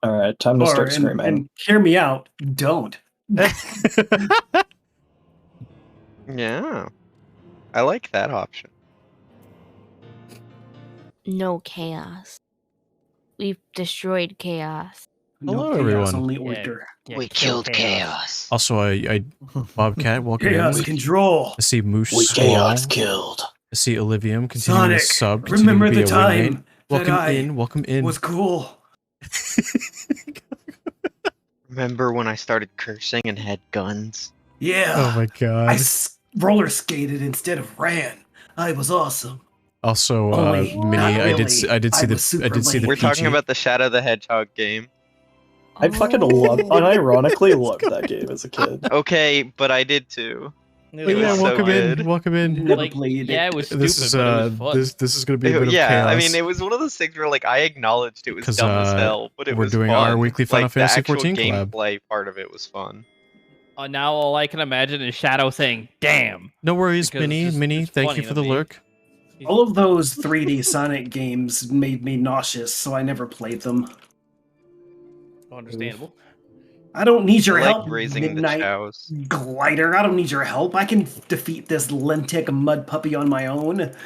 All right, time to start screaming. And hear me out. Don't. Yeah. I like that option. No chaos. We've destroyed chaos. Hello, no chaos, everyone. only order. Yeah, We kill killed chaos. Also, I Bobcat, welcome Chaos in. control. I see Moose We Squall. chaos killed. I see Olivium continuing to Sonic, sub. Continuing remember to be the a wingmate. time Welcome that I in. Welcome in. was cool. Remember when I started cursing and had guns? Yeah. Oh my god. Roller skated instead of ran. I was awesome. Also, Only Minnie, not I did really. see I the was super I did see the late. We're talking PG. about the Shadow the Hedgehog game. I fucking love, unironically loved that game as a kid. Okay, but I did too. It But was yeah, so welcome in. good. Welcome in. Never played yeah, it. it was stupid, This is but it was fun. this is gonna be a bit of Yeah, chaos. I mean, it was one of those things where like I acknowledged it was 'Cause, dumb as hell, but it we're was doing fun. our weekly Final like, Fantasy the actual 14 collab. gameplay part of it was fun. Now all I can imagine is Shadow saying, "Damn." No worries, Because Minnie. it's Thank funny you for to the me. lurk. All of those 3D Sonic games made me nauseous, so I never played them. Understandable. I don't need your I like help, raising Midnight the chows. Glider. I don't need your help. I can defeat this Lentic mud puppy on my own. That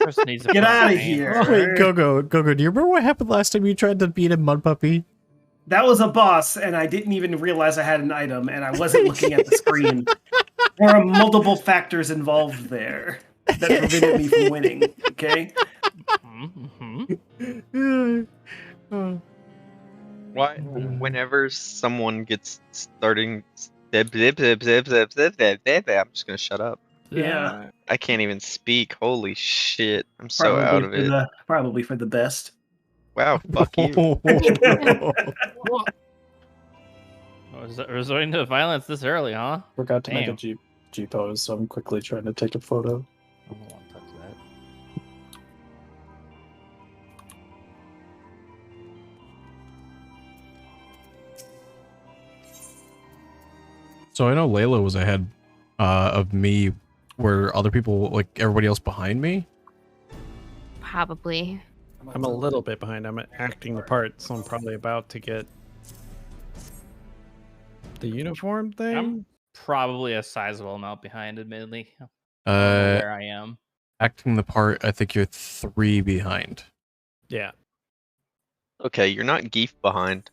person needs to Get put out of a hand. here. Oh wait, Go-Go. Do you remember what happened last time you tried to beat a mud puppy? That was a boss, and I didn't even realize I had an item, and I wasn't looking at the screen. There are multiple factors involved there that prevented me from winning. Okay. Why? Whenever someone gets starting, I'm just gonna shut up. Yeah. I can't even speak. Holy shit! I'm so out of it. Probably for the best. Wow, fuck you. Resorting to violence this early, huh? Forgot to make a Damn. G pose, so I'm quickly trying to take a photo. I don't want to touch that. So I know Layla was ahead of me. Were other people, like everybody else, behind me? Probably. I'm a little bit behind. I'm acting the part, so I'm probably about to get the uniform thing. I'm probably a sizable amount behind, admittedly. I don't know where I am. Acting the part, I think you're 3 behind. Yeah. Okay, you're not Geef behind.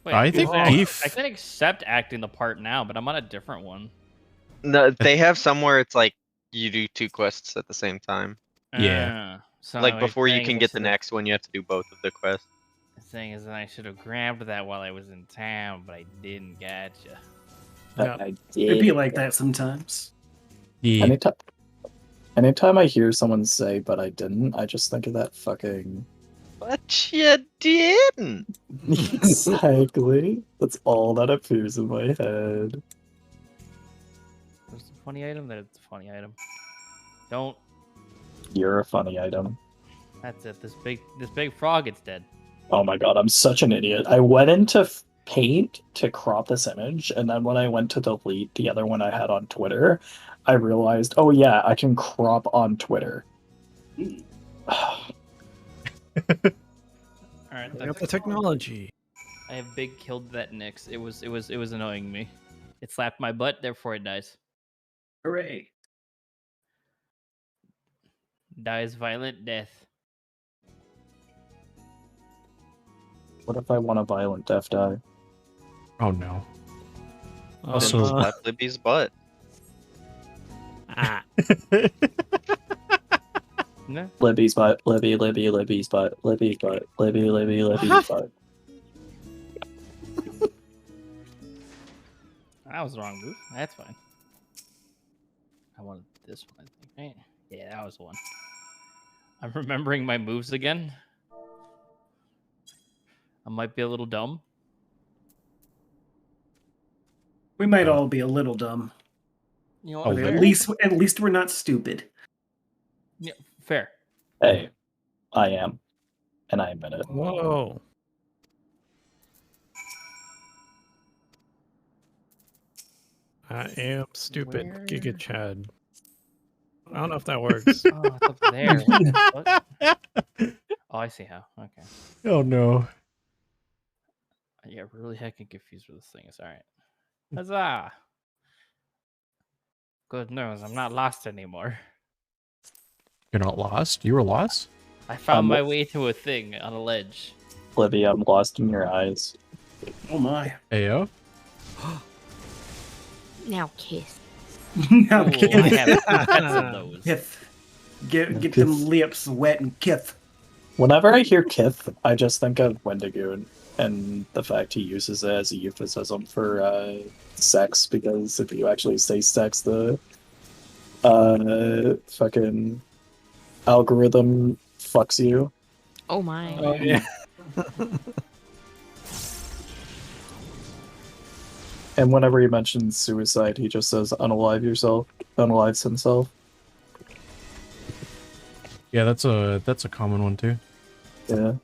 Wait, I think Geef- I can accept acting the part now, but I'm on a different one. No, they have somewhere it's like you do 2 quests at the same time. Yeah. So Like my before you thing can is get the that- next one, you have to do both of the quests. The thing is that I should have grabbed that while I was in town, but I didn't. Gotcha. Yeah. I It'd be did. like that sometimes. Yeah. Anytime I hear someone say, but I didn't, I just think of that fucking... But you didn't! Exactly. That's all that appears in my head. There's the funny item. That's the funny item. Don't. You're a funny item. That's it. This big frog gets dead. Oh my god, I'm such an idiot. I went into Paint to crop this image, and then when I went to delete the other one I had on Twitter, I realized, oh yeah, I can crop on Twitter. All right. I got the technology. I have big killed that Nyx. It was annoying me. It slapped my butt, therefore it dies. Hooray. Dies violent death. What if I want a violent death die? Oh no. Then Also- slap Libby's butt. No. Libby's butt, Libby's butt, Libby's butt, Libby's butt. That was the wrong move. That's fine. I wanted this one, I think. Right? Yeah, that was the one. I'm remembering my moves again. I might be a little dumb. We might all be a little dumb. You know Oh, what? But Fair. at least we're not stupid. Yeah, fair. Hey, I am. And I admit it. Whoa. I am stupid. Where? Giga Chad. I don't know if that works. Oh, it's up there. What? Oh, I see how. Okay. Oh no. I get really heckin' confused with this thing. It's all right. Huzzah! Good news. I'm not lost anymore. You're not lost? You were lost? I found my way to a thing on a ledge. Libby, I'm lost in your eyes. Oh my. Ayo? Now kiss. Now Ooh, I have pets of those. Kith. Get them lips wet and kith. Whenever I hear Kith, I just think of Wendigoon and the fact he uses it as a euphemism for sex, because if you actually say sex, the fucking algorithm fucks you. Oh my. Oh yeah. And whenever he mentions suicide, he just says unalives himself. Yeah, that's a common one too. Yeah.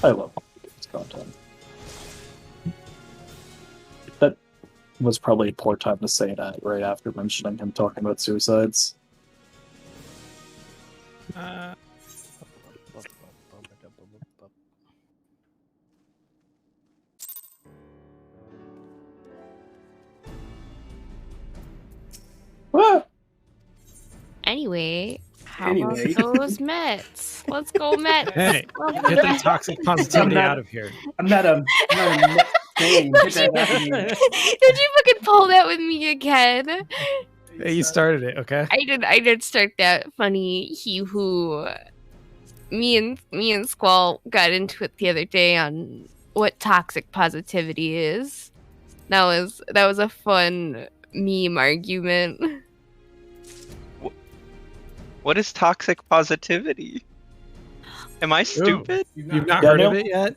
I love this content. That was probably a poor time to say that right after mentioning him talking about suicides. Ah! Anyway, how Anyway. about those Mets? Let's go Mets. Hey, Let's get the toxic positivity out of here. I'm not a net thing. Get that out of me. Did you fucking pull that with me again? Hey, you started it, okay? I did start that funny he who. Me and Squall got into it the other day on what toxic positivity is. That was a fun meme argument. What is toxic positivity? Am I stupid? You've not Yeah, heard no. of it yet?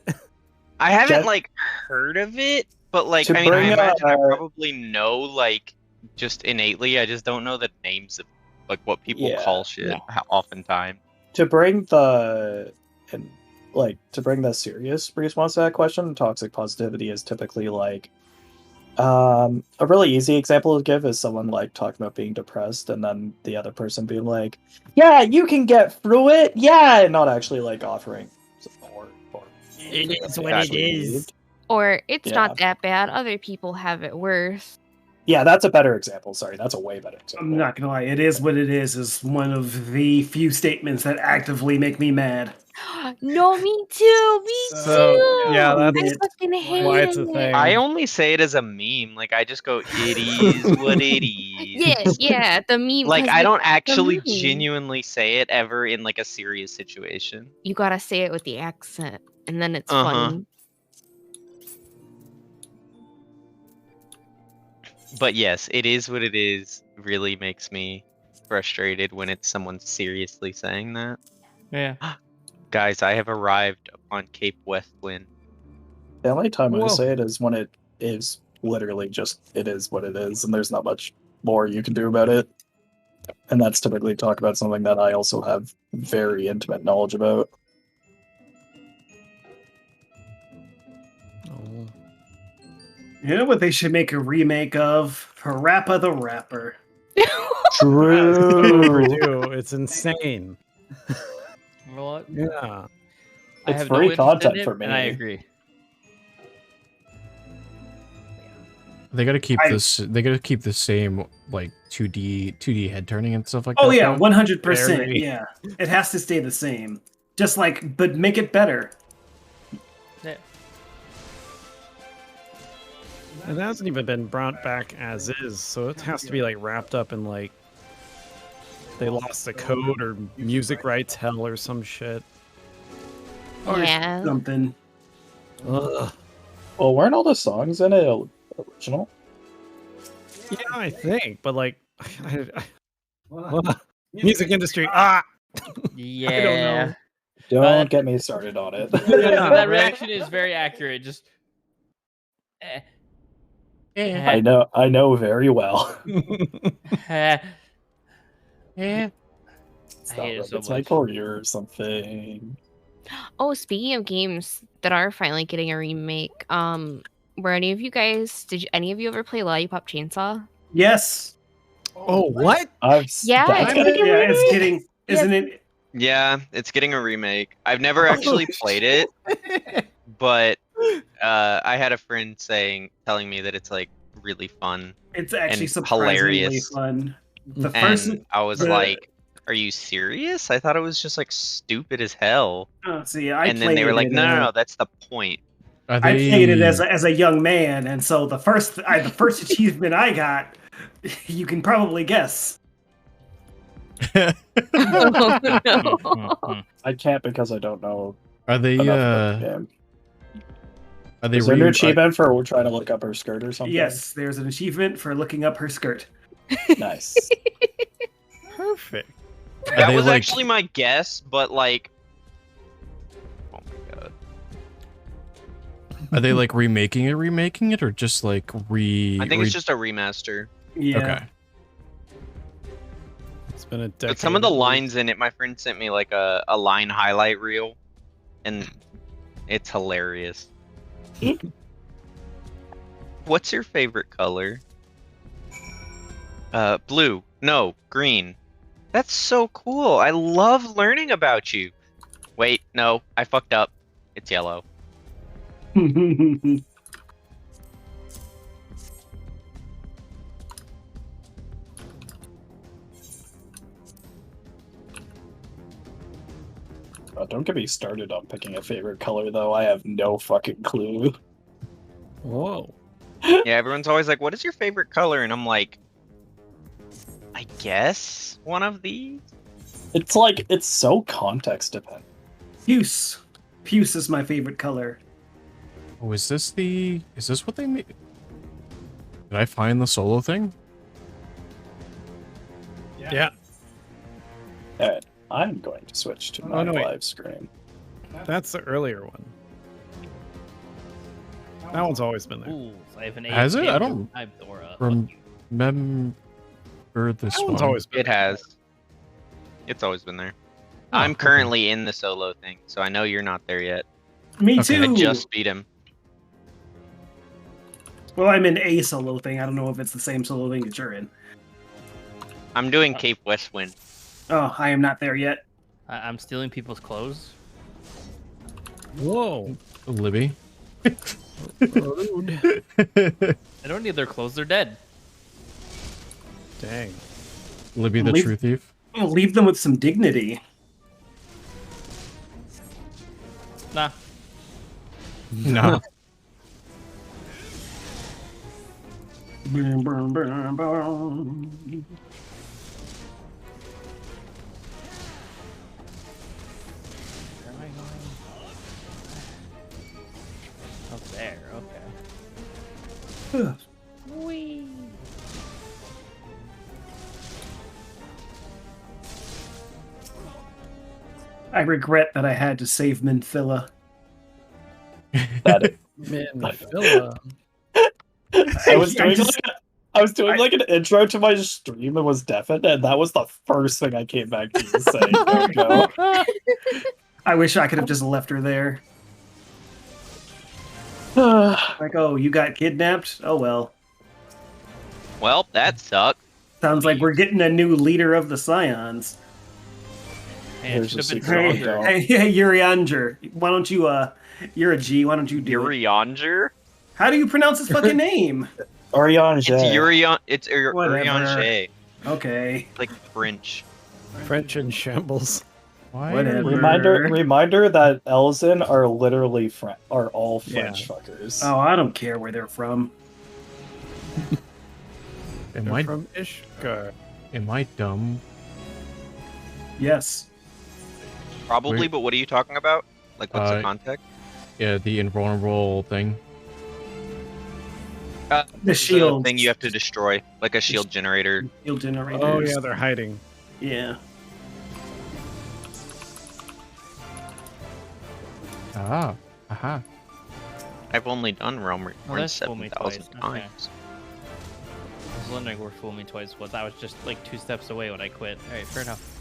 I haven't Jeff- like heard of it, but like To I mean, I bring imagine I up, probably know like just innately. I just don't know the names of like what people Yeah. call shit oftentimes. To bring the serious response to that question, toxic positivity is typically like a really easy example to give is someone like talking about being depressed and then the other person being like, yeah, you can get through it, yeah, and not actually like offering support or It is what it is. Or it's Yeah. not that bad. Other people have it worse. Yeah, that's a better example. Sorry, that's a way better example. I'm not gonna lie. It is what it is one of the few statements that actively make me mad. No, me too. Me So, too. yeah, I that's fucking hate why it's a it. thing. I only say it as a meme. Like I just go, it is what it is. Yeah, the meme. Like 'cause I don't it's the actually meme. genuinely say it ever in like a serious situation. You gotta say it with the accent, and then it's Uh-huh. funny. But yes, it is what it is. Really makes me frustrated when it's someone seriously saying that. Yeah. Guys, I have arrived upon Cape Westwind. The only time I Whoa. say it is when it is literally just it is what it is, and there's not much more you can do about it. And that's typically talk about something that I also have very intimate knowledge about. Oh. You know what they should make a remake of? Parappa the Rapper. True. Overdue. It's insane. You know what? Yeah. I It's have free no interest in content it, for me. and I agree. They gotta keep I- this. They gotta keep the same like 2D head turning and stuff like that. Oh yeah, though. 100%. Very. Yeah, it has to stay the same. Just like, but make it better. Yeah. It hasn't even been brought back as is, so it has to be like wrapped up in like they lost the code or music rights hell or some shit. Or Yeah. something. Ugh. Well, weren't all the songs in it original? Yeah, I think, but like, music industry. Ah, Yeah. Don't get me started on it. Yeah, that right? reaction is very accurate. Just. I know very well. Yeah. It's I not hate it like so it's my much. career or something. Oh, speaking of games that are finally getting a remake, were any of you guys? Did any of you ever play Lollipop Chainsaw? Yes. Oh, what? Yeah, that's it's gonna be Yeah, it's weird. getting. Isn't it? Yeah, it's getting a remake. I've never actually played it, but I had a friend telling me that it's like really fun It's actually and surprisingly hilarious. fun. The first. And I was the- like, "Are you serious? I thought it was just like stupid as hell." See, I And then they were like, played it, "No, that's the point." Are I they? played it as a young man, and so the first achievement I got, you can probably guess. Oh, no. Mhm. I can't because I don't know Are they? enough about the game. Are they? Is there an achievement for trying to look up her skirt or something? Yes, there's an achievement for looking up her skirt. Nice. Perfect. That they, was like- actually my guess, but like, oh my god. Are they like remaking it, or just like I think it's just a remaster. Yeah. Okay. It's been a decade. But some of the lines in it, my friend sent me like a line highlight reel, and it's hilarious. What's your favorite color? Blue. No, green. That's so cool. I love learning about you. Wait, no, I fucked up. It's yellow. Don't get me started on picking a favorite color, though. I have no fucking clue. Whoa. Yeah, everyone's always like, "What is your favorite color?" And I'm like, I guess one of these. It's like, it's so context dependent. Puce. Puce is my favorite color. Oh, is this what they made? Did I find the solo thing? Yeah. Alright, I'm going to switch to my no, wait. live screen. That's the earlier one. That one's always been there. Ooh, so I have an Has it? AFK I don't I'm Dora. Remember this That one? one's always been It has. It's always been there. I'm okay. currently in the solo thing, so I know you're not there yet. Me Okay. too. I just beat him. Well, I'm in a solo thing. I don't know if it's the same solo thing that you're in. I'm doing Cape Westwind. Oh, I am not there yet. I'm stealing people's clothes. Whoa. Libby. Rude. I don't need their clothes. They're dead. Dang. Libby the Leave- true thief. I'll leave them with some dignity. Nah. No. Boom, boom, boom, boom. Where am I going? Oh, there. Okay. Whee. I regret that I had to save Minthilla. That Minthilla. I was doing just- like an intro to my stream and was deafened, and that was the first thing I came back to you saying. Go. I wish I could have just left her there. Like, oh, you got kidnapped? Oh well. Well, that sucked. Sounds like we're getting a new leader of the Scions. Hey, it Here's should have a been secret. Hey, Go. hey, Urianger. Why don't you, you're a G, why don't you do it? Urianger? How do you pronounce his fucking name? Orion It's Whatever. Urianger. Okay. Like French. French in shambles. Why? Whatever. Reminder that Elzen are literally are all Yeah. French fuckers. Oh, I don't care where they're from. Am They're I from Ishgard. dumb? Yes. Probably, Wait. but what are you talking about? Like, what's the context? Yeah, the invulnerable thing. The shield. thing you have to destroy, like a shield generator. Shield generators. Oh yeah, they're hiding. Yeah. Ah. Aha. I've only done Realm Oh, Reborn that's fooled me 7,000 twice. Okay. times. I was wondering where Fool Me Twice was. I was just like 2 steps away when I quit. Alright, fair enough.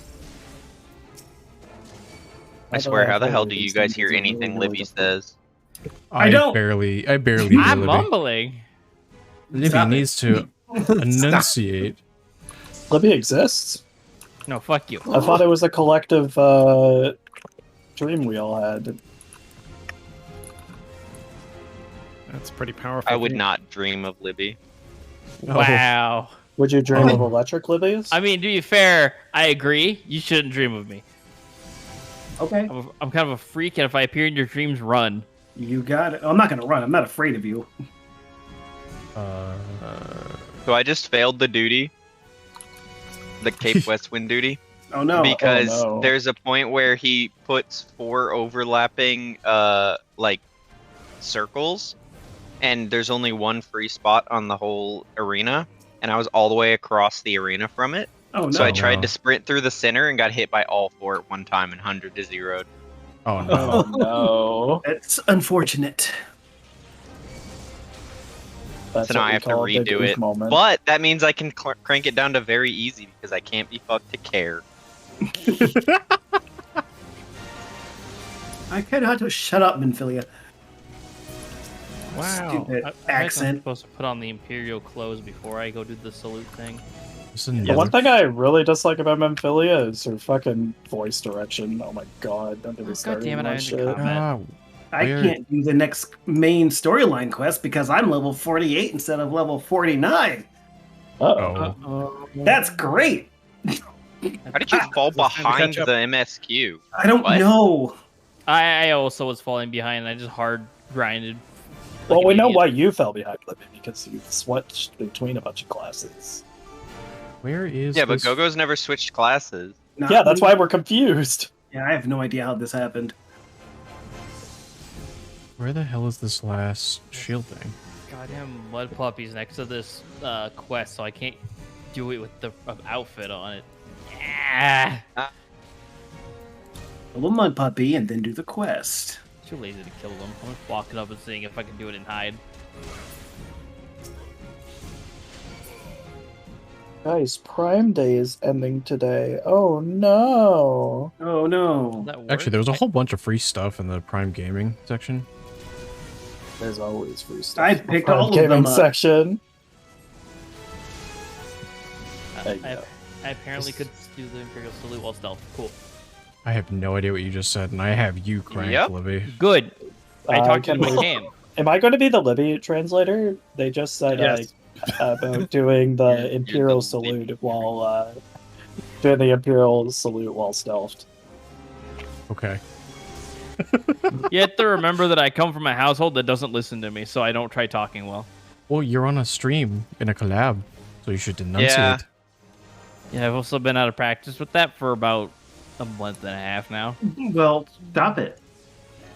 I swear, how the hell do you guys hear anything Libby says? I don't- I barely hear I'm Libby. mumbling. Libby Stop it. needs to enunciate. Libby exists. No, fuck you. I thought it was a collective dream we all had. That's pretty powerful. I would not dream of Libby. Wow. Would you dream of electric Libby's? I mean, to be fair, I agree. You shouldn't dream of me. Okay. I'm kind of a freak, and if I appear in your dreams, run. You got it. I'm not gonna run. I'm not afraid of you. So I just failed the duty. The Cape West Wind duty. Oh no. Because Oh, no. there's a point where he puts 4 overlapping like circles, and there's only one free spot on the whole arena, and I was all the way across the arena from it. Oh no. So I tried no. to sprint through the center and got hit by all 4 at one time and 100 to 0'd. Oh no. Oh no. It's unfortunate. That's So now what I we have to call a big redo goof it. moment. But that means I can crank it down to very easy because I can't be fucked to care. I cannot shut up, Minfilia. Wow. Stupid I'm accent. supposed to put on the Imperial clothes before I go do the salute thing. Listen, The one thing I really dislike about Memphilia is her fucking voice direction. Oh my god, don't get me God started damn it, on I that had to shit. comment. I Where- can't do the next main storyline quest because I'm level 48 instead of level 49. Uh-oh. Oh. That's great. How did you fall It's time to behind catch the up. MSQ? I don't What? know. I also was falling behind. I just hard grinded. Well, like we an know idiot. why you fell behind Libby, because you switched between a bunch of classes. Where is Yeah, but this? Gogo's never switched classes. Not Yeah, that's me. why we're confused. Yeah, I have no idea how this happened. Where the hell is this last shield thing? Goddamn mud puppies next to this quest, so I can't do it with the outfit on it. Ah, Kill a mud puppy and then do the quest. too lazy to kill them. I'm just walking up and seeing if I can do it and hide. Guys, Prime Day is ending today. Oh no. Oh no. Does that work? Actually, there was a whole bunch of free stuff in the Prime Gaming section. There's always free stuff. I in the picked Prime all of gaming them up. section. I, There you go. I apparently could do the Imperial Salute while stealth. Cool. I have no idea what you just said, and I have you cranked, Yep. Libby. Good. I talked to can my we- cam. Am I going to be the Libby translator? They just said Yes. about doing the You're Imperial the salute Libby. while doing the Imperial salute while stealthed. Okay. You have to remember that I come from a household that doesn't listen to me, so I don't try talking well. Well, you're on a stream in a collab, so you should denunciate. Yeah. Yeah, I've also been out of practice with that for about a month and a half now. Well, stop it.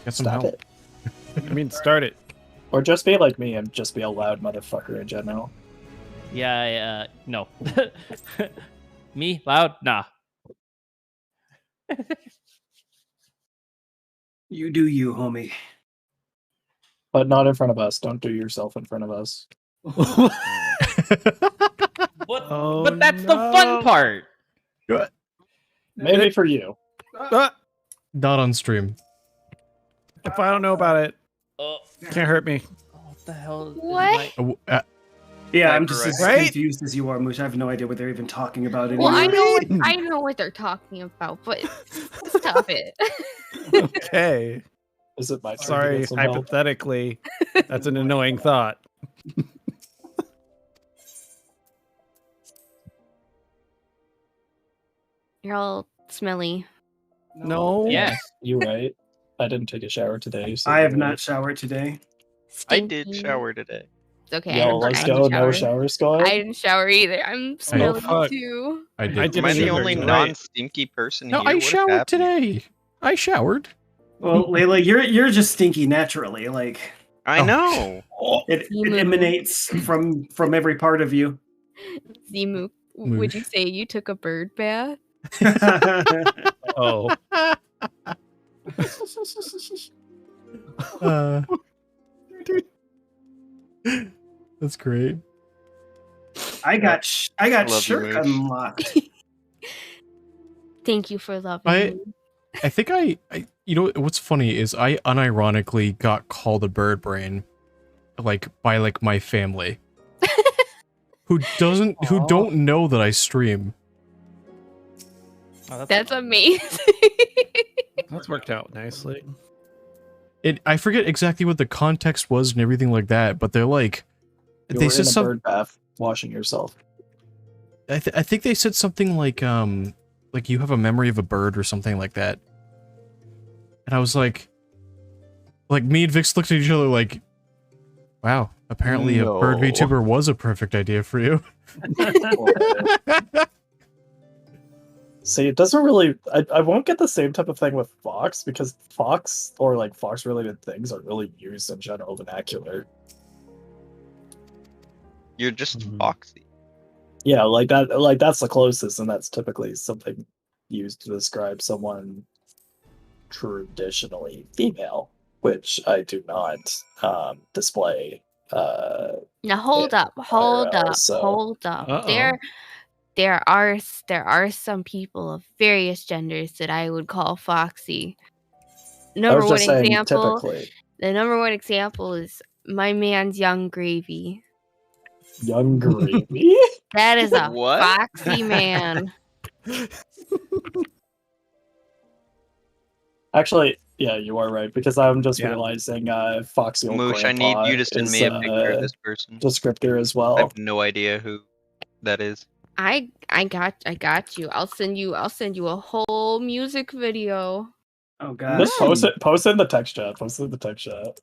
Get some Stop help. it. I mean, start it. Or just be like me and just be a loud motherfucker in general. Yeah, no. Me? Loud? Nah. You do you, homie. But not in front of us. Don't do yourself in front of us. What? Oh, but that's the fun no. part. Maybe for you. Ah, Not on stream. if I don't know about it, Oh, can't hurt me. what the hell? is What? my- Yeah, I'm just as Right? confused as you are, Moosh. I have no idea what they're even talking about Well, anymore. I know what they're talking about, but stop it. Okay. Is it my turn to Sorry, get some help? hypothetically, that's an annoying thought. You're all smelly. No. Yes. You right. I didn't take a shower today. So I have not showered today. I did Stinky. shower today. It's okay. Yo, I let's didn't go. No shower. shower squad. I didn't shower either. I'm smelly fuck. too. I did. I did Am I Didn't the either. only Right. non-stinky person No, here? I What is showered happening? today. I showered. Well, Layla, you're just stinky naturally. Like I Oh. know. it Emu. emanates from every part of you. Zimu, would you Moosh. say you took a bird bath? Oh. Uh, that's great. I got Love you, shirt Moosh. unlocked. Thank you for loving I- me. I think I you know what's funny is I unironically got called a bird brain, like by like my family, who don't know that I stream. Oh, That's amazing. That's worked out nicely. I forget exactly what the context was and everything like that, but they're like, You they were said in a something. bird bath washing yourself. I think they said something like you have a memory of a bird or something like that. And I was like me and Vix looked at each other like, wow, apparently a bird No. VTuber was a perfect idea for you. See, it doesn't really. I won't get the same type of thing with Fox because Fox or like Fox related things are really used in general vernacular. You're just Mhm. foxy. Yeah, like that. Like that's the closest, and that's typically something used to describe someone traditionally female, which I do not display. Now hold up, IRL, so- hold up. Uh-oh. There are some people of various genders that I would call foxy. I Number was one just saying, example. typically, The number one example is my man's Young Gravy. young gravy. That is a What? foxy man. Actually, yeah, you are right because I'm just Yeah. realizing Foxy Old Moosh, I Grandpa need you to send is me a picture of this person. descriptor as I well. have no idea who that is. I got you. I'll send you a whole music video. Oh gosh. Just post it. Post it in the text chat. Post it in the text chat.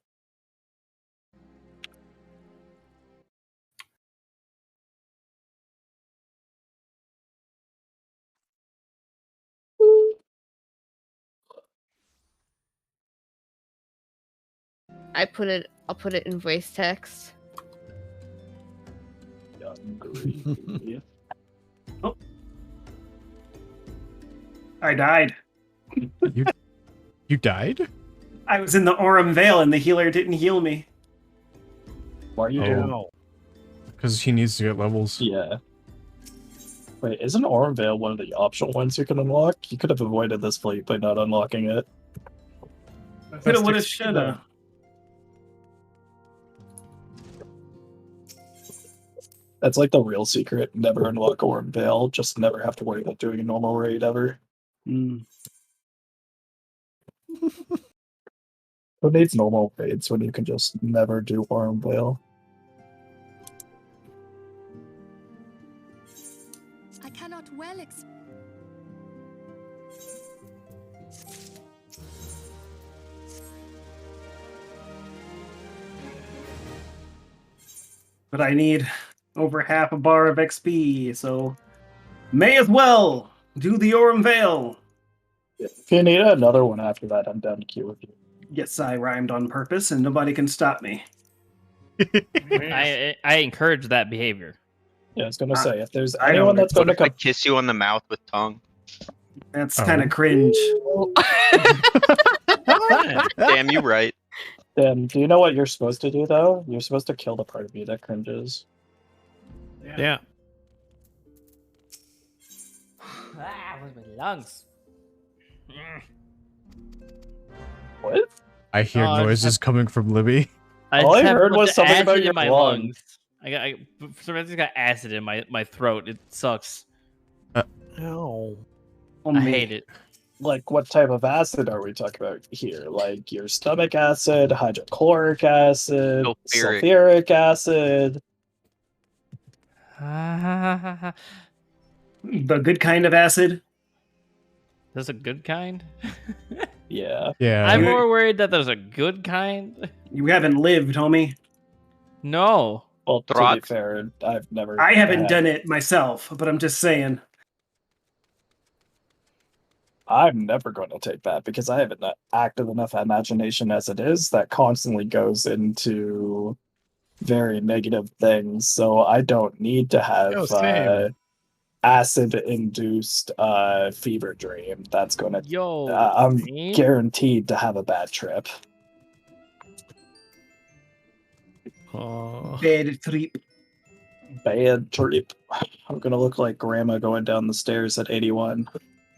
I'll put it in voice text. Young gravy. I died. You died? I was in the Aurum Vale and the healer didn't heal me. Why are you Oh. doing? Oh. Because he needs to get levels. Yeah. Wait, isn't Aurum Vale one of the optional ones you can unlock? You could have avoided this fleet by not unlocking it. Coulda, woulda, shoulda. That's like the real secret. Never unlock Aurum Vale. Just never have to worry about doing a normal raid ever. Mm. Who needs normal raids when you can just never do Aurum Vale? I cannot well But I need over half a bar of XP, so may as well do the Aurum Vale. If you need another one after that, I'm down to queue with you. Yes, I rhymed on purpose, and nobody can stop me. I encourage that behavior. Yeah, I was gonna say if there's I anyone don't- that's What gonna if I come, kiss you on the mouth with tongue? That's Oh. kind of cringe. Damn, you right. then do you know what you're supposed to do though? You're supposed to kill the part of you that cringes. Yeah. With my lungs. What? I hear Oh, I just noises coming from Libby. All I just have heard a bunch was of something about acid your in my lungs. For some reason, I got acid in my throat. It sucks. Ow. I hate it. Like, what type of acid are we talking about here? Like your stomach acid, hydrochloric acid, Sulfuric. sulfuric acid. The good kind of acid. There's a good kind. Yeah. Yeah. I'm more worried that there's a good kind. You haven't lived, homie. No. Well, to be Throts. fair, I've never. I haven't had- done it myself, but I'm just saying. I'm never going to take that because I have an active enough imagination as it is that constantly goes into very negative things. So I don't need to have Oh, same. acid-induced fever dream. That's going to. Yo. I'm man. guaranteed to have a bad trip. Oh. Bad trip. Bad trip. I'm gonna look like grandma going down the stairs at 81.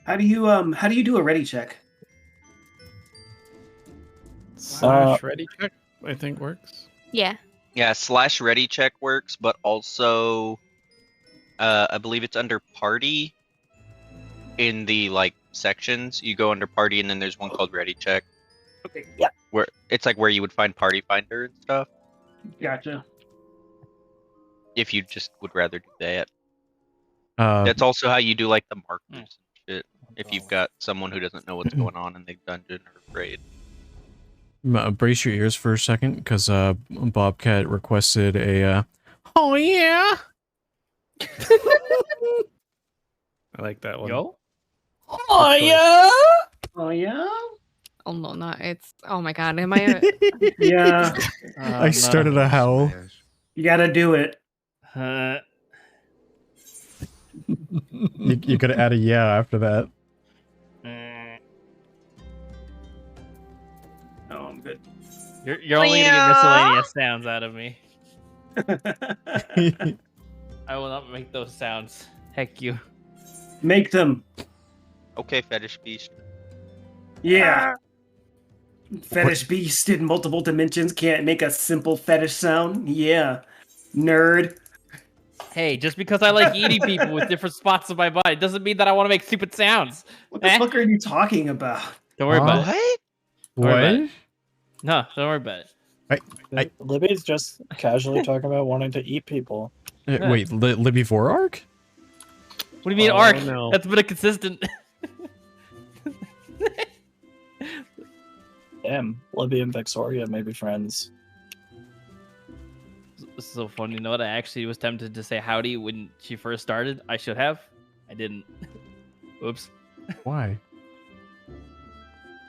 How do you do a ready check? Slash ready check, I think works. Yeah. Yeah, /ready check works, but also I believe it's under party. In the like sections, you go under party, and then there's one called ready check. Okay, Where it's like where you would find party finder and stuff. gotcha. If you just would rather do that. Uh, That's also how you do like the markers Mm. and shit. If you've got someone who doesn't know what's going on in the dungeon or raid. brace your ears for a second, because Bobcat requested a. Oh yeah. I like that one. Yo. Oh yeah. Oh yeah. Oh no, not it's. Oh my god, am I? Yeah. I started a howl. You gotta do it. You gotta add a yeah after that. No, I'm good. You're only gonna get miscellaneous sounds out of me. I will not make those sounds. Heck you. Make them. Okay, fetish beast. Yeah. Fetish beast in multiple dimensions can't make a simple fetish sound. Yeah. Nerd. Hey, just because I like eating people with different spots of my body doesn't mean that I want to make stupid sounds. What the fuck are you talking about? Don't worry about it. What? Don't worry about What? it. No, don't worry about it. Libby's just casually talking about wanting to eat people. Wait, Libby Vorarch? What do you mean, Oh, arc? no. That's been a consistent. Damn, Libby and Victoria may be friends. This is so funny. You know what? I actually was tempted to say howdy when she first started. I should have. I didn't. Oops. Why?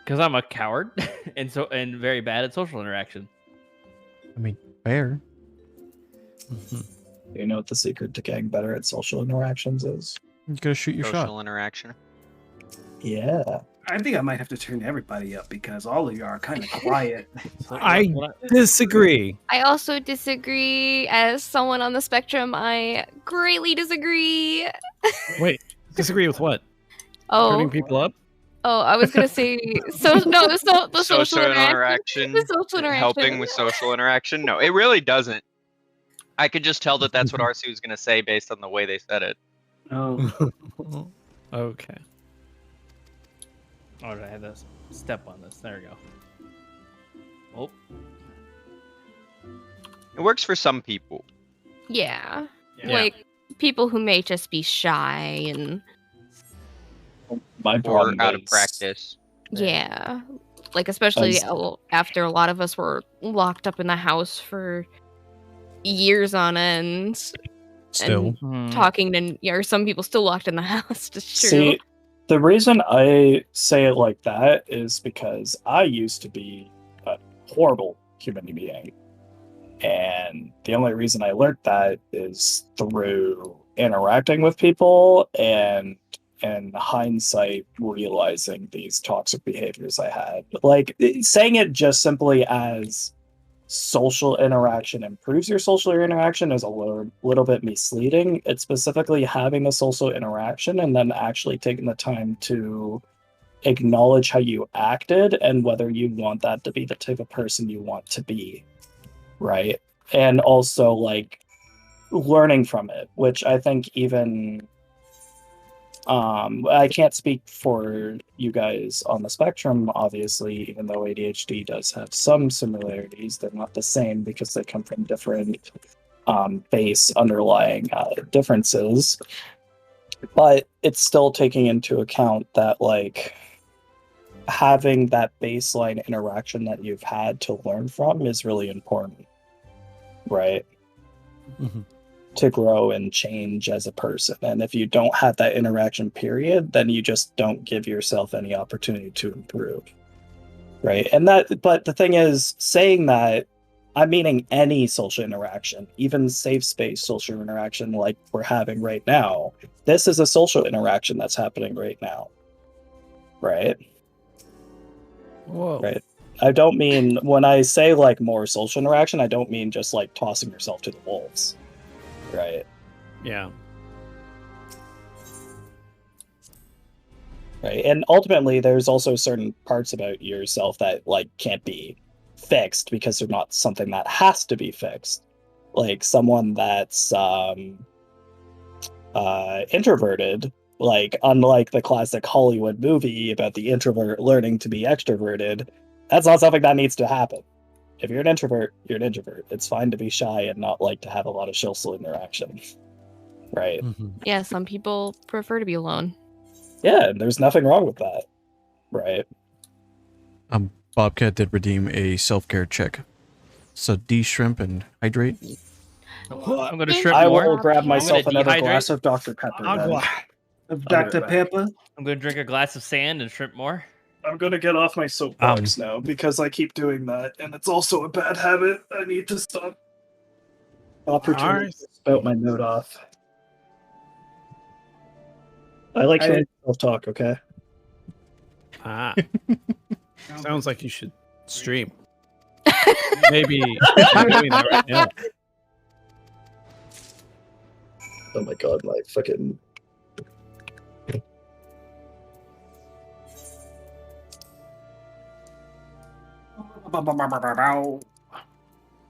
Because I'm a coward and very bad at social interaction. I mean, fair. Do you know what the secret to getting better at social interactions is? You gotta shoot your Social shot. interaction. Yeah. I think I might have to turn everybody up because all of you are kind of quiet. I disagree. I also disagree. As someone on the spectrum, I greatly disagree. Wait, disagree with what? Oh, Turning people up? I was gonna say so. No, the social interaction. The social interaction. Helping with social interaction. No, it really doesn't. I could just tell that that's what RC was gonna say based on the way they said it. Oh. Okay. Oh, I had to step on this. There we go. Oh, It works for some people. Yeah. Yeah. Like people who may just be shy and My Or problem out of is- practice. yeah, like especially after a lot of us were locked up in the house for years on end. Still. And talking to or some people still locked in the house. It's true. See, the reason I say it like that is because I used to be a horrible human being. And the only reason I learned that is through interacting with people and in hindsight realizing these toxic behaviors I had. Like saying it just simply as social interaction improves your social interaction is a little bit misleading. It's specifically having a social interaction and then actually taking the time to acknowledge how you acted and whether you want that to be the type of person you want to be, right? And also like learning from it, which I think even I can't speak for you guys on the spectrum, obviously, even though ADHD does have some similarities. They're not the same because they come from different base underlying differences. But it's still taking into account that, like, having that baseline interaction that you've had to learn from is really important, right? Mhm. To grow and change as a person. And if you don't have that interaction period, then you just don't give yourself any opportunity to improve. Right. And but the thing is, saying that, I'm meaning any social interaction, even safe space social interaction like we're having right now. This is a social interaction that's happening right now. Right. Whoa. Right. I don't mean, when I say like more social interaction, I don't mean just like tossing yourself to the wolves. Right. Yeah. Right. And ultimately there's also certain parts about yourself that like can't be fixed because they're not something that has to be fixed. Like someone that's introverted. Like, unlike the classic Hollywood movie about the introvert learning to be extroverted, that's not something that needs to happen. If you're an introvert, you're an introvert. It's fine to be shy and not like to have a lot of social interaction. Right. Yeah, some people prefer to be alone. Yeah, and there's nothing wrong with that. Right. Bobcat did redeem a self-care check. So de-shrimp and hydrate. I'm gonna shrimp I more. will grab I'm myself gonna another dehydrate. glass of Dr. Pepper. then. Agua. I'll be Dr. right back. Pepper. I'm gonna drink a glass of sand and shrimp more. I'm gonna get off my soapbox now because I keep doing that, and it's also a bad habit. I need to stop. Opportunity to spout my note off. I like hearing myself talk. Okay. Ah. Sounds like you should stream. Maybe you're doing that right now. Oh my god, my fucking.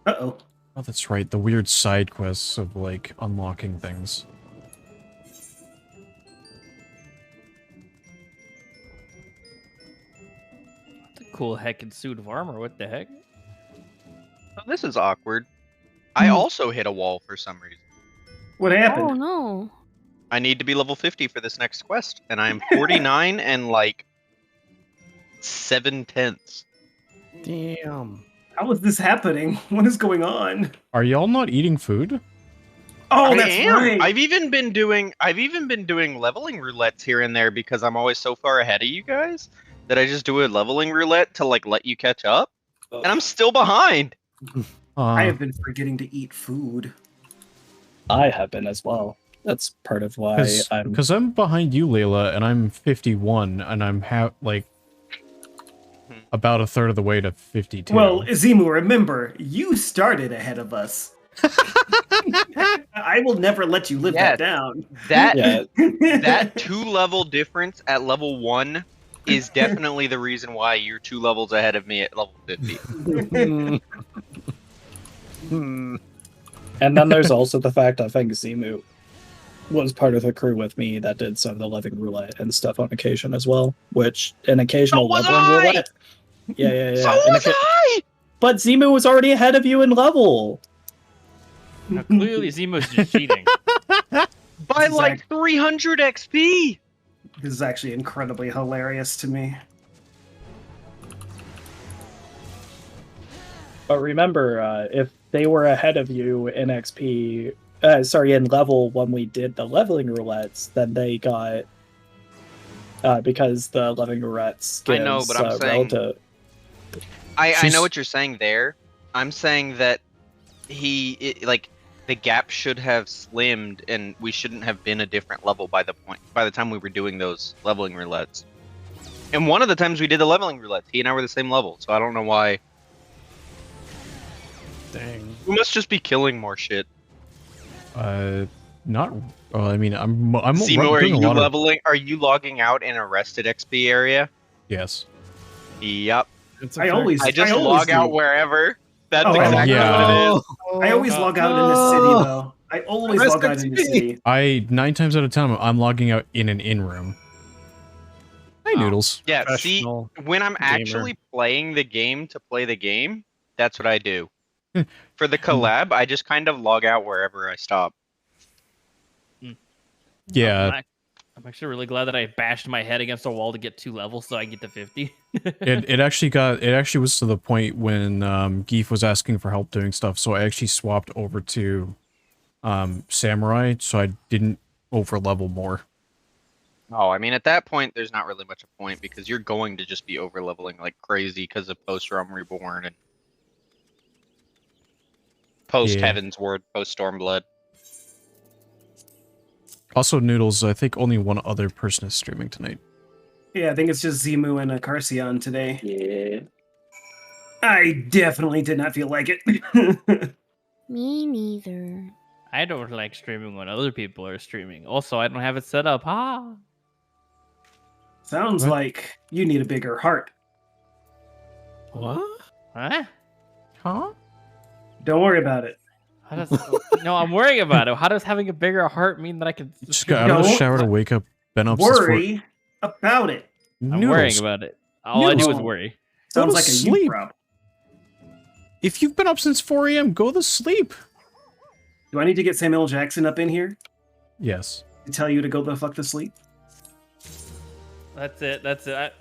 Uh-oh. Oh, that's right. The weird side quests of, like, unlocking things. That's a cool heckin' suit of armor. What the heck? Oh, this is awkward. I also hit a wall for some reason. What happened? Oh no. I need to be level 50 for this next quest, and I am 49 and like 7/10. Damn. How is this happening? What is going on? Are y'all not eating food? Oh, I that's am. right. I've even been doing leveling roulettes here and there because I'm always so far ahead of you guys that I just do a leveling roulette to like let you catch up, and I'm still behind. I have been forgetting to eat food. I have been as well. That's part of why I'm. Because I'm behind you, Layla, and I'm 51, and I'm like about a third of the way to 52. Well, Zimu, remember, you started ahead of us. I will never let you live that down. That Yeah. that 2-level difference at level 1 is definitely the reason why you're 2 levels ahead of me at level 50. And then there's also the fact I think Zimu was part of the crew with me that did some of the leveling roulette and stuff on occasion as well. Which an occasional So was leveling I! roulette. Yeah. So An was I! But Zimu was already ahead of you in level. Now, clearly, Zemo's just cheating. By like 300 XP! This is actually incredibly hilarious to me. But remember, if they were ahead of you in XP, in level when we did the leveling roulettes, then they got because the leveling roulettes gives I know, but I'm saying relative. I know what you're saying there. I'm saying that the gap should have slimmed, and we shouldn't have been a different level by the time we were doing those leveling roulettes. And one of the times we did the leveling roulettes, he and I were the same level, so I don't know why. Dang. We must just be killing more shit. Not. Well, I mean, I'm Simo, are doing you a lot of. leveling? Are you logging out in a rested XP area? Yes. Yep. I always log do. out wherever. That's Oh, exactly yeah. what it is. I always log out in the city, though. I always log out in the city. 9 times out of 10, I'm logging out in an in-room. Hi, Noodles. Yeah, see, Professional when I'm gamer. actually playing the game to play the game, that's what I do. For the collab, I just kind of log out wherever I stop. Yeah, I'm actually really glad that I bashed my head against a wall to get 2 levels so I get to 50. it actually was to the point when Geef was asking for help doing stuff, so I actually swapped over to Samurai, so I didn't over level more. Oh, I mean, at that point, there's not really much a point because you're going to just be over leveling like crazy because of post Realm Reborn and post Yeah. Heaven's Word, post Stormblood. Also, Noodles, I think only one other person is streaming tonight. Yeah, I think it's just Zimu and Carcion today. Yeah. I definitely did not feel like it. Me neither. I don't like streaming when other people are streaming. Also, I don't have it set up. Ha! Sounds What? like you need a bigger heart. What? Huh? Huh? Don't worry about it. How does no? I'm worrying about it. How does having a bigger heart mean that I can? Just got out of the Don't shower to wake up. Been up since Worry about it. I'm Noodles, worrying about it. All I do is Noodles. worry. Go Sounds to like a you sleep. problem. If you've been up since 4 a.m., go to sleep. Do I need to get Samuel Jackson up in here Yes. to tell you to go the fuck to sleep? That's it. That's it.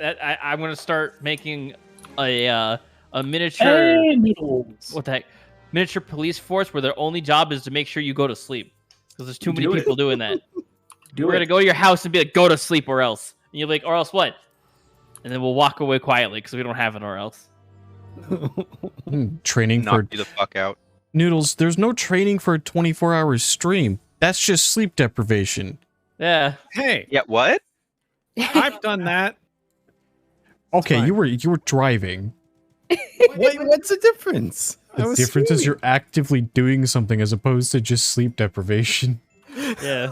I'm gonna start making a miniature. Hey, Noodles. What the heck? Miniature police force where their only job is to make sure you go to sleep. Because there's too many Do it. people doing that. Do We're it. gonna go to your house and be like, go to sleep or else. And you're like, or else what? And then we'll walk away quietly because we don't have it or else. Training for Knock you the fuck out. Noodles. There's no training for a 24-hour stream. That's just sleep deprivation. Yeah. Hey, Yeah, what? I've done that. Okay, fine. you were driving. What's the difference? The difference is you're actively doing something as opposed to just sleep deprivation. Yeah.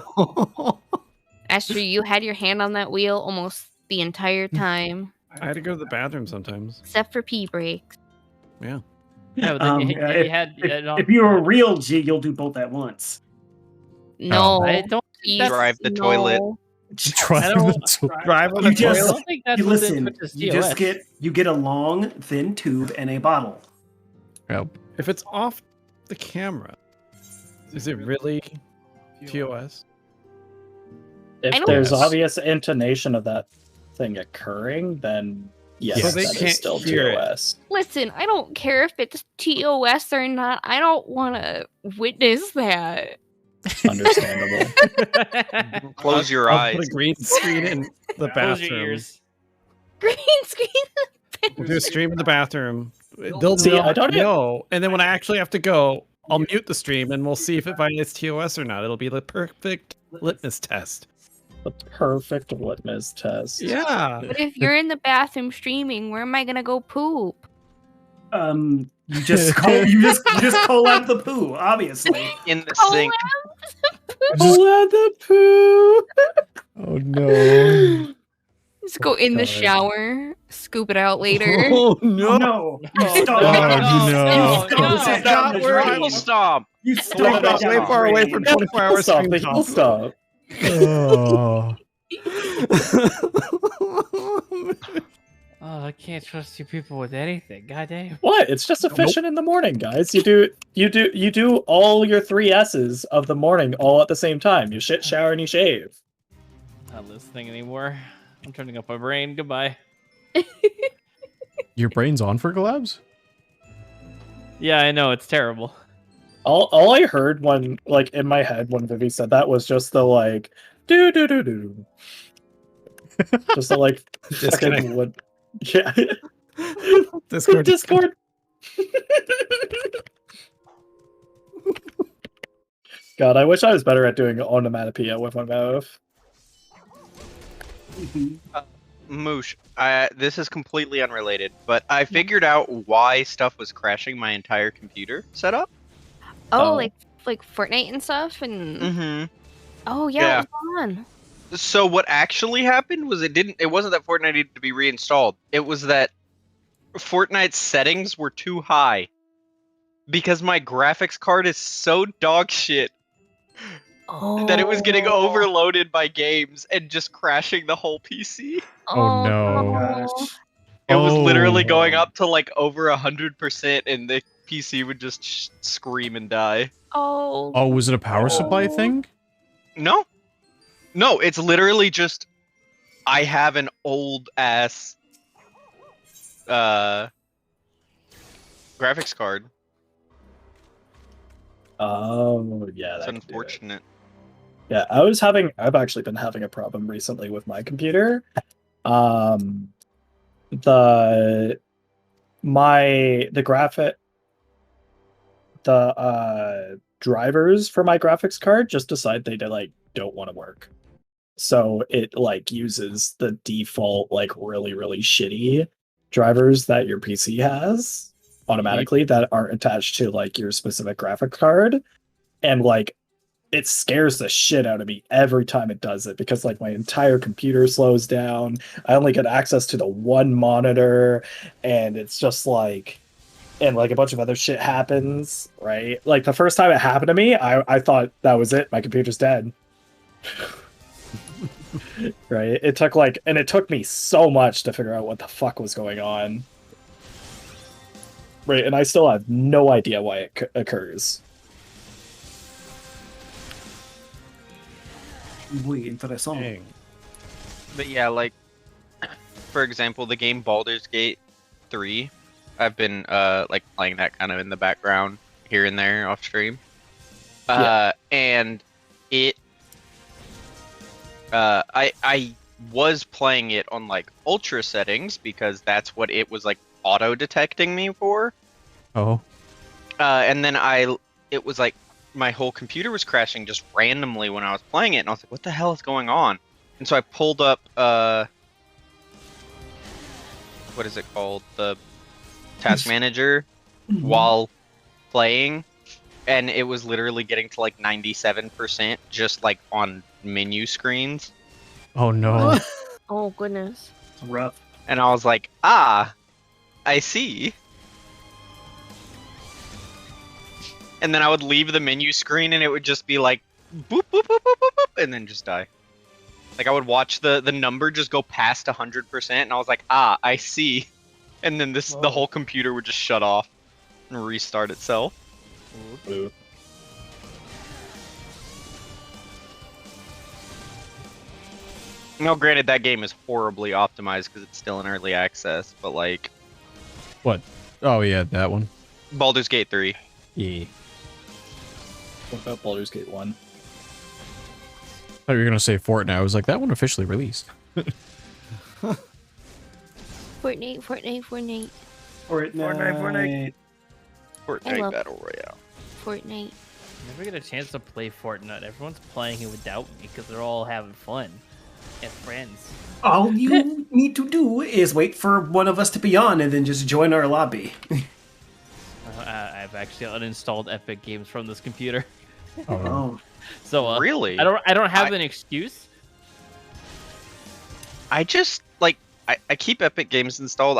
Astrid, you had your hand on that wheel almost the entire time, I had to go to the bathroom sometimes. except for pee breaks. No, then you had If you're a real G, you'll do both at once. No, I don't please, Drive the toilet. no. Drive don't- the toilet. Drive on You the just- I toilet. don't think that's You within listen. Twitch's You TOS. just get a long, thin tube and a bottle. Yep. If it's off the camera, is it really TOS? I If don't- there's Yes. obvious intonation of that thing occurring, then yes, So they that can't is still hear it. TOS. Listen, I don't care if it's TOS or not. I don't want to witness that. Understandable. Close your I'll eyes. put a green screen in the Close your bathroom. ears. Green screen. We'll do a stream in the bathroom. They'll See, I don't know, and then when I actually have to go, I'll mute the stream and we'll see if it violates TOS or not. It'll be the perfect litmus test. The perfect litmus test. Yeah. But if you're in the bathroom streaming, where am I gonna go poop? You just collab the poo, obviously. In the Oh, sink. Oh, the poo. Oh no. Just go in the God. shower, scoop it out later. Oh no. No, you Oh, stop. no. You No, stop no, that no, drain. Triple stomp. You Way stop that way far away from drain. 24 hours Stop, stream they time. will stop. Oh. Oh, I can't trust you people with anything. Goddamn. What? It's just efficient in the morning, guys. You do all your 3 S's of the morning all at the same time. You shit, shower, and you shave. Not listening anymore. I'm turning up my brain. Goodbye. Your brain's on for collabs? Yeah, I know it's terrible. All I heard when, like, in my head when Vivi said that was just the, like, do do do do. Just the, like, Disconnect. fucking wood. Yeah. Discord. Discord. God, I wish I was better at doing onomatopoeia with my mouth. Moosh, this is completely unrelated, but I figured out why stuff was crashing my entire computer setup. Oh, Oh. like Fortnite and stuff, and Mm-hmm. oh yeah, Yeah. it was on. So what actually happened was it wasn't that Fortnite needed to be reinstalled. It was that Fortnite's settings were too high. Because my graphics card is so dog shit Oh, that it was getting overloaded by games and just crashing the whole PC. Oh, no. Gosh. It was literally Oh. going up to like over 100% and the PC would just scream and die. Oh, Oh, was it a power supply Oh. thing? No. No, it's literally just I have an old ass graphics card. Oh, yeah. It's that could do it. unfortunate. Yeah, I've actually been having a problem recently with my computer. The drivers for my graphics card just decide they don't want to work. So it like uses the default like really, really shitty drivers that your PC has automatically that aren't attached to like your specific graphics card. And like it scares the shit out of me every time it does it because like my entire computer slows down. I only get access to the one monitor and it's just like and like a bunch of other shit happens, right? Like the first time it happened to me, I thought that was it. My computer's dead. Right? It took me so much to figure out what the fuck was going on. Right, and I still have no idea why it occurs. Muy interesante. Dang. But yeah, like for example, the game Baldur's Gate 3, I've been like playing that kind of in the background here and there off stream. And it I was playing it on like ultra settings because that's what it was like auto detecting me for. Oh. And then it was like my whole computer was crashing just randomly when I was playing it, and I was like, what the hell is going on? And so I pulled up what is it called? The task manager while playing, and it was literally getting to like 97% just like on menu screens. Oh no. Oh goodness. It's rough. And I was like, I see. And then I would leave the menu screen and it would just be like boop boop boop boop boop, boop and then just die. Like I would watch the number just go past 100% and I was like, I see. And then the whole computer would just shut off and restart itself. Ooh. Now granted that game is horribly optimized because it's still in early access, but like What? Oh yeah, that one. Baldur's Gate 3. Yeah. What about Baldur's Gate 1? I thought you were gonna say Fortnite. I was like, that one officially released. Fortnite. Fortnite. Fortnite love- Battle Royale. Fortnite. Never get a chance to play Fortnite. Everyone's playing it without me because they're all having fun and friends. All you need to do is wait for one of us to be on and then just join our lobby. I've actually uninstalled Epic Games from this computer, Oh. so Really? I don't have an excuse. I just like I keep Epic Games installed.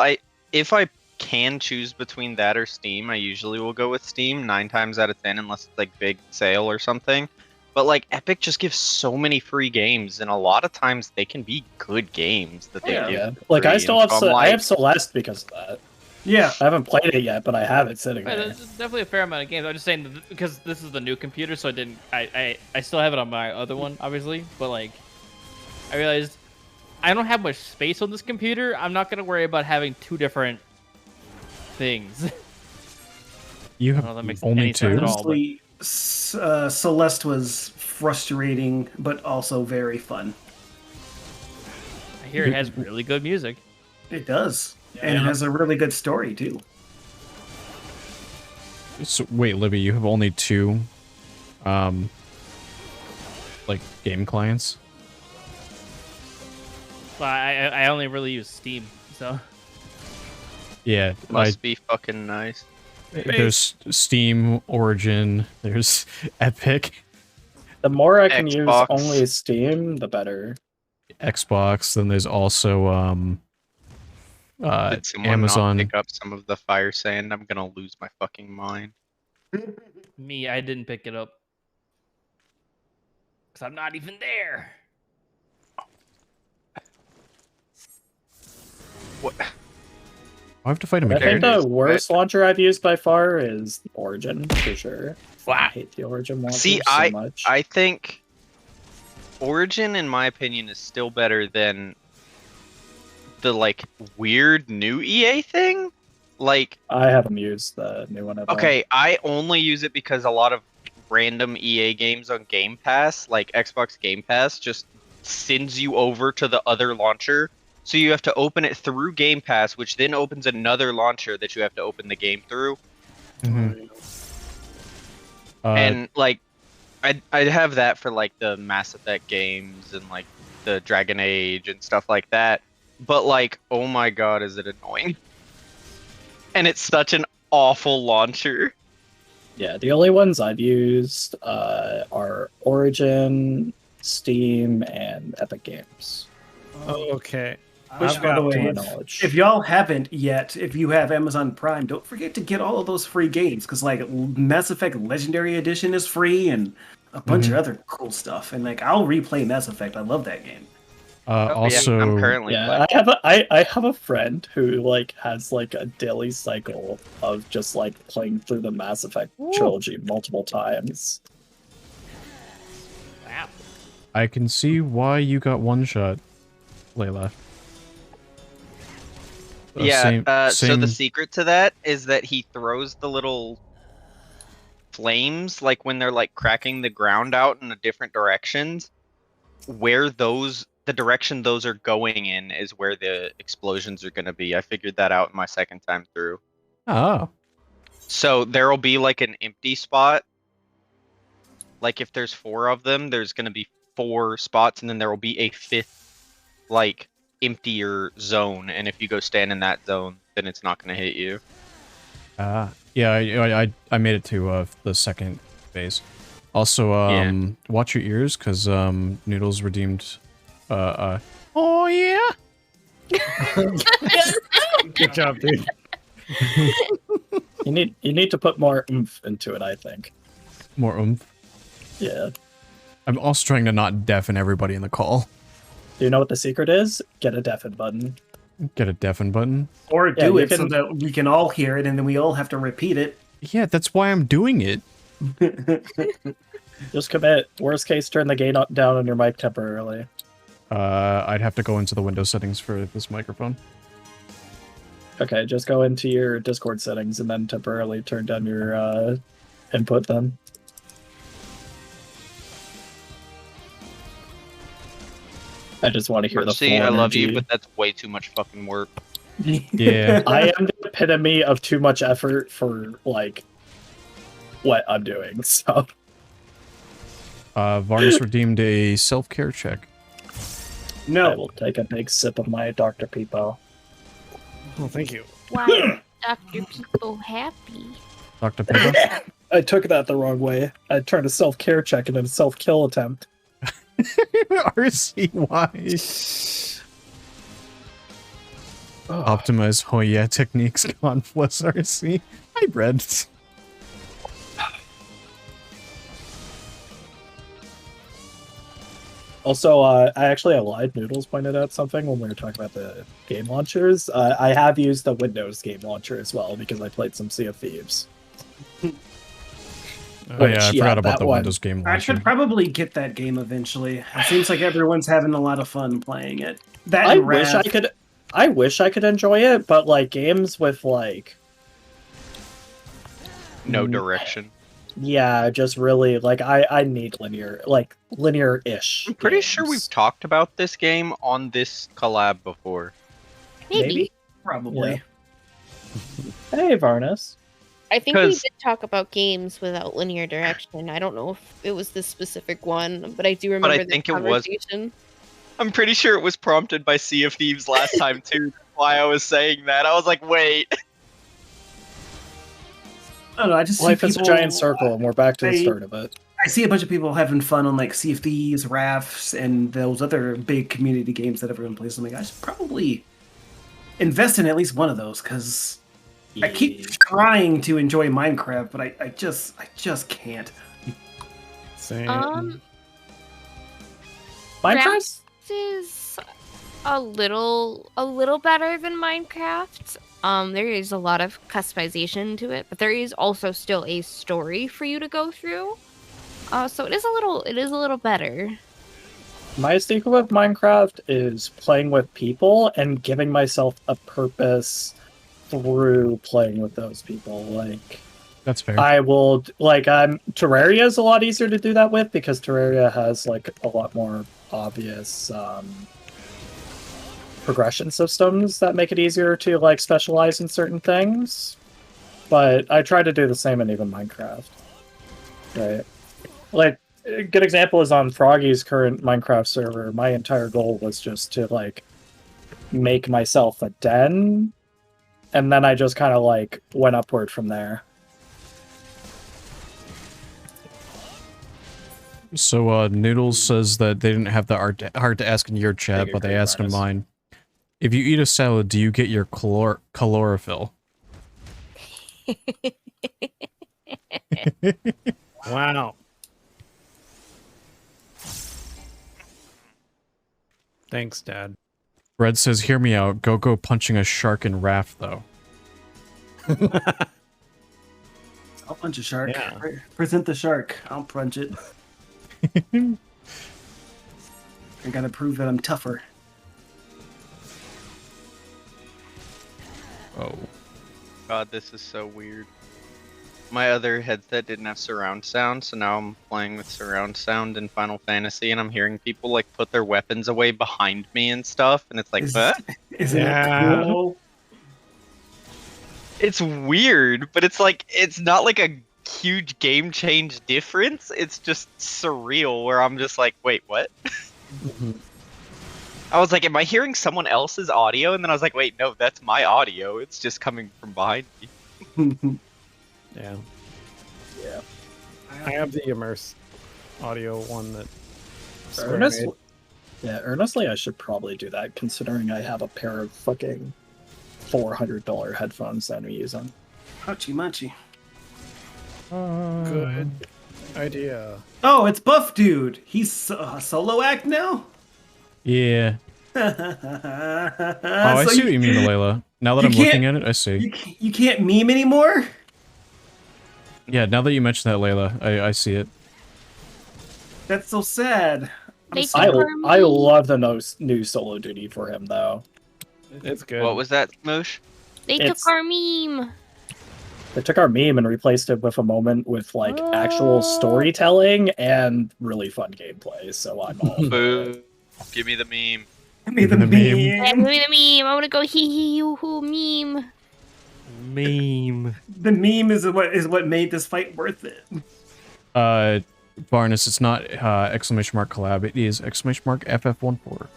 If I can choose between that or Steam, I usually will go with Steam 9 times out of 10 unless it's like big sale or something. But like Epic just gives so many free games, and a lot of times they can be good games that they give. Yeah. for Like I free, still and have so I'm I like, have Celeste because of that. Yeah. I haven't played it yet, but I have it sitting Right, there. there's definitely a fair amount of games. I'm just saying that because this is the new computer, so I still have it on my other one, obviously. But like, I realized I don't have much space on this computer. I'm not gonna worry about having 2 different things. You I have don't know if that makes only any sense 2. at all. But Honestly, Celeste was frustrating, but also very fun. I hear it has really good music. It does. And it has a really good story, too. So, wait, Libby, you have only 2, like game clients. Well, I only really use Steam, so Yeah, must be fucking nice. there's Steam, Origin, there's Epic, The more I can use Xbox. only Steam, the better. Xbox. Then there's also Did someone Amazon. not pick up some of the fire sand? I'm gonna lose my fucking mind. me, I didn't pick it up because I'm not even there. What? I have to fight him I again. think There it the is. worst launcher I've used by far is Origin, for sure. I hate the Origin launcher See, so much. I think Origin, in my opinion, is still better than the like weird new EA thing. Like, I haven't used the new one at all. okay, I only use it because a lot of random EA games on Game Pass, like Xbox Game Pass, just sends you over to the other launcher. So you have to open it through Game Pass, which then opens another launcher that you have to open the game through. Mhm. And like, I'd have that for like the Mass Effect games and like the Dragon Age and stuff like that. But like, oh my god, is it annoying? And it's such an awful launcher. Yeah, the only ones I've used are Origin, Steam, and Epic Games. Oh, okay. Which, I've by the got way, to my if, knowledge. if y'all haven't yet, if you have Amazon Prime, don't forget to get all of those free games because like Mass Effect Legendary Edition is free and a bunch of other cool stuff. And like I'll replay Mass Effect. I love that game. Oh, yeah, I'm Also, currently Yeah, I have a friend who like has like a daily cycle of just like playing through the Mass Effect trilogy multiple times. Wow. I can see why you got one shot, Layla. Yeah, so the same- secret to that is that he throws the little flames, like when they're like cracking the ground out in the different directions, where the direction those are going in is where the explosions are going to be. I figured that out my second time through. Oh. So there'll be like an empty spot. Like if there's 4 of them, there's going to be 4 spots, and then there will be a 5th, like, emptier zone. And if you go stand in that zone, then it's not going to hit you. Yeah, I made it to the second phase. Also, watch your ears, because Noodles redeemed. Oh yeah. Good job, dude. You need to put more oomph into it, I think. More oomph. Yeah. I'm also trying to not deafen everybody in the call. Do you know what the secret is? Get a deafen button. Get a deafen button. Or Yeah, do you it so can- that we can all hear it and then we all have to repeat it. Yeah, that's why I'm doing it. Just commit. Worst case, turn the gain down on your mic temporarily. I'd have to go into the Windows settings for this microphone. Okay, just go into your Discord settings and then temporarily turn down your input then. I just want to hear the See, full I love you, energy. but that's way too much fucking work. Yeah. I am the epitome of too much effort for, like, what I'm doing, so... Vargas redeemed a self-care check. I No. will take a big sip of my Dr. Peepo. Oh, thank you. Why is Dr. People happy? Dr. Pepper? I took that the wrong way. I turned a self-care check into a self-kill attempt. RCY. Optimize Hoya techniques, Confless RC. Hi, Brad. Also, I lied. Noodles pointed out something when we were talking about the game launchers. I have used the Windows game launcher as well because I played some Sea of Thieves. Oh yeah, I forgot about that the one. Windows game I launcher. should probably get that game eventually. It seems like everyone's having a lot of fun playing it. That I and wish I Wrath. could. I wish I could enjoy it, but like games with like, No direction. yeah, just really like I need linear-ish. I'm pretty sure games. we've talked about this game on this collab before. Maybe. Probably. Hey, Varnus. I think we 'Cause- did talk about games without linear direction. I don't know if it was this specific one, but I do remember the think it was. conversation. I'm pretty sure it was prompted by Sea of Thieves last time too. That's why I was saying that. I was like, wait. I don't know. I just see Life is a people- giant circle, and we're back to the I- start of it. I see a bunch of people having fun on like Sea of Thieves, Rafts, and those other big community games that everyone plays. I'm like, I should probably invest in at least one of those because I keep trying to enjoy Minecraft, but I just can't. Same. Minecraft. Is a little better than Minecraft. There is a lot of customization to it, but there is also still a story for you to go through. So it is a little better. My secret with Minecraft is playing with people and giving myself a purpose through playing with those people. Like, That's fair. I will Terraria is a lot easier to do that with because Terraria has like a lot more obvious progression systems that make it easier to like specialize in certain things. But I try to do the same in even Minecraft. Right. Like, a good example is on Froggy's current Minecraft server. My entire goal was just to like make myself a den, and then I just kind of like went upward from there. So, Noodles says that they didn't have the heart to ask in your chat, Figured but they great asked in Varnus. mine. If you eat a salad, do you get your chlorophyll? Wow. Thanks, Dad. Red says, hear me out. Go punching a shark in raft, though. I'll punch a shark. Yeah. Present the shark. I'll punch it. I gotta prove that I'm tougher. Oh. God, this is so weird. My other headset didn't have surround sound, so now I'm playing with surround sound in Final Fantasy, and I'm hearing people like put their weapons away behind me and stuff, and it's like, what? Isn't Yeah. it cool? It's weird, but it's like it's not like a huge game change difference. It's just surreal where I'm just like, wait, what? I was like, am I hearing someone else's audio? And then I was like, wait, no, that's my audio. It's just coming from behind me. Yeah. Yeah. I have the immerse audio one that Square Earnestly, made. yeah, earnestly, I should probably do that, considering I have a pair of fucking $400 headphones that I'm using. Hachi machi. Good idea. Oh, it's Buff Dude. He's a solo act now? Yeah. Oh, I see what you mean, Layla. Now that you I'm can't- looking at it, I see. You can't meme anymore? Yeah, now that you mention that, Layla, I see it. That's so sad. They sorry. took I me. love the new solo duty for him, though. It's good. What was that, Moosh? They It's- took our meme. They took our meme and replaced it with a moment with like actual storytelling and really fun gameplay. So I'm all for it. Boo. Give me the meme. I made the The meme. Yeah, meme. give me the meme. I want to go hee hee hoo hoo meme. Meme. The meme is what made this fight worth it. Barnes, it's not exclamation mark collab. It is exclamation mark ff14.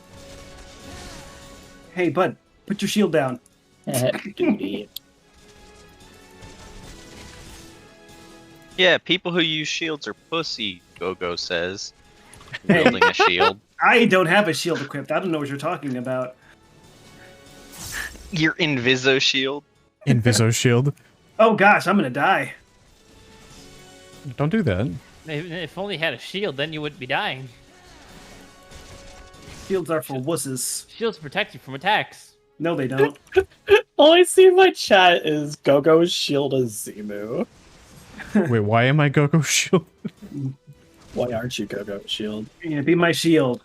Hey, bud, put your shield down. Duty. Yeah, people who use shields are pussy, Gogo says. Hey. Building a shield. I don't have a shield equipped. I don't know what you're talking about. Your Inviso shield. Inviso shield. Oh gosh, I'm gonna die. Don't do that. If only you had a shield, then you wouldn't be dying. Shields are for wusses. Shields protect you from attacks. No, they don't. All I see in my chat is Gogo's shield is Zimu. Wait, why am I Gogo shield? Why aren't you Gogo's shield? You're gonna be my shield.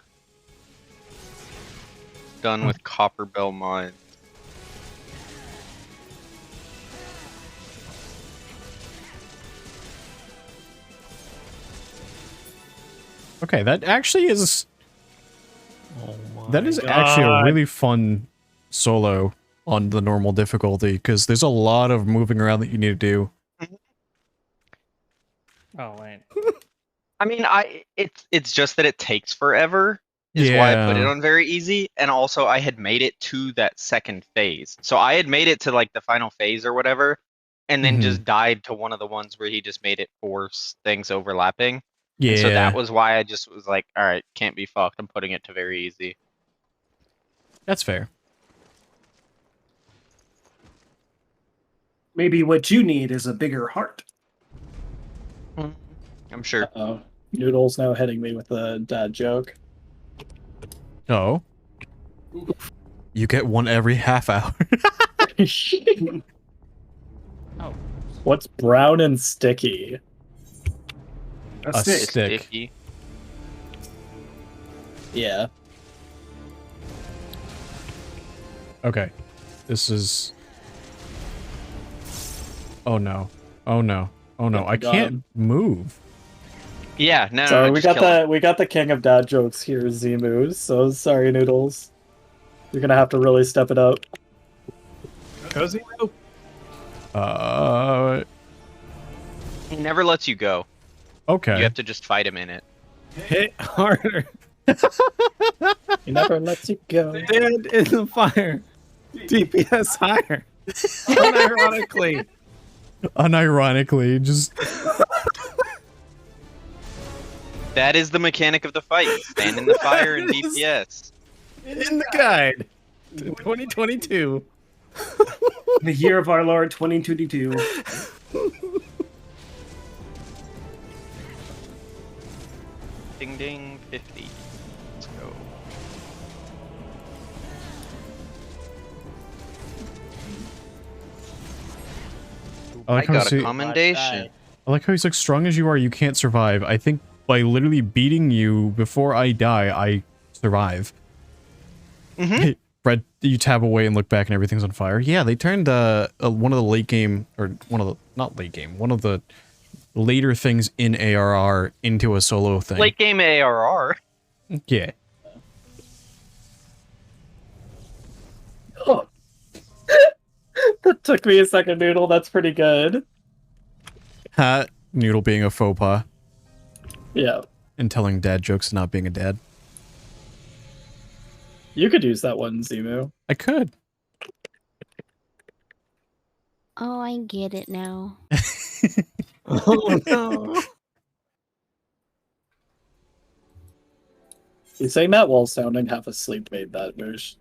Done with Copper Bell Mine. Okay, that actually is... Oh my That is actually a God. really fun solo on the normal difficulty, because there's a lot of moving around that you need to do. Oh wait. I mean, it's just that it takes forever. Is why I put it Yeah. on very easy, and also I had made it to that second phase. So I had made it to like the final phase or whatever, and then Mhm. just died to one of the ones where he just made it four things overlapping. Yeah. And so that was why I just was like, all right, can't be fucked. I'm putting it to very easy. That's fair. Maybe what you need is a bigger heart. I'm sure. Uh-oh. Noodle's now hitting me with a dad joke. Oh. You get one every half hour. Oh. What's brown and sticky? A A stick. stick. Sticky. Yeah. Okay. This is... Oh no. Oh no. Oh no. Oh my I can't God. move. Yeah, no, So no, we just got kill it. the king of dad jokes here, Zimu. So sorry, Noodles. You're gonna have to really step it up. Cozy? He never lets you go. Okay. You have to just fight him in it. Hit harder. He never lets you go. Stand in the fire. DPS higher. Unironically. Unironically, just... That is the mechanic of the fight. Stand in the fire and It is. DPS. In the guide. 2022. The year of our Lord 2022. Ding ding 50. Let's go. I got a commendation. I like how he's like, strong as you are, you can't survive. I think by literally beating you before I die, I survive. Hey, Brett, you tab away and look back and everything's on fire. Yeah, they turned one of the late game, or one of the, not late game, one of the later things in ARR into a solo thing. Late game ARR. Yeah. Oh. That took me a second, Noodle. That's pretty good. Noodle being a faux pas. Yeah. And telling dad jokes and not being a dad. You could use that one, Zimu. I could. Oh, I get it now. Oh no. You saying that while sounding half asleep made that Moosh.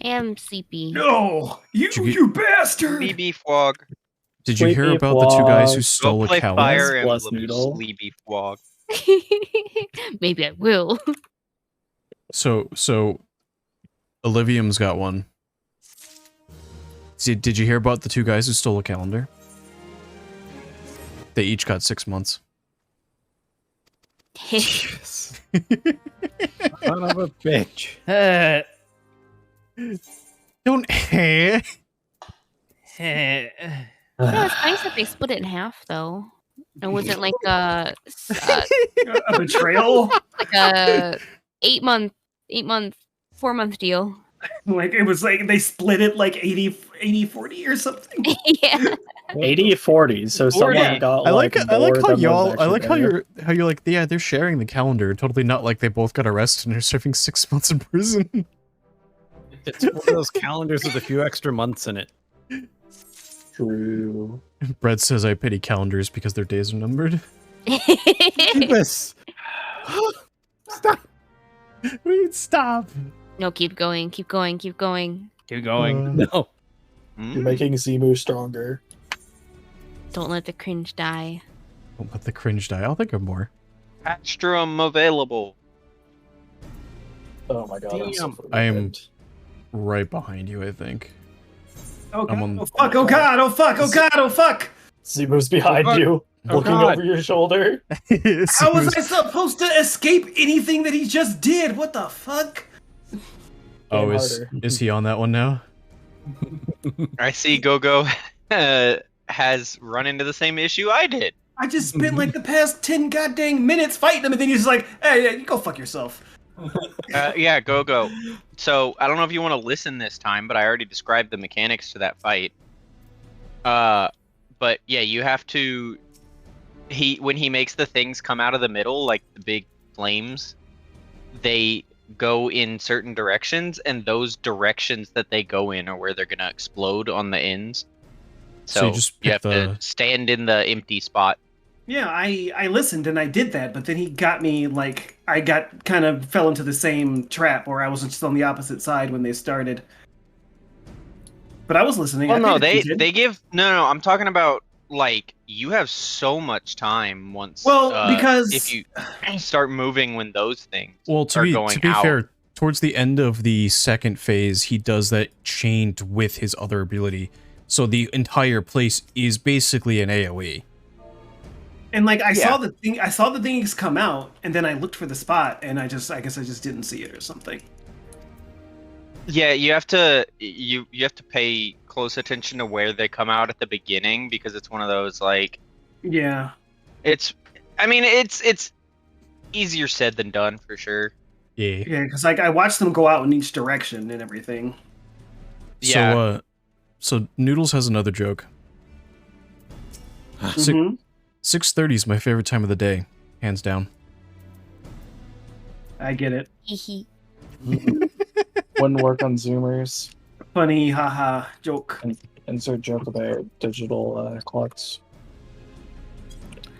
I am sleepy. No, you bastard! BB Fwog. Did you hear Sleepy about the two guys who Fwog. stole Go a play calendar? Fire Bless Emblem, you Noodle. Sleepy Fwog. Maybe I will. So Olivium's got one. See, did you hear about the two guys who stole a calendar? They each got 6 months. Son of a bitch. Don't No, it's nice that they split it in half, though. It wasn't like a A betrayal? like a 4-month deal. Like, it was like they split it like 80-40 or something. Yeah. 80-40, so someone got I like how more than y'all. was I like how actually you're like, yeah, they're sharing the calendar. Totally not like they both got arrested and are serving 6 months in prison. It's one of those calendars with a few extra months in it. true. Brett says I pity calendars because their days are numbered. This. Stop. Wait, stop. No, keep going, keep going, keep going. Keep going. No. You're making Zimu stronger. Don't let the cringe die. Don't let the cringe die. I'll think of more. Patchstrom available. Oh my god, I'm so I am- fervent. Right behind you, I think. Oh god, I'm on- oh fuck, oh god, oh fuck, oh god, oh fuck! Zimu's behind God. you, Oh looking god. over your shoulder. How was I supposed to escape anything that he just did? What the fuck? Oh, Game is harder. he on that one now? I see Gogo has run into the same issue I did. I just spent like the past 10 goddamn minutes fighting him, and then he's like, hey, you go fuck yourself. Yeah, Gogo. So I don't know if you want to listen this time, but I already described the mechanics to that fight. But yeah, you have to. When he makes the things come out of the middle, like the big flames, they go in certain directions, and those directions that they go in are where they're gonna explode on the ends. So So, you just you pick have to stand in the empty spot. Yeah, I listened and I did that, but then he got me, like, I got kind of fell into the same trap where I was just on the opposite side when they started. But I was listening. Well, I no, paid attention. they give no. I'm talking about like you have so much time once. Well, because- if you start moving when those things Well, are to going be out. fair, towards the end of the second phase, he does that chained with his other ability. So the entire place is basically an AoE. And like I Yeah. saw the things come out, and then I looked for the spot, and I guess I just didn't see it or something. Yeah, you have to pay close attention to where they come out at the beginning because it's one of those like Yeah. it's easier said than done for sure. Yeah. Yeah, because like I watched them go out in each direction and everything. Yeah. So Noodles has another joke. Mhm. 6:30 is my favorite time of the day, hands down. I get it. Hee Wouldn't work on Zoomers. Funny, haha, joke. Insert joke about digital clocks.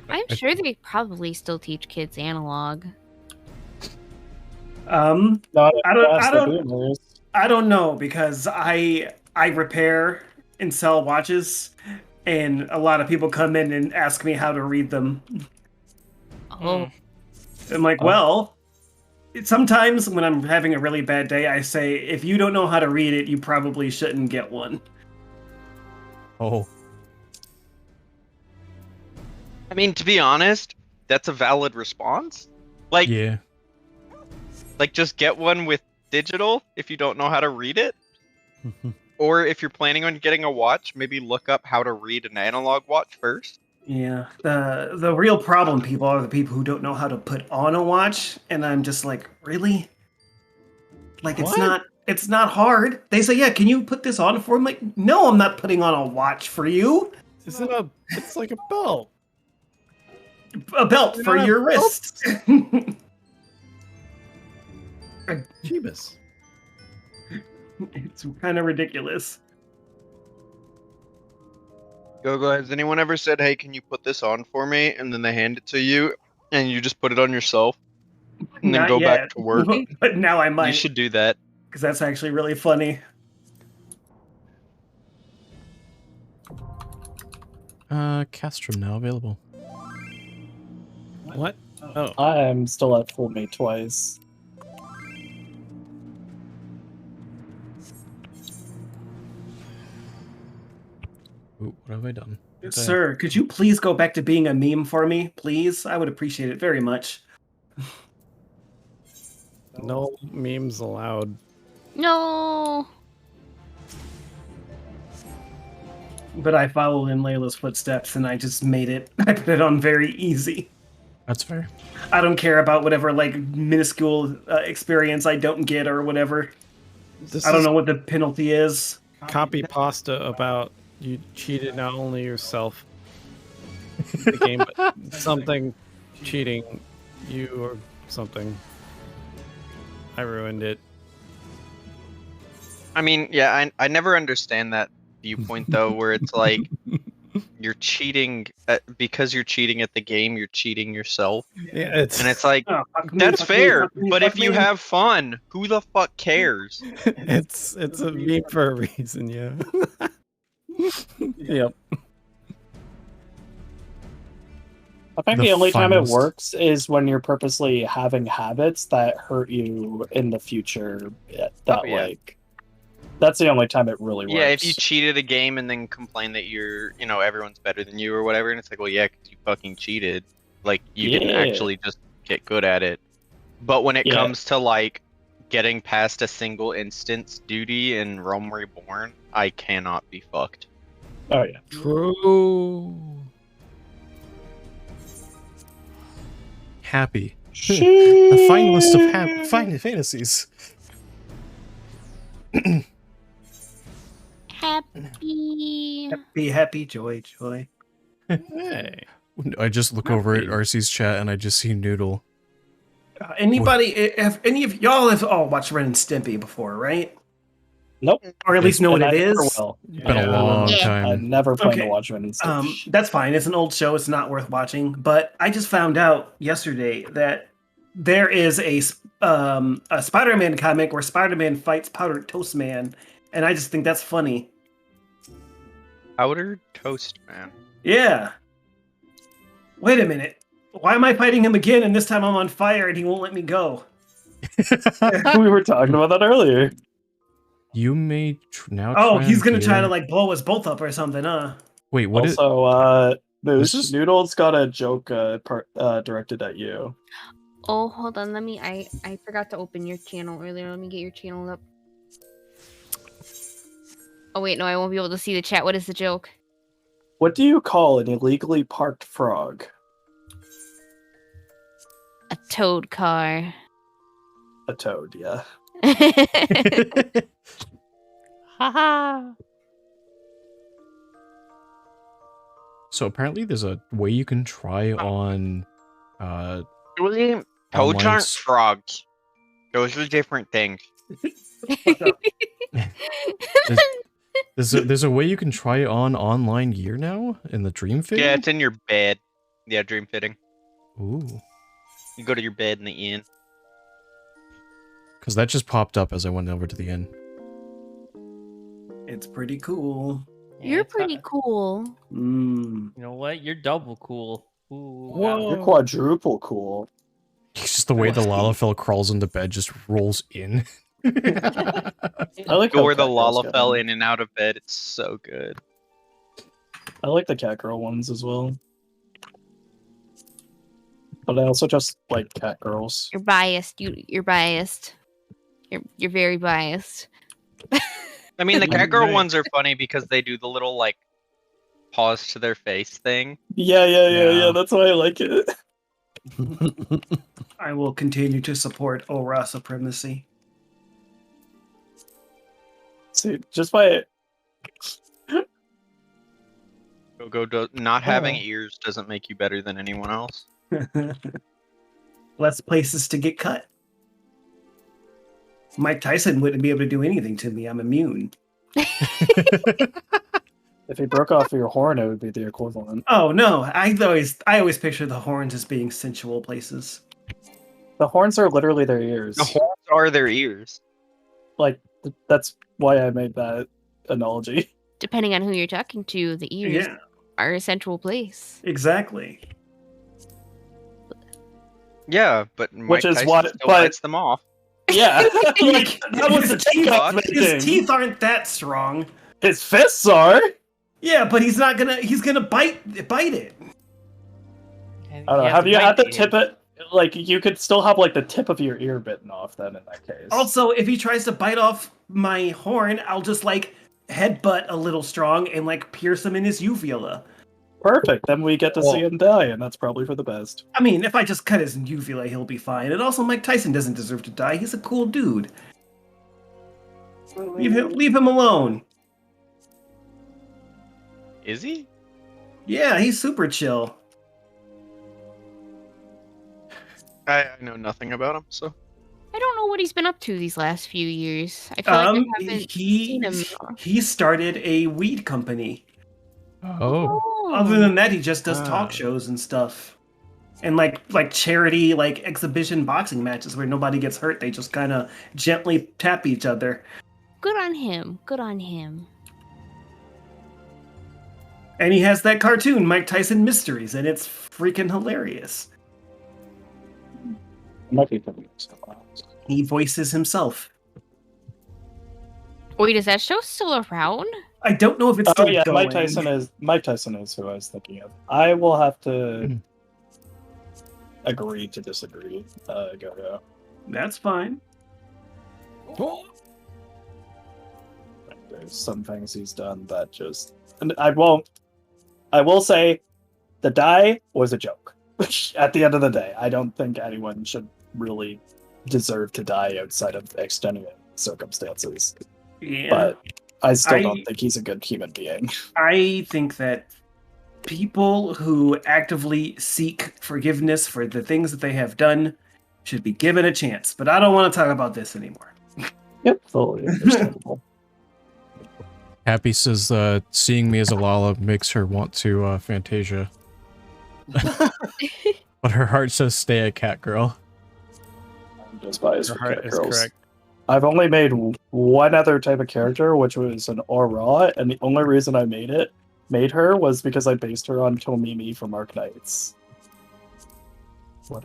I'm sure they probably still teach kids analog. Not I don't- past I the don't- boomers. I don't know because I repair and sell watches, and a lot of people come in and ask me how to read them. Oh, I'm like, Oh. well, sometimes when I'm having a really bad day, I say, if you don't know how to read it, you probably shouldn't get one. Oh, I mean, to be honest, that's a valid response. Like, yeah. like just get one with digital if you don't know how to read it. Or if you're planning on getting a watch, maybe look up how to read an analog watch first. Yeah, the real problem, people, are the people who don't know how to put on a watch, and I'm just like, really? Like, What? it's not hard. They say, yeah, can you put this on for me? I'm like, no, I'm not putting on a watch for you. It's like a belt. A belt You for don't have your wrist. Jeebus. It's kind of ridiculous. Go, has anyone ever said, hey, can you put this on for me? And then they hand it to you, and you just put it on yourself, and then Not go yet, back to work. but now I might. You should do that. Because that's actually really funny. Castrum now available. What? Oh, I'm still at full mate twice. Ooh, what have I done? What's that? Sir, could you please go back to being a meme for me, please? I would appreciate it very much. no memes allowed. no. But I followed in Layla's footsteps and I just made it. I put it on very easy. That's fair. I don't care about whatever, like, minuscule experience I don't get or whatever. This I don't is know what the penalty is. copy pasta about you cheated not only yourself in the game, but something cheating you or something. I ruined it. I mean, yeah, I never understand that viewpoint, though, where it's like, you're cheating because you're cheating at the game, you're cheating yourself. Yeah, it's And it's like, Oh, fuck me, that's fuck me, fair, fuck me, but fuck if you me. have fun, who the fuck cares? it's a meme for a reason, yeah. Yep. I think The the only time it finalest. works is when you're purposely having habits that hurt you in the future. That Oh, yeah. like, that's the only time it really works. Yeah, if you cheated a game and then complain that you're, everyone's better than you or whatever, and it's like, well, yeah, because you fucking cheated. Like, you didn't Yeah. actually just get good at it. But when it Yeah. comes to, like, getting past a single instance duty in Realm Reborn, I cannot be fucked. Oh yeah. True. Happy. The finalist of fantasies. Happy. Happy, happy, joy, joy. Hey. I just look over at RC's chat and I just see Noodle. Anybody, have any of y'all have all watched Ren and Stimpy before, right? Nope. Or at least know what And it I never is? will. It's been a Yeah. long Yeah. I time. never plan to Okay. watch Ren and Stimpy. That's fine. It's an old show. It's not worth watching. But I just found out yesterday that there is a Spider-Man comic where Spider-Man fights Powdered Toast Man, and I just think that's funny. Powdered toast, man. Yeah. Wait a minute. Why am I fighting him again? And this time I'm on fire, and he won't let me go. We were talking about that earlier. You may now. Oh, try he's and gonna try to gear- like blow us both up or something, huh? Wait, what is? Also, This is- Noodle's got a joke directed at you. Oh, hold on. Let me. I forgot to open your channel earlier. Let me get your channel up. Oh wait, no, I won't be able to see the chat. What is the joke? What do you call an illegally parked frog? A toad car. A toad, yeah. Haha. So apparently, there's a way you can try on. Toads Online aren't s- frogs. Those are different things. There's a way you can try on online gear now in the Dream Fit. Yeah, it's in your bed. Yeah, dream fitting. Ooh, You go to your bed in the inn. because that just popped up as I went over to the inn. It's pretty cool. You're it's pretty not- cool. Mm. You know what? You're double cool. Ooh, Whoa. You're quadruple cool. It's just the way the Lalafell crawls into bed, just rolls in. I like how Or the cat girls get Lalafell them. in and out of bed. It's so good. I like the cat girl ones as well. But I also just like cat girls. You're biased. You're biased. You're very biased. I mean, the cat girl Right. ones are funny because they do the little like pause to their face thing. Yeah. That's why I like it. I will continue to support Aura supremacy. See, just by Not having Oh. ears doesn't make you better than anyone else. Less places to get cut. Mike Tyson wouldn't be able to do anything to me. I'm immune. if he broke off your horn, it would be the equivalent. Oh no! I always picture the horns as being sensual places. The horns are literally their ears. The horns are their ears. Like that's why I made that analogy. Depending on who you're talking to, the ears Yeah, are a central place. exactly. Yeah, but Mike is Tyson what- still but- bites them off. Yeah, like that was the His teeth- takeoff His thing. teeth aren't that strong. His fists are. Yeah, but he's gonna bite it. I don't know. Have you had the tip it? Like you could still have like the tip of your ear bitten off. Then in that case. Also, if he tries to bite off my horn, I'll just like headbutt a little strong and like pierce him in his uvula. Perfect. Then we get to see Well- him die, and that's probably for the best. I mean, if I just cut his uvula, he'll be fine. And also, Mike Tyson doesn't deserve to die. He's a cool dude. Leave him alone. Is he? Yeah, he's super chill. I know nothing about him, so. I don't know what he's been up to these last few years. I feel like I haven't seen him. he started a weed company. Oh. Other than that, he just does Ah. talk shows and stuff, and like charity like exhibition boxing matches where nobody gets hurt. They just kind of gently tap each other. Good on him. Good on him. And he has that cartoon, Mike Tyson Mysteries, and it's freaking hilarious. Might be something else. He voices himself. Wait, is that show still around? I don't know if it's Oh still yeah, going. Mike Tyson is who I was thinking of. I will have to agree to disagree. Go. That's fine. There's some things he's done that just, and I will say, the die was a joke. At the end of the day, I don't think anyone should really deserve to die outside of extenuating circumstances. Yeah. But I still I- don't think he's a good human being. I think that people who actively seek forgiveness for the things that they have done should be given a chance. But I don't want to talk about this anymore. Yep, totally understandable. Happy says seeing me as a Lala makes her want to Fantasia. But her heart says stay a cat girl. I'm just biased Your for heart cat is girls. correct. I've only made one other type of character, which was an Aura, and the only reason I made her was because I based her on Tomimi from Arc Knights.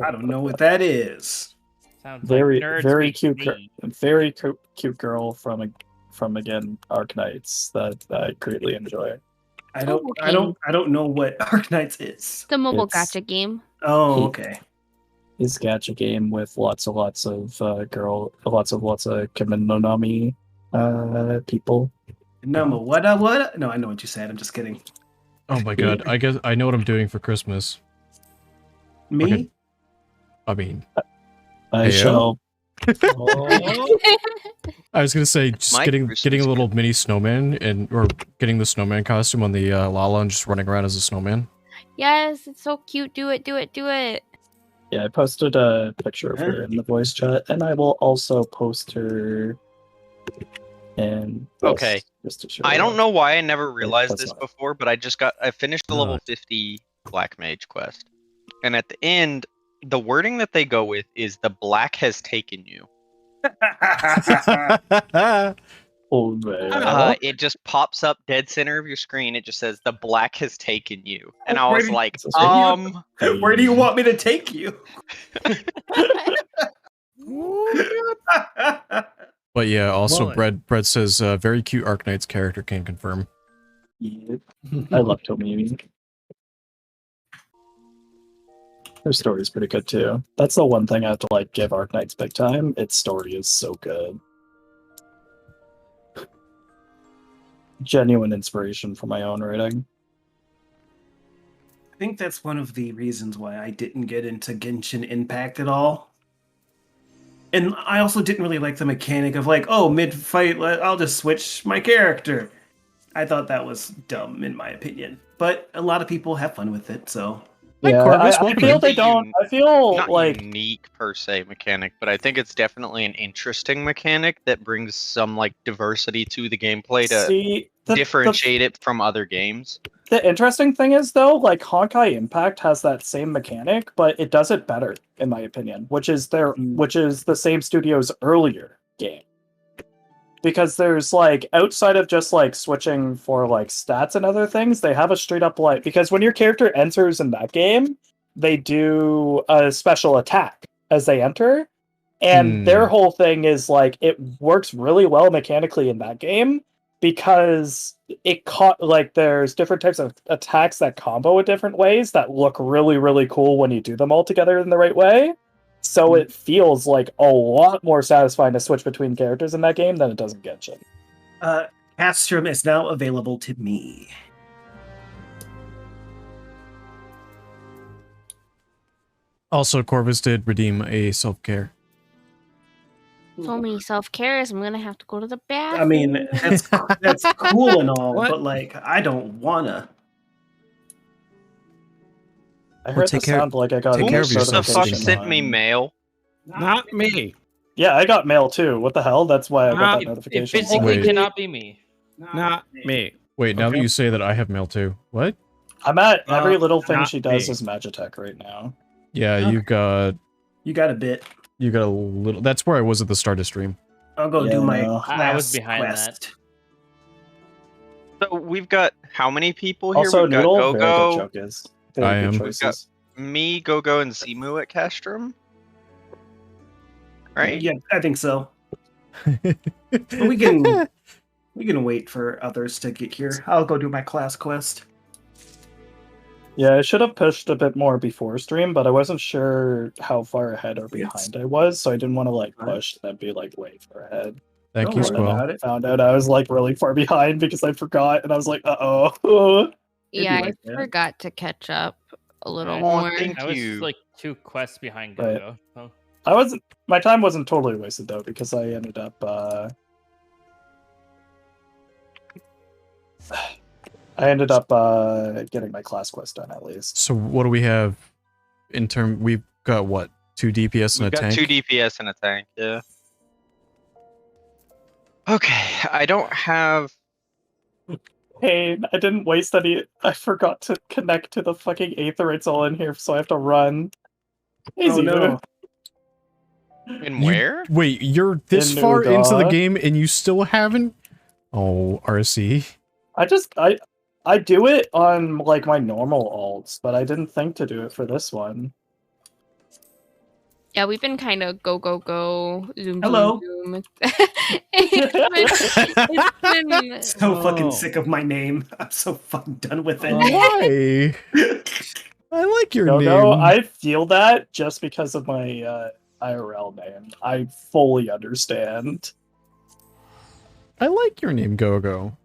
I don't know what that is. Sounds Very, like nerds very make cute, me. very cute girl from again Arc Knights that I greatly enjoy. I don't know what Arc Knights is. The mobile It's- gacha game. Oh, okay. It's a gacha game with lots of lots of Kiminonami people. No, what? No, I know what you said. I'm just kidding. Oh my god, I guess I know what I'm doing for Christmas. Me? Okay. I mean, I Heyo. shall. I was gonna say just My getting Christmas a little mini snowman or getting the snowman costume on the Lala and just running around as a snowman. Yes, it's so cute. Do it. Yeah, I posted a picture of her in the voice chat, and I will also post her. And Okay. just to show I you. don't know why I never realized that's this not- before, but I finished the level 50 Black Mage quest. And at the end, the wording that they go with is the black has taken you. Oh man. It just pops up dead center of your screen. It just says the black has taken you, and I Where was did- like, Where do you want me to take you? But yeah, also Well, Bread says very cute Arknight's character can confirm. Yeah. I love Tomimi. Her story's pretty good too. That's the one thing I have to like give Arknights big time. Its story is so good. Genuine inspiration for my own writing. I think that's one of the reasons why I didn't get into Genshin Impact at all. And I also didn't really like the mechanic of like, oh, mid-fight, I'll just switch my character. I thought that was dumb, in my opinion. But a lot of people have fun with it, so... Yeah, Corvus, I welcome feel in. they don't. I feel not like unique per se mechanic, but I think it's definitely an interesting mechanic that brings some like diversity to the gameplay to see differentiate it from other games. The interesting thing is though, like Honkai Impact has that same mechanic, but it does it better, in my opinion, which is the same studio's earlier game. Because there's like outside of just like switching for like stats and other things, they have a straight up like because when your character enters in that game, they do a special attack as they enter. And their whole thing is like it works really well mechanically in that game because it caught like there's different types of attacks that combo in different ways that look really, really cool when you do them all together in the right way. So it feels like a lot more satisfying to switch between characters in that game than it does in Genshin. Castrum is now available to me. Also, Corvus did redeem a self-care. So many self-cares. I'm gonna have to go to the bathroom. I mean, that's cool and all, What? but like, I don't wanna. I heard take the care- sound like I got take a care of Who the fuck yourself, sent me mail? Not me. Yeah, I got mail too. What the hell? That's why I got that It notification. physically Wait. cannot be me. Not me. Wait, now that Okay. you say that, I have mail too. What? I'm at every little thing not she does me. is Magitech right now. Yeah, Okay. you got a bit. a little. That's where I was at the start of stream. I'll go Yeah, do my no. I was class behind quest. So we've got how many people here? Also, We've got Noodle, very good Gogo, Chokers. Very I good am. We've got choices. me, Gogo, and Zimu at Castrum. Right? Yeah, I think so. But we can wait for others to get here. I'll go do my class quest. Yeah, I should have pushed a bit more before stream, but I wasn't sure how far ahead or behind I was, so I didn't want to like push and then be like way far ahead. Thank Don't you, worry Squall. about I found out I was like really far behind because I forgot, and I was like, uh-oh. Yeah, like I that. forgot to catch up a little Oh, more. thank I was you. like 2 quests behind Right. Gogo. So. My time wasn't totally wasted though, because I ended up getting my class quest done at least. So what do we have in term? We've got what? 2 DPS and We've a got tank. 2 DPS and a tank, yeah. Okay, I don't have... Hey, I didn't waste any. I forgot to connect to the fucking Aetherites all in here, so I have to run. Hey, Oh, no. In You- where? Wait, you're this In far into the Nuda. game and you still haven't? Oh, RC. I do it on like my normal alts, but I didn't think to do it for this one. Yeah, we've been kind of go, go, go, zoom, Hello. zoom, zoom. It's been So fucking Oh. sick of my name. I'm so fucking done with it. Why? I like your name. No, I feel that just because of my IRL name. I fully understand. I like your name, Gogo.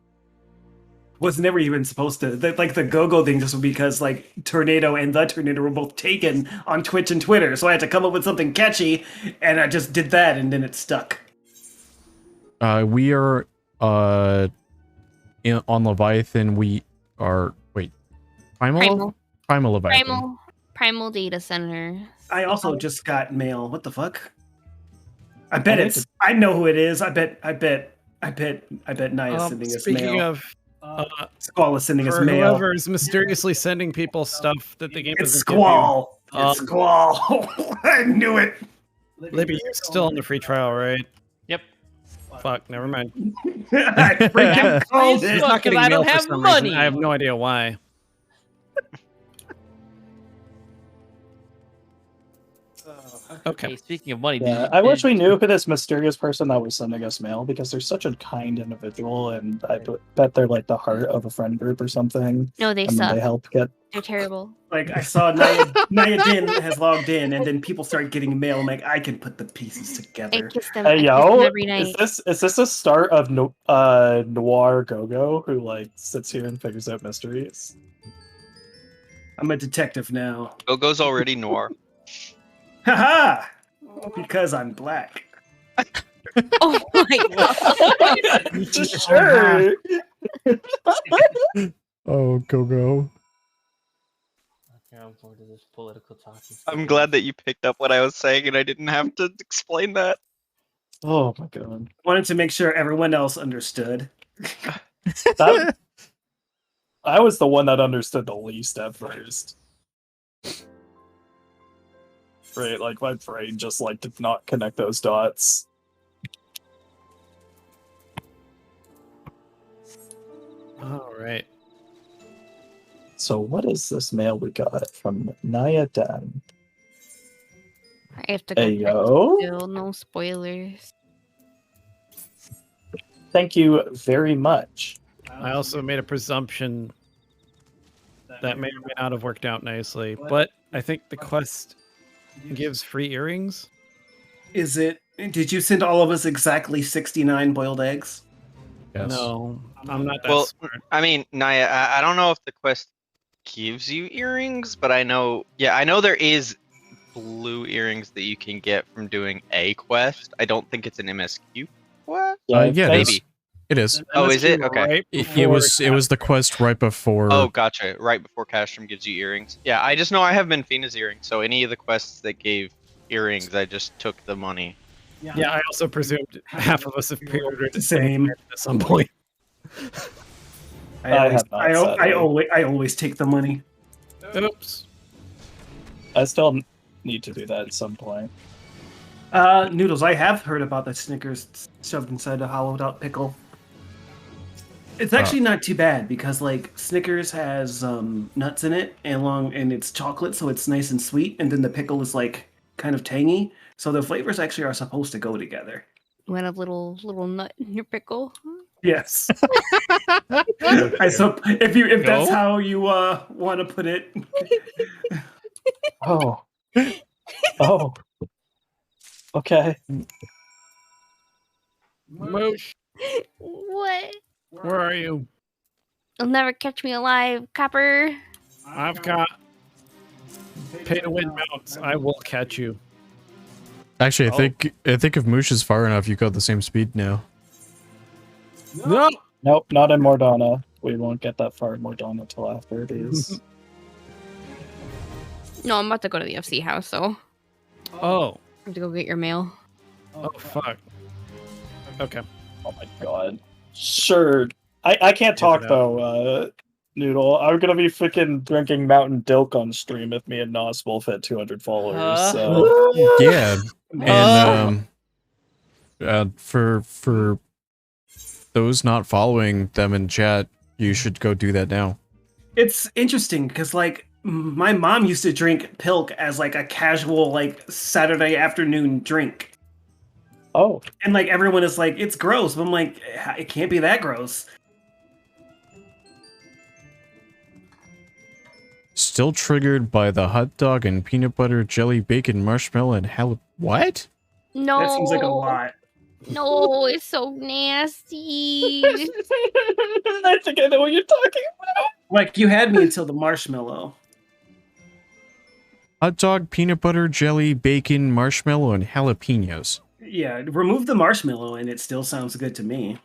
Was never even supposed to. Like the go-go thing just because like Tornado and the Tornado were both taken on Twitch and Twitter, so I had to come up with something catchy, and I just did that, and then it stuck. We are on Leviathan. We are Primal Leviathan. primal data center. I also just got mail. What the fuck? I bet I need it's. I know who it is. I bet Nia is sending us Speaking mail. of, Squall is sending us for mail. whoever is mysteriously sending people stuff that the game It's doesn't give you. Squall. It's Squall. I knew it. Libby, you're still on the free trial, right? Yep. Fuck, never mind. I freaking called It's it. It's not getting I mail don't for have some money. reason. I have no idea why. Okay. Hey, speaking of money, Yeah, I wish we knew who this mysterious person that was sending us mail because they're such a kind individual, and I bet they're like the heart of a friend group or something. No, they And suck. they help get. They're terrible. Like I saw Naya Din has logged in, and then people start getting mail. I'm like, I can put the pieces I together. kiss them. Hey I kiss yo, them every night. is this a start of Noir Gogo who like sits here and figures out mysteries? I'm a detective now. Gogo's already noir. Haha! Because I'm black. Oh my god. Sure. Oh, go. I'm bored of this political talking. I'm glad that you picked up what I was saying and I didn't have to explain that. Oh my god. Wanted to make sure everyone else understood. That, I was the one that understood the least at first. Right, like my brain just like did not connect those dots. All right. So what is this mail we got from Naya Dan? I have to go. Hey check yo. still. No spoilers. Thank you very much. I also made a presumption that may or may not have worked out nicely, but I think the quest gives free earrings. Is it? Did you send all of us exactly 69 boiled eggs? Yes. No, I'm not that Well, smart. I mean, Naya, I don't know if the quest gives you earrings, but I know there is blue earrings that you can get from doing a quest. I don't think it's an MSQ quest. Yeah, it maybe. is. It is. Oh, is it? Okay. Right It was the quest right before. Oh, gotcha. Right before Castrum gives you earrings. Yeah, I just know I have Menfina's earrings, so any of the quests that gave earrings, I just took the money. Yeah, I also presumed half of us have pre-ordered The same. at some point. I I always, have not, sadly. I always take the money. Oops. I still need to do that at some point. Noodles, I have heard about the Snickers shoved inside a hollowed out pickle. It's actually not too bad because like Snickers has nuts in it and it's chocolate, so it's nice and sweet, and then the pickle is like kind of tangy. So the flavors actually are supposed to go together. You want a little nut in your pickle? Yes. If that's how you want to put it. Oh. Oh. Okay. Moosh, What? where are you? You'll never catch me alive, Copper. I've got pay to win mounts. I will catch you. Actually, I think if Moosh is far enough, you got the same speed now. No. Nope, not in Mordana. We won't get that far in Mordana till after it is. No, I'm about to go to the FC house, so Oh. I have to go get your mail. Oh fuck. Okay. Oh my god. Sure. I can't talk though, Noodle. I'm gonna be freaking drinking Mountain Dilk on stream if me and Nos both hit 200 followers. So. Yeah, and for those not following them in chat, you should go do that now. It's interesting because like my mom used to drink Pilk as like a casual like Saturday afternoon drink. Oh. And like everyone is like, it's gross. But I'm like, it can't be that gross. Still triggered by the hot dog and peanut butter, jelly, bacon, marshmallow, and what? No. That seems like a lot. No, it's so nasty. I think I know what you're talking about. Like you had me until the marshmallow. Hot dog, peanut butter, jelly, bacon, marshmallow, and jalapenos. Yeah, remove the marshmallow and it still sounds good to me.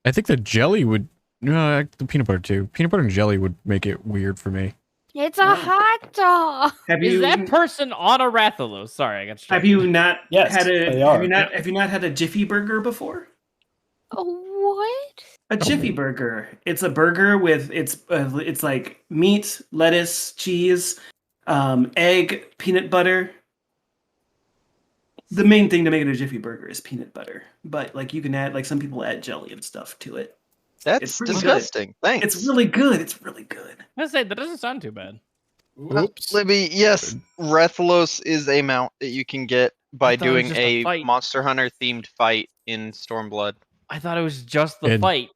I think the jelly would... No, the peanut butter too. Peanut butter and jelly would make it weird for me. It's a hot dog. Is that person on a Rathalos? Sorry, I got distracted. Have you not Yes, had they a are. have you not had a Jiffy burger before? What? A Jiffy burger. It's a burger with it's like meat, lettuce, cheese, egg, peanut butter. the main thing to make it a Jiffy Burger is peanut butter. But like you can add like some people add jelly and stuff to it. That's pretty good. disgusting. Thanks. It's really good. It's really good. I say that doesn't sound too bad. Oops. Libby, yes, Rathalos is a mount that you can get by thought it was doing just a a fight. Monster Hunter themed fight in Stormblood. I thought it was just the And fight.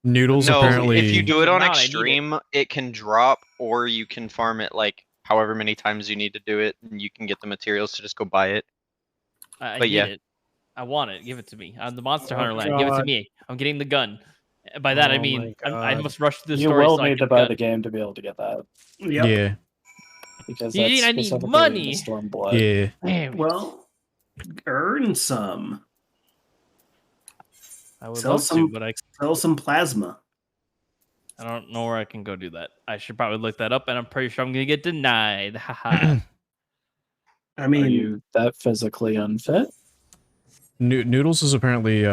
Noodles No, apparently. if you do it on Mount, I need it. extreme, it can drop, or you can farm it like however many times you need to do it, and you can get the materials to just go buy it. I But need yeah. it. I want it. Give it to me. On the Monster Oh, Hunter land. Give it to God. me. I'm getting the gun. By that I Oh mean my I God. must rush through the You story. will so I need to get buy gun. the game to be able to get that Yep. Yeah, because You that's mean I need specifically money? in the Stormblood. yeah. Damn. Well, earn some. I would sell love some- to, but Sell some plasma. I don't know where I can go do that. I should probably look that up, and I'm pretty sure I'm gonna get denied. Haha. I Are mean, you that physically unfit? Noodles is apparently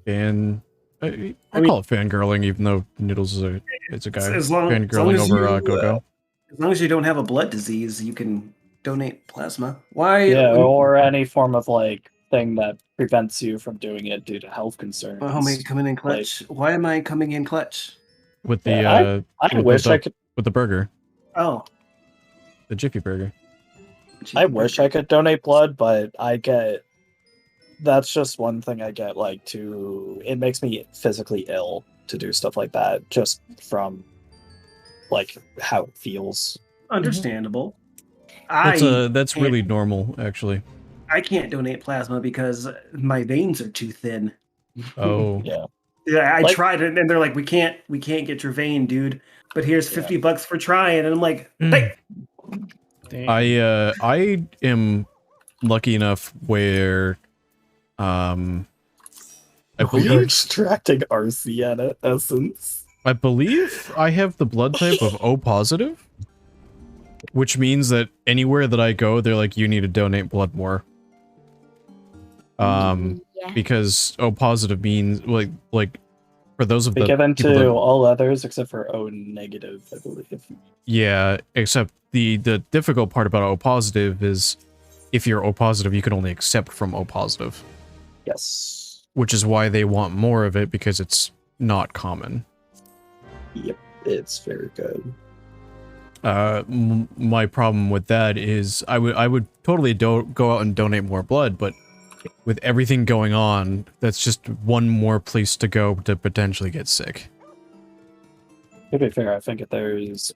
fan. I call it fangirling, even though Noodles is a guy as long fangirling as over you, Go-Go. as long as you don't have a blood disease, you can donate plasma. Why? Yeah, or any form of like thing that prevents you from doing it due to health concerns. homie coming in clutch. Why am I coming in clutch? With the Yeah, I with wish the, I could. with the burger, Oh, the Jiffy Burger. I wish I could donate blood, but I get. That's just one thing I get. Like to, it makes me physically ill to do stuff like that, just from like how it feels. Understandable. That's can't- really normal, actually. I can't donate plasma because my veins are too thin. Oh, Yeah. Yeah, I Like- tried it, and they're like, "We can't get your vein, dude. But here's Yeah. $50 for trying." And I'm like, "Hey, Damn. I am lucky enough where, I You're believe extracting RC essence. I have the blood type of O positive, which means that anywhere that I go, they're like, you need to donate blood more. Yeah. Because O positive means like for those of Be the given people to that- all others except for O negative, I believe. yeah, except the difficult part about O positive is if you're O positive, you can only accept from O positive, Yes. which is why they want more of it because it's not common. Yep. It's very good. My problem with that is I would totally go out and donate more blood, but with everything going on, that's just one more place to go to potentially get sick. To be fair, I think if there's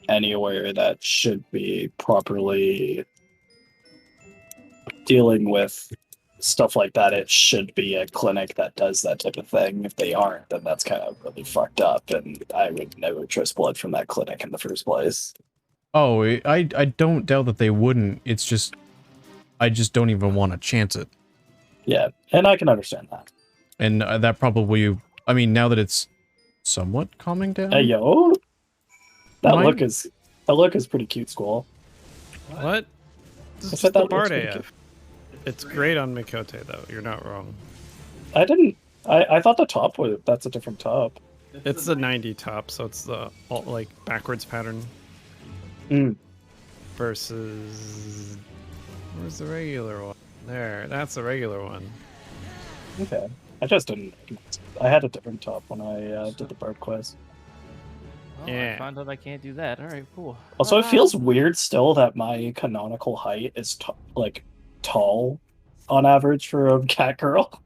anywhere that should be properly dealing with stuff like that, it should be a clinic that does that type of thing. If they aren't, then that's kind of really fucked up, and I would never trust blood from that clinic in the first place. Oh, I don't doubt that they wouldn't. It's just I just don't even want to chance it. Yeah, and I can understand that. And that probably, I mean, now that it's somewhat calming down. Hey, yo! That Mine- look is pretty cute, Squall. What? This I is said the that looks Bard pretty AF. It's great on Mikote, though. You're not wrong. I didn't... I thought the top was... That's a different top. It's the 90 top, so it's the like backwards pattern Mm. versus. Where's the regular one? There, that's the regular one. Okay. I just didn't... I had a different top when I did the bird quest. Well, Yeah. I found out I can't do that. All right, cool. Also, it feels weird still that my canonical height is tall on average for a cat girl.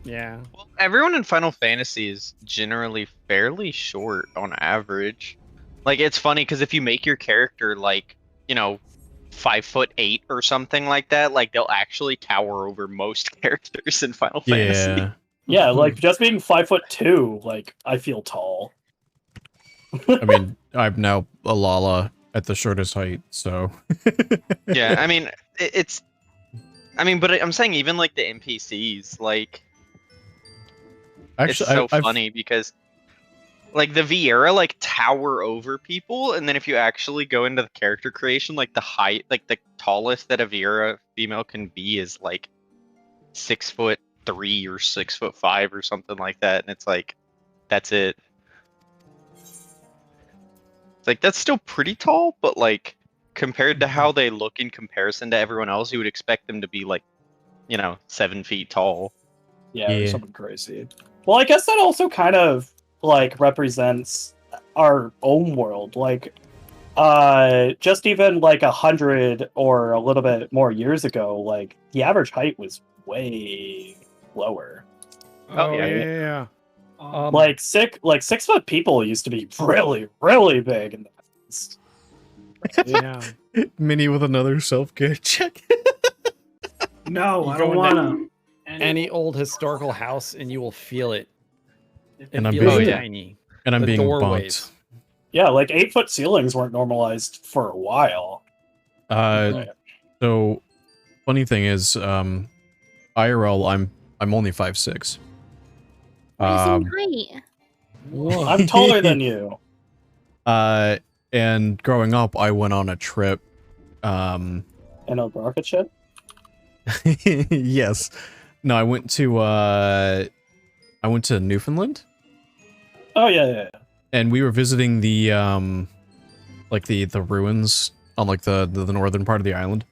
Yeah. Well, everyone in Final Fantasy is generally fairly short on average. Like, it's funny because if you make your character like, 5'8" or something like that, like they'll actually tower over most characters in Final Fantasy. Yeah. Yeah, like just being 5'2", like I feel tall. I mean, I'm now a Lala at the shortest height, so. Yeah, I mean, but I'm saying even like the NPCs, like, Actually, it's so I've- funny because like the Vieira like tower over people, and then if you actually go into the character creation, like the height, like the tallest that a Vieira female can be is like 6'3" or 6'5" or something like that, and it's like that's it. It's like that's still pretty tall, but like compared to how they look in comparison to everyone else, you would expect them to be like, 7 feet tall. Yeah, or Yeah. something crazy. Well, I guess that also kind of like represents our own world. Like, just even like 100 or a little bit more years ago, like the average height was way lower. Oh, yeah. yeah. Like 6 foot people used to be really, really big in the past. yeah. Minnie with another self-care check. No, You I go don't into wanna. Any old historical house, and you will feel it. And It I'm feels being- tiny. And I'm The being doorways. bumped. Yeah, like 8-foot ceilings weren't normalized for a while. So funny thing is, IRL, I'm only 5'6". Rising height. I'm taller than you. And growing up, I went on a trip. In a rocket ship? Yes. No, I went to Newfoundland, Oh yeah. and we were visiting the like the ruins on like the northern part of the island.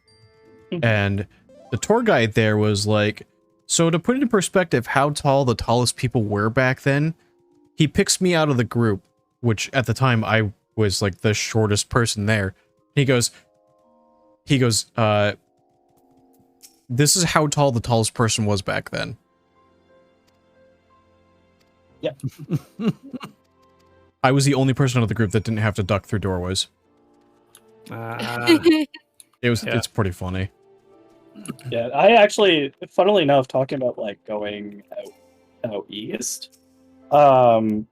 And the tour guide there was like, so to put it in perspective how tall the tallest people were back then, he picks me out of the group, which at the time I was like the shortest person there. He goes, this is how tall the tallest person was back then. Yeah. I was the only person out of the group that didn't have to duck through doorways. It's pretty funny. Yeah, I actually, funnily enough, talking about like going out east. When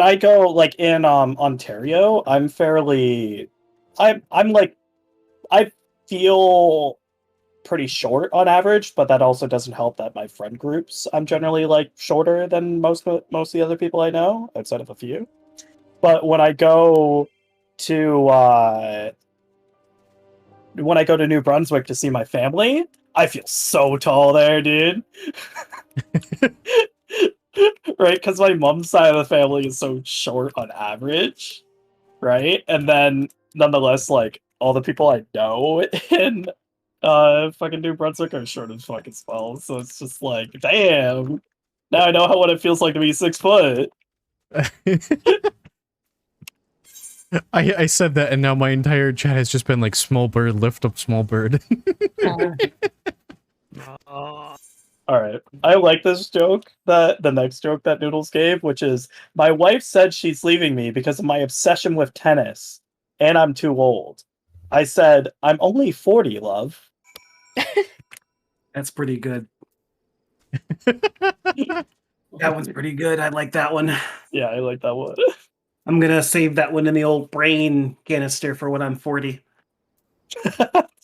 I go like in Ontario, I'm like, I feel pretty short on average, but that also doesn't help that my friend groups, I'm generally like shorter than most of the other people I know, outside of a few. But when I go to New Brunswick to see my family, I feel so tall there, dude. Right? Because my mom's side of the family is so short on average, right? And then, nonetheless, like, all the people I know in fucking New Brunswick are short as fucking well. So it's just like, damn. Now I know what it feels like to be 6 foot. I said that, and now my entire chat has just been like, small bird, lift up small bird. Alright. I like this joke, the next joke that Noodles gave, which is, my wife said she's leaving me because of my obsession with tennis, and I'm too old. I said, I'm only 40, love. That's pretty good. That one's pretty good. I like that one. Yeah, I like that one. I'm gonna save that one in the old brain canister for when I'm 40.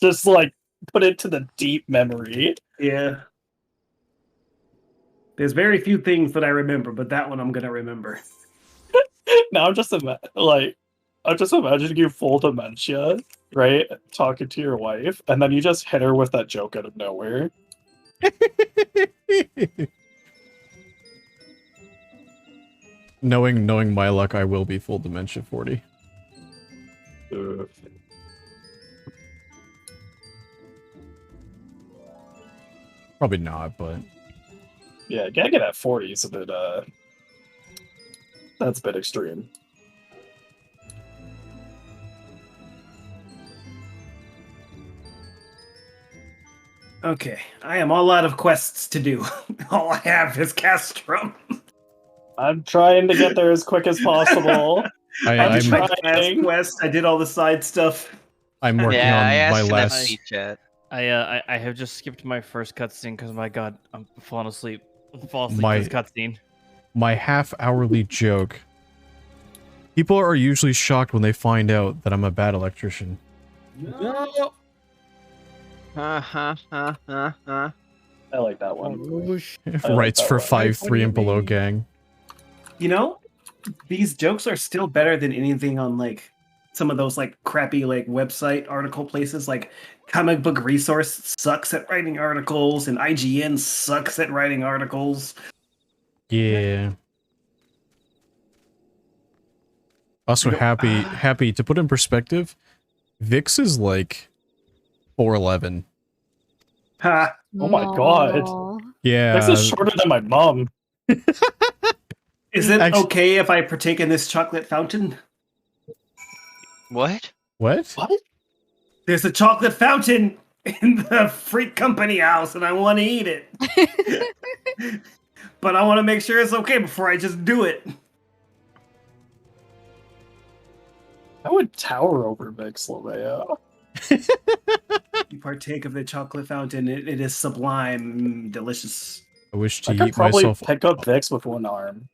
Just like put it to the deep memory. Yeah. There's very few things that I remember, but that one I'm gonna remember. Now I'm just imagining you full dementia, right? Talking to your wife, and then you just hit her with that joke out of nowhere. Knowing my luck, I will be full dementia 40. Probably not, but Yeah, gagging at 40 is a bit that's a bit extreme. Okay, I am all out of quests to do. All I have is Castrum. I'm trying to get there as quick as possible. I'm Last quest. I did all the side stuff. working on my last. chat. I have just skipped my first cutscene because my god, I'm falling asleep. I'm falling asleep My- this cutscene. My half-hourly joke. People are usually shocked when they find out that I'm a bad electrician. Uh-huh. I like that one. like Writes that for one. 5'3" and below gang. You know, these jokes are still better than anything on like some of those like crappy like website article places. Like Comic Book Resource sucks at writing articles, and IGN sucks at writing articles. Yeah. Also happy to put in perspective, Vix is like 4'11". Ha! Oh my God. Aw. Yeah. This is shorter than my mom. Is it Actu- okay if I partake in this chocolate fountain? What? What? What? There's a chocolate fountain in the Freak Company house, and I want to eat it. But I want to make sure it's okay before I just do it. I would tower over Vix Lavea. You partake of the chocolate fountain. It is sublime, delicious. I wish to I could eat probably myself. pick up Vix with one arm.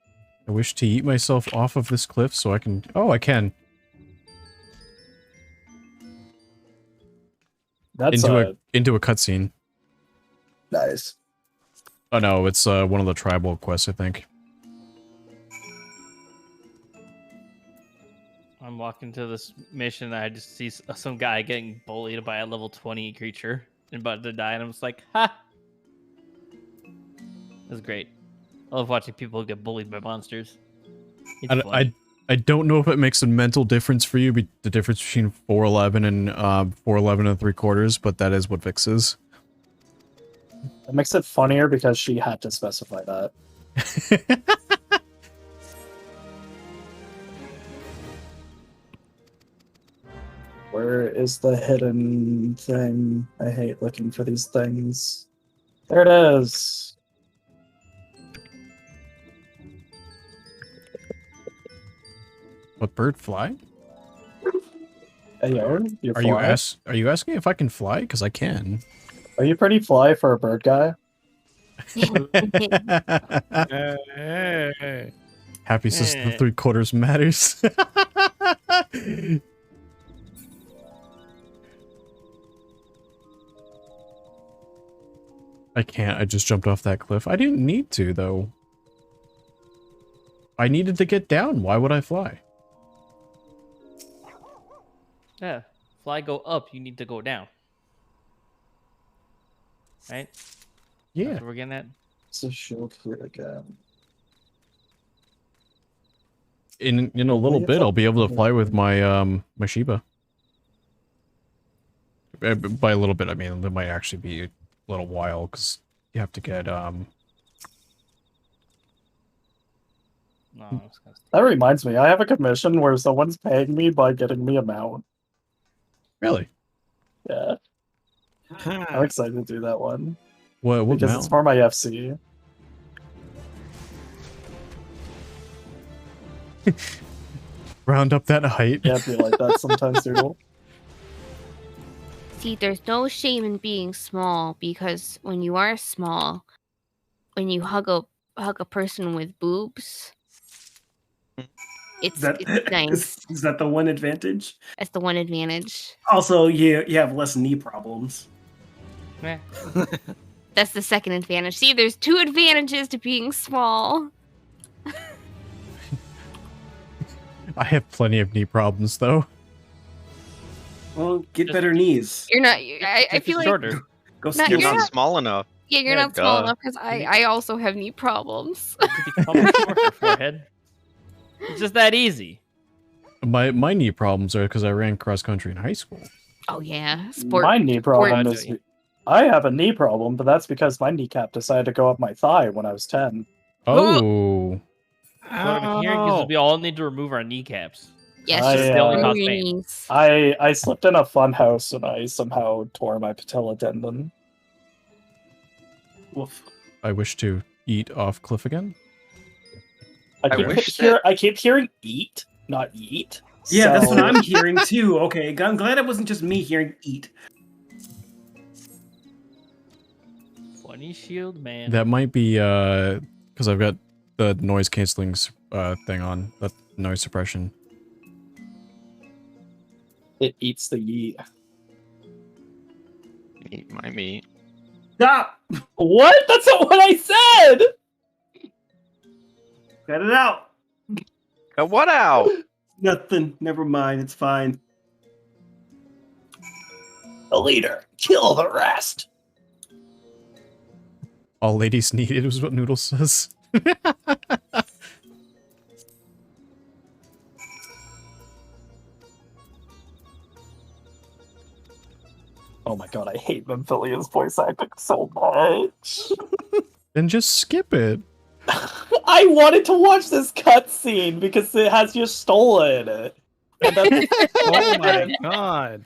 I wish to eat myself off of this cliff so I can. Oh, I can. That's Into a cutscene. nice. Oh no, it's one of the tribal quests, I think. I'm walking to this mission, and I just see some guy getting bullied by a level 20 creature and about to die, and I'm just like, ha! That's great. I love watching people get bullied by monsters. It's fun. I don't know if it makes a mental difference for you, the difference between 411 and 411 and 3/4, but that is what Vix is. It makes it funnier because she had to specify that. Where is the hidden thing? I hate looking for these things. There it is. What bird fly? Hey, yo, you Are fly? are you asking if I can fly? Because I can. Are you pretty fly for a bird guy? Hey. Happy says the 3/4 matters. I can't. I just jumped off that cliff. I didn't need to, though. I needed to get down. Why would I fly? Yeah, fly go up, you need to go down. Right? Yeah. That's what we're getting at. It's a shield here again. In a little bit, I'll be able to fly with my my Shiba. By a little bit, I mean there might actually be a little while because you have to get No, it's gonna That reminds me, I have a commission where someone's paying me by getting me a mount. Really. Yeah, I'm excited to do that one What because mount? it's for my FC. Round up that height. Yeah, I feel like that sometimes, Doodle. See, there's no shame in being small because when you are small, when you hug a person with boobs, it's nice. Is that the one advantage? That's the one advantage. Also, you have less knee problems. Eh. That's the second advantage. See, there's two advantages to being small. I have plenty of knee problems though. Well, get Just- better knees. You're not. I Just feel like shorter. Go Not- ski You're you're not not- small enough. yeah, you're Yeah, not small duh. enough because I also have knee problems. Become a shorter forehead. It's just that easy. My knee problems are because I ran cross country in high school. Oh yeah, sport. My knee problem sport- is I have a knee problem, but that's because my kneecap decided to go up my thigh when I was 10. Oh. What I'm hearing is we all need to remove our kneecaps. Yes, I, just uh, remove cause your pain. knees. I slipped in a fun house and I somehow tore my patella tendon. Woof. I wish to eat off cliff again. I keep hearing eat, not eat. Yeah, that's so- what I'm hearing too. Okay, I'm glad it wasn't just me hearing eat. Funny shield, man. That might be because I've got the noise canceling thing on, that noise suppression. It eats the yeet. Eat my meat. Stop! What? That's not what I said! Cut it out. Cut what out? Nothing. Never mind. It's fine. The leader, kill the rest. All ladies needed is what Noodle says. Oh my god, I hate Memphilia's voice acting so much. Then just skip it. I wanted to watch this cutscene because it has your Stola in it. And then, Oh my god.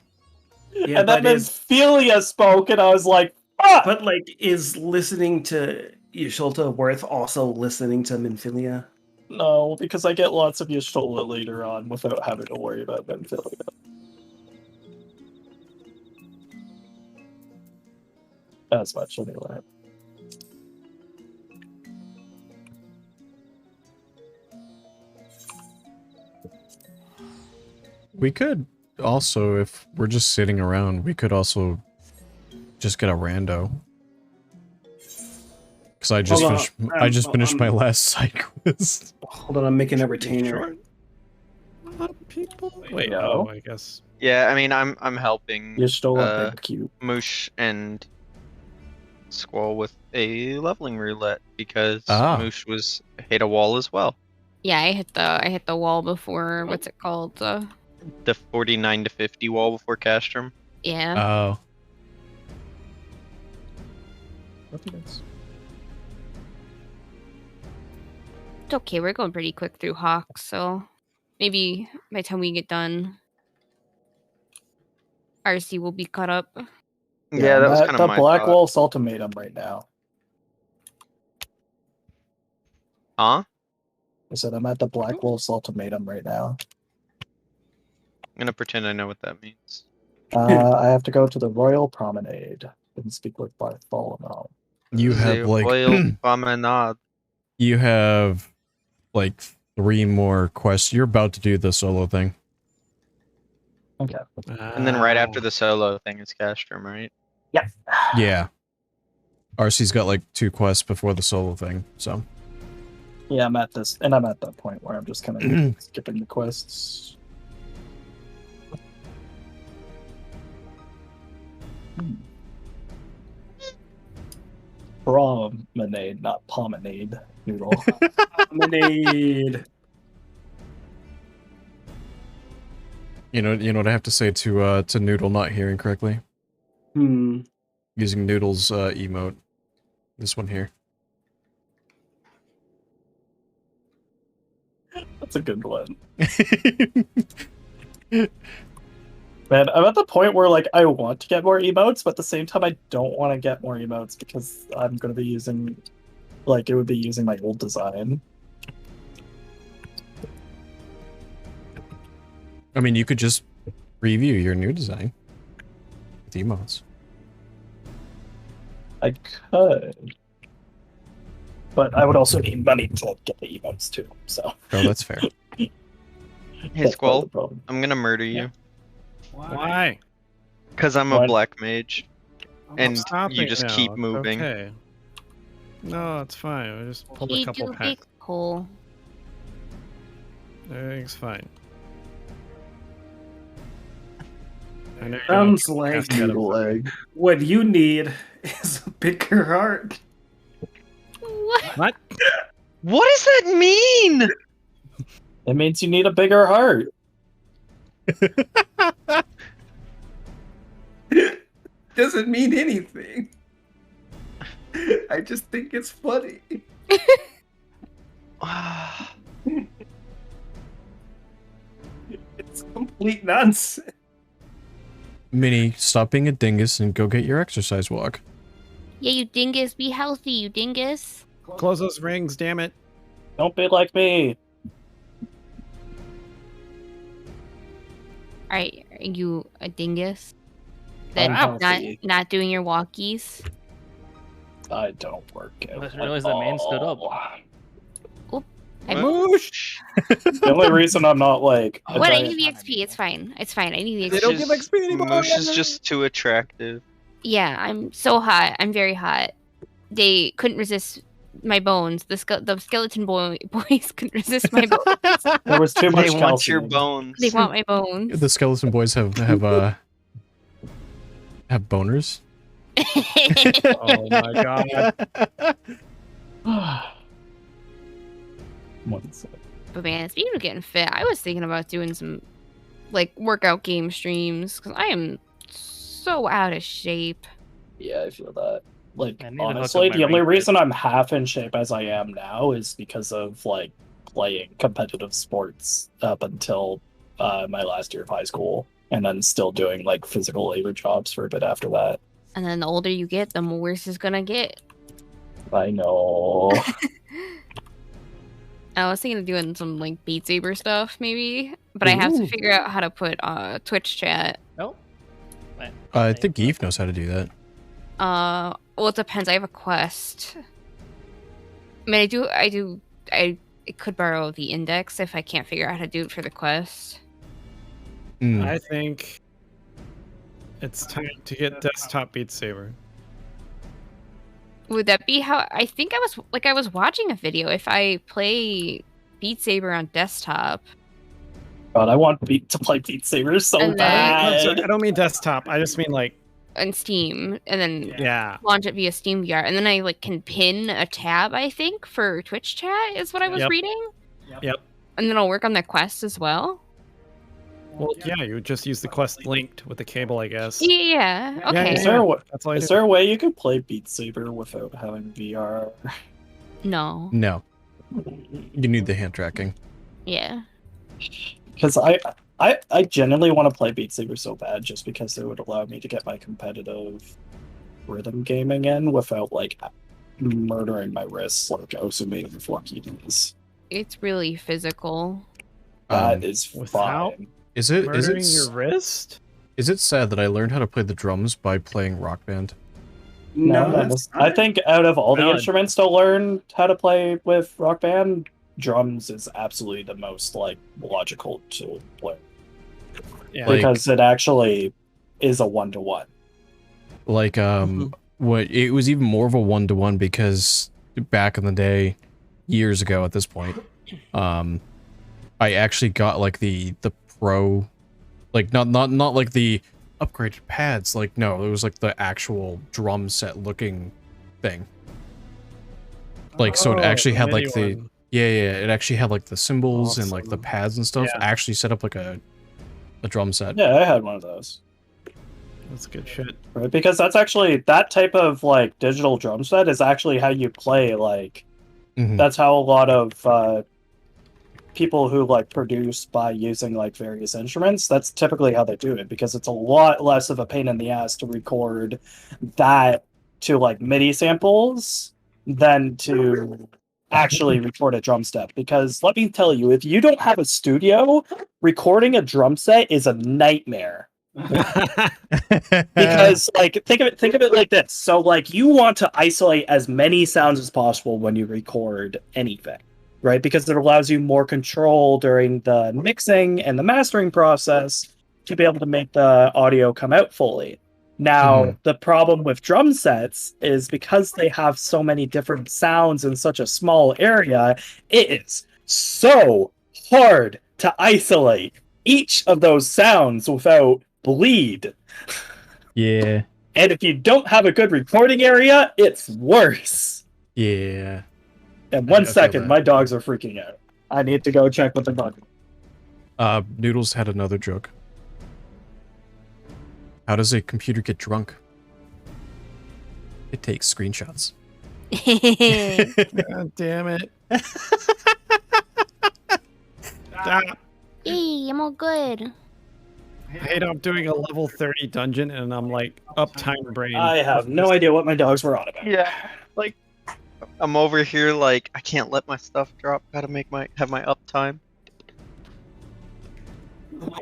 Yeah, and then but is Memphilia spoke, and I was like, fuck! but like is listening to Yasholta worth also listening to Minfilia? No, because I get lots of Y'shtola later on without having to worry about Memphilia. As much, anyway. We could also, if we're just sitting around, we could also just get a rando. Because I just Hold on, finished. I just finished my last side quest. Hold on, I'm making a retainer. A lot of people. Wait, No. oh, I guess. Yeah, I mean, I'm helping Y'shtola, thank you. Moosh and Squall with a leveling roulette because Ah. Moosh was hit a wall as well. Yeah, I hit the wall before. What's it called? The 49 to 50 wall before Castrum. Yeah. Oh. It's okay. We're going pretty quick through Hawk, so maybe by the time we get done, RC will be caught up. Yeah, that was I'm at kind the of my Black thought. Wolf's ultimatum right now. Huh? I said I'm at the Black Wolf's ultimatum right now. I'm gonna pretend I know what that means. I have to go to the Royal Promenade and speak with Bartholomew. You have The like Royal Promenade. you have like 3 more quests. You're about to do the solo thing. Okay. And then right after the solo thing is Castrum, right? Yeah. Yeah. RC's got like 2 quests before the solo thing, so. Yeah, I'm at this, and I'm at that point where I'm just kind of skipping the quests. Promenade, not promenade. Noodle. Promenade. You know what I have to say to Noodle not hearing correctly? Hmm. Using Noodle's emote. This one here. That's a good one. Man, I'm at the point where like I want to get more emotes, but at the same time I don't want to get more emotes because I'm going to be using, like, it would be using my old design. I mean, you could just review your new design. With emotes. I could, but I would also need money to get the emotes too. So. Oh, that's fair. Hey, That's part of Squall, the problem. I'm gonna murder you. Why? Because I'm What? a black mage. And Stop you it just now. keep It's moving. Okay. No, it's fine. I just pulled a He couple do packs. big hole. Everything's fine. I know you're Sounds not like cast yet, Noodle egg. what you need is a bigger heart. What? What? What does that mean? It means you need a bigger heart. Doesn't mean anything. I just think it's funny. It's complete nonsense. Minnie, stop being a dingus and go get your exercise walk. Yeah, you dingus. Be healthy, you dingus. Close those rings, damn it. Don't be like me. Alright, are you a dingus? Then I'm not healthy. not doing your walkies. I don't work out. I just realized that man stood up. I Moosh! The only reason I'm not like a What? I giant- need the XP. It's fine. It's fine. I need the They XP. don't give XP anymore. Moosh is just too attractive. Yeah, I'm so hot. I'm very hot. They couldn't resist my bones. The skeleton boys couldn't resist my bones. There was too much They want your calcium. bones. They want my bones. The skeleton boys have boners. Oh my god. One sec. But man, speaking of getting fit, I was thinking about doing some like workout game streams because I am so out of shape. Yeah, I feel that. Like, I need to hook up honestly, my the only rank reason I'm half in shape as I am now is because of, like, playing competitive sports up until my last year of high school, and then still doing, like, physical labor jobs for a bit after that. And then the older you get, the worse it's gonna get. I know. I was thinking of doing some like Beat Saber stuff maybe, but I have to Ooh. figure out how to put Twitch chat. Nope. I think Eve knows how to do that. Well, it depends. I have a quest. I mean, I could borrow the index if I can't figure out how to do it for the quest. Mm. I think it's time to get desktop Beat Saber. Would that be how? I think I was watching a video. If I play Beat Saber on desktop, God, I want to play Beat Saber so And then- bad. I don't mean desktop. I just mean like, on Steam, and then yeah. launch it via Steam VR, and then I like can pin a tab. I think for Twitch chat is what I was Yep. reading. Yep. And then I'll work on the quest as well. Well, yeah, you would just use the quest linked with the cable, I guess. Yeah. Okay. Is there a, That's all I is do. there a way you could play Beat Saber without having VR? No. No. You need the hand tracking. Yeah. Because I genuinely want to play Beat Saber so bad, just because it would allow me to get my competitive rhythm gaming in without like murdering my wrists like Osumi and ff14 is. It's really physical. That is without- fine. Is it Murdering your wrist? is it sad that I learned how to play the drums by playing Rock Band? No, that's I think out of all the valid. instruments to learn how to play with Rock Band, drums is absolutely the most like logical to play Yeah. Like- because it actually is a 1-to-1. Like what it was even more of a 1-to-1 because back in the day, years ago at this point, I actually got like the pro, like not like the upgraded pads, like no, it was like the actual drum set looking thing. Like so it Oh, actually the had like MIDI the one. yeah, it actually had like the cymbals and like the Awesome. pads and stuff Yeah. actually set up like a drum set. Yeah, I had one of those. That's good shit. Right, because that's actually that type of like digital drum set is actually how you play. Like Mhm. that's how a lot of people who like produce by using like various instruments. That's typically how they do it because it's a lot less of a pain in the ass to record that to like MIDI samples than to actually record a drum set. Because let me tell you, if you don't have a studio, recording a drum set is a nightmare. Because like think of it like this. So like you want to isolate as many sounds as possible when you record anything, right? Because it allows you more control during the mixing and the mastering process to be able to make the audio come out fully. Now, the problem with drum sets is because they have so many different sounds in such a small area, it is so hard to isolate each of those sounds without bleed. Yeah. And if you don't have a good recording area, it's worse. Yeah. And I one feel second, that. my dogs are freaking out. I need to go check what the bug. Noodles had another joke. How does a computer get drunk? It takes screenshots. God damn it. Stop. Hey, I'm all good. I hate I'm doing a level 30 dungeon and I'm like uptime brain. I have no idea what my dogs were on about. Yeah, like I'm over here like I can't let my stuff drop. Gotta have my uptime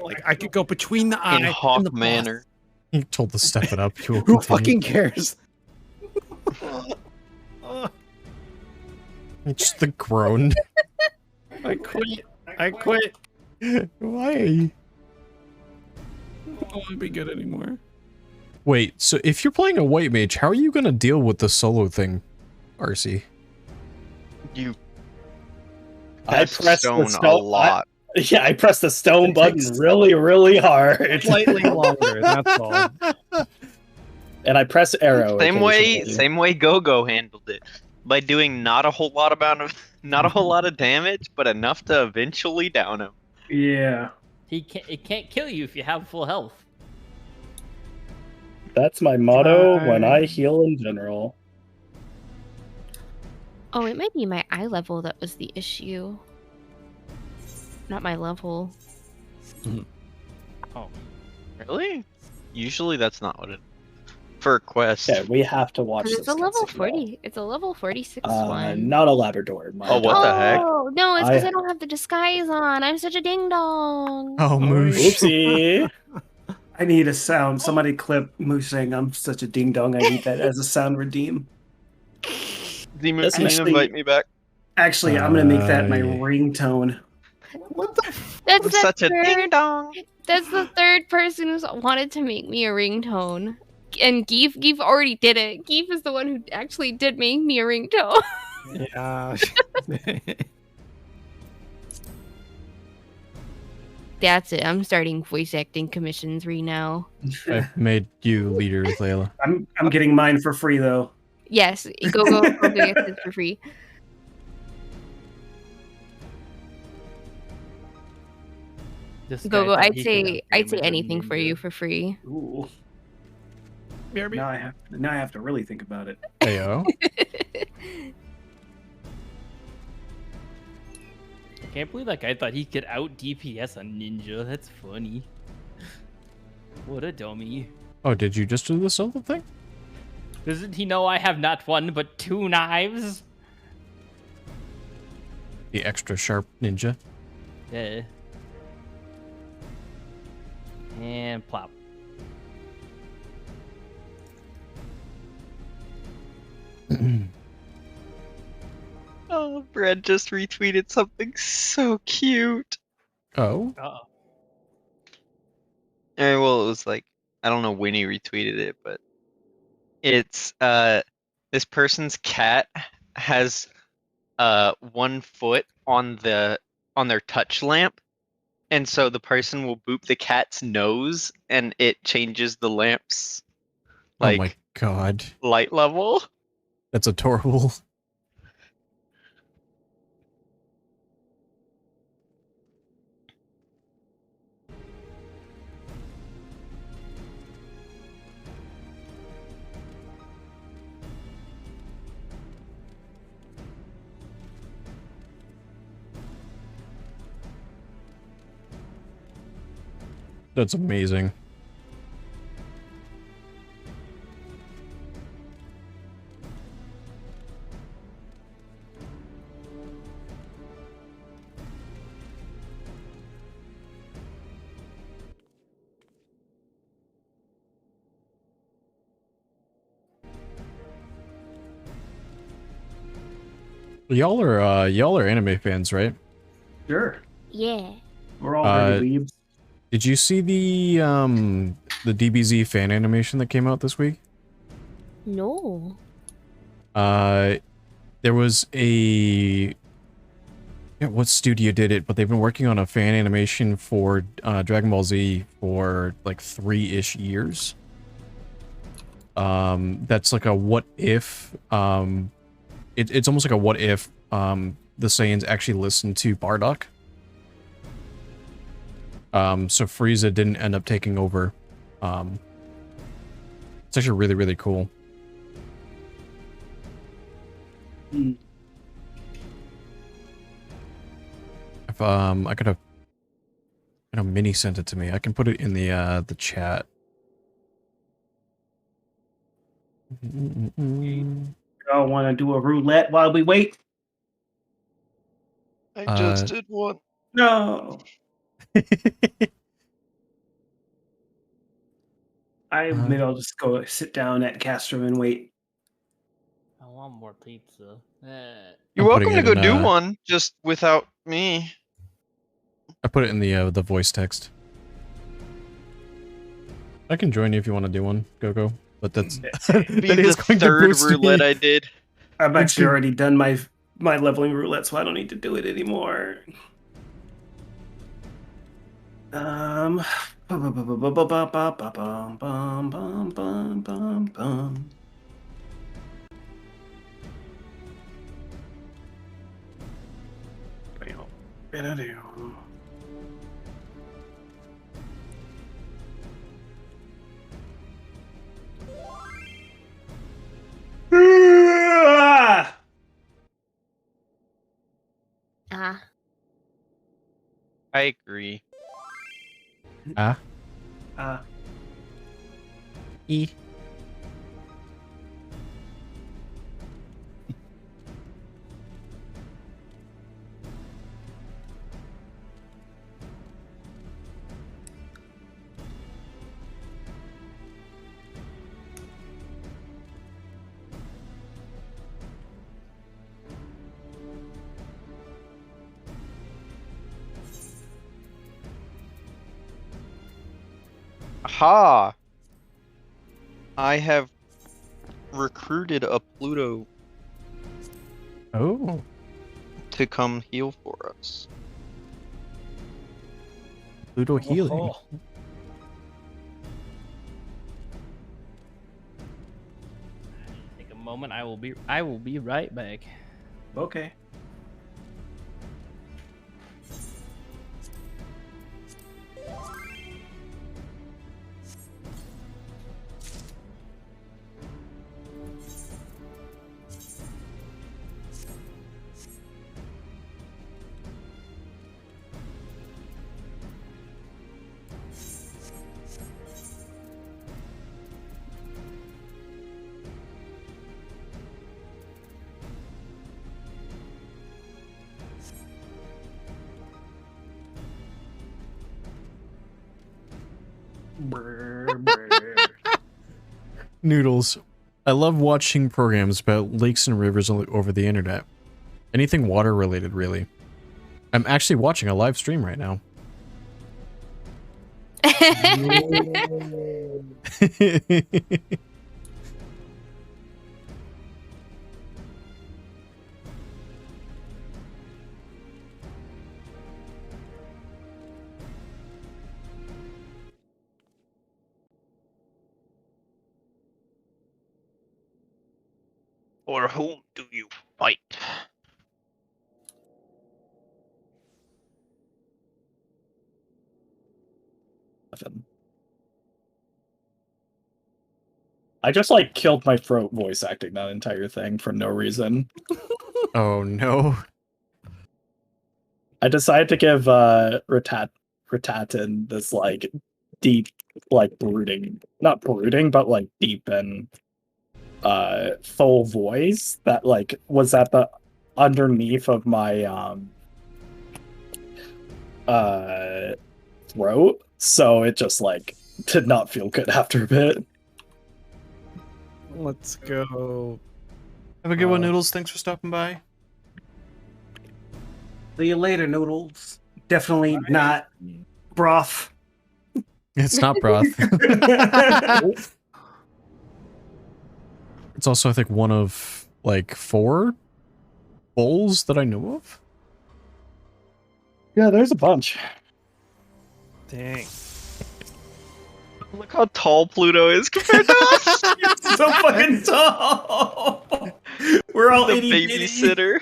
Like I could go between the eye in and hawk the boss. manner. You told to step it up. You will Who continue. fucking cares? It's the groan. I quit. I quit. Why? I don't want to be good anymore. Wait, so if you're playing a white mage, how are you gonna deal with the solo thing, RC? You I press pressed the stone a stone- lot. Yeah, I pressed the stone It button takes- really, really hard. Slightly longer, that's all. And I press arrow. occasionally. Same way Go-Go handled it, by doing not a whole lot of damage, but enough to eventually down him. Yeah. It can't kill you if you have full health. That's my motto when I heal in general. Oh, it might be my eye level that was the issue. Not my level. Oh, really? Usually that's not what it. For a quest. Yeah, we have to watch Because this. it's a level cutscene, 40. It's a level 46 one. Not a Labrador. My Oh, what the heck? Oh, no, it's because I- I don't have the disguise on. I'm such a ding dong. Oh, Moosh. Oopsie. I need a sound. Somebody clip Moose saying I'm such a ding dong. I need that as a sound redeem. Demon, That's can you actually- invite me back? Actually, I'm gonna make that my Yeah. ringtone. That's I'm the such a ding third. dong. That's the third person who's wanted to make me a ringtone. And Geef already did it. Geef is the one who actually did make me a ringtone. Yeah. That's it. I'm starting voice acting commissions right now. I've made you leader, Layla. I'm getting mine for free though. Yes, go get this for free. This guy Go. thought I'd he could say outdamage a anything for ninja. you for free. Ooh. BRB. Now I have to really think about it. Heyo. I can't believe that guy thought he could out DPS a ninja. That's funny. What a dummy. Oh, did you just do the solo thing? Doesn't he know I have not one but 2 knives? The extra sharp ninja. Yeah. And plop. Oh, Brad just retweeted something so cute. Oh. Uh-oh. Well, it was like, I don't know when he retweeted it, but it's this person's cat has 1 foot on their touch lamp, and so the person will boop the cat's nose and it changes the lamp's Oh my god. light level. That's adorable. That's amazing. Y'all are anime fans, right? Sure. Yeah. We're all ready weebs. Did you see the DBZ fan animation that came out this week? No. There was a what studio did it, but they've been working on a fan animation for Dragon Ball Z for like 3-ish years. That's like a what if it's almost like a what if the Saiyans actually listened to Bardock. So Frieza didn't end up taking over. It's actually really, really cool. Hmm. If I could have, Minnie sent it to me. I can put it in the chat. Y'all want to do a roulette while we wait? I just did one. No. Maybe I'll just go sit down at Castro and wait. I want more pizza. You're I'm welcome putting to it go in, do one, just without me. I put it in the voice text. I can join you if you want to do one, Go. But that's Be that is the going to third boost roulette me. I did. I've actually already done my leveling roulette, so I don't need to do it anymore. Ah. I agree. Ah. E. Aha! I have recruited a Pluto Oh. to come heal for us. Pluto healing. Oh. Take a moment. I will be right back. Okay. Noodles. I love watching programs about lakes and rivers over the internet. Anything water related, really. I'm actually watching a live stream right now. For whom do you fight? I just like killed my throat voice acting that entire thing for no reason. Oh no. I decided to give Ratatin this like deep, like brooding, not brooding, but like deep and full voice that like was at the underneath of my throat, so it just like did not feel good after a bit. Let's go. Have a good one, Noodles. Thanks for stopping by. See you later, Noodles. Definitely not broth. It's not broth. It's also, I think, one of like 4 bowls that I know of. Yeah, there's a bunch. Dang. Look how tall Pluto is compared to us. So fucking tall. We're all The itty bitty. babysitter.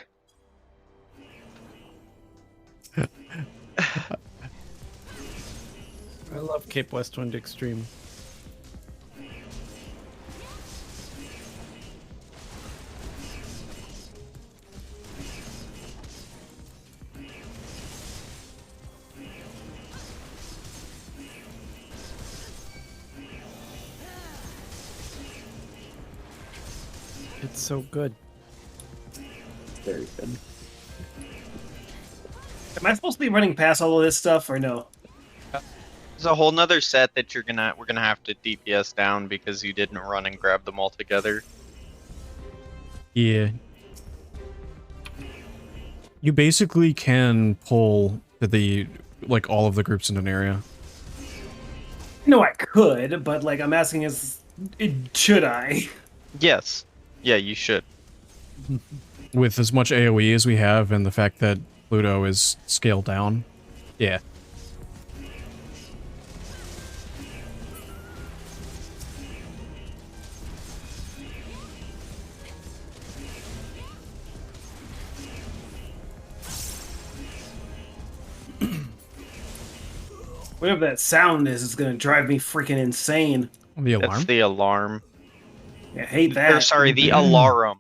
I love Cape Westwind Extreme. It's so good. Very good. Am I supposed to be running past all of this stuff or no? There's a whole nother set that we're gonna have to DPS down because you didn't run and grab them all together. Yeah. You basically can pull the like all of the groups in an area. No, I could, but like I'm asking should I? Yes. Yeah, you should. With as much AoE as we have and the fact that Pluto is scaled down. Yeah. Whatever that sound is gonna drive me freaking insane. The alarm? That's the alarm. Yeah, I hate that. Or sorry, the alarum.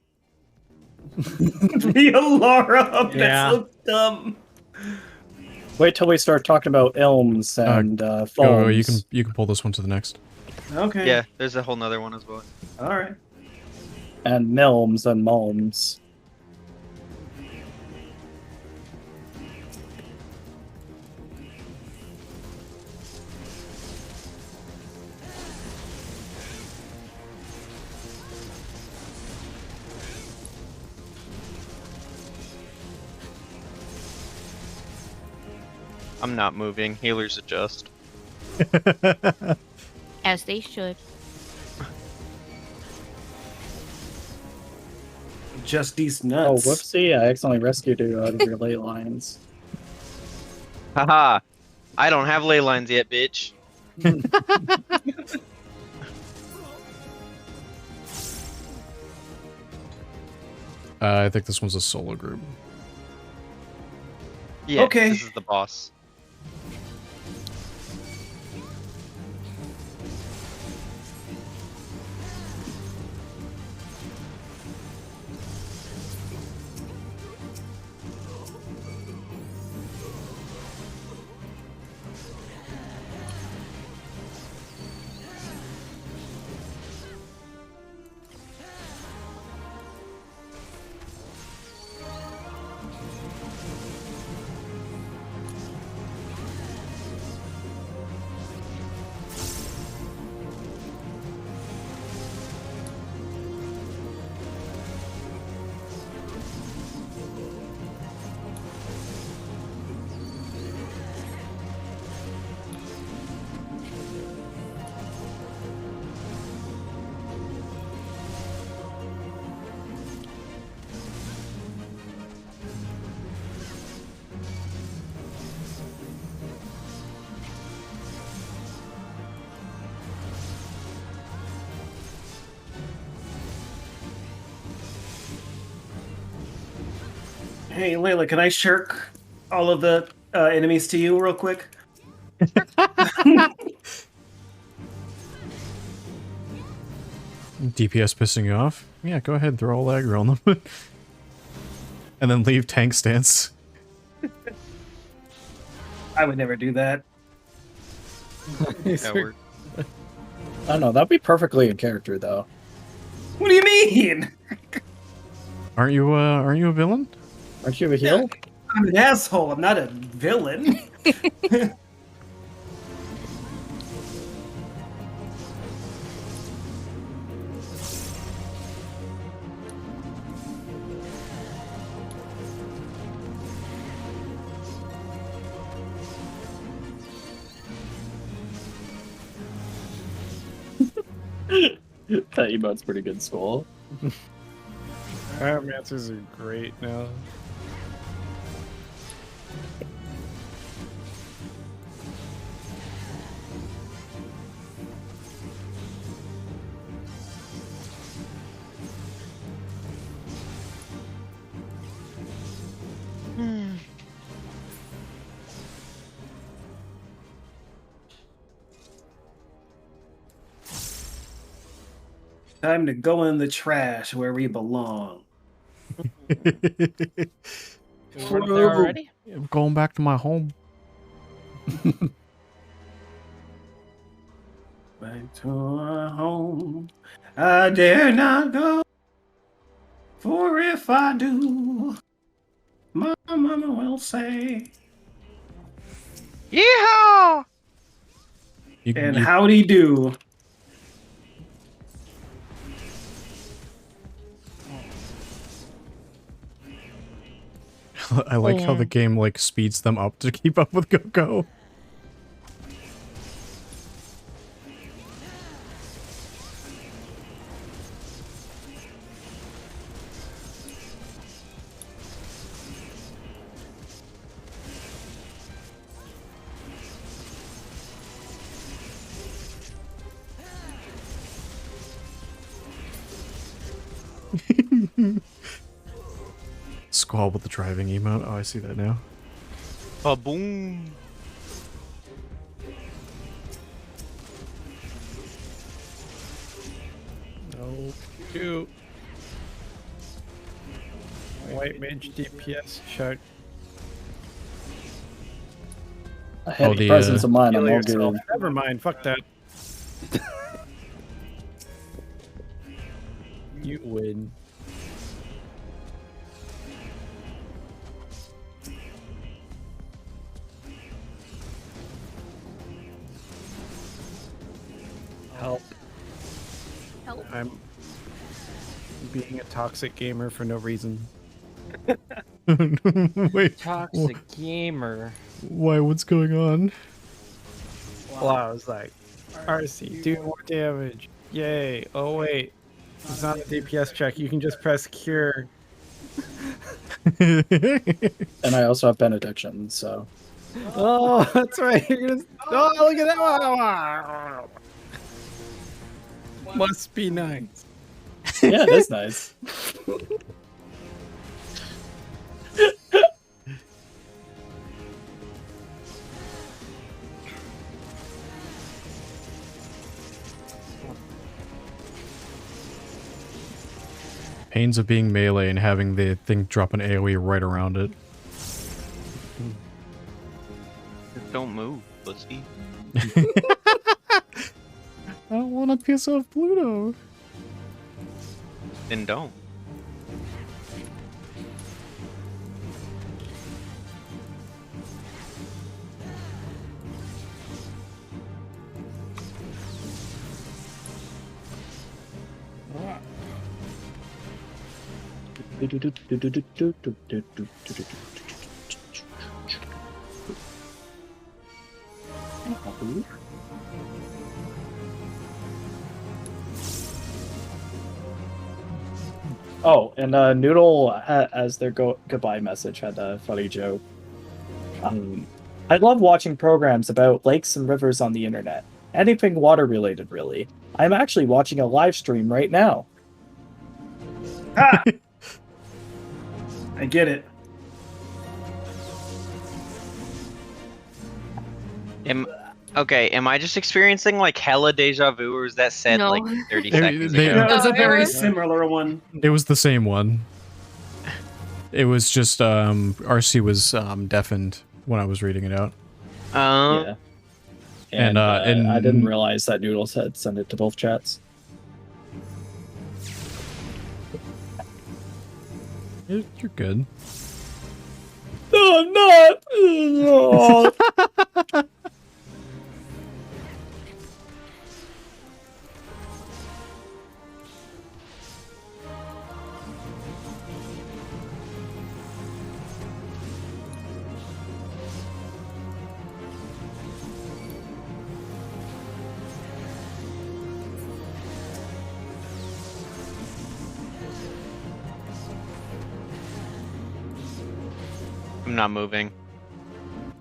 Via Laura, Yeah. that's so dumb. Wait till we start talking about ilms and Go, foams. you can pull this one to the next. Okay. Yeah, there's a whole nother one as well. All right. And milms and mulms. I'm not moving. Healers adjust. As they should. Just these Oh, nuts. whoopsie, I accidentally rescued you out of your ley lines. Haha! I don't have ley lines yet, bitch. I think this one's a solo group. Yeah, Okay. this is the boss. Hey, Layla, can I shirk all of the enemies to you real quick? DPS pissing you off? Yeah, go ahead, throw all aggro on them. And then leave tank stance. I would never do that. That worked. I don't know, that'd be perfectly in character, though. What do you mean? Aren't you a villain? Aren't you a heel? I'm an asshole. I'm not a villain. That emote's pretty good, Skull. Pyromancers are great now. Time to go in the trash where we belong. We're up there already? I'm going back to my home. Back to our home. I dare not go. For if I do, my mama will say. Yeehaw! And howdy do. I like how Yeah. the game like speeds them up to keep up with Go-Go. Squall with the driving emote. Oh, I see that now. Ba-boom! No, cute. White mage DPS check. I have the, presence of mind. Heal I'm all yourself. good. Never mind. Fuck that. You win. Help. Help. I'm being a toxic gamer for no reason. Wait, Toxic gamer. why? What's going on? Well, I was like, RC, do more damage. Yay. Oh, wait. It's not a DPS check. You can just press cure. And I also have benediction, so Oh, that's right. You're gonna... Oh, look at that. Must be nice. yeah, it is nice. Pains of being melee and having the thing drop an AoE right around it. Just don't move, pussy. I don't want to piss off Pluto. Then don't. Oh, and Noodle, as their goodbye message, had a funny joke. I love watching programs about lakes and rivers on the internet. Anything water related, really. I'm actually watching a live stream right now. Ah! I get it. Okay, am I just experiencing like hella deja vu, or is that said No. like 30 They- seconds they- ago? That was a No, it very was- similar one. It was the same one. It was just RC was deafened when I was reading it out. Yeah. And, and- I didn't realize that Noodle said send it to both chats. You're good. No, I'm not! No. I'm not moving.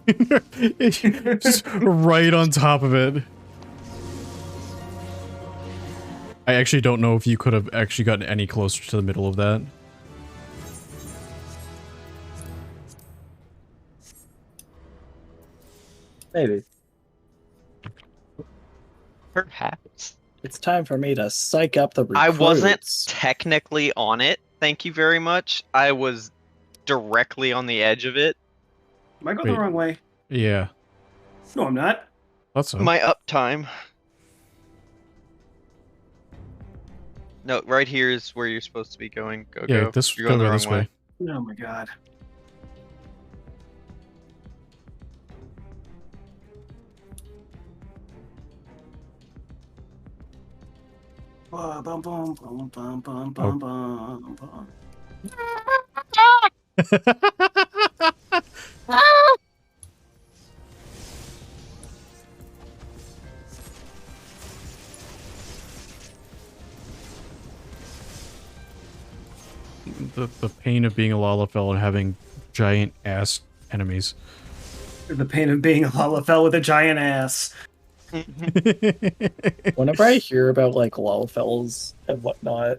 Just right on top of it. I actually don't know if you could have actually gotten any closer to the middle of that. Maybe. Perhaps. It's time for me to psych up the recruits. I wasn't technically on it. Thank you very much. I was directly on the edge of it. Am I going Wait. the wrong way? Yeah. No, I'm not. That's so. My uptime. No, right here is where you're supposed to be going. Go, Yeah, go. this You're go going the this wrong way. Oh my god. Bum, bum, bum, bum, bum, bum, bum, bum, bum. The pain of being a Lalafell and having giant ass enemies. The pain of being a Lalafell with a giant ass. Whenever I hear about like Lalafells and whatnot,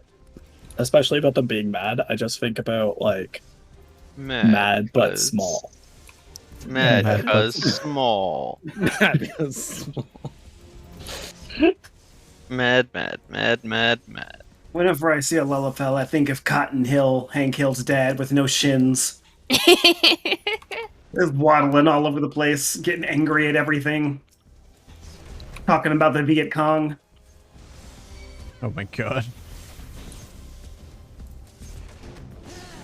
especially about them being mad, I just think about like mad but cause- small. Mad Mad because but- small. Mad, mad, mad, mad, mad. Whenever I see a Lullafell, I think of Cotton Hill, Hank Hill's dad, with no shins. Just waddling all over the place, getting angry at everything. Talking about the Viet Cong. Oh my god.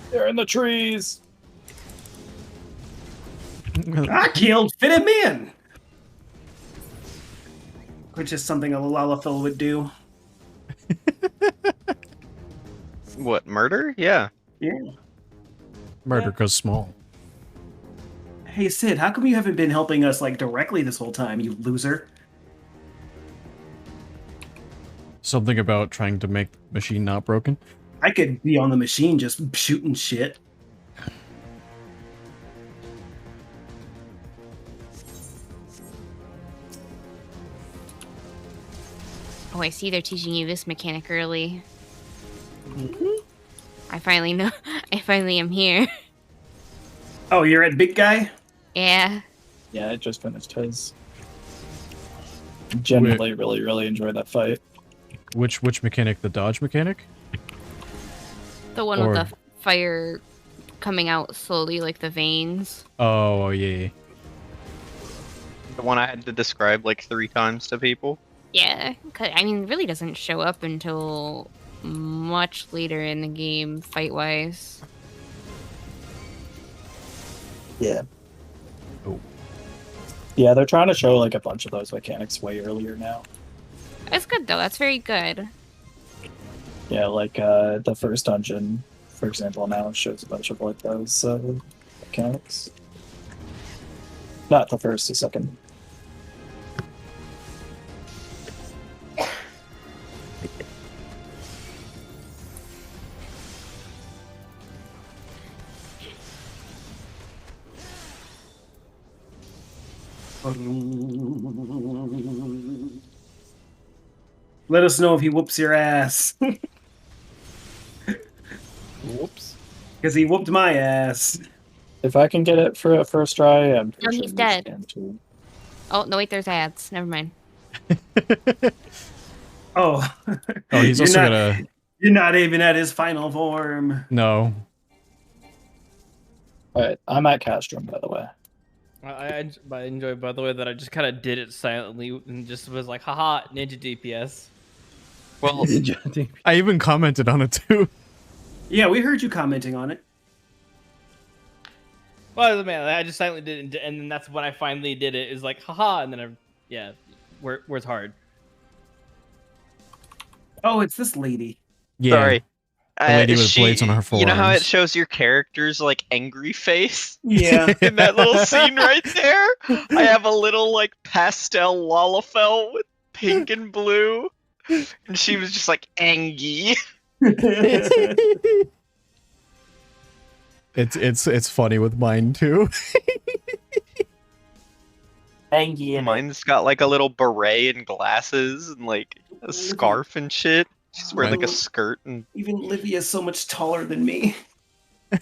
They're in the trees. I killed Fit him in! Which is something a Lullafell would do. What, murder? Yeah. Yeah. Murder goes small. Hey Sid, how come you haven't been helping us like directly this whole time, you loser? Something about trying to make the machine not broken. I could be on the machine just shooting shit. Oh, I see they're teaching you this mechanic early. I finally know. I finally am here. Oh, you're at Big Guy? Yeah. Yeah, I just finished his. Genuinely, really enjoyed that fight. Which mechanic? The dodge mechanic? The one Or- with the fire coming out slowly, like the veins. Oh yeah. The one I had to describe like 3 times to people. Yeah. 'Cause, I mean, it really doesn't show up until much later in the game, fight-wise. Yeah. Oh. Yeah, they're trying to show like a bunch of those mechanics way earlier now. That's good, though. That's very good. Yeah, like the first dungeon, for example, now shows a bunch of like those mechanics. Not the first, the second. Let us know if he whoops your ass. Whoops. Because he whooped my ass. If I can get it for a first try, I'm pretty No, sure he's you dead. can too. Oh, no, wait, there's ads. Never mind. Oh. Oh, he's You're also not- got a You're not even at his final form. no. Alright, I'm at Castrum, by the way. I enjoy, by the way, that I just kind of did it silently and just was like, haha, ninja DPS. Well, I even commented on it too. Yeah, we heard you commenting on it. Well, man, I just silently did it, and then that's when I finally did it. Is like, haha, and then where it's hard. Oh, it's this lady. Yeah. sorry. The lady with blades on her You know how it forearms. shows your character's like angry face Yeah. in that little scene right there? I have a little like pastel Lalafell with pink and blue, and she was just like angry. It's funny with mine too. Angie and Mine's got like a little beret and glasses and like a scarf and shit. She's wearing like a skirt and Even Livia's so much taller than me. The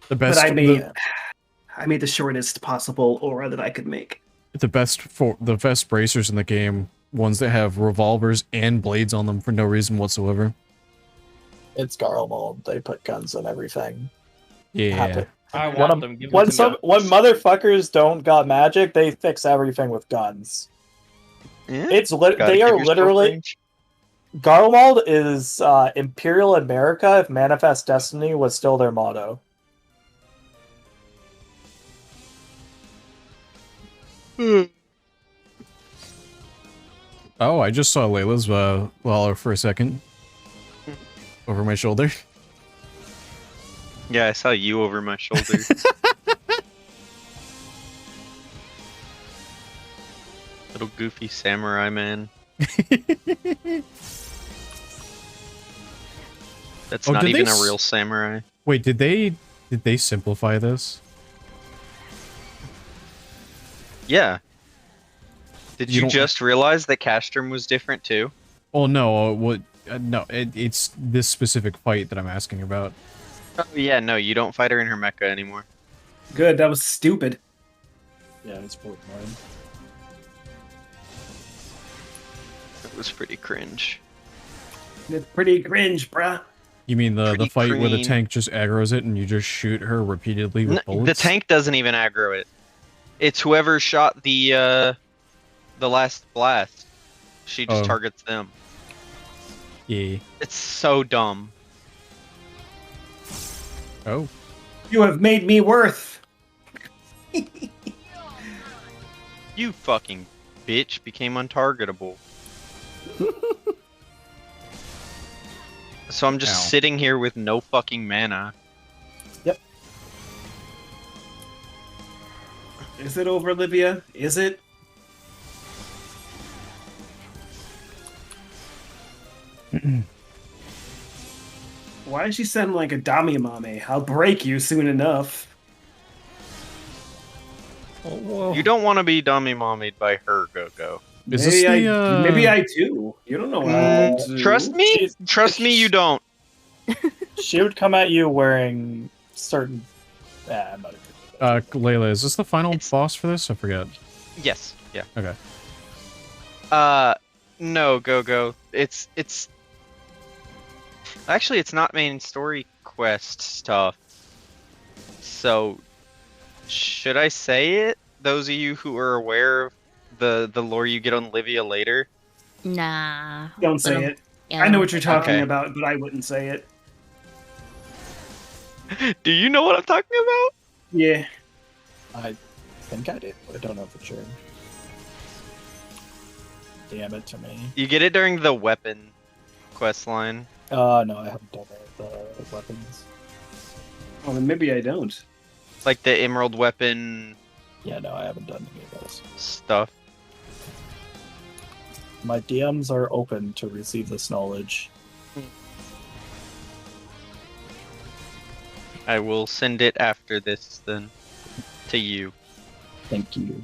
But best I made the shortest possible aura that I could make. the best bracers in the game, ones that have revolvers and blades on them for no reason whatsoever. it's Garlemald. They put guns on everything. Yeah. Happen. I When, want them. Give me when some when motherfuckers don't got magic, they fix everything with guns. yeah, It's gotta they give are yourself literally range. Garlemald is Imperial America if Manifest Destiny was still their motto. Oh, I just saw Layla's Lala for a second. Over my shoulder. Yeah, I saw you over my shoulder. Little goofy samurai man. That's Oh, not did they even a s- real samurai. Wait, did they simplify this? Yeah. Did You you, don't- just realize that Castrum was different too? Oh no, what? No, it's this specific fight that I'm asking about. Oh yeah, no, you don't fight her in her mecha anymore. Good, that was stupid. Yeah, it's really annoying. It was pretty cringe. It's pretty cringe, bruh. You mean the Pretty fight where the green. tank just aggroes it and you just shoot her repeatedly with The bullets? tank doesn't even aggro it. It's whoever shot the last blast. She just Oh. targets them. Yeah. It's so dumb. Oh. You have made me worth. You fucking bitch became untargetable. So I'm just Ow. sitting here with no fucking mana. Is it over, Olivia? Is it? Why does she sound like a Damimame? I'll break you soon enough. Oh, whoa. You don't want to be dummy mommied by her, Go-Go. Is maybe this the, maybe I do. You don't know what I do. Trust me? She's- Trust me, you don't. She would come at you wearing certain. I'm not gonna do that. Layla, is this the final It's- boss for this? I forgot. Yes. Yeah. Okay. No, Go-Go. It's actually it's not main story quest stuff. So should I say it? Those of you who are aware of the lore you get on Livia later. Nah. Don't say Little- it. yeah. I know what you're talking Okay. about, but I wouldn't say it. Do you know what I'm talking about? Yeah. I think I did, but I don't know for sure. Damn it to me. You get it during the weapon quest line. No, I haven't done it. The weapons. Oh, then maybe I don't. Like the emerald weapon Yeah, no, I haven't done any of those. stuff. My DMs are open to receive this knowledge. I will send it after this then to you. Thank you.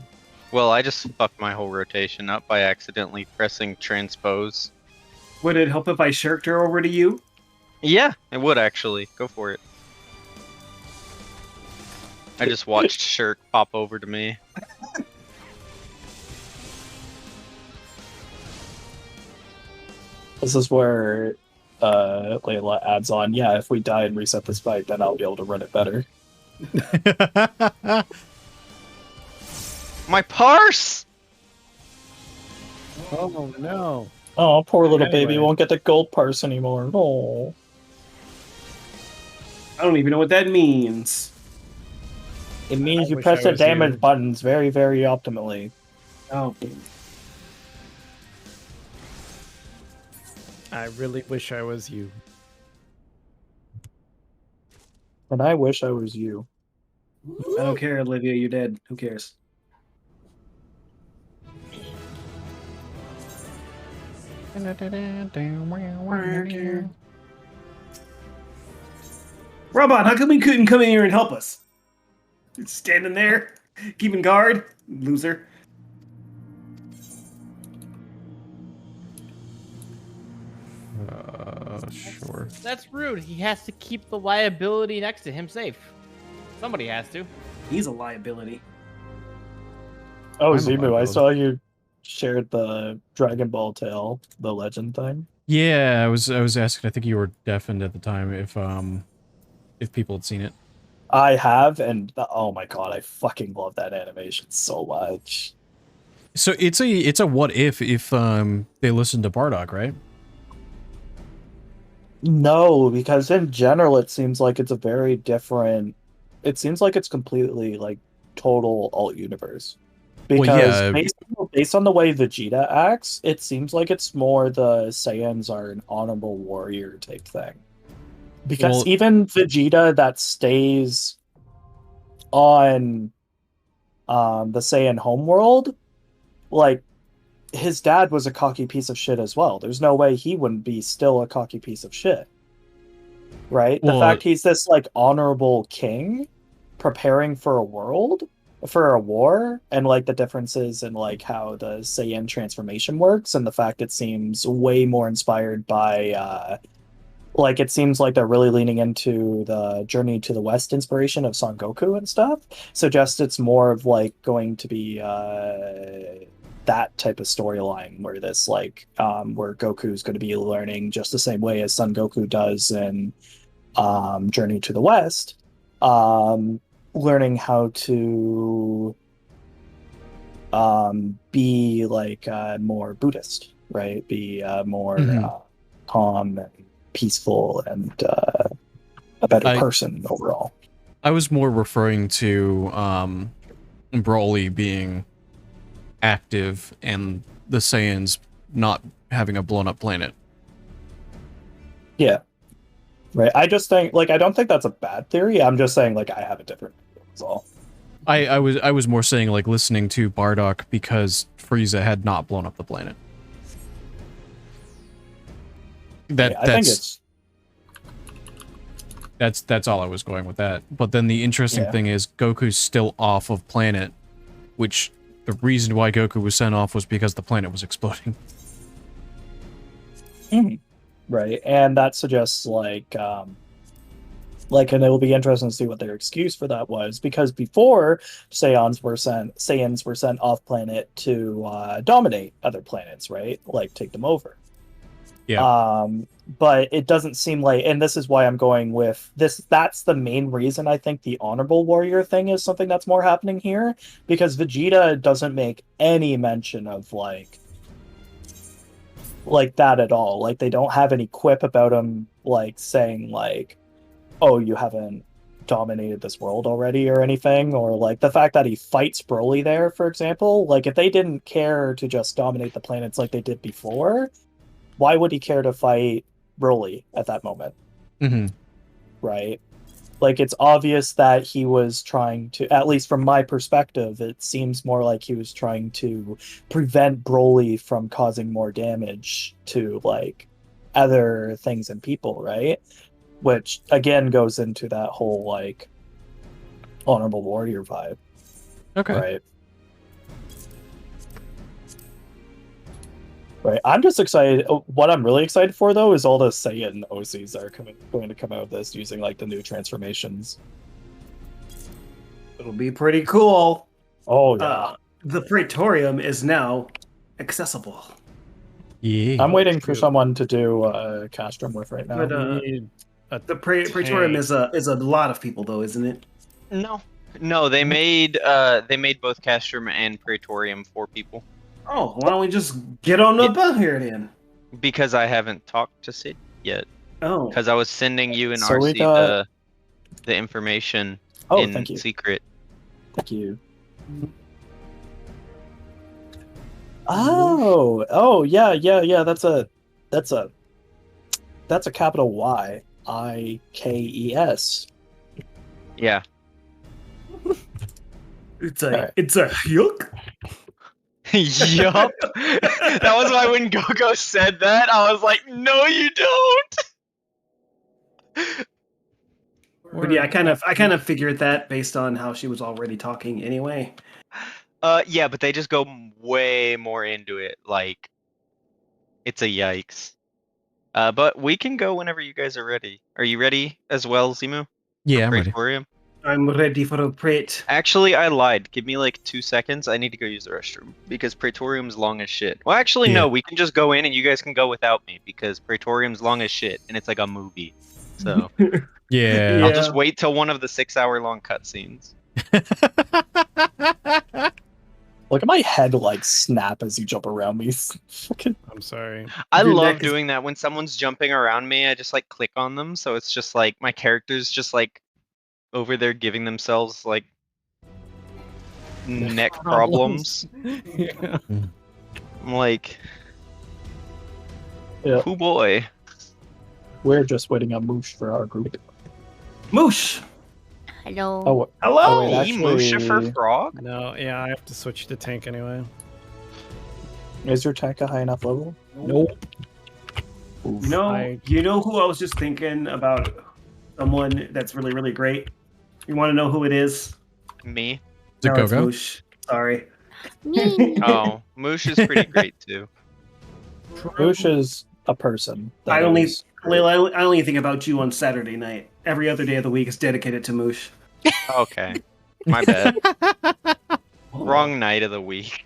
Well, I just fucked my whole rotation up by accidentally pressing transpose. Would it help if I shirked her over to you? Yeah, it would actually. Go for it. I just watched Shirk pop over to me. This is where Layla adds on, yeah, if we die and reset this fight, then I'll be able to run it better. My parse! Oh no. Oh, poor little baby Anyway. won't get the gold parse anymore. Oh. I don't even know what that means. It means I you wish press I the was damage you. buttons very, very optimally. Oh. I really wish I was you. And I wish I was you. I don't care, Olivia. You're dead. Who cares? Robot, how come we couldn't come in here and help us? Standing there, keeping guard, loser. Sure. That's rude. He has to keep the liability next to him safe. Somebody has to. He's a liability. Oh, I'm Zebu, I allowed. saw you shared the Dragon Ball tale, the legend thing. Yeah, I was asking. I think you were deafened at the time. If people had seen it. I have, and oh my god, I fucking love that animation so much. So it's a what if they listened to Bardock, right? No, because in general, it seems like it's a very different. It seems like it's completely like total alt universe. Because yeah. based on the way Vegeta acts, it seems like it's more the Saiyans are an honorable warrior type thing. Because Well- even Vegeta that stays on the Saiyan homeworld, like his dad was a cocky piece of shit as well. There's no way he wouldn't be still a cocky piece of shit. Right? The Well- fact he's this like honorable king preparing for a war, and like the differences in like how the Saiyan transformation works, and the fact it seems way more inspired by like it seems like they're really leaning into the Journey to the West inspiration of Son Goku and stuff. Suggests it's more of like going to be that type of storyline where this like where Goku's going to be learning just the same way as Son Goku does in Journey to the West, learning how to be like more Buddhist, right? Be more calm and peaceful and a better person overall. I was more referring to Broly being active and the Saiyans not having a blown up planet. Yeah. Right. I just think like I don't think that's a bad theory. I'm just saying like I have a different view, that's all. I was more saying like listening to Bardock because Frieza had not blown up the planet. I think it's that's all I was going with that. But then the interesting thing is Goku's still off of planet, which the reason why Goku was sent off was because the planet was exploding. Right, and that suggests like and it will be interesting to see what their excuse for that was, because before Saiyans were sent off planet to dominate other planets, right? Like take them over. Yeah. But it doesn't seem like, and this is why I'm going with this. That's the main reason I think the honorable warrior thing is something that's more happening here, because Vegeta doesn't make any mention of like that at all. Like they don't have any quip about him like saying like, oh, you haven't dominated this world already or anything, or like the fact that he fights Broly there, for example. Like if they didn't care to just dominate the planets like they did before, why would he care to fight Broly at that moment? Right? Like it's obvious that he was trying to, at least from my perspective, it seems more like he was trying to prevent Broly from causing more damage to like other things and people, right? Which again goes into that whole like honorable warrior vibe. Okay. Right. Right. I'm just excited. What I'm really excited for, though, is all the Saiyan OCs are going to come out of this using like the new transformations. It'll be pretty cool. Oh yeah. The Praetorium is now accessible. Yeah. I'm waiting for someone to do Castrum with right now. But the Praetorium is a lot of people, though, isn't it? No, they made both Castrum and Praetorium for people. Oh, why don't we just get on up out here then? Because I haven't talked to Sid yet. Oh. Because I was sending you and So we RC got- the information thank in you. secret. Thank you. Oh, yeah. That's a capital Y, IKES. Yeah. It's a yuck. Yup. That was why when Gogo said that, I was like, no, you don't. But yeah, I kind of figured that based on how she was already talking anyway. Yeah, but they just go way more into it. Like, it's a yikes. But we can go whenever you guys are ready. Are you ready as well, Zimu? Yeah, I'm ready. Praetorium? I'm ready for a Prat. Actually, I lied. Give me like 2 seconds. I need to go use the restroom because Praetorium's long as shit. Well, actually, no. We can just go in and you guys can go without me because Praetorium's long as shit and it's like a movie. So Yeah. I'll just wait till one of the 6-hour-long cutscenes. Look at my head like snap as you jump around me. I'm sorry. I Your love neck is- doing that when someone's jumping around me. I just like click on them, so it's just like my character's just like over there giving themselves like neck problems. Yeah. I'm like, Yeah. oh boy. We're just waiting on Moosh for our group. Moosh. Hello. Oh, Hello. wait, actually- Musha for frog? No, yeah, I have to switch to tank anyway. is your tank a high enough level? Nope. Oof. You know who I was just thinking about? Someone that's really, really great. You want to know who it is? Me? Is it No, it's Gogo? Moosh. Sorry. Me. Oh, Moosh is pretty great too. Moosh is a person. I that only is great. I only think about you on Saturday night. Every other day of the week is dedicated to Moosh. Okay. My bad. Wrong night of the week.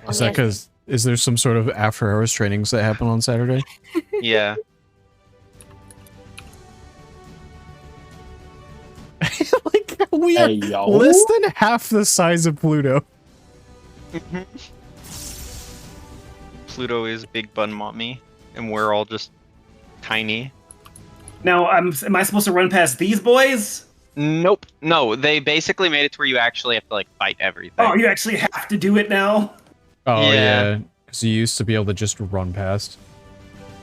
Is that because is there some sort of after hours trainings that happen on Saturday? Yeah. Like we are Hey, yo. less than half the size of Pluto. Pluto is big bun mommy, and we're all just tiny. Now, am I supposed to run past these boys? Nope. No, they basically made it to where you actually have to like fight everything. Oh, you actually have to do it now? Oh Yeah. yeah, because you used to be able to just run past.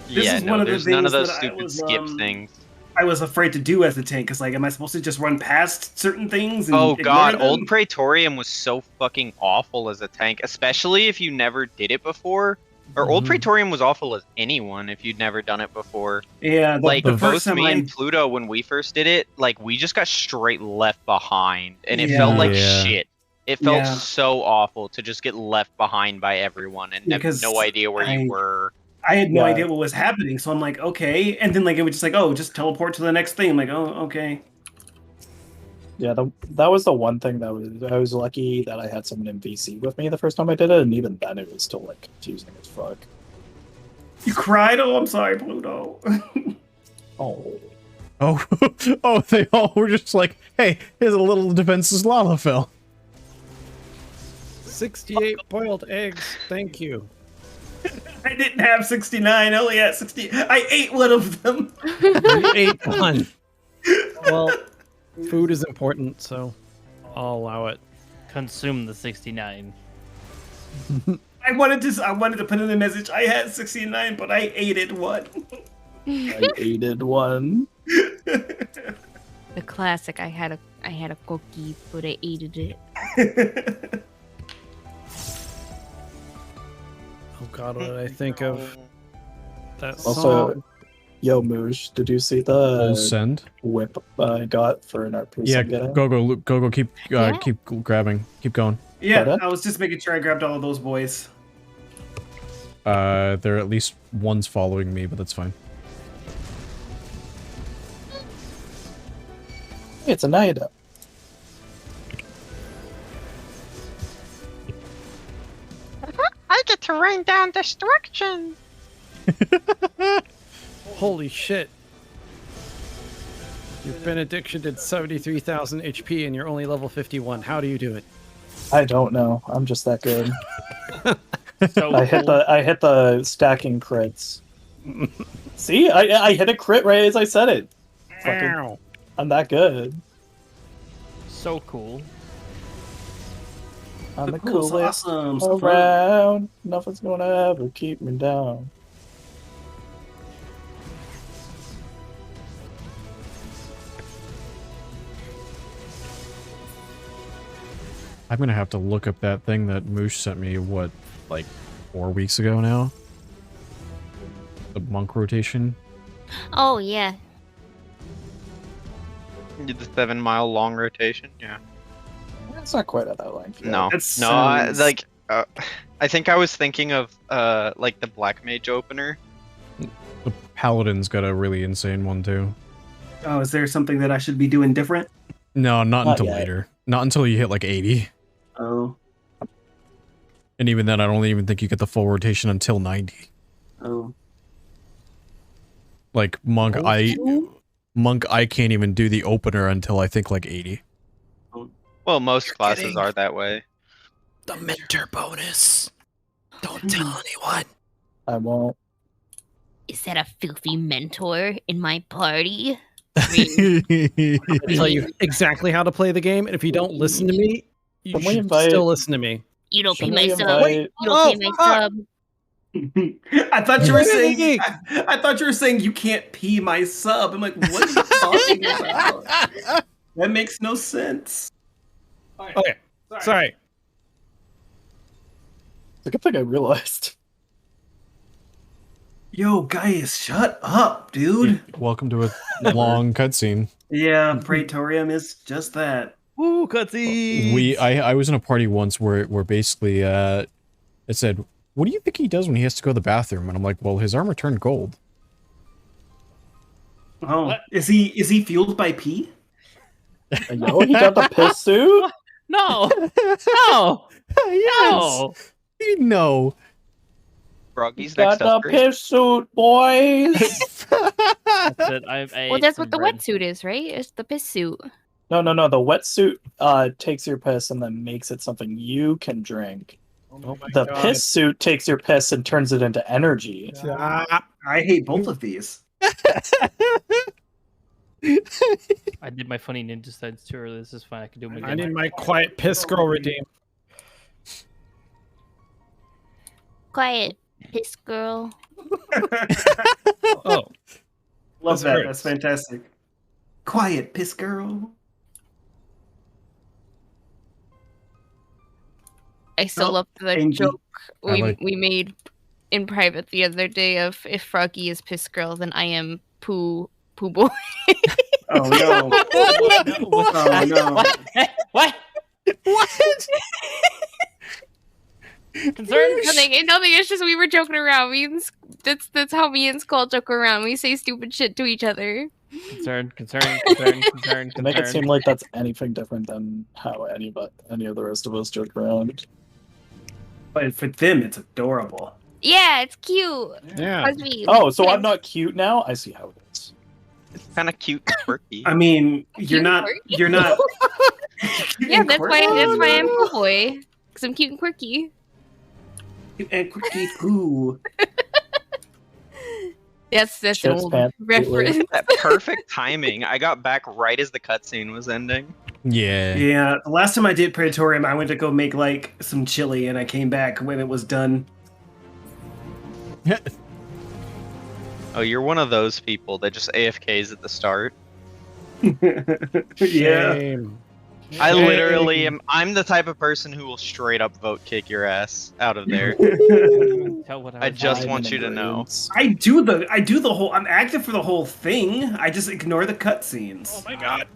This Yeah, is no, one of the there's none of things those that I stupid was, skip things. I was afraid to do as a tank, because, like, am I supposed to just run past certain things? And Oh ignore god, them? Old Praetorium was so fucking awful as a tank, especially if you never did it before. Or Old Mhm. Praetorium was awful as anyone if you'd never done it before. Yeah, Like the both first time me I... and Pluto, when we first did it, like we just got straight left behind, and it Yeah. felt like Yeah. shit. It felt Yeah. so awful to just get left behind by everyone and have Because no idea where you were. I had no Yeah. idea what was happening, so I'm like, okay. And then, like, it was just like, oh, just teleport to the next thing. I'm like, oh, okay. Yeah, that was the one thing that I was lucky that I had someone in VC with me the first time I did it, and even then it was still like confusing as fuck. You cried? Oh, I'm sorry, Pluto. Oh, Oh, oh, they all were just like, hey, here's a little defenseless Lalafell. 68 boiled eggs. Thank you. I didn't have 69. I only had 60. I ate one of them. You ate one. Well, food is important, so I'll allow it. Consume the 69. I wanted to put in a message. I had 69, but I ate it one. I aided one. The classic. I had a cookie, but I ate it. Oh god, what did I think of that Also, song? yo, Moosh, did you see Full the send. whip I got for an art piece? Yeah, I'm getting? go, keep Yeah. keep grabbing, keep going. Yeah, Pardon? I was just making sure I grabbed all of those boys. There are at least one's following me, but that's fine. It's a Naida. I get to rain down destruction. Holy shit. Your benediction did 73,000 HP and you're only level 51. How do you do it? I don't know. I'm just that good. So I hit the stacking crits. See, I hit a crit right as I said it. Fucking, Ow. I'm that good. so cool. I'm the Cool, so coolest awesome. So fun. around. Nothing's gonna ever keep me down. I'm gonna have to look up that thing that Moosh sent me, what, like 4 weeks ago now? The monk rotation? Oh yeah. Did the 7-mile long rotation? Yeah. It's not quite at that length. yet. No, That no. I, sounds- like, I think I was thinking of like the Black Mage opener. The Paladin's got a really insane one too. Oh, is there something that I should be doing different? No, not Not until yet. later. Not until you hit like 80. Oh, And even then, I don't even think you get the full rotation until 90. oh. Like, Monk, I can't even do the opener until I think like 80. Well, most classes are that way. The mentor bonus. Don't tell anyone. I won't. Is that a filthy mentor in my party? I tell you exactly how to play the game, and if you don't listen to me, you Can we should invite- still listen to me. You don't pay Should my we sub. invite- You don't pay my sub. I thought you were saying. Hey. I thought you were saying you can't pee my sub. I'm like, what are you talking about? That makes no sense. Okay, sorry. It's a good thing I realized. Yo, guys, shut up, dude. Welcome to a long cutscene. Yeah, Praetorium is just that. Woo, cutscenes! I was in a party once where basically it said, "What do you think he does when he has to go to the bathroom?" And I'm like, "Well, his armor turned gold." Oh, What? is he fueled by pee? Yo, he got the piss suit? No! No! No! No. Froggy's next Got the upgrade. piss suit, boys. That's it. I Well, ate that's some what the bread. wetsuit is, right? It's the piss suit. No. The wetsuit takes your piss and then makes it something you can drink. Oh my The god. piss suit takes your piss and turns it into energy. Ah, I hate both of these. I did my funny ninja sides too early. This is fine. I can do them again. I need my quiet piss girl redeemed. Quiet, piss girl. Oh, Love That's that. great. That's fantastic. Quiet, piss girl. I still Oh, love the Angie. joke I like- we made in private the other day of if Froggy is piss girl, then I am poo boy. Oh no. Oh no. What? What? Concerned? Nothing. It's just we were joking around. That's how me and Skull joke around. We say stupid shit to each other. Concerned. To make it seem like that's anything different than how any of the rest of us joke around. But for them, it's adorable. Yeah, it's cute. yeah. Fuzzy. Oh, so I'm not cute now? I see how it is. It's kind of cute and quirky. I mean, Cute you're and not. quirky? You're not. Yeah, that's why I'm poo boy. Cause I'm cute and quirky. And quirky poo. That's an Shit's old pants, reference. That perfect timing. I got back right as the cutscene was ending. Yeah. Yeah, the last time I did Praetorium, I went to go make like some chili, and I came back when it was done. Oh, you're one of those people that just AFKs at the start. Yeah. Shame. I Shame. literally am. I'm the type of person who will straight up vote kick your ass out of there. Tell what I just Diamond want you to know. ingredients. I do the whole. I'm active for the whole thing. I just ignore the cutscenes. Oh my god.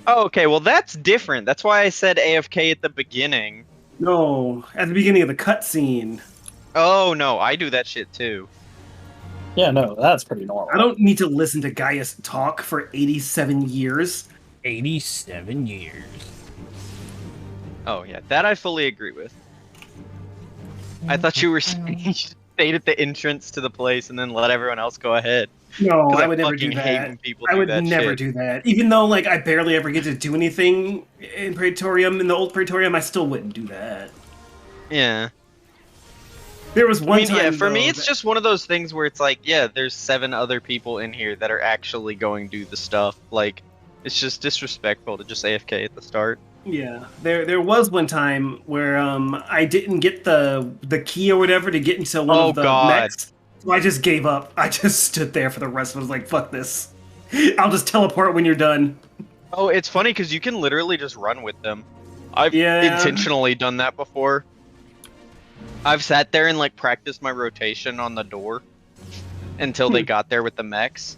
Oh, okay. Well, that's different. That's why I said AFK at the beginning. No, at the beginning of the cutscene. Oh no, I do that shit too. Yeah, no, that's pretty normal. I don't need to listen to Gaius talk for 87 years. 87 years. Oh yeah, that I fully agree with. I thought you were saying you should stayed at the entrance to the place and then let everyone else go ahead. No, 'Cause I would never do fucking hate that. when people I do would that never shit. do that. Even though like I barely ever get to do anything in Praetorium, in the old Praetorium, I still wouldn't do that. Yeah. There was one I mean, time. yeah, for me, though, it's that- just one of those things where it's like, yeah, there's 7 other people in here that are actually going to do the stuff. Like, it's just disrespectful to just AFK at the start. Yeah, there was one time where I didn't get the key or whatever to get into one Oh, of the God. mechs. So I just gave up. I just stood there for the rest of it. I was like, fuck this. I'll just teleport when you're done. Oh, it's funny because you can literally just run with them. I've Yeah. intentionally done that before. I've sat there and like practiced my rotation on the door until they got there with the mechs.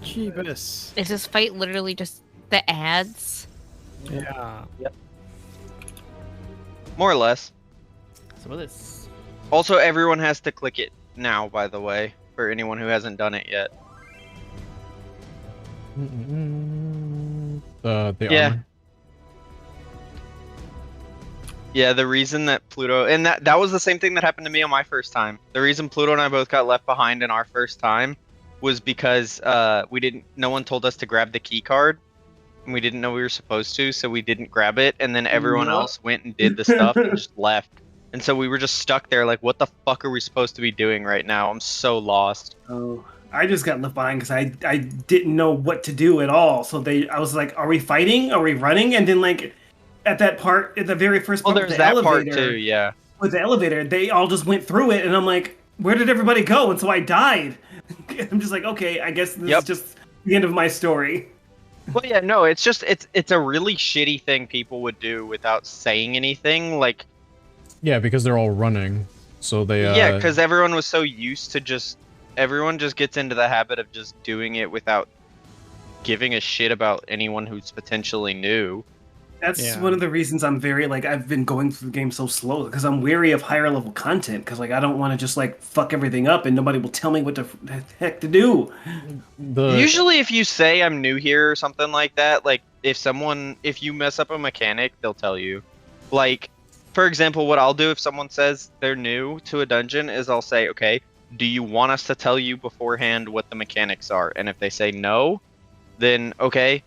Jeebus. Is this fight literally just the ads? Yeah. More or less. Some of this. Also, everyone has to click it now, by the way, for anyone who hasn't done it yet. The Yeah. armor. Yeah, the reason that Pluto and that was the same thing that happened to me on my first time. The reason Pluto and I both got left behind in our first time was because no one told us to grab the key card, and we didn't know we were supposed to, so we didn't grab it, and then everyone Yup. else went and did the stuff and just left. And so we were just stuck there like, what the fuck are we supposed to be doing right now? I'm so lost. Oh, I just got left behind because I didn't know what to do at all. So I was like, are we fighting? Are we running? And then like at that part, at the very first Well, part there's with the that elevator, part too, yeah. with the elevator, they all just went through it, and I'm like, where did everybody go? And so I died. I'm just like, okay, I guess this Yep. is just the end of my story. Well, yeah, no, it's just it's a really shitty thing people would do without saying anything. Like, Yeah, because they're all running. So they yeah, because everyone was so used to everyone just gets into the habit of just doing it without giving a shit about anyone who's potentially new. That's Yeah. one of the reasons I'm very like I've been going through the game so slow because I'm wary of higher level content because like I don't want to just like fuck everything up and nobody will tell me what the heck to do. Usually, if you say I'm new here or something like that, like if you mess up a mechanic, they'll tell you. Like, for example, what I'll do if someone says they're new to a dungeon is I'll say, okay, do you want us to tell you beforehand what the mechanics are? And if they say no, then okay,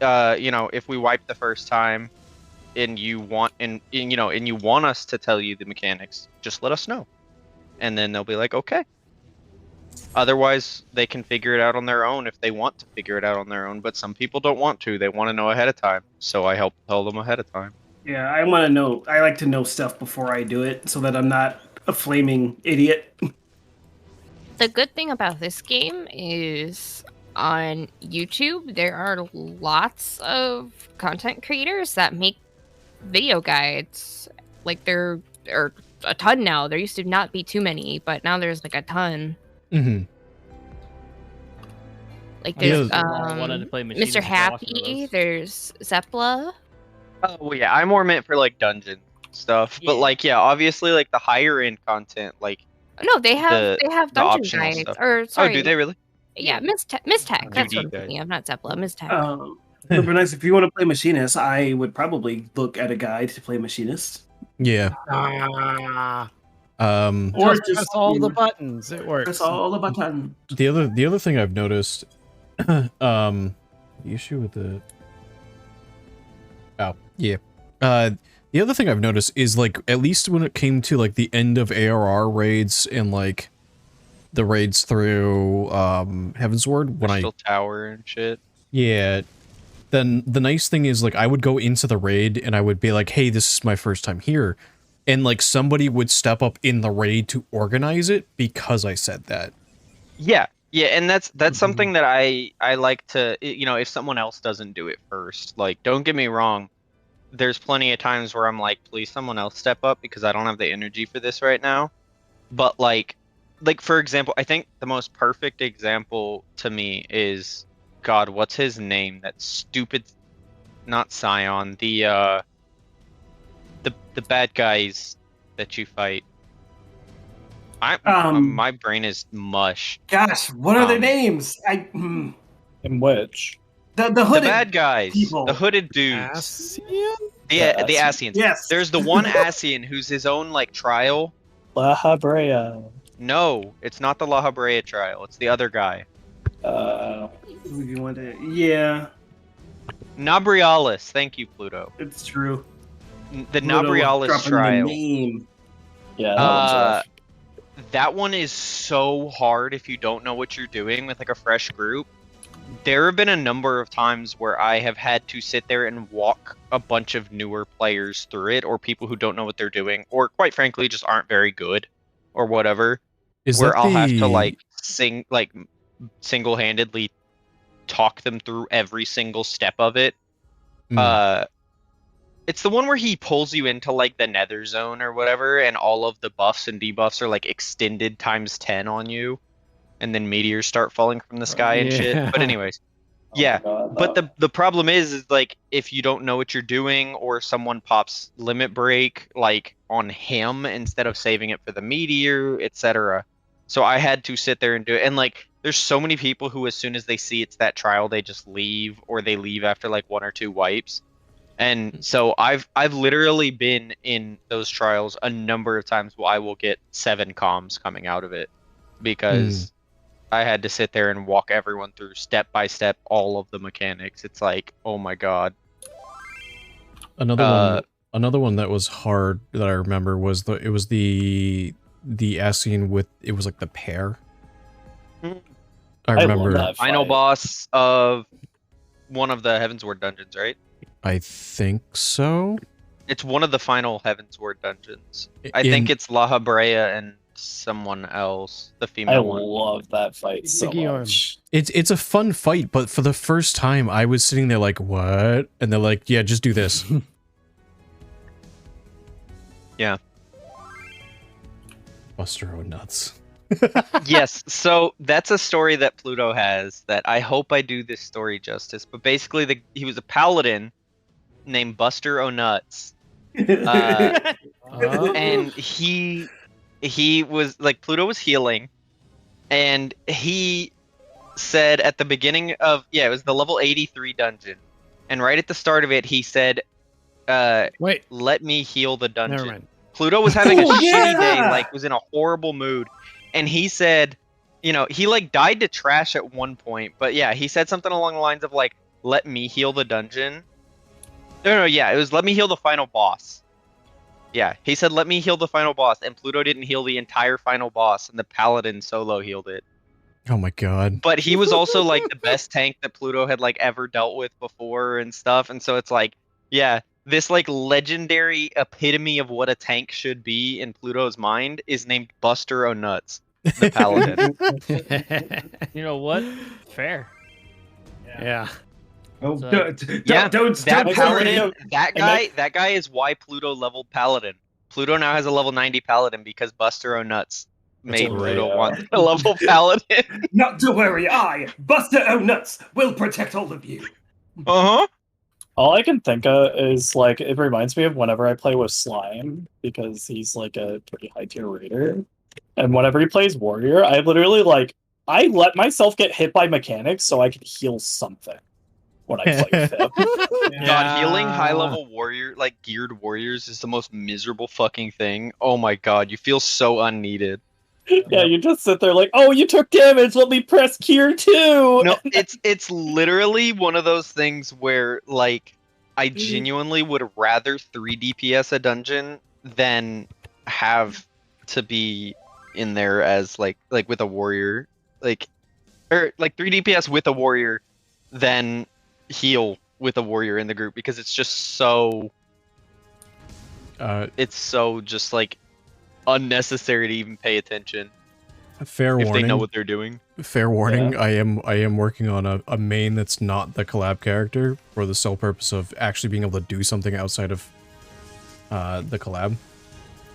if we wipe the first time and you want and you want us to tell you the mechanics, just let us know. And then they'll be like, okay. Otherwise, they can figure it out on their own if they want to figure it out on their own, but some people don't want to. They want to know ahead of time. So I help tell them ahead of time. Yeah, I want to know. I like to know stuff before I do it so that I'm not a flaming idiot. The good thing about this game is on YouTube, there are lots of content creators that make video guides. Like, there are a ton now. There used to not be too many, but now there's like a ton. Mm-hmm. Like, Yeah. there's Wanted to play Machinist Mr. and watching Happy, those. there's Zepla. Oh, well, yeah, I'm more meant for like dungeon stuff. But Yeah. like, yeah, obviously, like the higher end content, like No, they have the dungeon optional guides. stuff. Or sorry, Oh, do they really? yeah, Miss Tech. That's what I'm UD guide. thinking of, not Zepla. Miss Tech. But nice if you want to play Machinist, I would probably look at a guide to play Machinist. Yeah. Ah, Or just press all the buttons. It works. press all the buttons. The other thing I've noticed, the issue with the the other thing I've noticed is like at least when it came to like the end of ARR raids and like the raids through Heavensward when Crystal Tower and shit. then the nice thing is like I would go into the raid and I would be like, hey, this is my first time here, and like somebody would step up in the raid to organize it because I said that. Yeah, and that's something that I like to, if someone else doesn't do it first. Like, don't get me wrong, there's plenty of times where I'm like, please someone else step up because I don't have the energy for this right now. But like for example, I think the most perfect example to me is, God, what's his name? That stupid, not Scion, the bad guys that you fight. My brain is mush. Gosh, what are their names? In which? The The hooded bad guys, people. the hooded dudes, Ascian? the Ascians. Yes. There's the one Ascian who's his own like trial. La Habrea. No, it's not the La Habrea trial. It's the other guy. Who do you want to? Yeah, Nabrialis. Thank you, Pluto. it's true. The Pluto Nabrialis dropping the trial. name. Yeah, that one's rough. That one is so hard if you don't know what you're doing with like a fresh group. There have been a number of times where I have had to sit there and walk a bunch of newer players through it, or people who don't know what they're doing, or quite frankly just aren't very good, or whatever. Is where that I'll have to the- like single-handedly talk them through every single step of it. It's the one where he pulls you into like the nether zone or whatever, and all of the buffs and debuffs are like extended times 10 on you, and then meteors start falling from the sky and Yeah. shit. But anyways, Oh yeah. my God, But that- the problem is like if you don't know what you're doing, or someone pops limit break like on him instead of saving it for the meteor, etc. So I had to sit there and do it, and like there's so many people who as soon as they see it's that trial they just leave, or they leave after like 1 or 2 wipes. And so I've literally been in those trials a number of times where I will get 7 comms coming out of it because I had to sit there and walk everyone through step by step all of the mechanics. It's like, oh my god. Another one that was hard that I remember was the Ascian with, it was like the pear. Hmm. I love remember. that Final fight. boss of one of the Heavensward dungeons, right? I think so. It's one of the final Heavensward dungeons. I think it's La Habrea and someone else, the I female one. love that fight so Sticky arm. much. It's a fun fight, but for the first time, I was sitting there like, what? And they're like, yeah, just do this. Yeah. Buster O nuts. Yes, so that's a story that Pluto has that I hope I do this story justice. But basically, he was a paladin named Buster O'Nuts. And he was like, Pluto was healing, and he said at the beginning of, it was the level 83 dungeon, and right at the start of it he said, Wait, let me heal the dungeon. never mind. Pluto was having a Oh, shitty day, yeah! like was in a horrible mood, and he said, he like died to trash at one point, but yeah, he said something along the lines of like, let me heal the dungeon. No, it was let me heal the final boss. Yeah, he said let me heal the final boss, and Pluto didn't heal the entire final boss, and the paladin solo healed it. Oh my god. But he was also like the best tank that Pluto had like ever dealt with before and stuff, and so it's like, yeah, this like legendary epitome of what a tank should be in Pluto's mind is named Buster O'Nuts, the paladin. You know what? Fair. Yeah. Oh, So- don't Yeah, don't that don't paladin, worry. that guy is why Pluto leveled paladin. Pluto now has a level 90 paladin because Buster O'Nuts made great. Pluto want a level paladin. Not to worry, I, Buster O'Nuts, will protect all of you. Uh-huh. All I can think of is like it reminds me of whenever I play with Slime because he's like a pretty high tier raider, and whenever he plays warrior, I literally like I let myself get hit by mechanics so I could heal something when I play with him. God, healing high level warrior, like geared warriors, is the most miserable fucking thing. Oh my god, you feel so unneeded. Yeah, you just sit there like, oh, you took damage. Let me press cure too. No, it's literally one of those things where like I genuinely would rather 3 DPS a dungeon than have to be in there as like with a warrior, or 3 DPS with a warrior than heal with a warrior in the group, because it's just so it's so just like unnecessary to even pay attention Fair if warning. they know what they're doing. Fair warning. I am working on a main that's not the collab character for the sole purpose of actually being able to do something outside of the collab.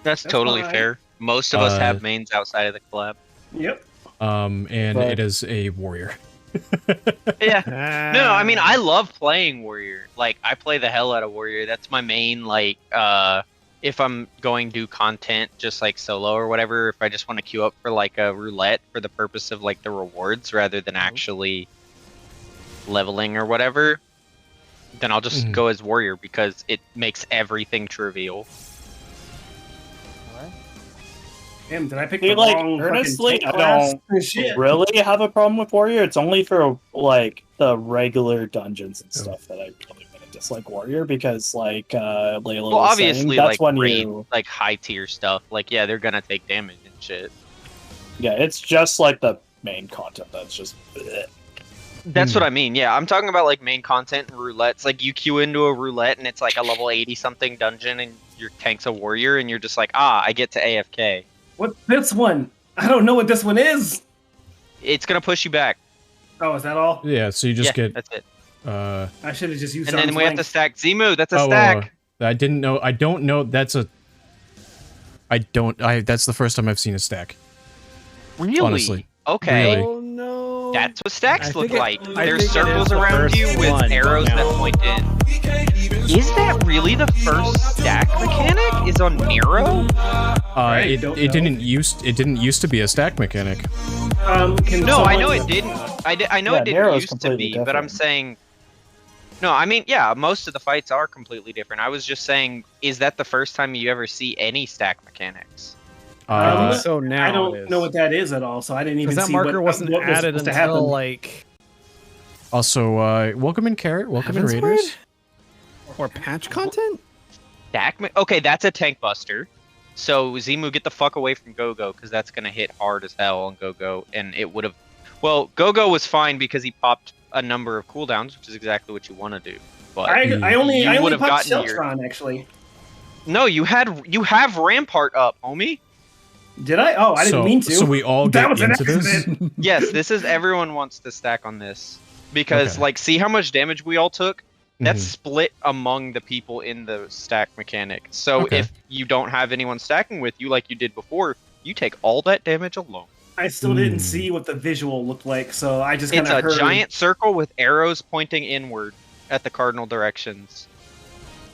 That's That's totally fine. fair. Most of us have mains outside of the collab. Yep. And But- it is a warrior. Yeah. No, I mean, I love playing warrior. Like, I play the hell out of warrior. That's my main, like, if I'm going to do content just like solo or whatever, if I just want to queue up for like a roulette for the purpose of like the rewards rather than actually leveling or whatever, then I'll just go as warrior because it makes everything trivial. Damn, did I pick See, the like, wrong honestly, fucking I tank class? don't Shit. really have a problem with warrior. It's only for like the regular dungeons and stuff that I really want to dislike warrior because like Layla Well, was obviously, saying, that's like when raid, you like high tier stuff, like yeah, they're gonna take damage and shit. yeah, it's just like the main content that's just bleh. That's what I mean. Yeah, I'm talking about like main content and roulettes. Like you queue into a roulette and it's like a level 80 something dungeon and your tank's a warrior and you're just like, I get to AFK. What's this one? I don't know what this one is. It's gonna push you back. Oh, is that all? Yeah, so you just Yeah, get that's it. I should have just used And then arm's we have to length. stack Zimu. That's a stack. I didn't know. I don't know. That's the first time I've seen a stack. Really? Honestly. Okay. Really. Oh no. That's what stacks I look think like. I There's think it circles is the around you first with one, arrows but that no. point in. Is that really the first stack mechanic? Is on Nero? It don't didn't used to be a stack mechanic. Can No, I someone- know it didn't. I know Yeah, it didn't Nero's used to completely be, but I'm different. saying. No, I mean, yeah, most of the fights are completely different. I was just saying, is that the first time you ever see any stack mechanics? So now I it don't is. know what that is at all, so I didn't even Because that see marker what, wasn't what was added supposed to until happen. like Also, welcome in Carrot. Welcome in Heavensward? Raiders. or patch content. Okay, that's a tank buster. So Zimu, get the fuck away from Go-Go because that's gonna hit hard as hell on Go-Go, and it would have. Well, Go-Go was fine because he popped a number of cooldowns, which is exactly what you want to do. But I only You I only would've popped gotten your- Sheltron actually. no, you have Rampart up, homie. Did I? Oh, I didn't mean to. So we all That get was an into this. accident. Yes, this is everyone wants to stack on this because Okay. like see how much damage we all took. That's Mhm. split among the people in the stack mechanic. So Okay. if you don't have anyone stacking with you like you did before, you take all that damage alone. I still didn't Hmm. see what the visual looked like, so I just kind It's of a heard. giant circle with arrows pointing inward at the cardinal directions.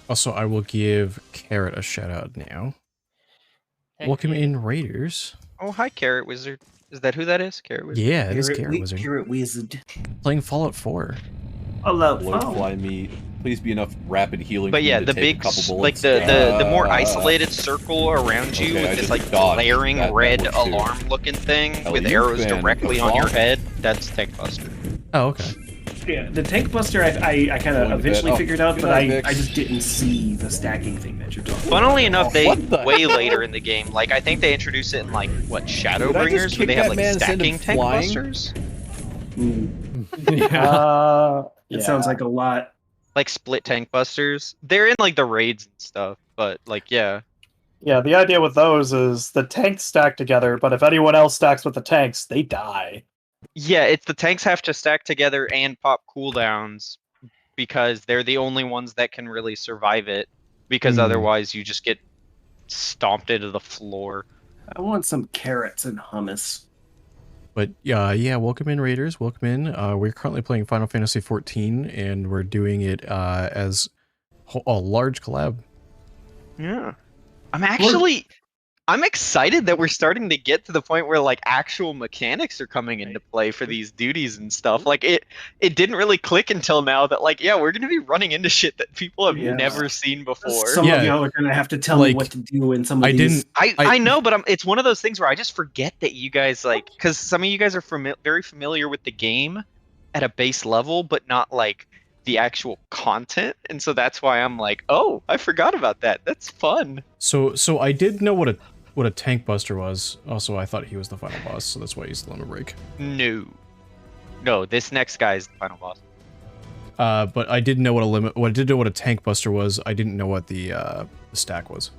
Also, I will give Carrot a shout out now. Heck Welcome yeah. in, Raiders. Oh, hi, Carrot Wizard. Is that who that is? Carrot Wizard? Yeah, it is Carrot Wizard. Carrot Wizard. Playing Fallout 4. Blowfly meat. Please be enough rapid healing. But for me yeah, to the take a big, couple like bullets. the more isolated circle around you Okay, I with this just like dodged. glaring That red works, too. alarm-looking thing Hell, with you've arrows been directly on your wrong. head, that's Tank Buster. Oh, okay. Yeah, the Tank Buster I kind of Going to eventually bed. Oh, figured out, good but night, I Vix. just didn't see the stacking thing that you're talking about. Funnily enough, they What the way hell? later in the game, like I think they introduced it in like what Did I just Shadowbringers, kick where they have that like man and send him stacking Tank flying? Busters, Yeah. It sounds like a lot. like split Tank Busters. They're in like the raids and stuff, but like yeah. Yeah, the idea with those is the tanks stack together, but if anyone else stacks with the tanks, they die. Yeah, it's the tanks have to stack together and pop cooldowns because they're the only ones that can really survive it. Because otherwise, you just get stomped into the floor. I want some carrots and hummus. But yeah, welcome in, Raiders. Welcome in. We're currently playing Final Fantasy 14, and we're doing it as a large collab. Yeah, I'm excited that we're starting to get to the point where like actual mechanics are coming into play for these duties and stuff. Like it didn't really click until now that like yeah, we're gonna be running into shit that people have Yeah. never seen before. Some Yeah. of y'all are gonna have to tell me Like, what to do in some of these. I know, but it's one of those things where I just forget that you guys like, because some of you guys are very familiar with the game at a base level, but not like the actual content, and so that's why I'm like, oh, I forgot about that. That's fun. So I did know what a tank buster was. Also, I thought he was the final boss, so that's why he's the limit break. No, this next guy is the final boss. But I did know what I did know what a tank buster was. I didn't know what the stack was.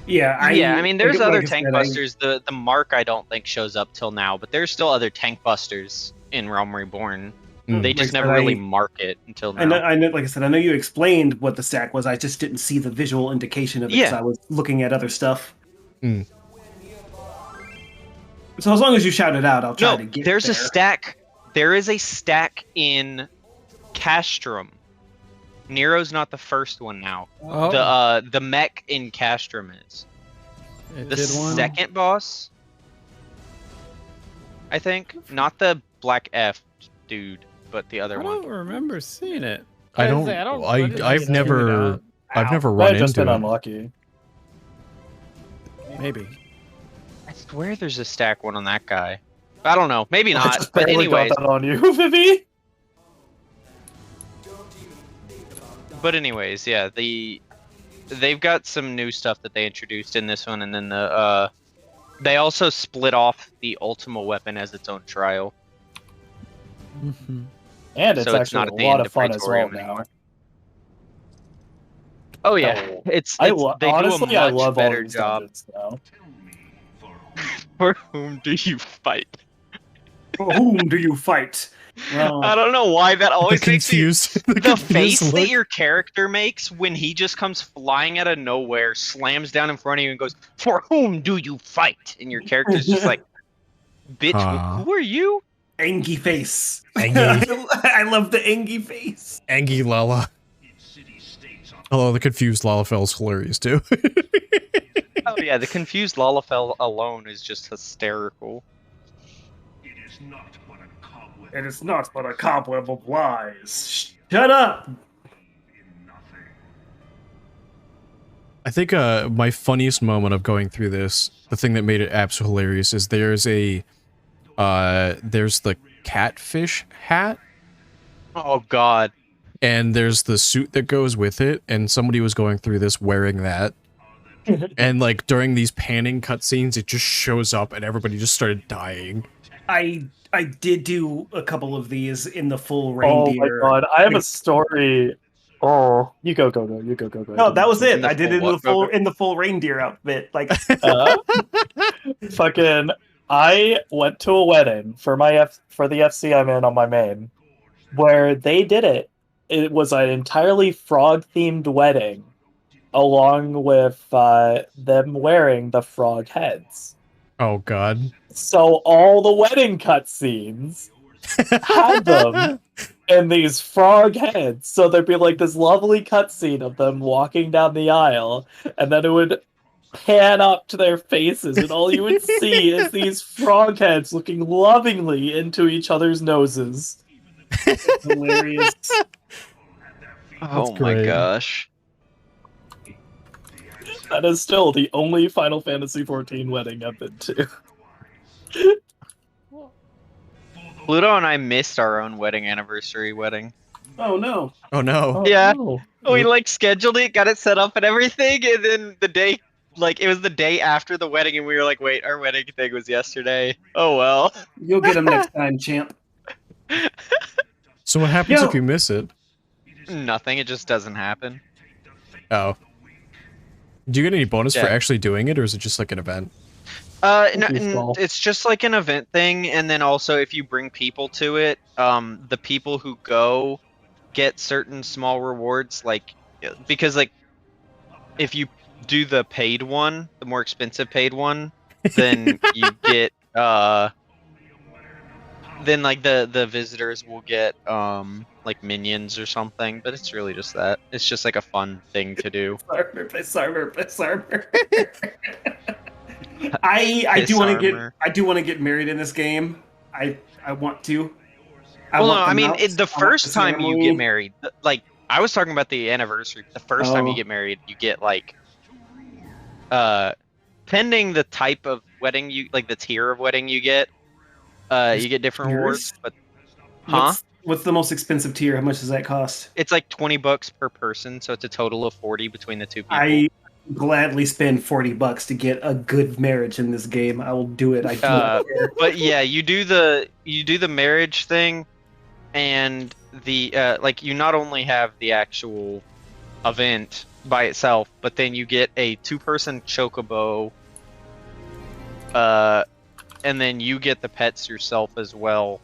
Yeah, I mean, there's like other I tank said, busters. The mark I don't think shows up till now, but there's still other tank busters in Realm Reborn. They just Like I never said, really mark it until now. I know, like I said, I know you explained what the stack was. I just didn't see the visual indication of it because Yeah. I was looking at other stuff. Mm. So as long as you shout it out, I'll try to get there's there. a stack. There is a stack in Castrum. Nero's not the first one now. Oh, The mech in Castrum is it the did one. second boss. I think not the Black F dude, but the other I one. don't remember seeing it. I don't. I've never Might run have just been into it. unlucky. Maybe. I swear there's a stack one on that guy. I don't know. Maybe I not. just But barely anyways, got that on you, Vivi. yeah, they've got some new stuff that they introduced in this one, and then they also split off the Ultima weapon as its own trial. Mhm. And it's So it's not actually at the a lot end of of fun as well Praetorium now. anymore. Oh yeah, Oh, it's I they do honestly, a I much love all better these job. dungeons now. For whom do you fight? For whom do you fight? Well, I don't know why that The always makes me. confused. The face look. that your character makes when he just comes flying out of nowhere, slams down in front of you, and goes, "For whom do you fight?" And your character's just like, "Bitch, who are you?" Angie face. Angie. I love the Angie face. Angie Lala. Although the confused Lalafell's hilarious too. Oh yeah, the confused Lalafell alone is just hysterical. It is not but a cobweb of lies. Shut up. I think my funniest moment of going through this, the thing that made it absolutely hilarious, is there's the catfish hat, Oh god. and there's the suit that goes with it, and somebody was going through this wearing that. And like during these panning cutscenes, it just shows up and everybody just started dying. I did do a couple of these in the full Oh reindeer. my god, I have a story. Oh, you go. No, that was it. In the I did full it what, in the full reindeer outfit. Like Fucking, I went to a wedding for for the FC I'm in on my main, where they did it. It was an entirely frog-themed wedding, along with them wearing the frog heads. Oh god. So all the wedding cutscenes had them and these frog heads. So there'd be like this lovely cutscene of them walking down the aisle, and then it would pan up to their faces, and all you would see is these frog heads looking lovingly into each other's noses. It's hilarious. Oh my great. gosh. That is still the only Final Fantasy XIV wedding I've been to. Pluto and I missed our own wedding anniversary wedding. Oh no. Oh no. Yeah. no. We like scheduled it, got it set up and everything, and then the day, like it was the day after the wedding, and we were like, wait, our wedding thing was yesterday. Oh well. You'll get him next time, champ. So what happens Yo. if you miss it? Nothing. It just doesn't happen. Oh. Do you get any bonus for Yeah. actually doing it, or is it just like an event? It's just like an event thing, and then also if you bring people to it, the people who go get certain small rewards, like because like if you do the paid one, the more expensive paid one, then you get then like the visitors will get like minions or something, but it's really just that. It's just like a fun thing to do. Piss armor. I do want to get married in this game. I want to. Well, no, want I mean mounts, the I want first the time you ceremony. get married, like I was talking about the anniversary. The first time you Oh. get married, you get like pending the type of wedding you like, the tier of wedding you get different tiers? rewards, but huh? What's the most expensive tier? How much does that cost? It's like $20 per person, so it's a total of 40 between the two people. I gladly spend $40 to get a good marriage in this game. I will do it. I do not care. But yeah, you do the marriage thing, and the like you not only have the actual event by itself, but then you get a 2-person chocobo, and then you get the pets yourself as well.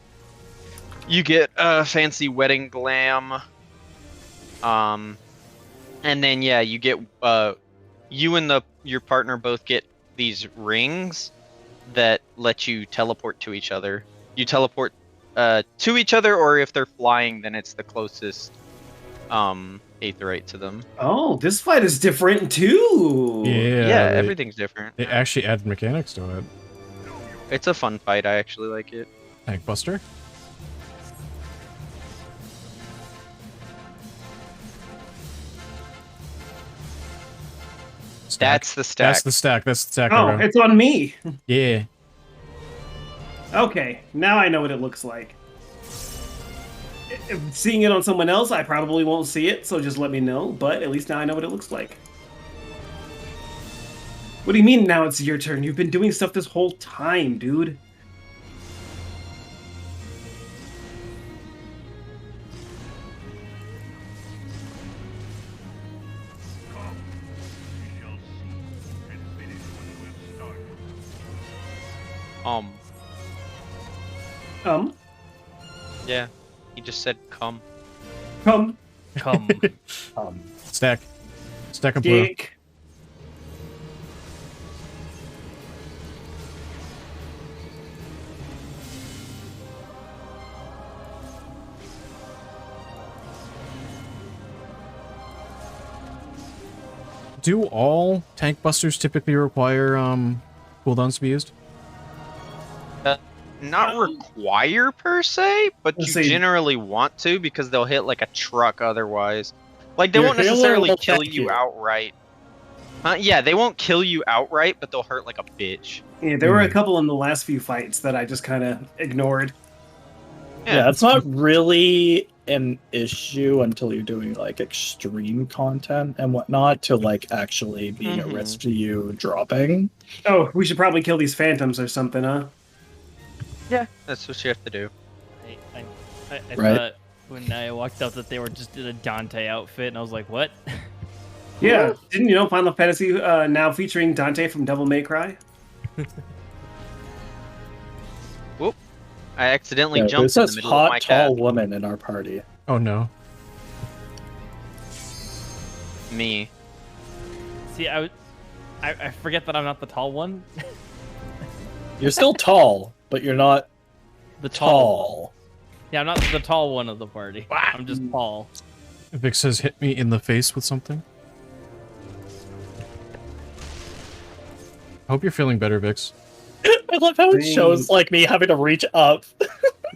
You get a fancy wedding glam, and then yeah, you get you and your partner both get these rings that let you teleport to each other. You teleport to each other, or if they're flying, then it's the closest aetherite to them. Oh, this fight is different too. Yeah, they, everything's different. They actually added mechanics to it. It's a fun fight. I actually like it. Tank Buster. Stack. That's the stack. That's the stack. That's the stack. Oh, Logo. it's on me. Yeah. Okay, now I know what it looks like. If seeing it on someone else, I probably won't see it, so just let me know. But at least now I know what it looks like. What do you mean now it's your turn? You've been doing stuff this whole time, dude. Yeah, he just said come. Come, Come. Stack. Stack of blue. dick. Do all tank busters typically require cooldowns to be used? Not require per se, but you Let's see. generally want to because they'll hit like a truck otherwise. Like they Your won't healer necessarily will kill tank you you. outright. Yeah, they won't kill you outright, but they'll hurt like a bitch. Yeah, there were a couple in the last few fights that I just kind of ignored. Yeah, it's not really an issue until you're doing like extreme content and whatnot to like actually being Mhm. a risk to you dropping. Oh, we should probably kill these phantoms or something, huh? Yeah, that's what you have to do. I Right. thought when I walked out that they were just in a Dante outfit, and I was like, what? Yeah, didn't you know Final Fantasy now featuring Dante from Devil May Cry? Whoop! I accidentally Yeah, jumped there's in the this middle of my hot, tall cat. woman in our party. Oh no. Me. See, I forget that I'm not the tall one. You're still tall, but you're not The tall. Yeah, I'm not the tall one of the party. I'm just tall. Vic says, hit me in the face with something. I hope you're feeling better, Vix. I love how it shows like me having to reach up.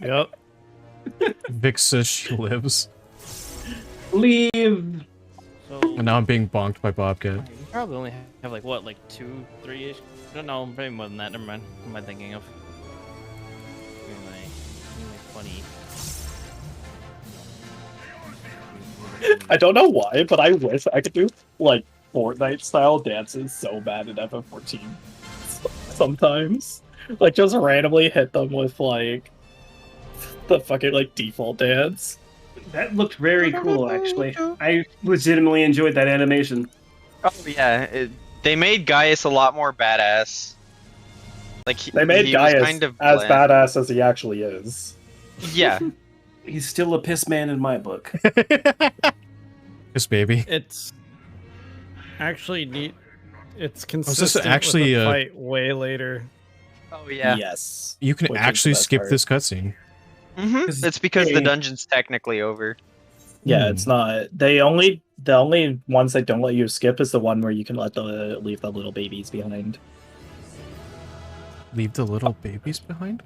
Yep. Vix says she lives. Leave. So And now I'm being bonked by Bobcat. you probably only have like what, like 2, 3-ish? I don't know, maybe more than that. Never mind. What am I thinking of? Anyway, 20. I don't know why, but I wish I could do like Fortnite style dances so bad in ff14. Sometimes, like just randomly hit them with like the fucking like default dance. That looked very cool, actually. I legitimately enjoyed that animation. Oh yeah, they made Gaius a lot more badass. Like They made he Gaius was kind of as bland. badass as he actually is. Yeah, He's still a piss man in my book. Yes, baby. It's actually neat. It's this consistent actually, with the fight way later. oh yeah. Yes. You can Which is the actually best skip part. this cutscene. It's because the Hey. dungeon's technically over. Yeah, it's not. The only ones that don't let you skip is the one where you can leave the little babies behind. Leave the little babies behind?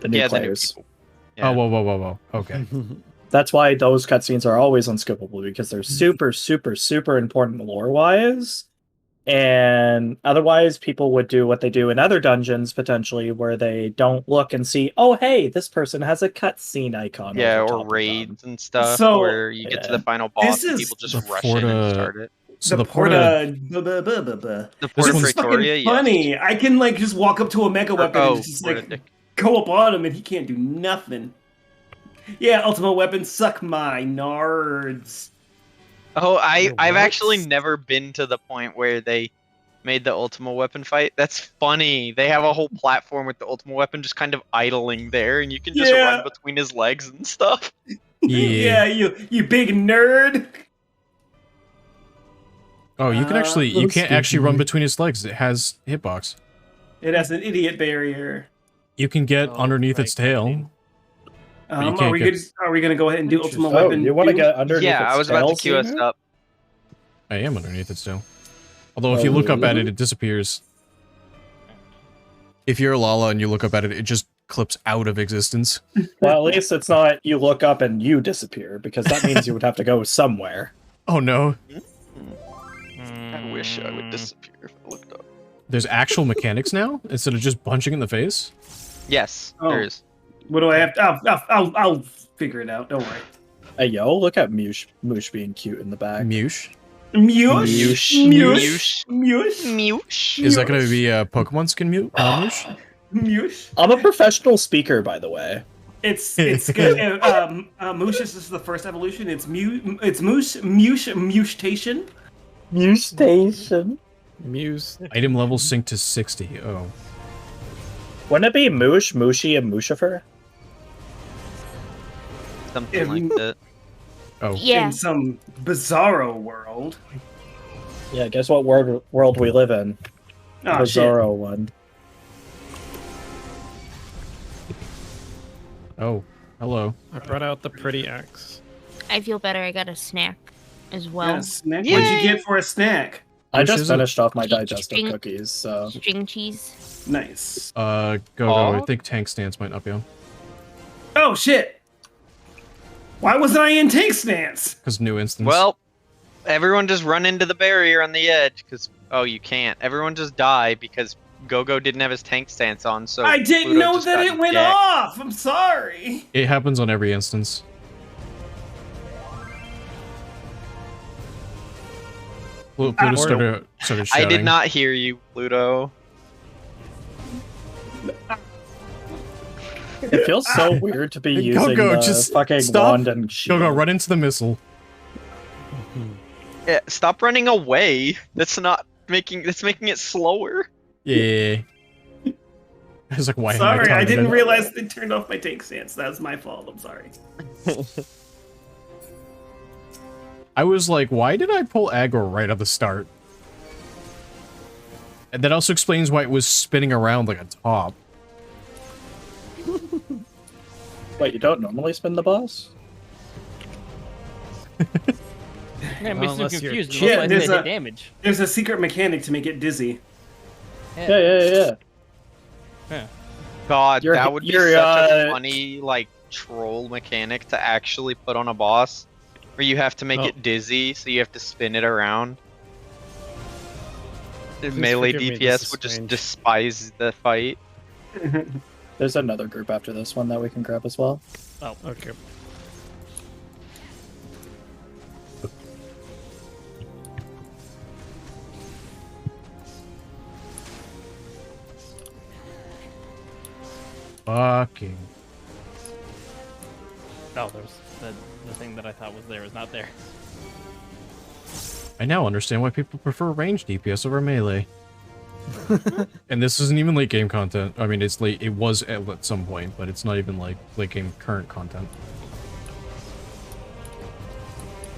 The new Yeah, the new players. people. Yeah. Oh, whoa. Okay. That's why those cutscenes are always unskippable, because they're super, super, super important lore-wise. And otherwise, people would do what they do in other dungeons, potentially, where they don't look and see, oh, hey, this person has a cutscene icon. Yeah, over or top of them. raids and stuff So, where you get to the yeah. final boss This and is people just the rush in and Porta- start it. So the the Porta... Porta. The This Porta one's- It's fucking Pretoria, yes. funny. I can like just walk up to a mega weapon and just Porta like Dick. go up on him and he can't do nothing. Yeah, ultimate weapon, suck my nards. Oh, Your I've what? actually never been to the point where they made the Ultima Weapon fight. That's funny. They have a whole platform with the Ultima Weapon just kind of idling there, and you can just Yeah. run between his legs and stuff. Yeah, you big nerd. Oh, you can actually... You That's can't actually run stupid. between his legs. It has hitbox. It has an idiot barrier. You can get Oh, underneath its right, tail. you can't Are we get- good? Are we gonna go ahead and do ultimate Oh, weapon? you want to 2? get underneath Yeah, its I was about to tail, queue us Seymour? up. I am underneath its tail. Although if you look up at it, it disappears. If you're Lala and you look up at it, it just clips out of existence. Well, at least it's not you look up and you disappear, because that means you would have to go somewhere. Oh no. I wish I would disappear if I looked up. There's actual mechanics now instead of just punching in the face. Yes, Oh. there is. What do I have to? I'll figure it out. Don't worry. Hey, yo, look at Moosh being cute in the back. Mush. Mush. Mush. Mush. Mush. Is that going to be a Pokemon skin Mush? Mush. I'm a professional speaker, by the way. It's good. Mush is the first evolution. It's mutation. Mutation. Muse. Item level sync to 60. Oh. Wouldn't it be Moosh, Mushi, and Mushifer? Something like that. Oh. Yeah. In some bizarro world. Yeah, guess what world we live in? Oh shit. Bizarro one. Oh. Hello. I brought out the pretty axe. I feel better. I got a snack as well. Yeah, snack. What'd you get for a snack? I Which just is it? finished off my String- digestive cookies, so... String cheese. Nice. Go. I Oh. think tank stance might not be on. Oh shit. Why wasn't I in tank stance? Because new instance. Well, everyone just run into the barrier on the edge, because... Oh, you can't. Everyone just die because Go-Go didn't have his tank stance on, so... I didn't Pluto know just that got it went jacked. off. I'm sorry. it happens on every instance. Pluto started I shouting. did not hear you, Pluto. It feels so weird to be using Go-Go, the just fucking stop. wand and shield. Go, run into the missile. Yeah, stop running away. That's making it slower. Yeah. I was like, why am Sorry, I talking didn't about- realize they turned off my tank stance. That was my fault. I'm sorry. I was like, why did I pull aggro right at the start? And that also explains why it was spinning around like a top. Wait, you don't normally spin the boss? Yeah, I'm Well, so unless you're confused. cheating. Unless I There's hit a- damage. There's a secret mechanic to make it dizzy. Yeah. God, You're- that would be you're, such a funny like troll mechanic to actually put on a boss, where you have to make Oh. it dizzy, so you have to spin it around. The Please melee forgive me, this DPS is would just strange. despise the fight. There's another group after this one that we can grab as well. Oh, okay. Fucking. Oh, there's the thing that I thought was there is not there. I now understand why people prefer ranged DPS over melee. And this isn't even late game content. I mean, it's late. It was at some point, but it's not even like late game current content.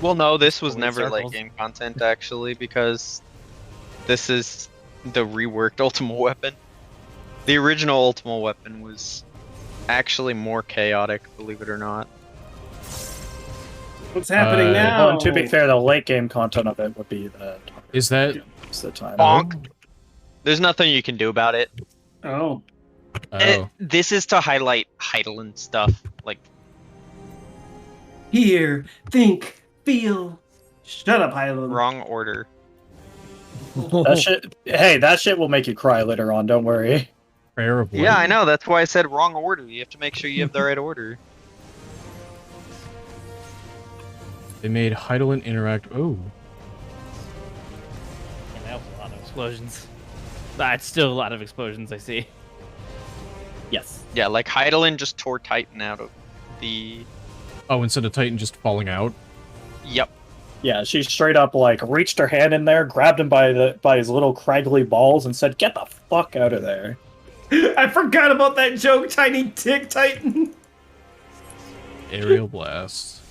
Well, no, this was Holy never late circles. game content actually, because this is the reworked Ultimate Weapon. The original Ultimate Weapon was actually more chaotic, believe it or not. What's happening Uh, now? Well, and to be fair, the late game content of it would be the Is that? it's the time. Bonk. There's nothing you can do about it. Oh. Oh, This is to highlight Heidelin stuff. Like, Hear, think, feel. Shut up, Highland. wrong order. That shit. Hey, that shit will make you cry later on. Don't worry. prayer of Yeah, I light. know. That's why I said wrong order. You have to make sure you have the right order. They made Heidelin interact. Oh, And that was a lot of explosions. It's still a lot of explosions I see. Yes. Yeah, like Heidelin just tore Titan out of the. oh! Instead of Titan just falling out. Yep. Yeah, she straight up like reached her hand in there, grabbed him by his little craggly balls, and said, "Get the fuck out of there." I forgot about that joke, Tiny Tick Titan. Aerial blast.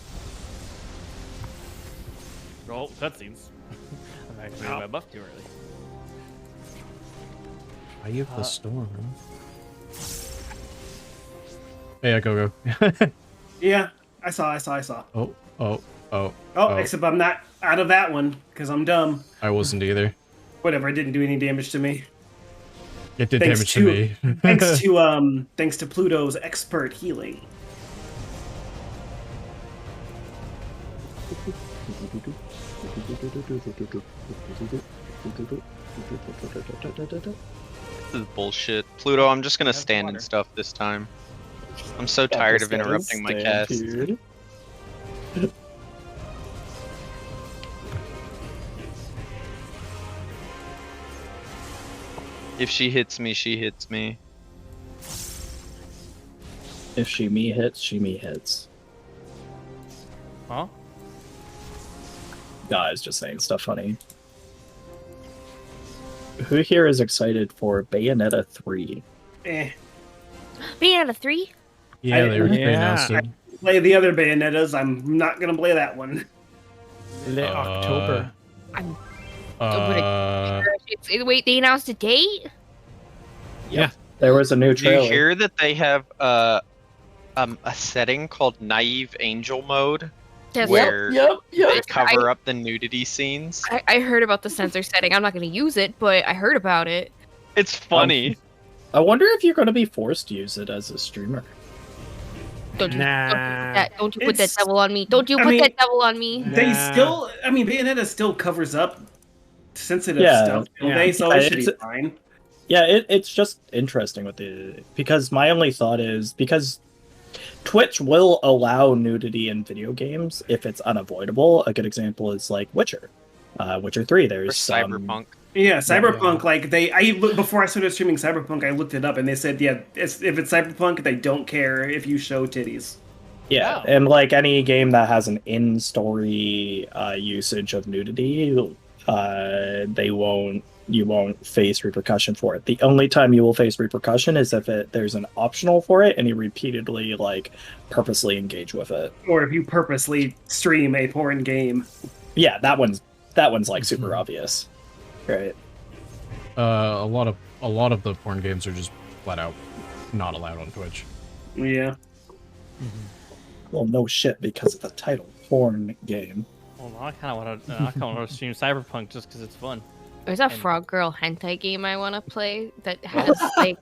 Oh, cutscenes. I'm actually my buff too early. Eye of the storm. Hey, go. Yeah, I saw. Oh. Oh, except I'm not out of that one, because I'm dumb. I wasn't either. Whatever, it didn't do any damage to me. It did Thanks damage to- to me. Thanks to Pluto's expert healing. This is bullshit. Pluto, I'm just gonna Have stand water. and stuff this time. I'm so tired of interrupting my cast. Dude. If she hits me, she hits me. If she me hits, she me hits. Huh? Guys, just saying stuff funny. Who here is excited for Bayonetta 3? Being out of 3? Yeah, they Yeah. announced it. Play the other Bayonettas. I'm not gonna play that one. Late October. Wait, they announced a date? There was a new Do you trailer. hear that they have a setting called Naive Angel Mode, Yes. where Yep. they cover up the nudity scenes? I heard about the sensor setting. I'm not going to use it, but I heard about it. It's funny. I wonder if you're going to be forced to use it as a streamer. Don't you, Nah. don't you put that It's- devil on me. Don't you I put mean- that devil on me. They Nah. still, Bayonetta still covers up sensitive Yeah. stuff, don't Yeah. they? So it should be It's- fine. Yeah, it's just interesting with because my only thought is because Twitch will allow nudity in video games if it's unavoidable. A good example is like Witcher, Witcher 3. Or There's Cyberpunk. Yeah, Cyberpunk. Like before I started streaming Cyberpunk, I looked it up and they said, yeah, if it's Cyberpunk, they don't care if you show titties. Yeah, Wow. and like any game that has an in-story usage of nudity, you won't face repercussion for it. The only time you will face repercussion is if there's an optional for it and you repeatedly purposely engage with it. Or if you purposely stream a porn game. Yeah, that one's like super obvious, right? A lot of the porn games are just flat out not allowed on Twitch. Yeah. Well, no shit, because of the title, porn game. Well, I kind of want to stream Cyberpunk just because it's fun. There's a Frog Girl hentai game I want to play that has like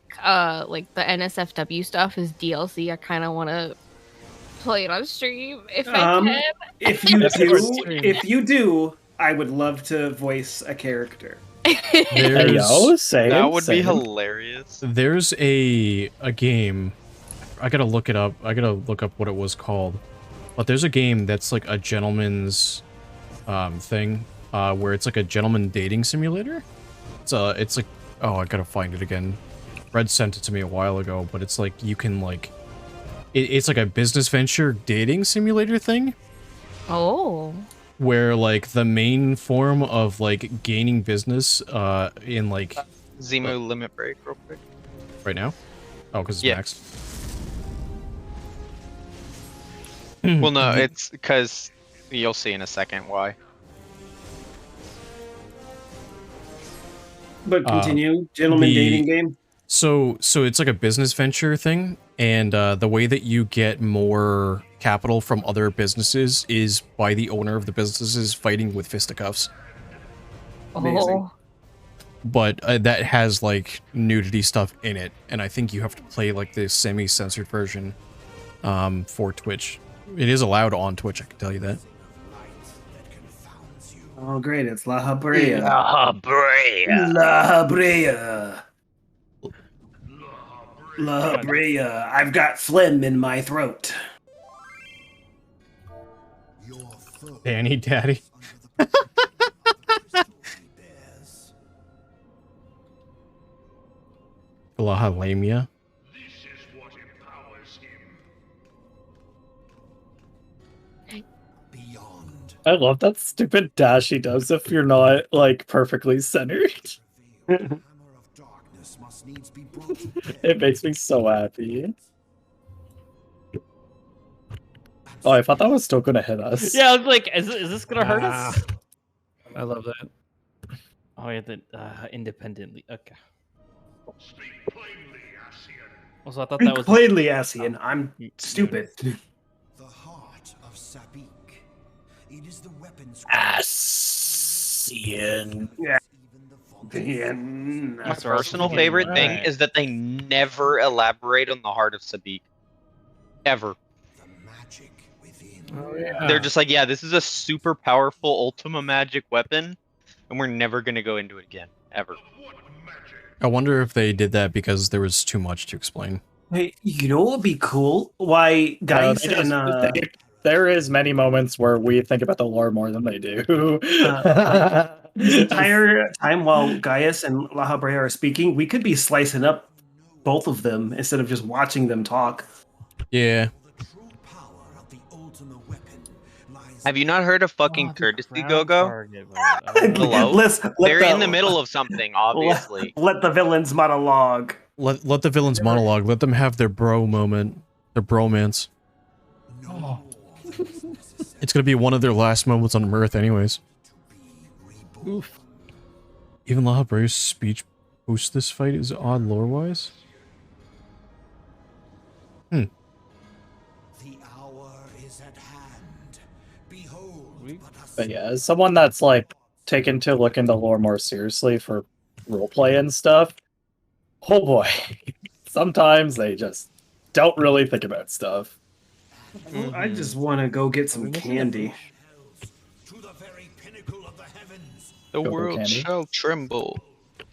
the NSFW stuff is DLC. I kind of want to play it on stream if I can. If you do, I would love to voice a character. Hey, yo, same, That would be same. hilarious. There's a game. I gotta look it up. I gotta look up what it was called. But there's a game that's like a gentleman's thing, where it's like a gentleman dating simulator. It's like, oh, I gotta find it again. Red sent it to me a while ago, but it's like you can like, it's like a business venture dating simulator thing. Oh. Where like the main form of like gaining business in like Zemu limit break real quick. right now. Oh, because it's Yeah. max. Well, no, it's because you'll see in a second why. But continue, gentleman dating game. So it's like a business venture thing, and the way that you get more capital from other businesses is by the owner of the businesses fighting with fisticuffs. Amazing. Oh. But that has like nudity stuff in it, and I think you have to play like the semi-censored version for Twitch. It is allowed on Twitch, I can tell you that. Oh, great! It's La Habrea. La Brea. La Habrea. La Habrea. I've got phlegm in my throat. Danny Daddy. Lahalamia. I love that stupid dash he does if you're not like perfectly centered. It makes me so happy. Oh, I thought that was still gonna hit us. Yeah, I was like, is this gonna hurt us? I love that. Oh, yeah, the independently. Okay. Also, I thought that was Plainly, Asian. I'm stupid. The heart of Sabik. It is the weapons. Asian. Yeah. My personal favorite thing is that they never elaborate on the heart of Sabik. Ever. Oh, yeah. They're just like, yeah, this is a super powerful Ultima magic weapon, and we're never gonna go into it again. Ever. I wonder if they did that because there was too much to explain. Hey, you know what would be cool? Why guys there is many moments where we think about the lore more than they do. this entire time while Gaius and La Habrea are speaking, we could be slicing up both of them instead of just watching them talk. Yeah. Have you not heard of fucking courtesy, Go-Go? Hello? They're in the middle of something, obviously. Let the villains monologue. Let the villains monologue. Let them have their bro moment. Their bromance. No. It's gonna be one of their last moments on Earth anyways. Oof. Even La Habrea's speech post this fight is odd lore-wise. Hmm. The hour is at hand. Behold, But yeah, as someone that's like taken to look into lore more seriously for roleplay and stuff, oh boy, sometimes they just don't really think about stuff. I just want to go get some candy. The Go-Go world candy. shall tremble.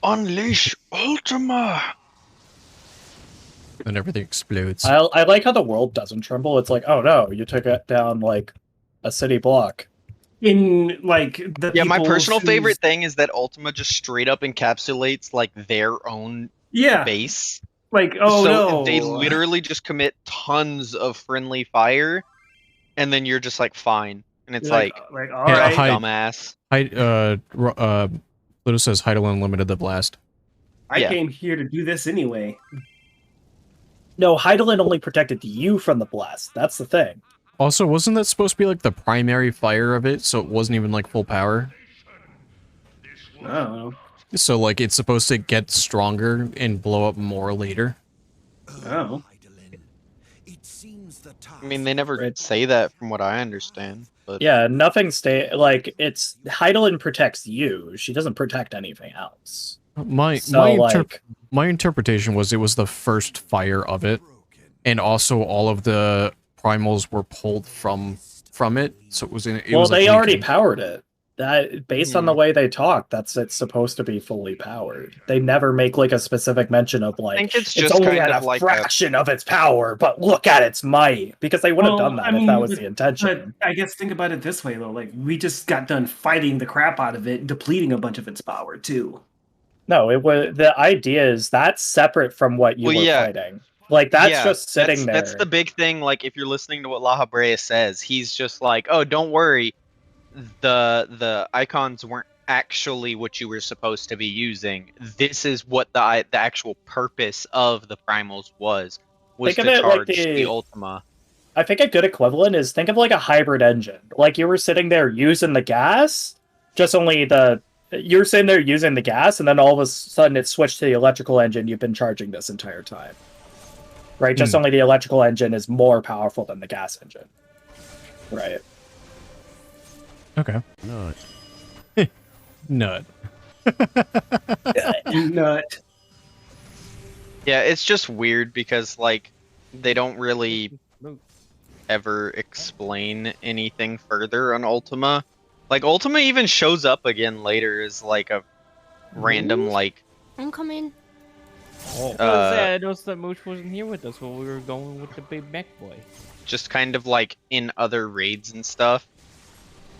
Unleash Ultima! Then everything explodes. I like how the world doesn't tremble. It's like, oh no, you took it down like a city block. In like the Yeah, my people personal whose- favorite thing is that Ultima just straight up encapsulates like their own Yeah, base. like oh so no, they literally just commit tons of friendly fire, and then you're just like fine, and it's like all Yeah, right. hi- dumbass. Pluto says Heidel Unlimited the blast. I yeah. came here to do this anyway. No, Heidelin only protected you from the blast. That's the thing. Also, wasn't that supposed to be like the primary fire of it, so it wasn't even like full power? I don't know. So like it's supposed to get stronger and blow up more later? Oh. seems the task I mean, they never Right. say that from what I understand. But Yeah, nothing it's Heidelin protects you. She doesn't protect anything else. My So my like my interpretation was it was the first fire of it, and also all of the primals were pulled from it, so it was in. It well, was like they already weakened. powered it. That based on the way they talk, it's supposed to be fully powered. They never make like a specific mention of I like think it's it's just only kind at of a like fraction of its power, but look at its might. Because they would have done that if that was the intention. But I guess think about it this way though. Like we just got done fighting the crap out of it, depleting a bunch of its power too. No, it was the idea is that's separate from what you Well, were yeah. fighting. Like that's yeah, just sitting there. That's the big thing. Like, if you're listening to what La Habrea says, he's just like, "Oh, don't worry, the icons weren't actually what you were supposed to be using. This is what the actual purpose of the primals was Think of to it like charge the Ultima." I think a good equivalent is think of like a hybrid engine. Like you were sitting there using the gas, just only you're sitting there using the gas, and then all of a sudden it switched to the electrical engine you've been charging this entire time. Right? Just only the electrical engine is more powerful than the gas engine. Right. Okay. Nut. Nut. Nut. Yeah, it's just weird because like they don't really ever explain anything further on Ultima. Like Ultima even shows up again later as like a random like I'm coming. I noticed that Mooch wasn't here with us when we were going with the big mech boy. just kind of like in other raids and stuff.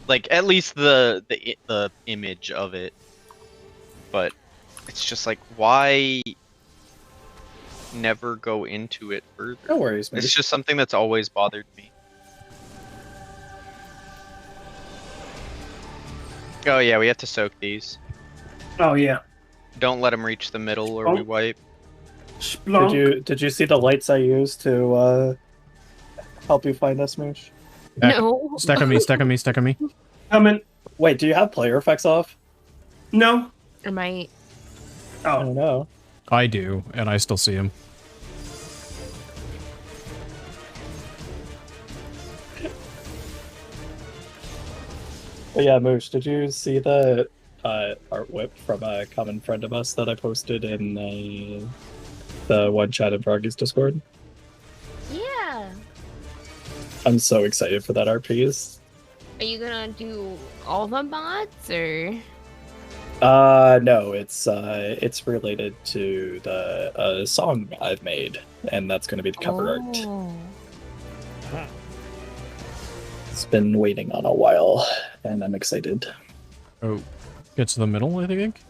Like at least the image of it. But it's just like why never go into it further? No worries, man. It's just something that's always bothered me. Oh yeah, we have to soak these. Oh yeah. Don't let them reach the middle or we wipe. Splunk. Did you see the lights I used to help you find us, Moosh? No. Stack on me, stack on me, stack on me. Coming. Wait, do you have player effects off? No. Or my I Oh don't know. I do, and I still see him. But yeah, Moosh, did you see the art whip from a common friend of us that I posted in the one chat in Froggy's Discord? Yeah. I'm so excited for that art piece. Are you gonna do all the mods or? No, it's related to the song I've made, and that's going to be the cover art. Oh. It's been waiting on a while, and I'm excited. Oh, get to the middle, I think.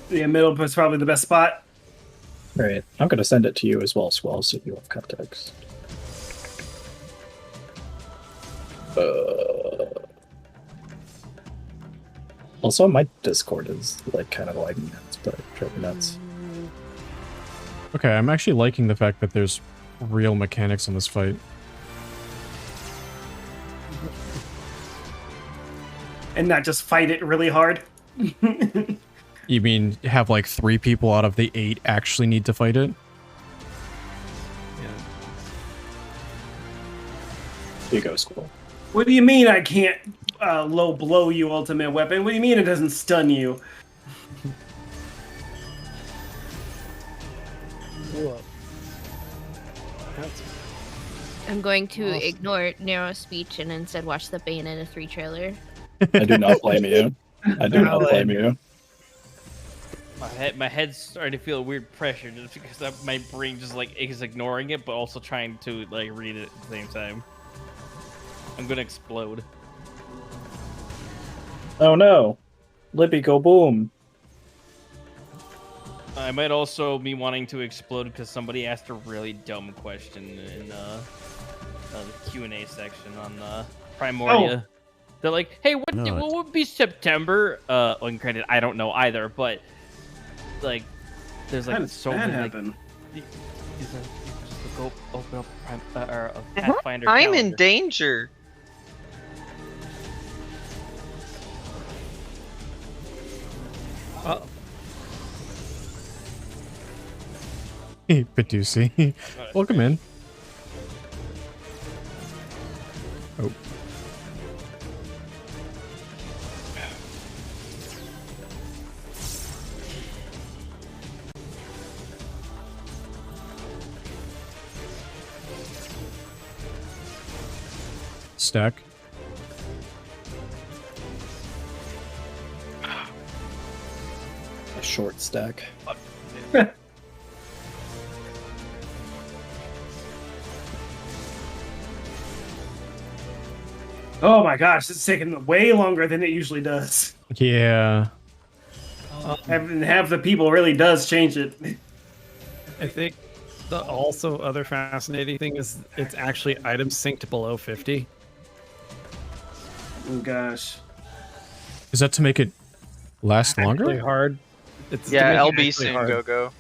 the middle is probably the best spot. Right, I'm going to send it to you as well, Squall, so you have context. Also, my Discord is like kind of lagging nuts, but driving nuts. Okay, I'm actually liking the fact that there's real mechanics in this fight. And not just fight it really hard. You mean have like 3 people out of the 8 actually need to fight it? Here you go, Squall. What do you mean I can't low blow you, ultimate weapon? What do you mean it doesn't stun you? I'm going to ignore narrow speech and instead watch the Bayonetta 3 trailer. I do not blame you. I do not blame you. My head's starting to feel a weird pressure just because my brain just like is ignoring it, but also trying to like read it at the same time. I'm gonna explode. Oh no. Libby, go boom. I might also be wanting to explode because somebody asked a really dumb question in the Q&A section on Primoria. They're like, "Hey, what would be September?" And granted, I don't know either, but like, there's like so many. happen? Like, just go open up a Pathfinder. I'm in calendar. danger. Batusi. Welcome in. Oh. Stack. A short stack. Oh my gosh, it's taking way longer than it usually does. Yeah. Having half the people really does change it. I think the also other fascinating thing is it's actually item synced below 50. Oh gosh. Is that to make it last Really longer? hard. It's to Yeah, make it LB actually soon, hard. Go-Go.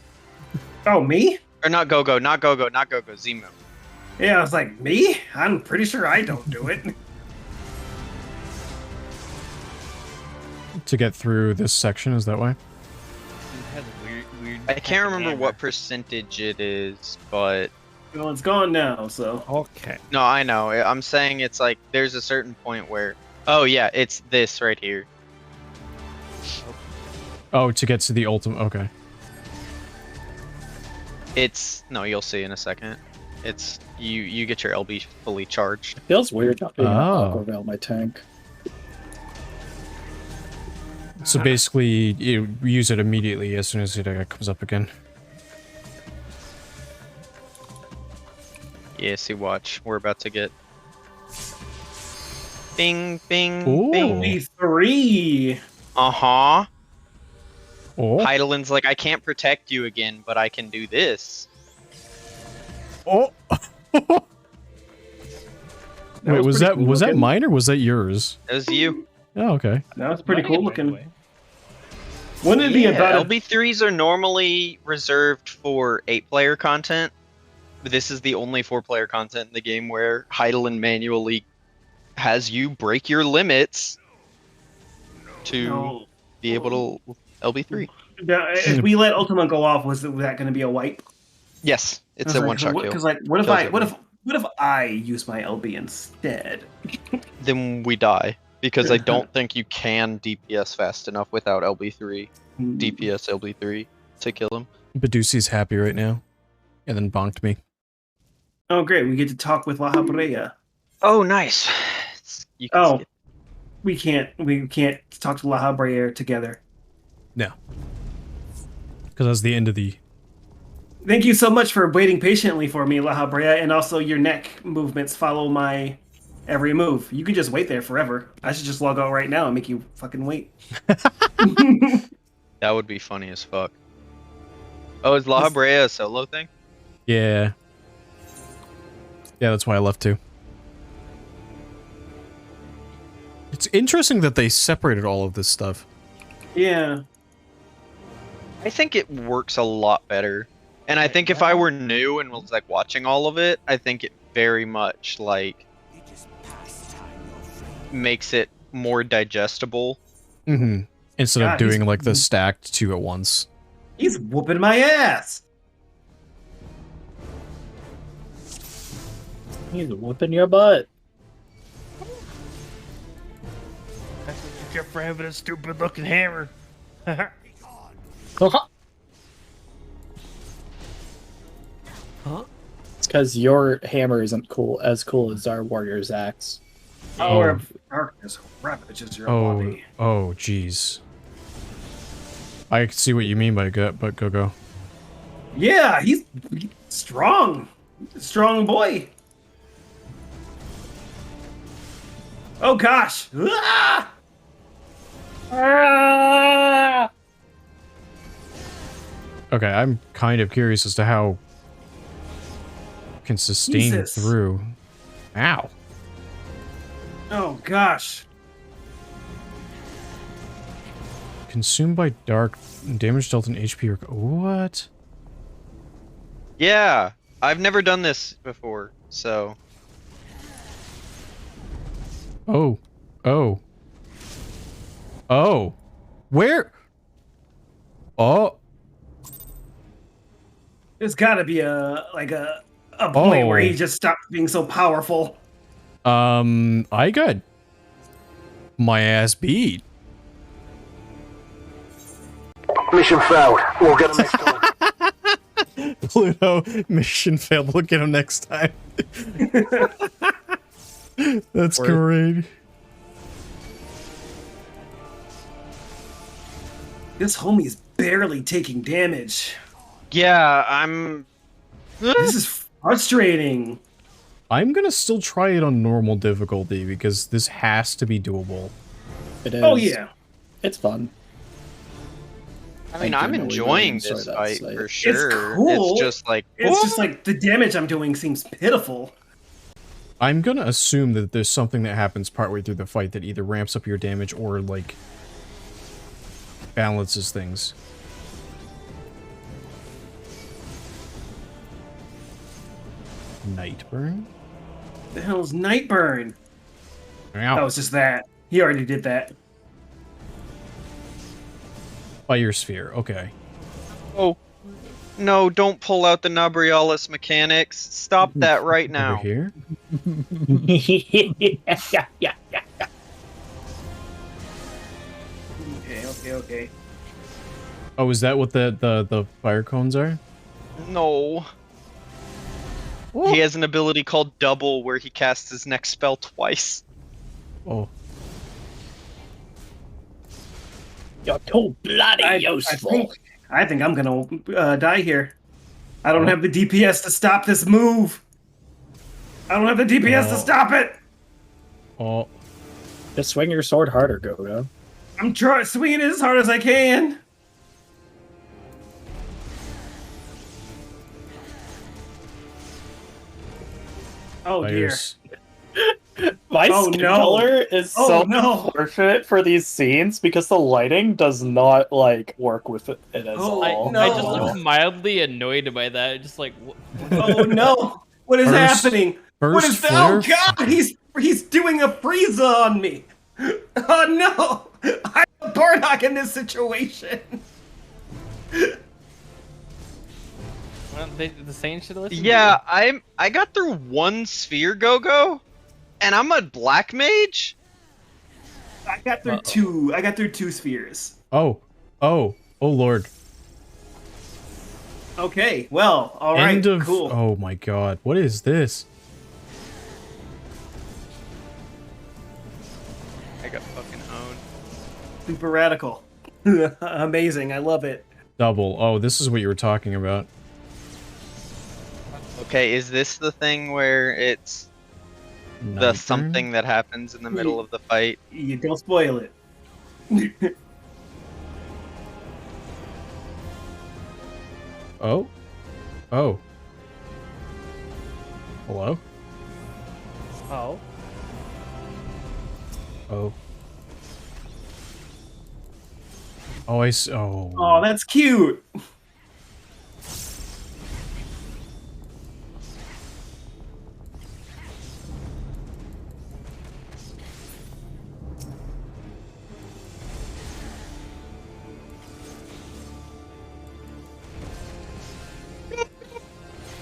Oh, me? Or not Go-Go, not Go-Go, not Go-Go, Zemo. Yeah, I was like, me? I'm pretty sure I don't do it. To get through this section, is that why? It has weird I can't remember what percentage it is, but Well, it's gone now, so. Okay. no, I know. I'm saying it's like there's a certain point where, oh yeah, it's this right here. Oh, to get to the ultimate. Okay. It's no, you'll see in a second. It's you get your LB fully charged. It feels weird not being Oh. Aqua Veil my tank. So basically, you use it immediately as soon as it comes up again. Yeah, see, watch. We're about to get. Bing, bing, Ooh. bing. B3. Uh-huh. Oh. Heidelin's like, I can't protect you again, but I can do this. Oh. Wait, was pretty that cool was that looking. mine or was that yours? That was you. Oh, okay. That was pretty Might cool get looking. anyway. Wouldn't it be Yeah, about LB3s are normally reserved for 8-player content. But this is the only 4-player content in the game where Heidelin manually has you break your limits to No. be able to LB3. If we let Ultima go off, was that going to be a wipe? Yes, it's a one-shot kill. Because like, what if Kills I, everyone. what if I use my LB instead? Then we die. Because I don't think you can DPS fast enough without LB3. DPS LB3 to kill him. Badusi's happy right now. And then bonked me. Oh, great! We get to talk with La Habrea. Oh, nice. You can Oh, skip. we can't talk to La Habrea together. No. Because that's the end of the... Thank you so much for waiting patiently for me, La Habrea, and also your neck movements follow my every move. You could just wait there forever. I should just log out right now and make you fucking wait. That would be funny as fuck. Oh, is La Habrea a solo thing? Yeah. Yeah, that's why I left too. It's interesting that they separated all of this stuff. Yeah. I think it works a lot better. And I think if I were new and was like watching all of it, I think it very much like makes it more digestible. Mm-hmm. Instead of God, doing he's- like the stacked two at once. He's whooping my ass. He's whooping your butt. That's what you get for having a stupid looking hammer. It's because your hammer isn't as cool as our warrior's axe. Power of darkness ravages your Oh, body. oh, jeez. I can see what you mean by gut, but go. Yeah, he's strong. Strong boy. Oh gosh. Ah! Ah! Okay, I'm kind of curious as to how can sustain Jesus. through. Ow. Oh gosh. Consumed by dark, damage dealt in HP. What? Yeah, I've never done this before, so Oh. Oh. Oh. Where? Oh. There's gotta be a point where he just stopped being so powerful. I got my ass beat. Mission failed. We'll get him next time. Pluto, mission failed. We'll get him next time. That's great. This homie's barely taking damage. Yeah, I'm. This is frustrating. I'm gonna still try it on normal difficulty because this has to be doable. It is. Oh yeah, It's fun. I mean, I I'm do really enjoying enjoy this that fight sight. for sure. It's cool. It's just like the damage I'm doing seems pitiful. I'm gonna assume that there's something that happens partway through the fight that either ramps up your damage or, like, balances things. Nightburn? The hell's Nightburn? Ow. That was just that. He already did that. Fire sphere, okay. Oh, no, don't pull out the Nabrialis mechanics. Stop that right now. Over here? yeah. Okay. Oh, is that what the fire cones are? No. He has an ability called Double where he casts his next spell twice. Oh. You're too bloody useful. I think I'm gonna die here. I don't have the DPS to stop this move. I don't have the DPS to stop it. Oh. Just swing your sword harder, Gogo. I'm swinging it as hard as I can. Oh dear. Fires. My Oh, skin no. color is Oh, so no. unfortunate for these scenes because the lighting does not like work with it at Oh, all. no. I just look mildly annoyed by that. Just like, Oh no! What is happening? What First is that? Oh flare? god! He's doing a Frieza on me! Oh no! I'm a Bardock in this situation! well, the same shit. Yeah, I got through one sphere, Go-Go, and I'm a black mage. I got through two. I got through two spheres. Oh. Oh. Oh, Lord. Okay, well, alright, End of... cool. Oh my god. What is this? I got fucking owned. Super radical. Amazing, I love it. Double. Oh, this is what you were talking about. Okay, is this the thing where it's the Nightburn? something that happens in the middle of the fight? You don't spoil it. Oh? Oh. Hello? Oh. Oh. Oh, oh. Oh, that's cute!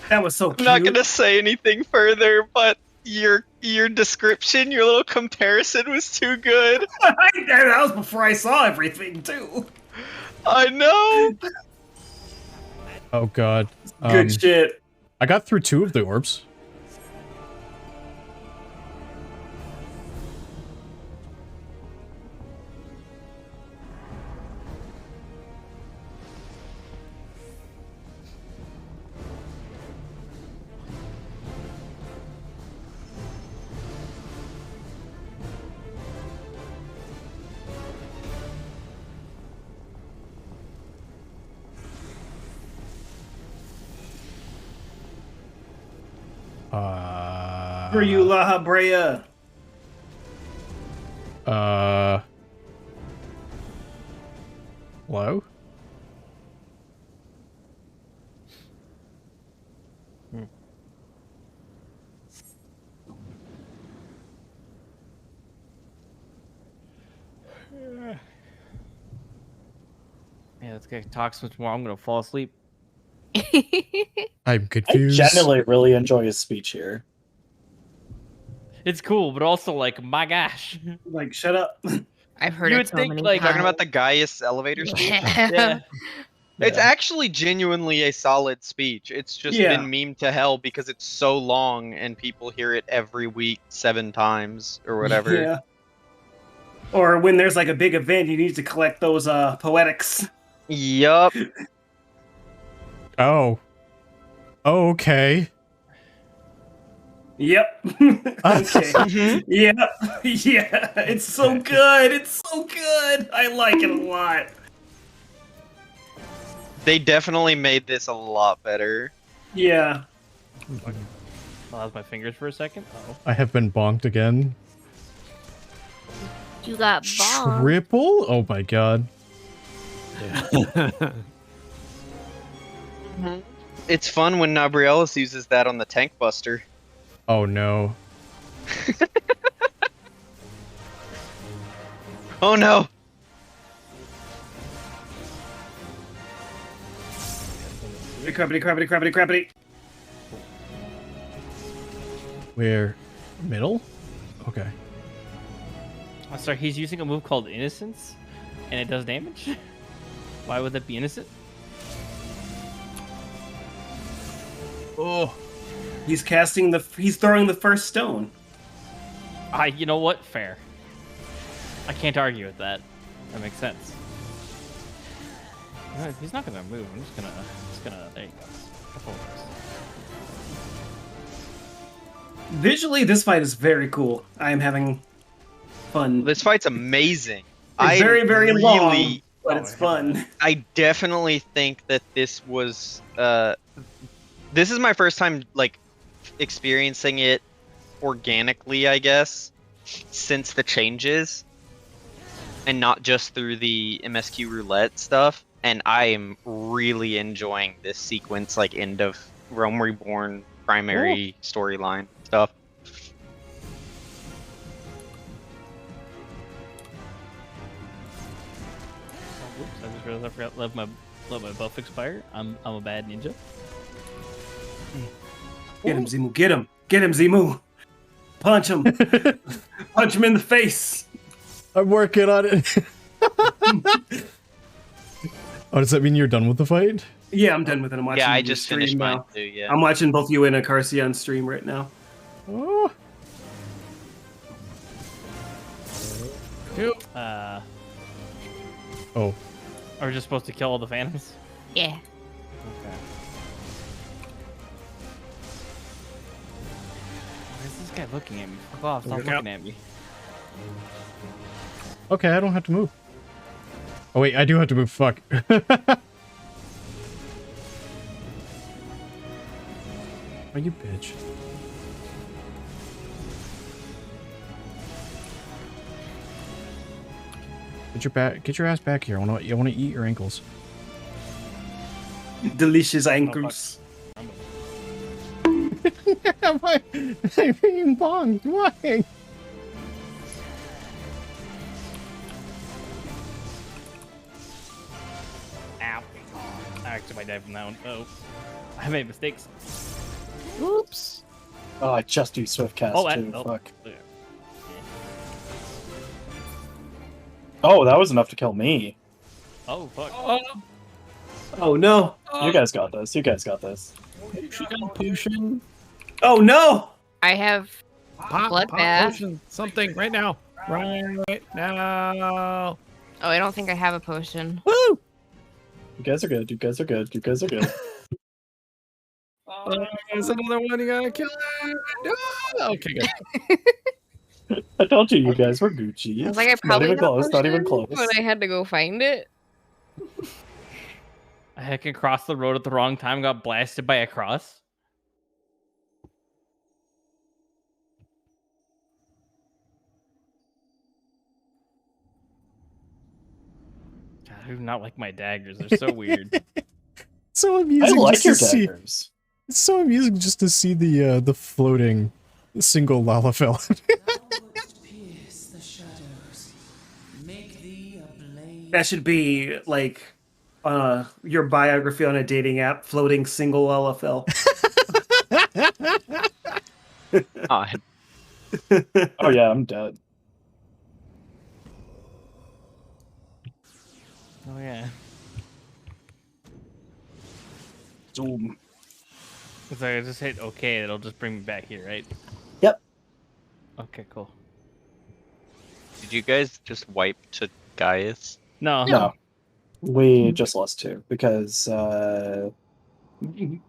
That was so cute. I'm not gonna say anything further, but your description, your little comparison was too good. That was before I saw everything, too. I know. Oh god. Good shit. I got through 2 of the orbs. For you, La Habrea. Hello? Yeah, this guy talks much more. I'm gonna fall asleep. I'm I confused. genuinely really enjoy his speech here. It's cool, but also like, my gosh. Like, shut up. I've heard You it would so think, many like, Talking times. about the Gaius elevator speech? Yeah. It's actually genuinely a solid speech. It's just Yeah. been memed to hell because it's so long and people hear it every week 7 times or whatever. Yeah. Or when there's like a big event, you need to collect those poetics. Yup. Oh. Oh, okay. Yep. Okay. Yep. Yeah. It's so good. It's so good. I like it a lot. They definitely made this a lot better. Yeah. I'll have my fingers for a second. Oh. I have been bonked again. You got bombed. Triple? Oh my god. It's fun when Nabriellis uses that on the Tank Buster. Oh no. Oh no! Crappity, crappity, crappity, crappity. Where? Middle? Okay. Oh, sorry, he's using a move called Innocence, and it does damage? Why would that be innocent? Oh. He's throwing the first stone. You know what? Fair. I can't argue with that. That makes sense. No, he's not gonna move. I'm just gonna, there you go. Visually, this fight is very cool. I am having fun. This fight's amazing. It's very, very long, but it's fun. I definitely think that this was this is my first time like experiencing it organically, I guess, since the changes and not just through the MSQ roulette stuff, and I am really enjoying this sequence, like end of Realm Reborn primary storyline stuff. Oops, I just realized I forgot to let my buff expire. I'm a bad ninja. Get him, Zimu. Get him. Get him, Zimu. Punch him. Punch him in the face. I'm working on it. Oh, does that mean you're done with the fight? Yeah, I'm done with it. I'm watching. Yeah, I your just stream finished mine now. too, yeah. I'm watching both you and Akarsi on stream right now. Oh. Oh. Are we just supposed to kill all the phantoms? Yeah. Okay. Why is this guy looking at me? Fuck off, stop looking at me. Okay, I don't have to move. Oh wait, I do have to move. Fuck. Oh, you bitch. Get your ass back here. I wanna eat your ankles. Delicious ankles. I'm being bonked. Why? Ow. I actually might die from that one. Oh. I made mistakes. Oops. Oh, I just do swift cast too. Fuck. Yeah. Oh, that was enough to kill me. Oh, fuck. Oh no. You guys got this. You guys got this. Potion. Oh no. I have Pop bloodbath. potion. Something right now. Right now. Oh, I don't think I have a potion. Woo! You guys are good. You guys are good. You guys are good. There's another one you gotta kill. No! Okay, good. I told you, you guys were Gucci. I was like, I Not probably even got close. Not even potion, close. but I had to go find it. I heckin' crossed the road at the wrong time, got blasted by a cross. God, I do not like my daggers. They're so weird. So I amusing. like just your to see. daggers. It's so amusing just to see the floating single Lalafell. That should be like your biography on a dating app, floating single LFL. God. Oh yeah, I'm dead. Oh yeah. Zoom. It's like I just hit OK, it'll just bring me back here, right? Yep. Okay, cool. Did you guys just wipe to Gaius? No. No. We just lost 2 because I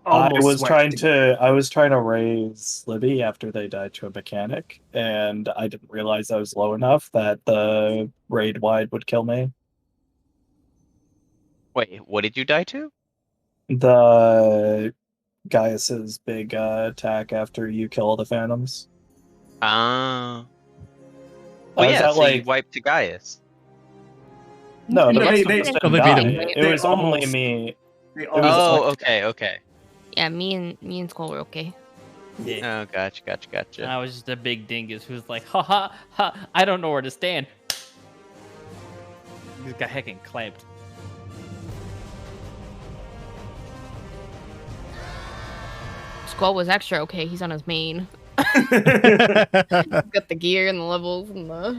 Almost was trying to raise Libby after they died to a mechanic, and I didn't realize I was low enough that the raid wide would kill me. Wait, what did you die to? The Gaius's big attack after you kill all the phantoms. Ah. I Well, was yeah, at, so like, you wiped to Gaius. no, the No, rest they- of us Oh, they didn't beat die. him. It They was only almost- me. They was almost Oh, like- okay, okay. Yeah, me and Skull were okay. Yeah. Oh, gotcha. I was just a big dingus who's like, ha ha ha, I don't know where to stand. He got heckin' clamped. Skull was extra okay. He's on his main. Got the gear and the levels and the.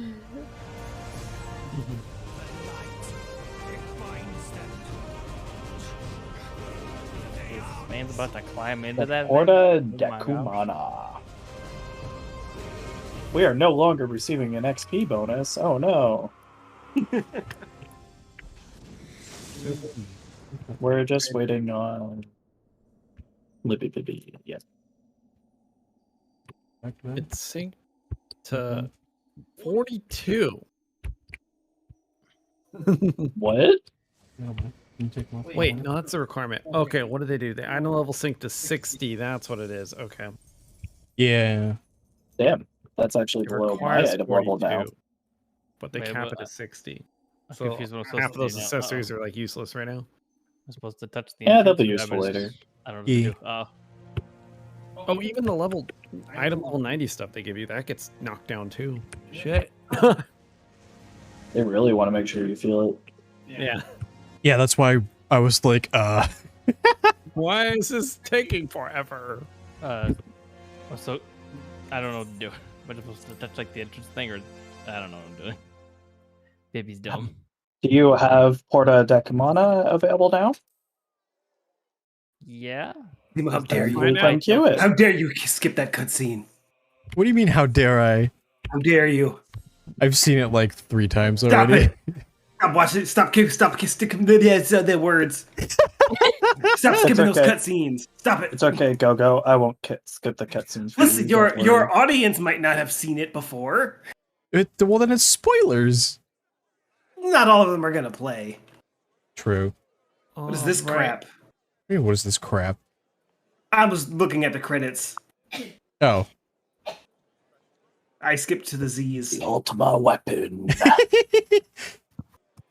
This man's about to climb into The that. Porta thing. Oh my gosh. Decumana. We are no longer receiving an XP bonus. Oh no. We're just waiting on Libby. Yeah. It's synced to 42. What? Wait, no, that's a requirement. Okay, what do they do? The idle level sync to 60. That's what it is. Okay. Yeah. Damn. That's actually It below my requires item level now. 42, but they Wait, cap what? it at 60. I'm So confused what I'm supposed half to of those do now. accessories are like useless right now. I'm supposed to touch the Yeah, they'll be entrance, useful but later. I don't know what to Yeah. do. Oh. Oh, even the item level 90 stuff they give you, that gets knocked down too. Shit. They really want to make sure you feel it. Yeah. Yeah, that's why I was like, Why is this taking forever? So I don't know what to do. Am I supposed to touch like the entrance thing, or I don't know what I'm doing. Baby's dumb. Do you have Porta Decumana available now? Yeah. How dare you? Find out. Thank you. How dare you skip that cutscene? what do you mean, how dare I? How dare you? I've seen it like 3 times Stop already. it! Stop watching it. Stop sticking the words. Stop skipping those okay. cutscenes. Stop it. It's okay, Go. I won't skip the cutscenes. for Listen, you, don't worry. your audience might not have seen it before. Well, then it's spoilers. Not all of them are gonna play. True. What is this crap? Hey, what is this crap? I was looking at the credits. Oh. I skipped to the Z's. The Ultima weapon.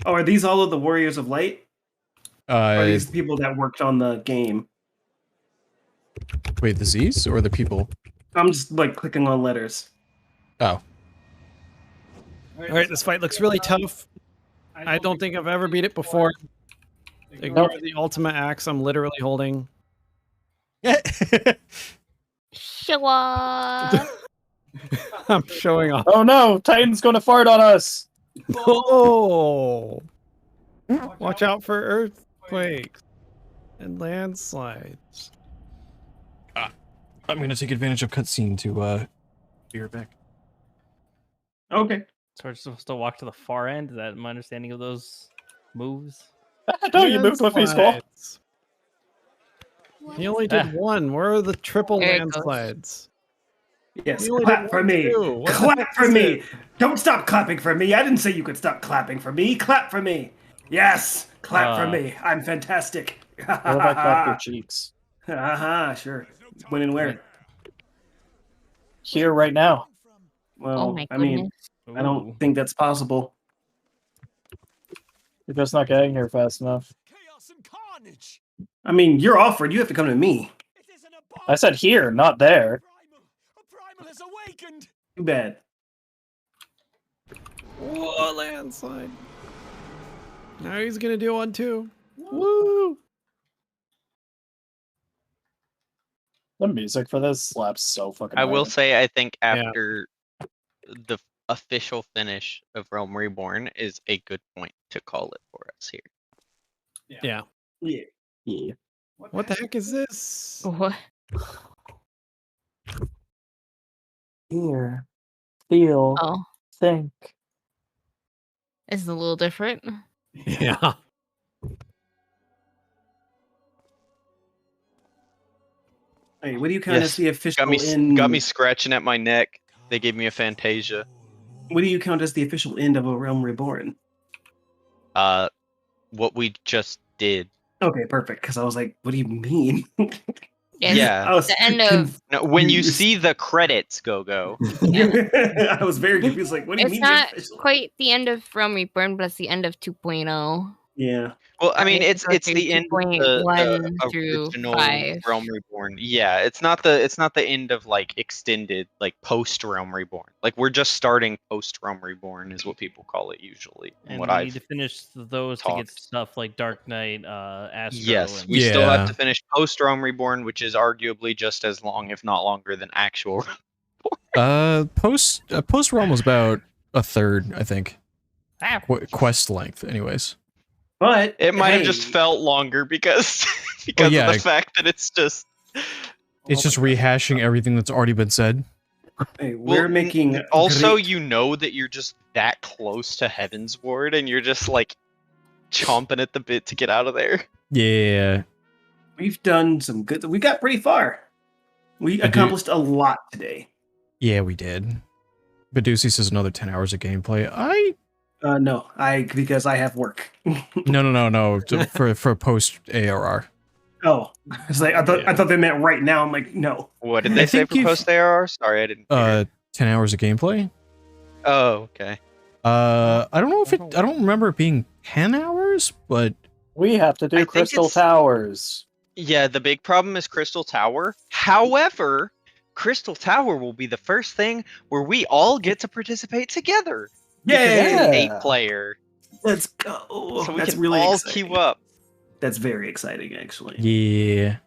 Oh, are these all of the Warriors of Light? Or are these the people that worked on the game? Wait, the Z's or the people? I'm just like clicking on letters. Oh. All right, this fight looks really tough. I don't think I've ever beat it before. Ignore the Ultima axe I'm literally holding. Show up. I'm showing off. Oh no, Titan's gonna fart on us. Oh! Watch out for earthquakes and landslides. I'm gonna take advantage of cutscene to be right back. Okay. So we're supposed to walk to the far end. Is that my understanding of those moves? No, you moved with me, Skull. Landslides. He only did one. Where are the triple There it goes. landslides? Yes, You only clap did for one me. too. What the Clap heck for is me. it? Don't stop clapping for me. I didn't say you could stop clapping for me. Clap for me. Yes, clap for me. I'm fantastic. What if I clap your cheeks? Sure. When and where? Here, right now. Well, Oh my I mean, goodness. I don't think that's possible. You're just not getting here fast enough. Chaos and carnage. I mean, you're offered. You have to come to me. It isn't a I said here, not there. primal has awakened. Too bad. Whoa, landslide. Now he's gonna do one too. Woo! The music for this slaps so fucking I will hard. say, I think after the official finish of Realm Reborn is a good point to call it for us here. Yeah. Yeah. Yeah. What the heck is this? What? Hear, feel, Oh, think. it's a little different. Yeah. Hey, what do you count as the official Got me scratching at my neck. They gave me a Fantasia. What do you count as the official end of A Realm Reborn? What we just did. Okay, perfect. Because I was like, what do you mean? It's Yeah. I was the end of. No, when you confused. see the credits, go. I was very confused. Like, what do you It's mean? not official? quite the end of Realm Reborn, but it's the end of 2.0. Yeah. Well, I mean, It goes it's through the end of 2.1 the through original 5. Realm Reborn. Yeah, it's not the end of like extended like post Realm Reborn. Like we're just starting post Realm Reborn is what people call it usually. And what we I've need to finish those to get talked. stuff like Dark Knight, Astro. Yes, and we still have Yeah. to finish post Realm Reborn, which is arguably just as long, if not longer, than actual. Post Realm was about a third, I think. Ah, Quest length, anyways. But It might have just hey, felt longer because because yeah. of the fact that it's just It's just rehashing everything that's already been said. hey, we're making also great- you know that you're just that close to Heaven's Ward and you're just like chomping at the bit to get out of there. Yeah. We've done some good. We got pretty far. We accomplished a lot today. Yeah, we did. Badusi says another 10 hours of gameplay. No, because I have work. No. For post ARR. Oh, it's like I thought they meant right now. I'm like, no. What did they say for post ARR? Sorry, I didn't hear. 10 hours of gameplay. Oh, okay. I don't know if I don't remember it being 10 hours, but We have to I do think Crystal it's- Towers. Yeah, the big problem is Crystal Tower. However, Crystal Tower will be the first thing where we all get to participate together. Because it's an Yay! 8-player. Let's go. So we That's can really all exciting. queue up. That's very exciting, actually. yeah.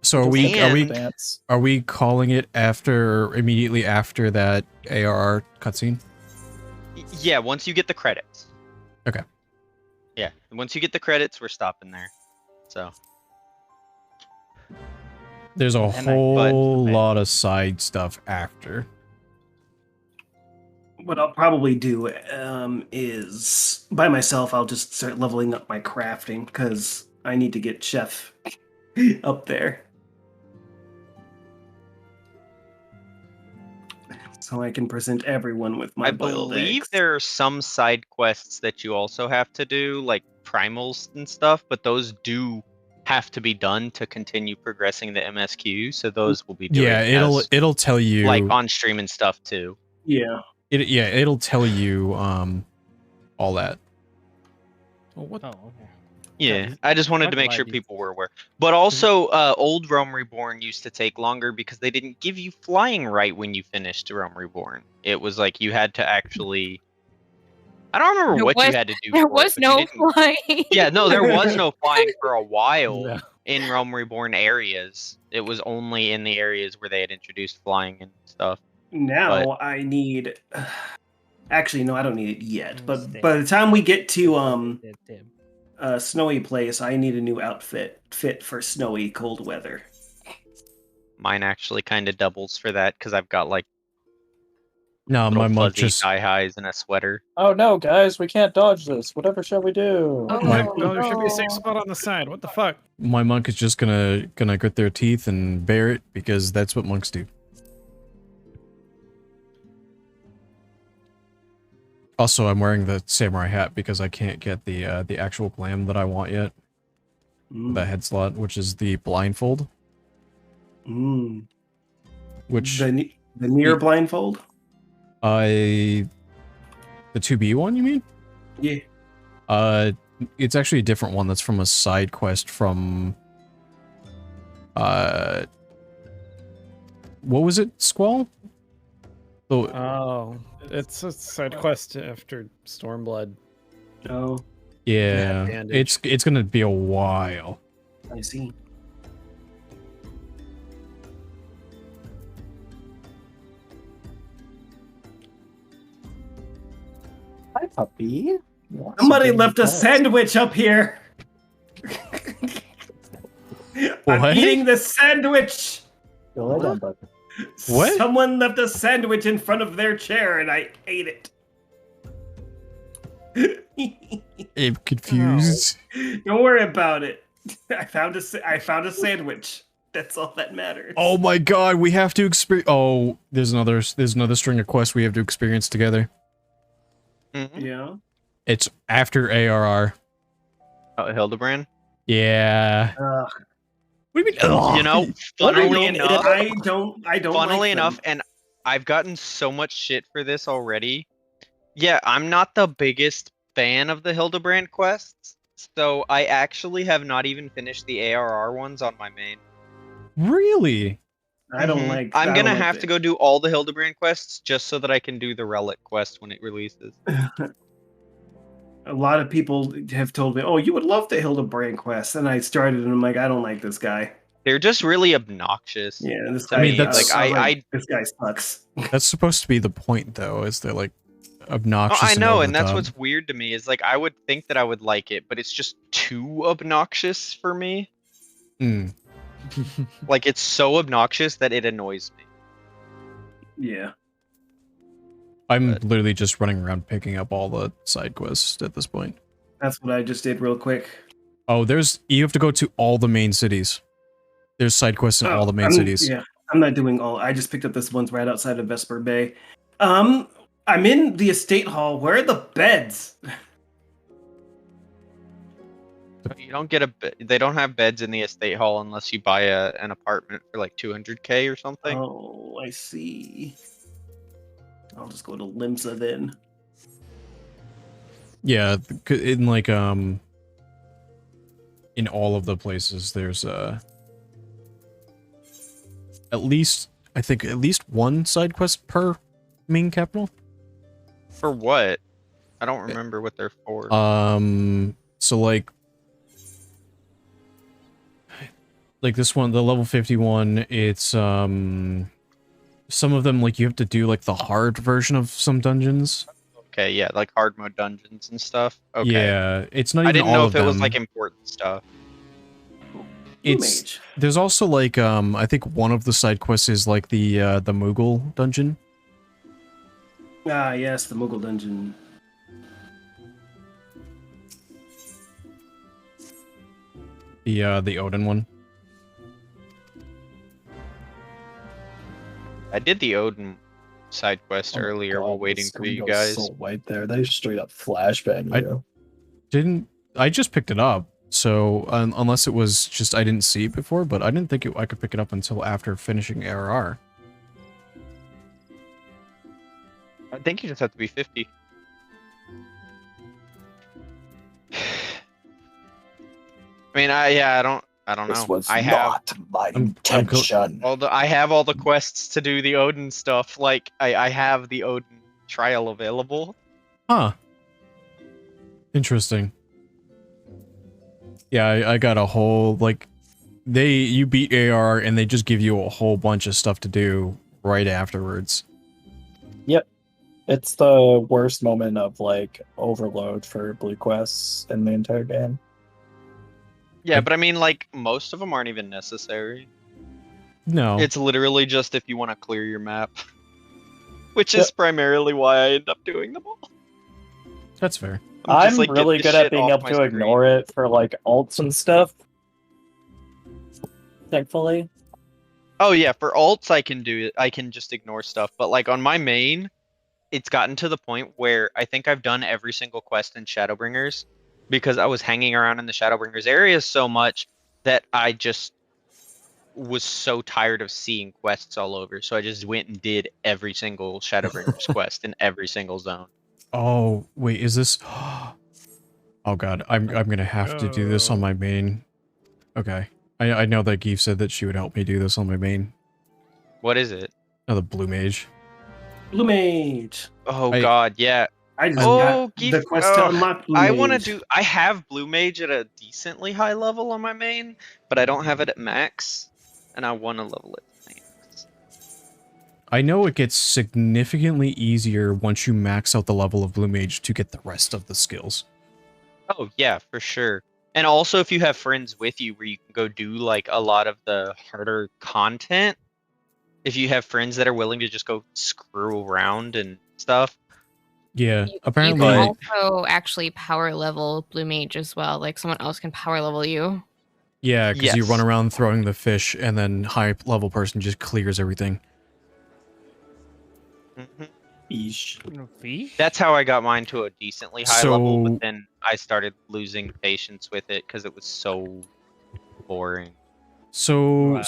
So are Dance. we calling it immediately after that ARR cutscene? Yeah, once you get the credits. Okay. Yeah, once you get the credits, we're stopping there. So. There's a And I- whole but- lot of side stuff after. What I'll probably do is by myself. I'll just start leveling up my crafting because I need to get Chef up there, so I can present everyone with my I boiled believe eggs. there are some side quests that you also have to do, like primals and stuff, but those do have to be done to continue progressing the MSQ. So those will be doing it'll tell you like on stream and stuff too. Yeah. It'll tell you all that. Oh, okay. Yeah, Yeah, I just wanted to much make sure live people were aware. But also, old Realm Reborn used to take longer because they didn't give you flying right when you finished Realm Reborn. It was like you had to actually. I don't remember what you had to do. There for it, was but you no didn't- flying. Yeah, no, there was no flying for a while No. in Realm Reborn areas. It was only in the areas where they had introduced flying and stuff. Now I need. Actually, no, I don't need it yet. But Stay. by the time we get to Damn. snowy place, I need a new outfit fit for snowy cold weather. Mine actually kind of doubles for that because I've got like No, little my monk fuzzy just thigh highs and a sweater. Oh no, guys, we can't dodge this. Whatever shall we do? Oh, No, there should be a safe spot on the side. What the fuck? my monk is just gonna grit their teeth and bear it because that's what monks do. Also, I'm wearing the samurai hat because I can't get the actual glam that I want yet. The head slot, which is the blindfold, which The near blindfold. the 2B one, you mean? Yeah. It's actually a different one that's from a side quest from what was it, Squall? Oh, it's a side quest after Stormblood. Oh, Yeah, bandage. it's gonna be a while. I see. Hi, puppy. Want Somebody something left a to pet? sandwich up here. I'm What? eating the sandwich. Go lay down, bud. What? Someone left a sandwich in front of their chair and I ate it. I'm confused. Don't worry about it. I found a sandwich. That's all that matters. Oh my god, we have to experience. Oh, there's another string of quests we have to experience together. Yeah. It's after ARR. Oh, Hildebrand. Yeah. Ugh. What do you mean? Ugh? You know, funnily enough, I don't funnily like enough, them. and I've gotten so much shit for this already. Yeah, I'm not the biggest fan of the Hildebrand quests, so I actually have not even finished the ARR ones on my main. Really? I don't like. I'm I gonna don't like have to go do all the Hildebrand quests just so that I can do the Relic quest when it releases. A lot of people have told me, "Oh, you would love the Hildebrand quest," and I started, and I'm like, I don't like this guy. They're just really obnoxious. Yeah, this to guy. I mean, me. that's- like this guy sucks. That's supposed to be the point, though, is they're like obnoxious. I know, over and the that's top. what's weird to me is like I would think that I would like it, but it's just too obnoxious for me. Hmm. Like it's so obnoxious that it annoys me. Yeah. I'm But- literally just running around picking up all the side quests at this point. That's what I just did real quick. Oh, you have to go to all the main cities. There's side quests in all the main cities. Yeah, I'm not doing all. I just picked up this one's right outside of Vesper Bay. I'm in the estate hall. Where are the beds? You don't get they don't have beds in the estate hall unless you buy an apartment for like 200K or something. Oh, I see. I'll just go to Limsa then. Yeah, in like in all of the places there's at least one side quest per main capital. For what? I don't remember what they're for. So like this one, the level 51, it's some of them like you have to do like the hard version of some dungeons. Okay, yeah, like hard mode dungeons and stuff. Okay. Yeah, it's not even I didn't all know of if it was them. like important stuff. It's there's also like I think one of the side quests is like the Moogle dungeon. Ah, yes, the Moogle dungeon. The Odin one. I did the Odin side quest Oh my earlier God, while the waiting for screen you goes guys. So white there. They straight up flashbang you. I just picked it up. So unless it was just I didn't see it before, but I didn't think I could pick it up until after finishing ARR. I think you just have to be 50. I mean, I don't know. This was I have not my intention. I have all the quests to do the Odin stuff. Like I have the Odin trial available. Huh. Interesting. Yeah, I got a whole like you beat AR and they just give you a whole bunch of stuff to do right afterwards. Yep. It's the worst moment of like overload for blue quests in the entire game. Yeah, but I mean, like most of them aren't even necessary. No. It's literally just if you want to clear your map, which is primarily why I end up doing them all. That's fair. I'm just, like, get really the good at shit being off able my to screen. ignore it for like alts and stuff. Thankfully. Oh yeah, for alts I can do it. I can just ignore stuff, but like on my main, it's gotten to the point where I think I've done every single quest in Shadowbringers because I was hanging around in the Shadowbringers area so much that I just was so tired of seeing quests all over. So I just went and did every single Shadowbringers quest in every single zone. Oh, wait, is this Oh god, I'm gonna have to do this on my main. Okay. I know that Geef said that she would help me do this on my main. What is it? Oh, the Blue Mage. Blue Mage. Oh god, yeah. I just Oh, got Geef, the quest to unlock Blue I Mage. want to do. I have Blue Mage at a decently high level on my main, but I don't have it at max, and I want to level it to max. I know it gets significantly easier once you max out the level of Blue Mage to get the rest of the skills. Oh yeah, for sure. And also if you have friends with you where you can go do like a lot of the harder content, if you have friends that are willing to just go screw around and stuff. Yeah, You apparently. can also actually power level Blue Mage as well. Like someone else can power level you. Yeah, because you run Yes. around throwing the fish, and then high level person just clears everything. Eesh. Fish? That's how I got mine to a decently high level, but then I started losing patience with it because it was so boring. So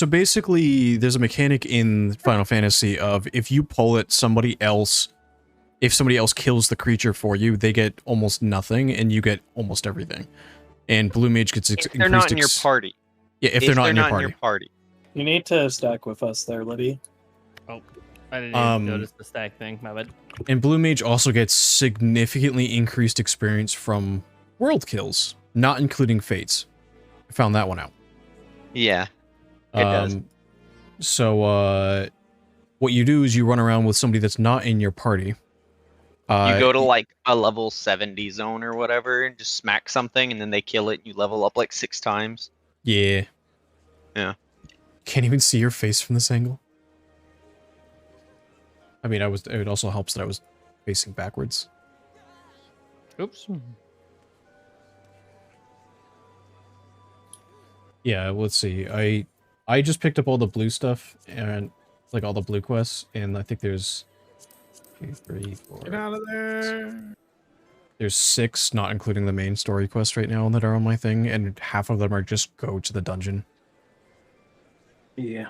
basically, there's a mechanic in Final Fantasy of if you pull it, if somebody else kills the creature for you, they get almost nothing, and you get almost everything. And Blue Mage gets If they're not in your party. Yeah, if they're not in your party. You need to stack with us there, Liddy. Oh, I didn't even notice the stack thing. My bad. And Blue Mage also gets significantly increased experience from world kills, not including fates. I found that one out. Yeah, it does. So, what you do is you run around with somebody that's not in your party. You go to like a level 70 zone or whatever and just smack something and then they kill it and you level up like 6 times. Yeah. Yeah. Can't even see your face from this angle. I mean, it also helps that I was facing backwards. Oops. Yeah, let's see. I just picked up all the blue stuff and like all the blue quests, and I think there's 2, 3, 4. Get out of there. There's 6, not including the main story quest right now, that are on my thing, and half of them are just go to the dungeon. Yeah.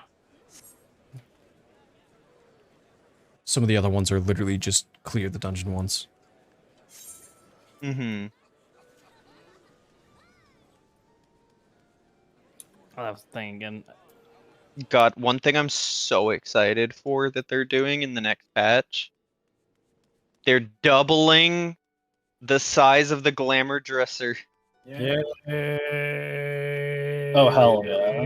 Some of the other ones are literally just clear the dungeon once. Mm-hmm. Oh, that was the thing again. God, one thing I'm so excited for that they're doing in the next patch. They're doubling the size of the glamour dresser. Yeah. Oh, hell yeah.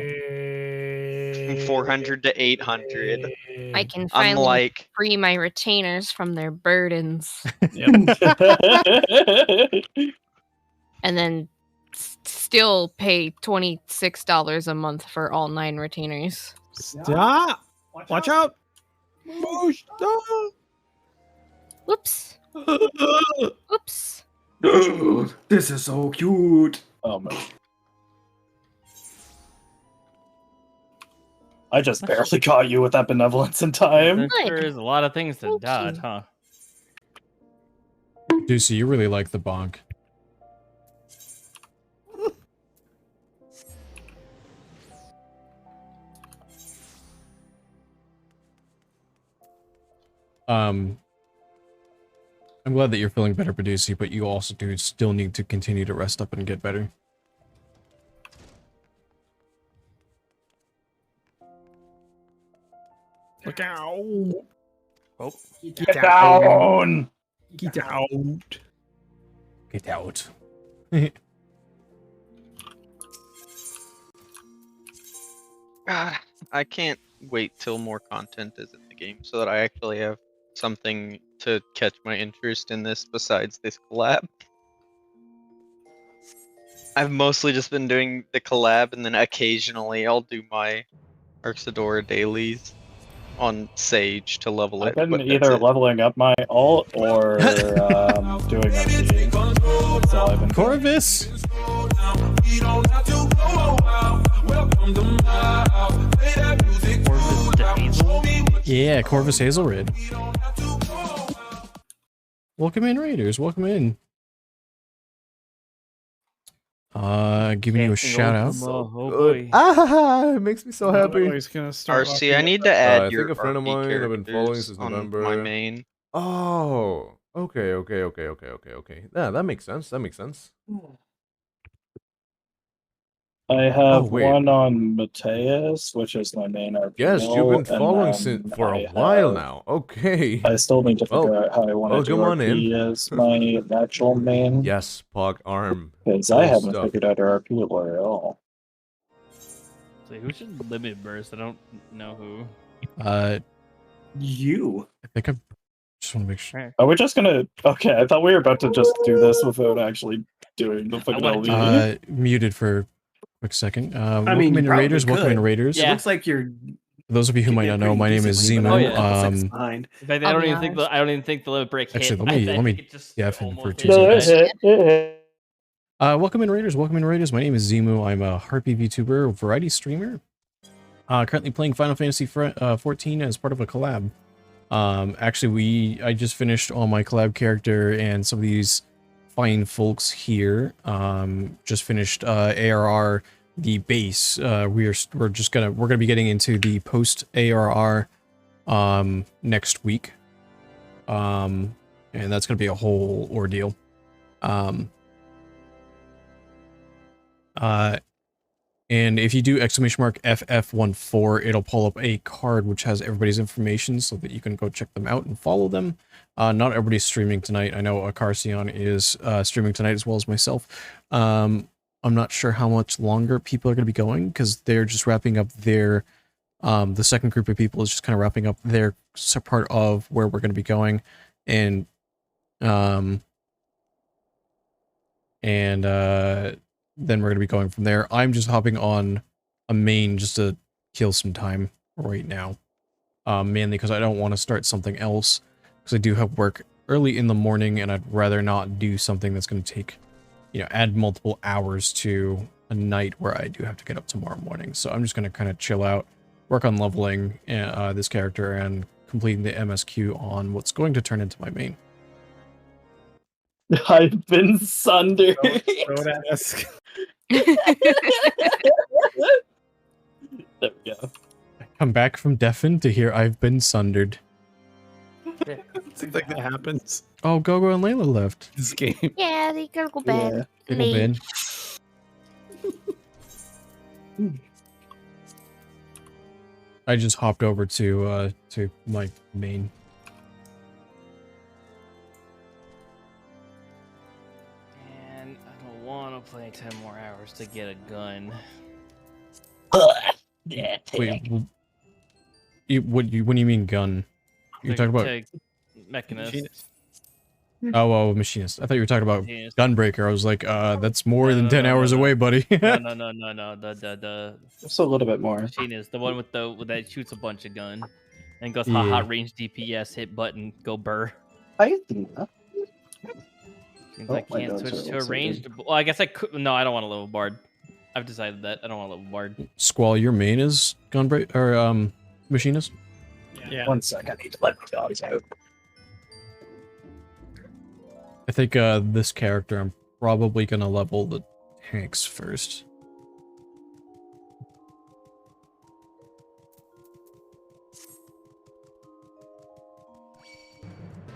From 400 to 800. I can I'm finally like, free my retainers from their burdens. And then still pay $26 a month for all 9 retainers. Stop! Watch out! Whoops. Whoops. Dude, this is so cute. Oh man. I just barely caught you with that benevolence in time. There is a lot of things to dodge, huh? Deucey, you really like the bonk. I'm glad that you're feeling better, Producy, but you also do still need to continue to rest up and get better. Look out! Oh, Get down! Get out! Get out. I can't wait till more content is in the game so that I actually have something to catch my interest in this besides this collab. I've mostly just been doing the collab and then occasionally I'll do my Arxadora dailies on Sage to level I've it. been but that's either it. leveling up my alt or doing RP. So I've been Corvus! Yeah, Corvus Hazelred. Welcome in, Raiders. Welcome in. Giving you a shout out. Oh boy. Ah, it makes me so happy. He's gonna start RC, I need to add I your think a friend of RP mine I've been following characters since on November. my main. Oh, okay. Yeah, that makes sense. That makes sense. I have wait. one on Mateus, which is my main RP. Yes, you've been and following then for a I while have- now. Okay. I still need to figure out how I want to do come on RP as my actual main. Yes, Pog Arm. Because Cool I haven't stuff. figured out RP lore at all. So who should limit burst? I don't know who. You. I think I just want to make sure. Are we just gonna? Okay, I thought we were about to just do this without actually doing the fucking wanna do LV. Muted for a quick second. Welcome mean, you in probably Raiders. Welcome in could. Raiders. It looks like you're. For those of you who might not know, my name is decently, but Zimu. I'm a couple seconds behind. In fact, I'll I don't be even think honest. I don't even think the limit break hit. Actually, let I me think it just def him for almost 2 hit. seconds. Welcome in Raiders. Welcome in Raiders. My name is Zimu. I'm a Harpy VTuber, variety streamer. Currently playing Final Fantasy 14 as part of a collab. Actually, I just finished on my collab character and some of these fine folks here. Just finished ARR, the base. We're gonna be getting into the post ARR next week. And that's gonna be a whole ordeal. And if you do !ff14, it'll pull up a card which has everybody's information so that you can go check them out and follow them. Not everybody's streaming tonight. I know Acarcion is streaming tonight as well as myself. I'm not sure how much longer people are going to be going because they're just wrapping up their... the second group of people is just kind of wrapping up their part of where we're going to be going. And... then we're going to be going from there. I'm just hopping on a main just to kill some time right now. Mainly because I don't want to start something else. Because I do have work early in the morning and I'd rather not do something that's going to take, add multiple hours to a night where I do have to get up tomorrow morning. So I'm just going to kind of chill out, work on leveling this character and completing the MSQ on what's going to turn into my main. I've been sundered. Don't ask. There we go. I come back from Deafen to hear I've been sundered. Seems like that happens. Oh, Gogo and Layla left. This game. Yeah, they gotta go bed. They go bed. I just hopped over to my main. And I don't want to play 10 more hours to get a gun. Wait, what do you mean gun? You're talking about Mechanist. oh, machinist. I thought you were talking about Machinist. Gunbreaker. I was like, that's more than 10 no, hours no. away, buddy. No. The Just a little bit more. machinist, the one with that shoots a bunch of gun, and goes Yeah. hot range DPS, hit button, go burr. I think that. Means Oh, I my can't guns switch are to a also ranged. Well, I guess I could. No, I don't want a level bard. I've decided that I don't want a level bard. Squall, your main is Gunbreaker or machinist? Yeah. 1 sec, I need to let my dogs out. I think this character I'm probably gonna level the tanks first.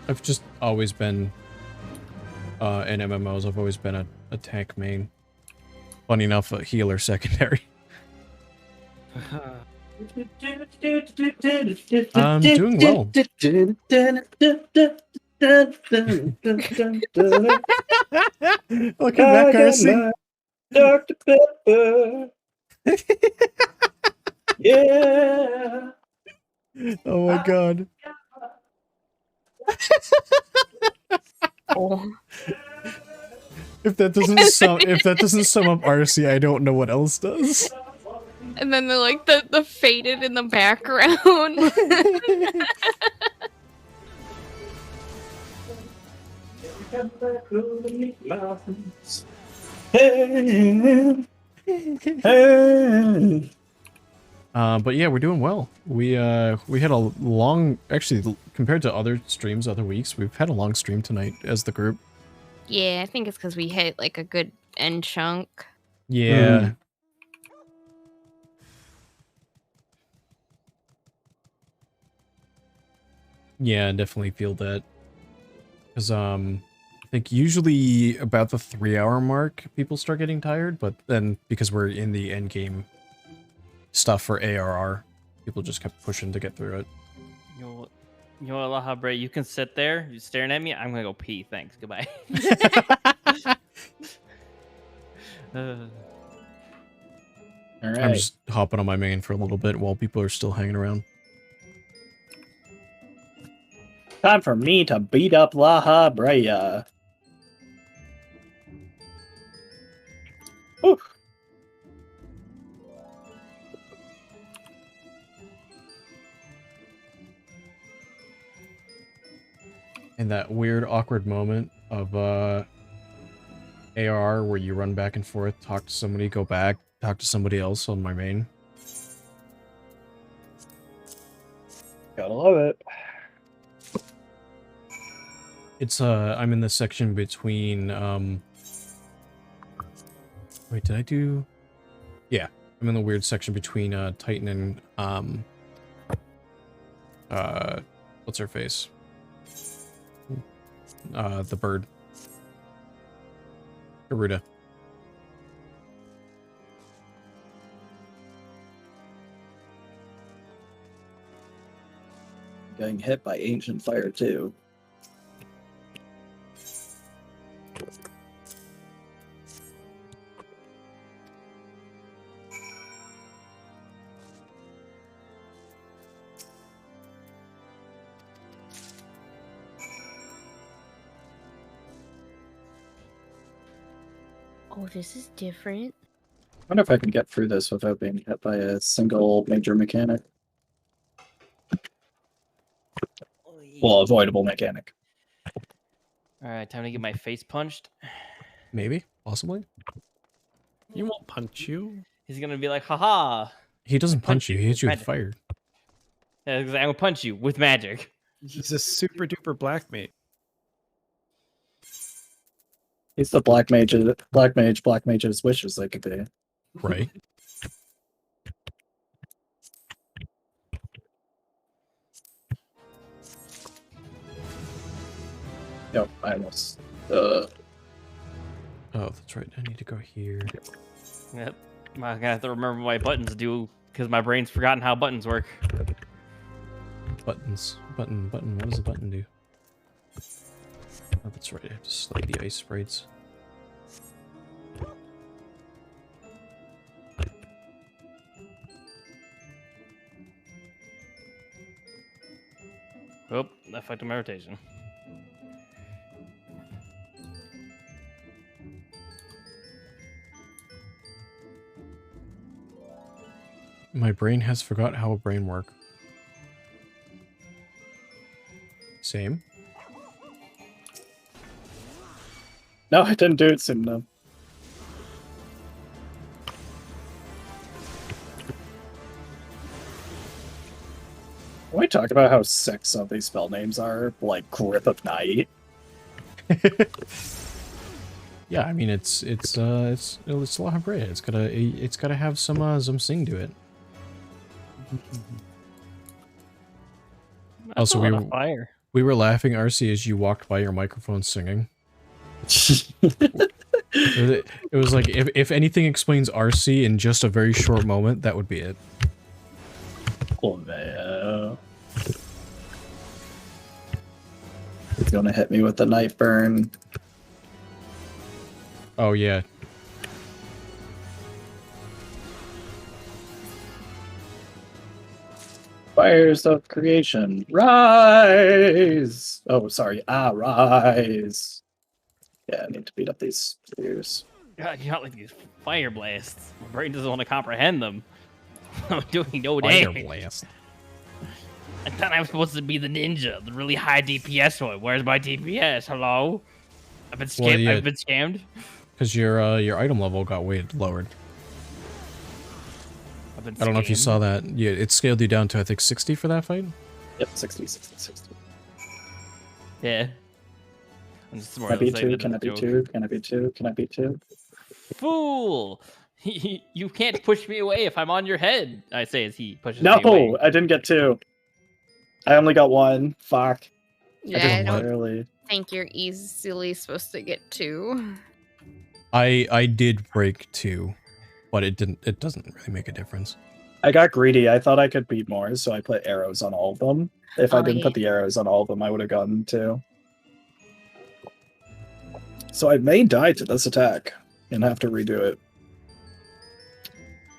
I've just always been in MMOs, I've always been a tank main. Funny enough, a healer secondary. I'm doing well. Look at that, Garcia. Dr. Pepper. Yeah. Oh my god. Oh. If that doesn't sum up RC, I don't know what else does. And then they're like the faded in the background. But yeah, we're doing well. We had a long, actually, compared to other streams other weeks, we've had a long stream tonight as the group. Yeah, I think it's because we hit like a good end chunk. Yeah. Yeah, I definitely feel that. Because, I think usually about the 3-hour mark, people start getting tired, but then because we're in the end game stuff for ARR, people just kept pushing to get through it. You know what, Laha Bray, you can sit there, you're staring at me, I'm gonna go pee, thanks, goodbye. All right. I'm just hopping on my main for a little bit while people are still hanging around. Time for me to beat up La Brea. Whew. In that weird, awkward moment of AR where you run back and forth, talk to somebody, go back, talk to somebody else on my main. Gotta love it. It's I'm in the section between wait, did I do? Yeah, I'm in the weird section between Titan and what's her face? The bird. Garuda. Getting hit by Ancient Fire too. Oh, this is different. I wonder if I can get through this without being hit by a single major mechanic. Well, avoidable mechanic. Alright, time to get my face punched. Maybe, possibly. He won't punch you. He's gonna be like, haha. He doesn't punch you. He hits you with Magic. fire. Yeah, I'm gonna punch you with magic. He's a super duper black mate. He's the black mage's wishes they could be. Right. Yep, I almost. Oh, that's right. I need to go here. Yep. I'm gonna have to remember what my buttons do because my brain's forgotten how buttons work. Buttons. Button. What does a button do? Oh, that's right. I have to slide the ice sprites. Oh, that fucked up my rotation. My brain has forgot how a brain work. Same. No, I didn't do it soon enough. Can we talk about how sick some of these spell names are? Like Grip of Night. Yeah, I mean it's Lahabrea. It's gotta have some sing to it. Also, we were laughing, RC, as you walked by your microphone singing. It was like if anything explains RC in just a very short moment, that would be it. Oh man. He's gonna hit me with the night burn. Oh yeah. Fires of creation, rise! Oh, sorry, rise. Yeah, I need to beat up these spears. God, you got like these fire blasts. My brain doesn't want to comprehend them. I'm doing no Fire damage. blast. I thought I was supposed to be the ninja, the really high DPS one. Where's my DPS? Hello? I've been scammed. Well, yeah. I've been scammed. Because your item level got way lowered. I've been I don't know if you scammed. saw that. Yeah, it scaled you down to I think 60 for that fight. Yep, 60, 60, 60. Yeah. I'm just Can I be two? Can I be two? Can I be two? Can I be two? Fool! You can't push me away if I'm on your head. I say as he pushes me away. No, I didn't get two. I only got one. Fuck. Yeah, I don't Early. think you're easily supposed to get two. I did break 2, but it doesn't really make a difference. I got greedy. I thought I could beat more, so I put arrows on all of them. If I Oh, didn't yeah. put the arrows on all of them, I would have gotten two. So I may die to this attack and have to redo it.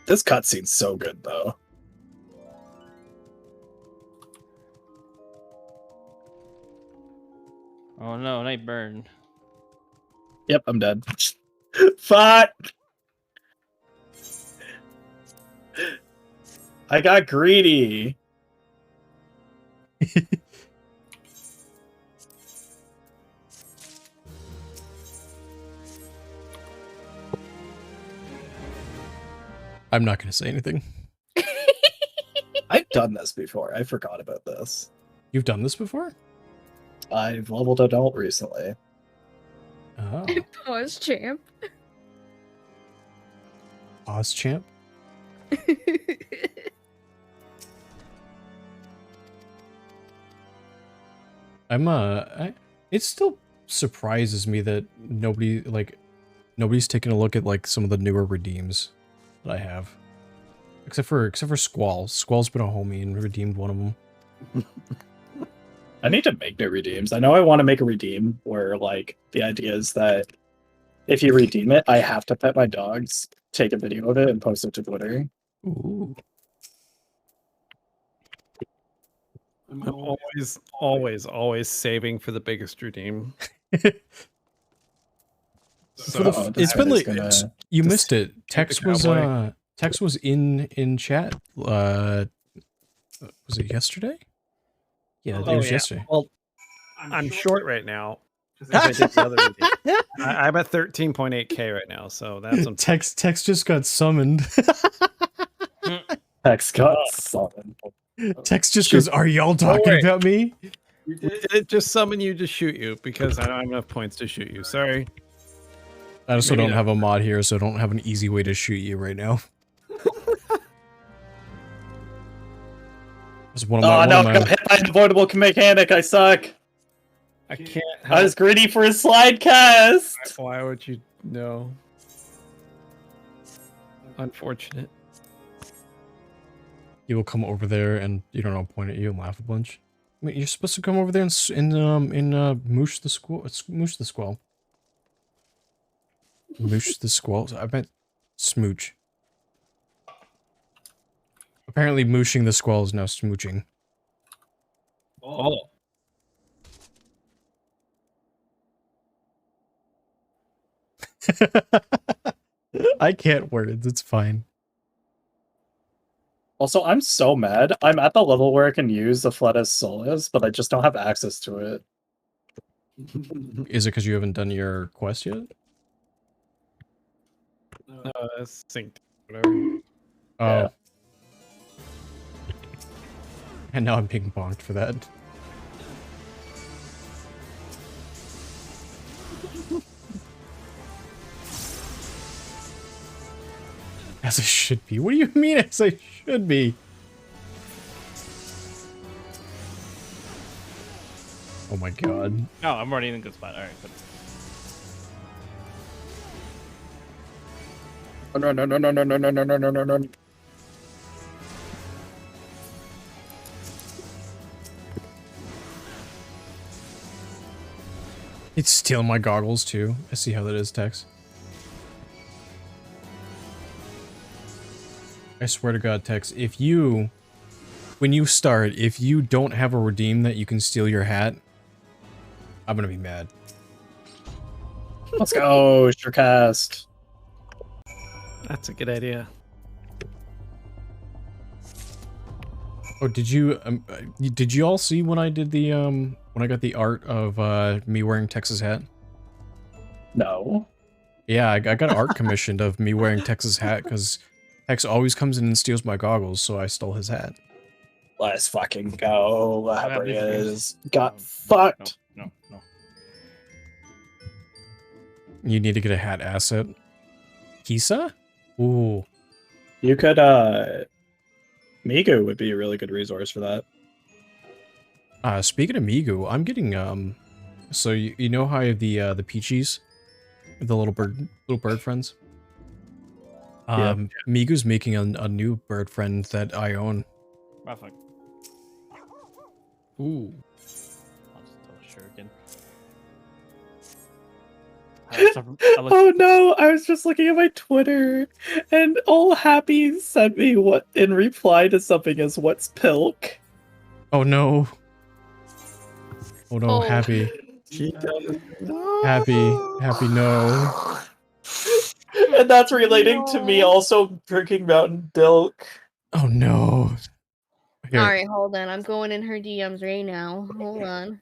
This cutscene's so good, though. Oh no, night burn. Yep, I'm dead. Fuck! I got greedy. I'm not going to say anything. I've done this before. I forgot about this. You've done this before? I've leveled adult recently. Oh. Pause, champ. Ozchamp? It still surprises me that nobody's taken a look at like some of the newer redeems that I have. Except for Squall. Squall's been a homie and redeemed one of them. I need to make new redeems. I know I want to make a redeem where like the idea is that if you redeem it, I have to pet my dogs, take a video of it, and post it to Twitter. Ooh. I'm always saving for the biggest redeem. It's been like you missed it. Tex was in chat. Was it yesterday? Yeah, it was yesterday. Well, I'm short right now. I did the other redeem. I'm at 13.8k right now, so that's Tex just got summoned. Tex got summoned. Tex just goes, "Are y'all talking about me?" Did it just summon you to shoot you because I don't have enough points to shoot you. Sorry. I also don't have a mod here, so I don't have an easy way to shoot you right now. It's one of my, no, I got hit by an avoidable mechanic. I suck. I can't help. I was greedy for a slide cast. Why would you know? Unfortunate. He will come over there and, you don't know, point at you and laugh a bunch. I mean, you're supposed to come over there and moosh the squall. Moosh the squall. Moosh the squall. I meant smooch. Apparently, mooshing the squall is now smooching. Oh. I can't words. It's fine. Also, I'm so mad. I'm at the level where I can use the Fletus Solus, but I just don't have access to it. Is it because you haven't done your quest yet? Synced. Whatever. Oh. Yeah. And now I'm being bonked for that. As I should be. What do you mean as I should be? Oh my god. No, I'm already in a good spot. Alright, good. No. It's stealing my goggles too. I see how that is, Tex. I swear to God, Tex, if you, when you start, if you don't have a redeem that you can steal your hat, I'm gonna be mad. Let's go, Surecast. That's a good idea. Oh, did you all see when I did the, when I got the art of, me wearing Tex's hat? No. Yeah, I got an art commissioned of me wearing Tex's hat, because Tex always comes in and steals my goggles, so I stole his hat. Let's fucking go. have these Is got fucked. No. You need to get a hat asset. Kisa? Ooh. You could, Migu would be a really good resource for that. Speaking of Migu, I'm getting, so you know how I have the Peachies? The little bird friends? Yeah. Migu's making a new bird friend that I own. Perfect. Ooh. I'll just tell Shuriken. Oh no, I was just looking at my Twitter and All Happy sent me what in reply to something as what's pilk. Oh no. Oh no, Oh. Happy. She does. Happy no. And that's relating to me also drinking Mountain Milk. Oh no. Here. All right, hold on. I'm going in her DMs right now. Hold on.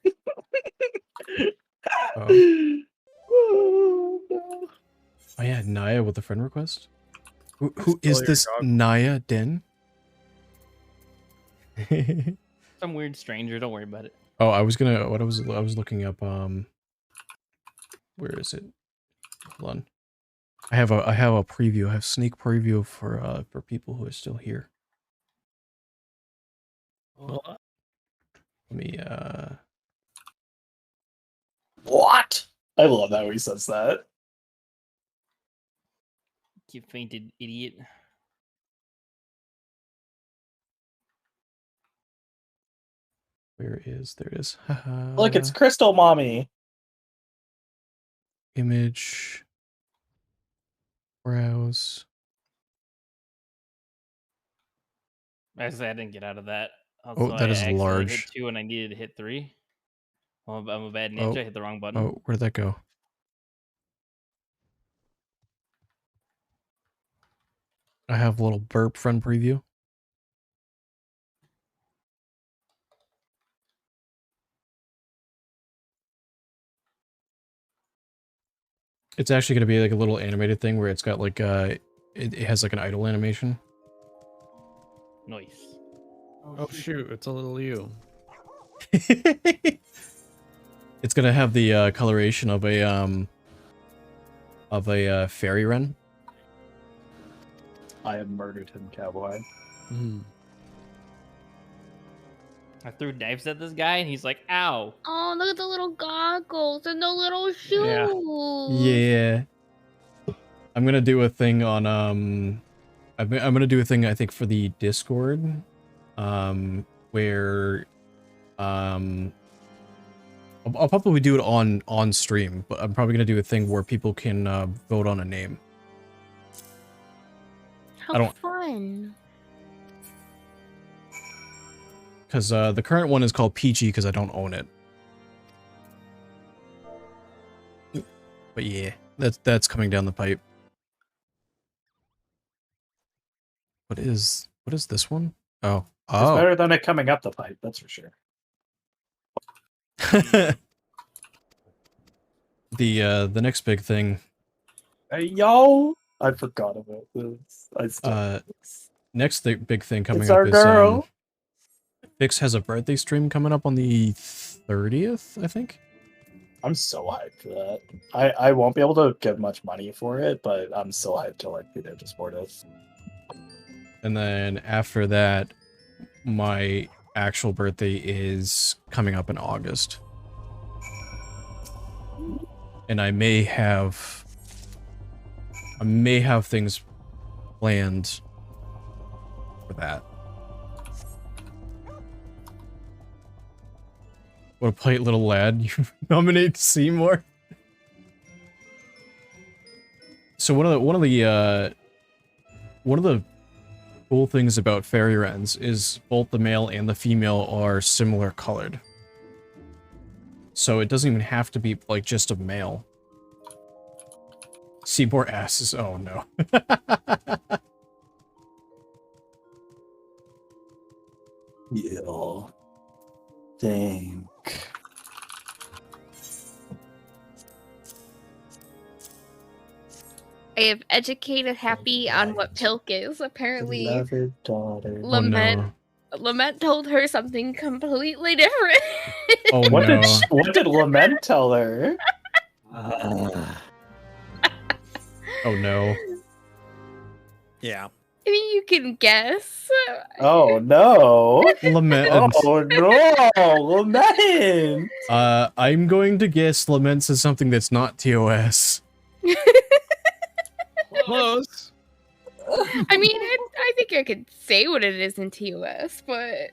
Oh yeah, Naya with a friend request. Who is this Naya Den? Some weird stranger. Don't worry about it. Oh, I was looking up. Where is it? Hold on. I have a preview. I have sneak preview for people who are still here. Let me What? I love how he says that. You fainted, idiot. There it is. Look, it's Crystal Mommy. Image. Browse. I didn't get out of that. Oh, that is large. Hit 2 and I needed to hit 3. Well, I'm a bad ninja. I hit the wrong button. Oh, where'd that go? I have a little burp friend preview. It's actually going to be like a little animated thing where it's got like it has like an idle animation. Nice. Oh shoot, it's a little you. It's going to have the coloration of a fairy wren. I have murdered him, cowboy. I threw knives at this guy and he's like, ow. Oh, look at the little goggles and the little shoes. Yeah. I'm going to do a thing on I'm going to do a thing I think for the Discord where I'll probably do it on stream, but I'm probably going to do a thing where people can vote on a name. How fun. Because the current one is called Peachy because I don't own it. But yeah, that's coming down the pipe. What is this one? Oh. It's better than it coming up the pipe, that's for sure. The next big thing. Hey, yo! I forgot about this. Next big thing coming It's up our is girl. Vix has a birthday stream coming up on the 30th, I think. I'm so hyped for that. I won't be able to get much money for it, but I'm so hyped to like be there to support it. And then after that, my actual birthday is coming up in August. And I may have things planned for that. What a polite little lad. You nominate Seymour. So one of the cool things about fairy wrens is both the male and the female are similar colored. So it doesn't even have to be like just a male. Seymour asses. Oh no. Yeah. Think. I have educated Happy on what Pilk is. Apparently, daughter. Lament told her something completely different. Oh what no. What did Lament tell her? Oh no. Yeah. I mean, you can guess. Oh no. Lament. Oh no, Lament. I'm going to guess Lament says something that's not TOS. Close. I mean, I think I could say what it is in TOS, but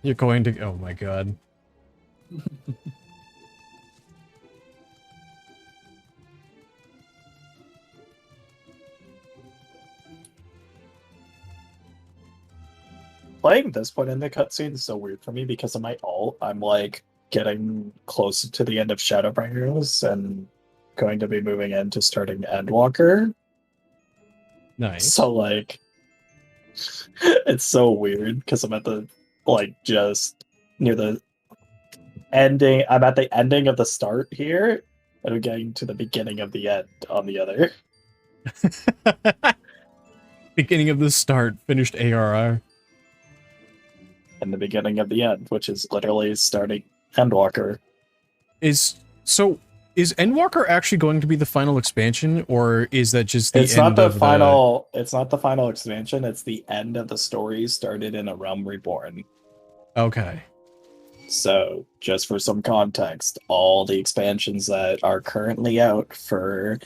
You're going to. Oh my god. playing this point in the cutscene is so weird for me because of my ult. I'm like getting close to the end of Shadowbringers and going to be moving into starting Endwalker. Nice. So like, it's so weird because I'm at the like just near the ending. I'm at the ending of the start here, and I'm getting to the beginning of the end on the other. Beginning of the start, finished ARR. And the beginning of the end, which is literally starting Endwalker. Is Endwalker actually going to be the final expansion, or is that just the It's end not the of final. It's not the final expansion. It's the end of the story started in A Realm Reborn. Okay. So, just for some context, all the expansions that are currently out for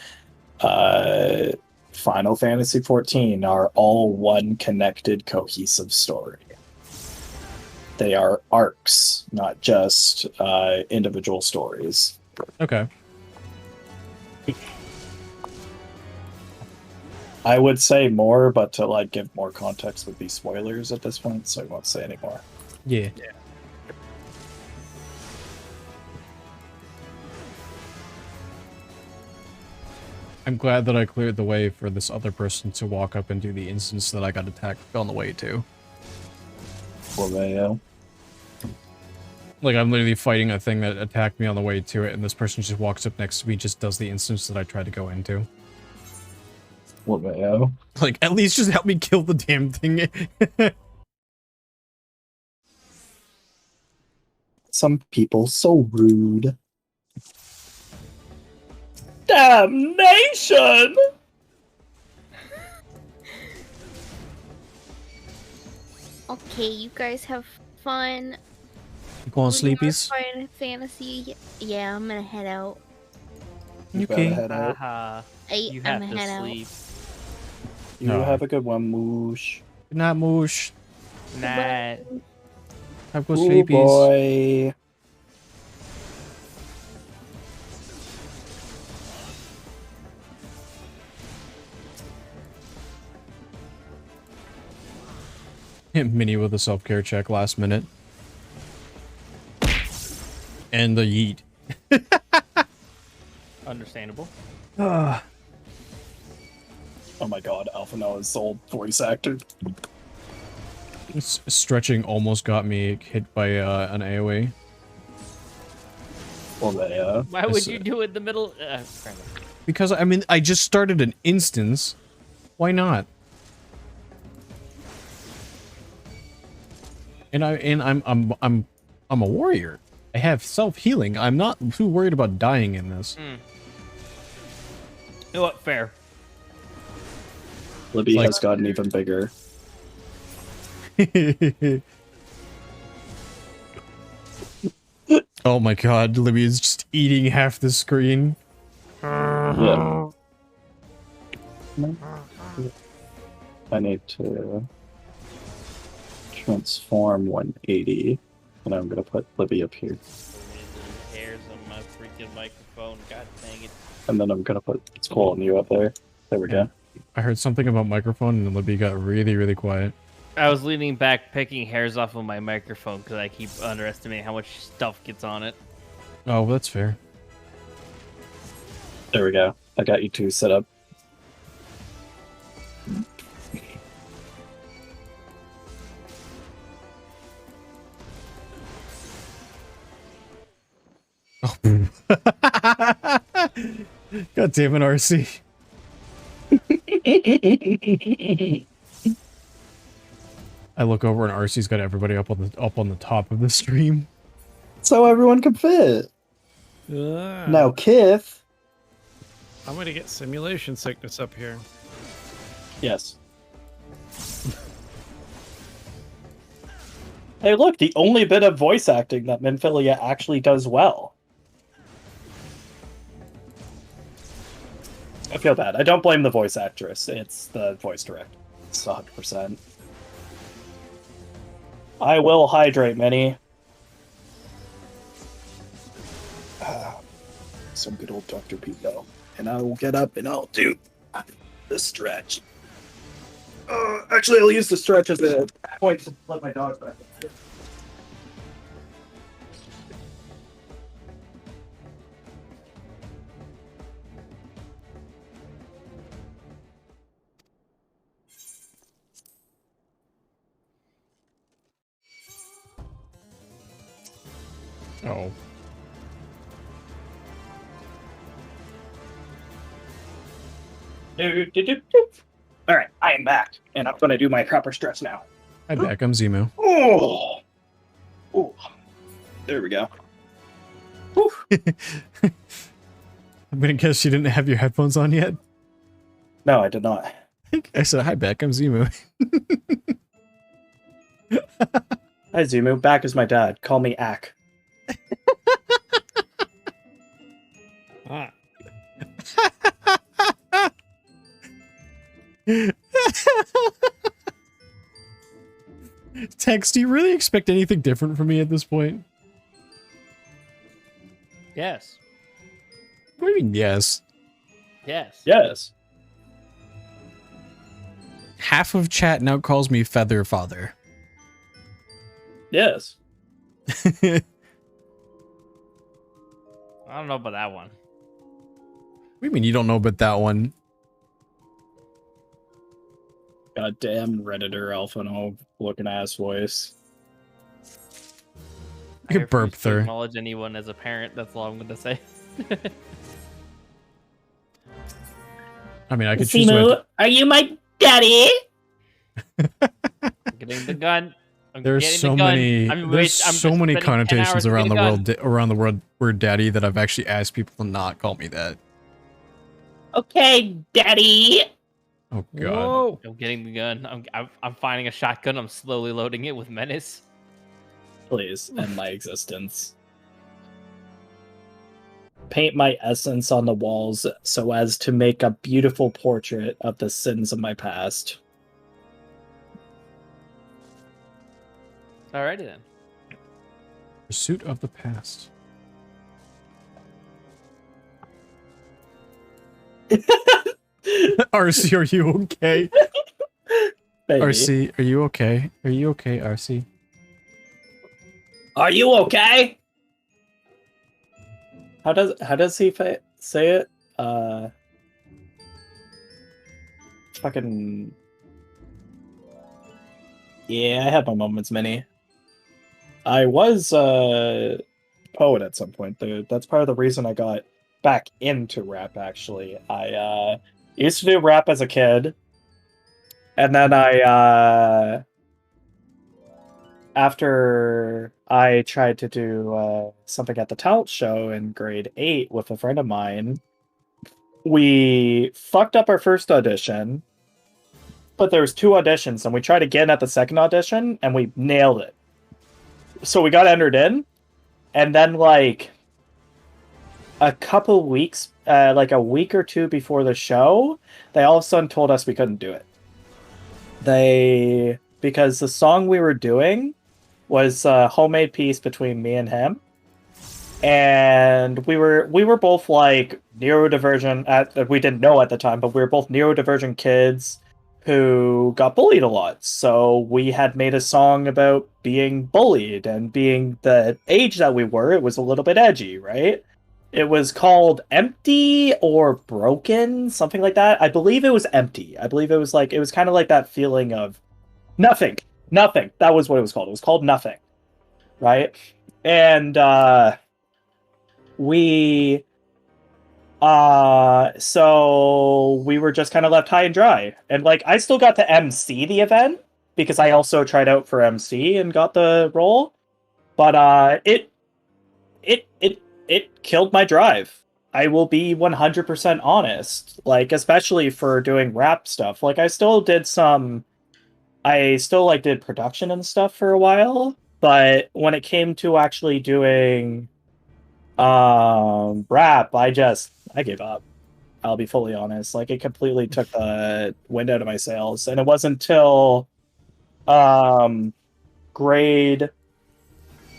Final Fantasy XIV are all one connected, cohesive story. They are arcs, not just individual stories. Okay. I would say more, but to like give more context would be spoilers at this point, so I won't say any more. Yeah. I'm glad that I cleared the way for this other person to walk up and do the instance that I got attacked on the way to. Well, Like, I'm literally fighting a thing that attacked me on the way to it, and this person just walks up next to me, just does the instance that I tried to go into. well, Like, at least just help me kill the damn thing. some people so rude. Damnation! Okay, you guys have fun. Go on, When you're sleepies. Final Fantasy. Yeah, I'm gonna head out. You Okay. gotta head out. Haha. You I'm have gonna to head sleep. You No. have a good one, Moosh. Good night, Moosh. Night. Have good Ooh, sleepies. boy. Mini with a self-care check last minute. And the yeet. Understandable. Oh my god, Alpha Noah's old voice actor. Stretching almost got me hit by an AoE. Well, they, Why would you do it in the middle? Because, I mean, I just started an instance. Why not? And I'm a warrior. I have self-healing. I'm not too worried about dying in this. You know what? Fair. Libby Like- has gotten even bigger. Oh my god, Libby is just eating half the screen. Yeah. I need to transform 180, and I'm gonna put Libby up here, Hairs on my freaking microphone. God dang it. and then I'm gonna put Squall and you up there. There we go. I heard something about microphone and Libby got really, really quiet. I was leaning back, picking hairs off of my microphone because I keep underestimating how much stuff gets on it. Oh, well, that's fair. There we go. I got you two set up. Oh. God damn it, RC. I look over and RC's got everybody up on the top of the stream. So everyone can fit. Now, Kith. I'm gonna get simulation sickness up here. Yes. Hey, look, the only bit of voice acting that Minfilia actually does well. I feel bad. I don't blame the voice actress. It's the voice director. It's 100%. I will hydrate, Minnie. Some good old Dr. Pete, though. And I will get up and I'll do the stretch. Actually, I'll use the stretch as a point to let my dog back. Oh. All right, I am back, and I'm gonna do my proper stretch now. Hi, back. I'm Zemu. Oh, there we go. I'm gonna guess you didn't have your headphones on yet. No, I did not. I said, hi, back. I'm Zemu. Hi, Zumu. Back is my dad. Call me Ack. Ah. Tex, do you really expect anything different from me at this point? Yes. What do you mean, yes? Yes. Yes. Half of chat now calls me Feather Father. Yes. I don't know about that one. What do you mean you don't know about that one? Goddamn Redditor Alpha no looking ass voice. You could burp To through. acknowledge anyone as a parent. That's all I'm going to say. I mean, I could choose to... are you my daddy? Getting the gun. There's so many. There's so many connotations around the world word daddy that I've actually asked people to not call me that. Okay, daddy. Oh god. Whoa. I'm getting the gun. I'm finding a shotgun. I'm slowly loading it with menace. Please end my existence. Paint my essence on the walls so as to make a beautiful portrait of the sins of my past. Alrighty then. Pursuit of the past. RC, are you okay? Baby. RC, are you okay? Are you okay, RC? Are you okay? How does he say it? Fucking. Yeah, I had my moments, Minnie. I was a poet at some point. That's part of the reason I got back into rap, actually. I used to do rap as a kid. And then after I tried to do something at the talent show in grade 8 with a friend of mine, we fucked up our first audition, but there was 2 auditions, and we tried again at the second audition, and we nailed it. So we got entered in, and then like a couple weeks, like a week or 2 before the show, they all of a sudden told us we couldn't do it. Because the song we were doing was a homemade piece between me and him, and we were both like neurodivergent. We didn't know at the time, but we were both neurodivergent kids who got bullied a lot. So we had made a song about being bullied, and being the age that we were, it was a little bit edgy, right? It was called Empty or Broken, something like that. I believe it was Empty. I believe it was kind of like that feeling of nothing. That was what it was called. It was called Nothing, right? And so we were just kind of left high and dry. And like, I still got to MC the event because I also tried out for MC and got the role, but it killed my drive. I will be 100% honest. Like, especially for doing rap stuff. Like, I still did production and stuff for a while, but when it came to actually doing rap, I gave up. I'll be fully honest. Like, it completely took the wind out of my sails, and it wasn't until grade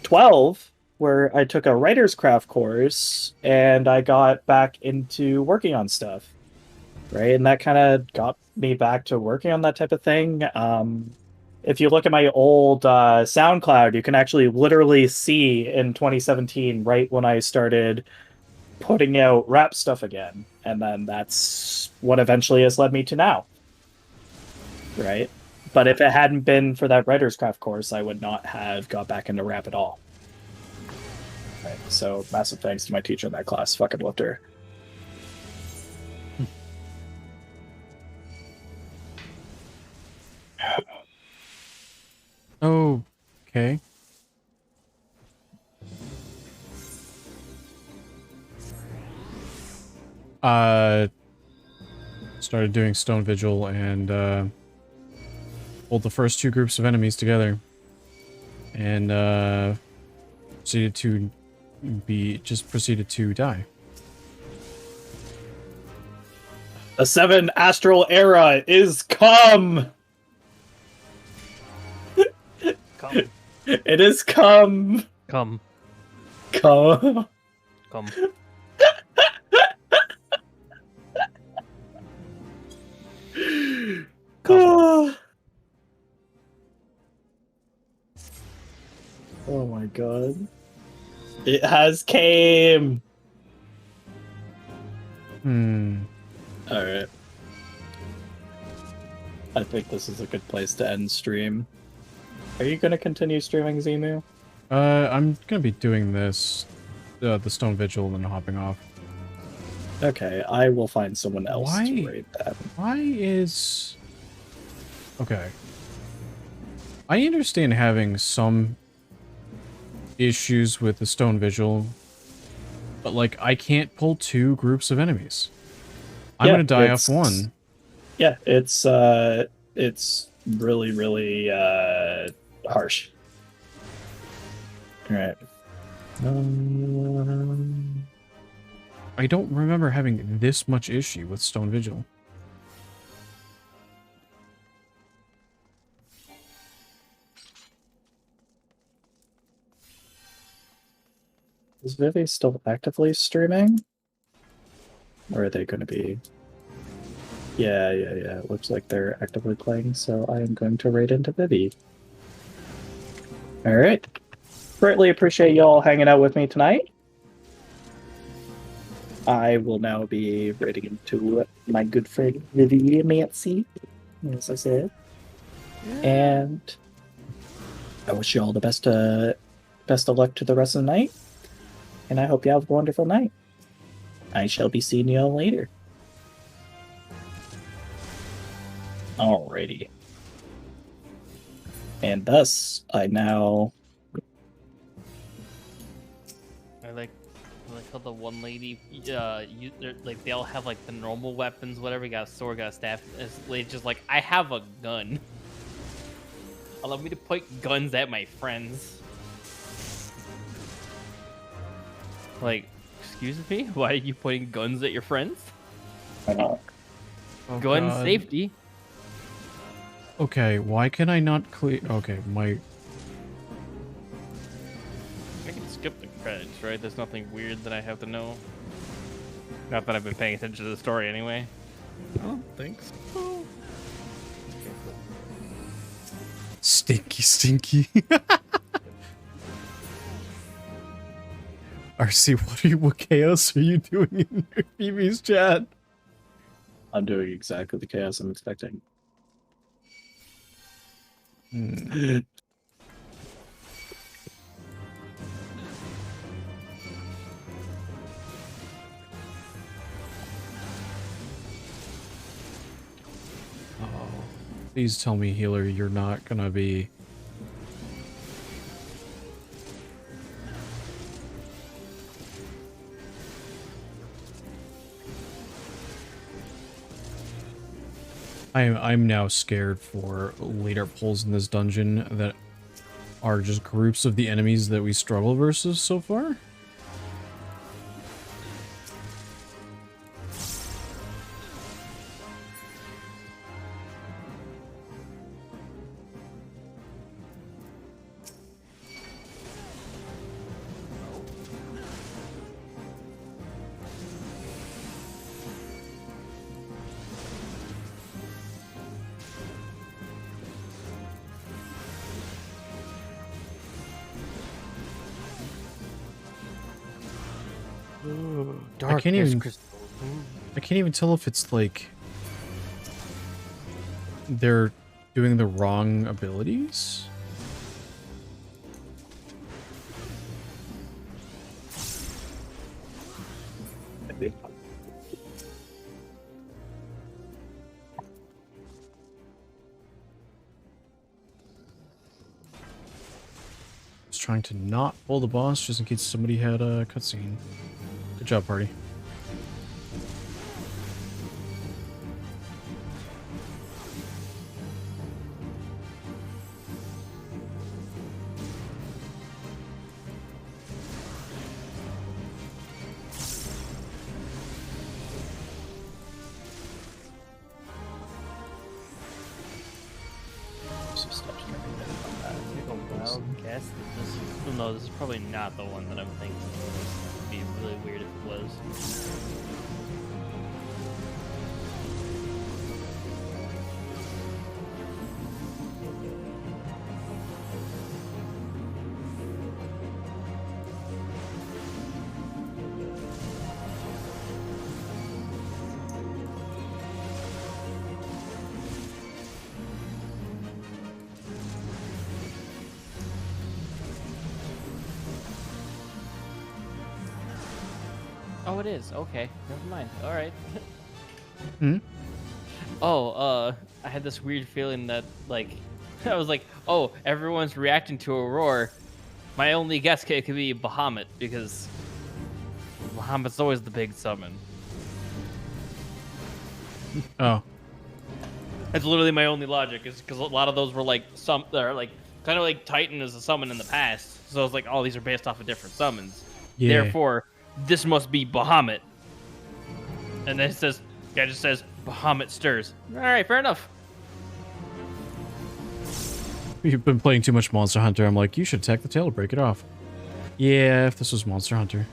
12 where I took a writer's craft course and I got back into working on stuff. right? And that kind of got me back to working on that type of thing. If you look at my old SoundCloud, you can actually literally see in 2017, right when I started putting out rap stuff again. And then that's what eventually has led me to now. Right? But if it hadn't been for that writer's craft course, I would not have got back into rap at all. Right? So massive thanks to my teacher in that class. Fucking loved her. Okay. Started doing Stone Vigil and pulled the first 2 groups of enemies together, and proceeded to die. The 7 astral era is come. Come. It is come. Come. Come. Come. Oh my god. It has came. Alright. I think this is a good place to end stream. Are you gonna continue streaming, Zemu? I'm gonna be doing this, the Stone Vigil, and then hopping off. Okay, I will find someone else to raid that. Why is... Okay. I understand having some issues with the Stone Vigil, but, like, I can't pull 2 groups of enemies. I'm gonna die off 1. Yeah, it's really, really, harsh. Alright. I don't remember having this much issue with Stone Vigil. Is Vivi still actively streaming? Or are they going to be... Yeah. It looks like they're actively playing, so I am going to raid into Vivi. Alright. Greatly appreciate y'all hanging out with me tonight. I will now be raiding into my good friend Vivi Mancy, as I said. And I wish you all the best of luck to the rest of the night. And I hope you have a wonderful night. I shall be seeing you all later. Alrighty. And thus, I now... I like how the one lady, like they all have like the normal weapons, whatever. You got a sword, got a staff. This lady's just like, I have a gun. Allow me to point guns at my friends. Like, excuse me? Why are you pointing guns at your friends? Oh, Gun God. safety. Okay, why can I not clear... Okay, my... I can skip the credits, right? There's nothing weird that I have to know. Not that I've been paying attention to the story anyway. I don't think so. Stinky. RC, what chaos are you doing in your Phoebe's chat? I'm doing exactly the chaos I'm expecting. Please tell me, healer, you're not gonna be... I'm now scared for later pulls in this dungeon that are just groups of the enemies that we struggle versus so far. I can't even. I can't even tell if it's like they're doing the wrong abilities. Just trying to not pull the boss just in case somebody had a cutscene. Good job, party. No, this is probably not the one that I'm thinking. It'd be really weird if it was. Oh, it is. Okay, never mind. All right. Hmm? Oh, I had this weird feeling that, like, I was like, oh, everyone's reacting to a roar. My only guess could be Bahamut, because Bahamut's always the big summon. Oh. That's literally my only logic, is because a lot of those were like kind of like Titan is a summon in the past. So it's like, oh, these are based off of different summons. Yeah. Therefore, this must be Bahamut. And then it says, guy just says, Bahamut stirs. All right, fair enough. You've been playing too much Monster Hunter. I'm like, you should attack the tail to break it off. Yeah, if this was Monster Hunter.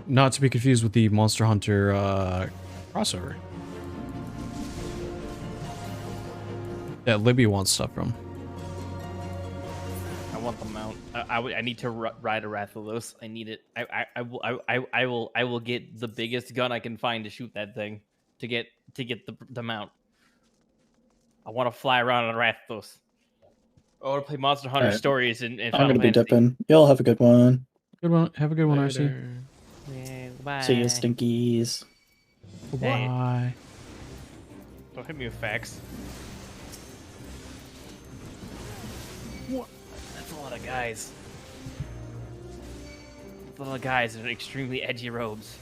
Not to be confused with the Monster Hunter crossover that Libby wants stuff from. I want the mount. I need to ride a Rathalos. I need it. I will get the biggest gun I can find to shoot that thing to get the mount. I want to fly around on Rathalos. I want to play Monster Hunter stories in I'm Final gonna be Fantasy. dipping. Y'all have a good one. Good one. Have a good one, RC. Yeah, goodbye. See you, stinkies. Bye. Don't hit me with facts. What? That's a lot of guys. That's a lot of guys in extremely edgy robes.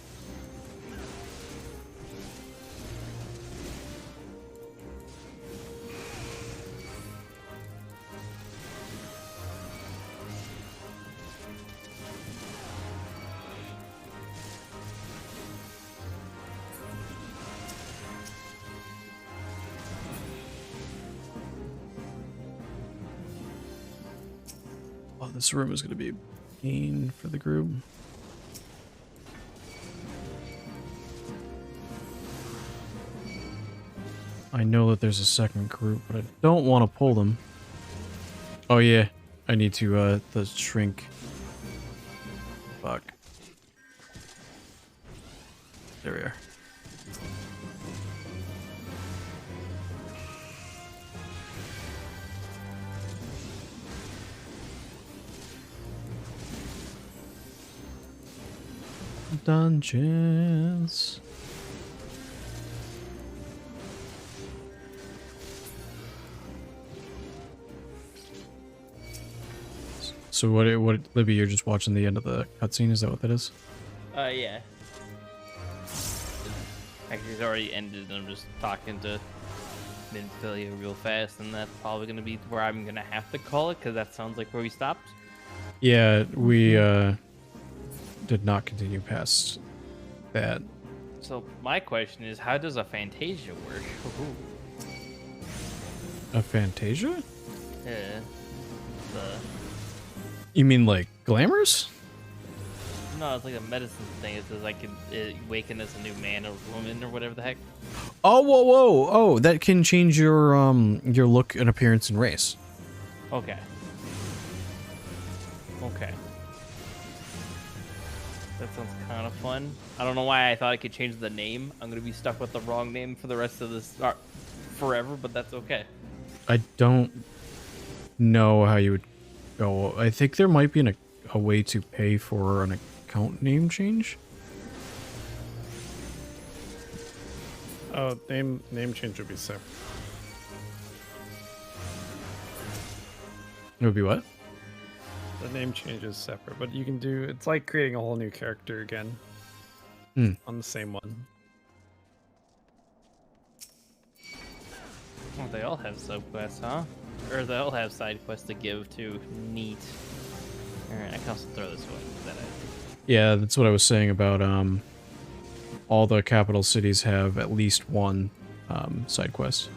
Oh, this room is going to be a pain for the group. I know that there's a second group, but I don't want to pull them. Oh yeah, I need to, the shrink. Fuck. There we are. Dungeons. So what, Libby, you're just watching the end of the cutscene? Is that what that is? Yeah. Actually, it's already ended, and I'm just talking to Minfilia real fast, and that's probably going to be where I'm going to have to call it, because that sounds like where we stopped. Yeah, we, did not continue past that. So my question is, how does a Fantasia work? A Fantasia? Yeah. You mean like glamours? No, it's like a medicine thing. It says I can awaken as a new man or woman or whatever the heck. Oh, whoa, whoa, oh, that can change your look and appearance and race. Okay. Okay. That sounds kind of fun. I don't know why I thought I could change the name. I'm gonna be stuck with the wrong name for the rest of this forever, but that's okay. I don't know how you would go. I think there might be a way to pay for an account name change. Oh, name change would be separate. It would be what? The name change is separate, but you can do. It's like creating a whole new character again on the same one. Well, they all have subquests, huh? Or they all have side quests to give too. Neat. Alright, I can also throw this one. Yeah, that's what I was saying about all the capital cities have at least one side quest.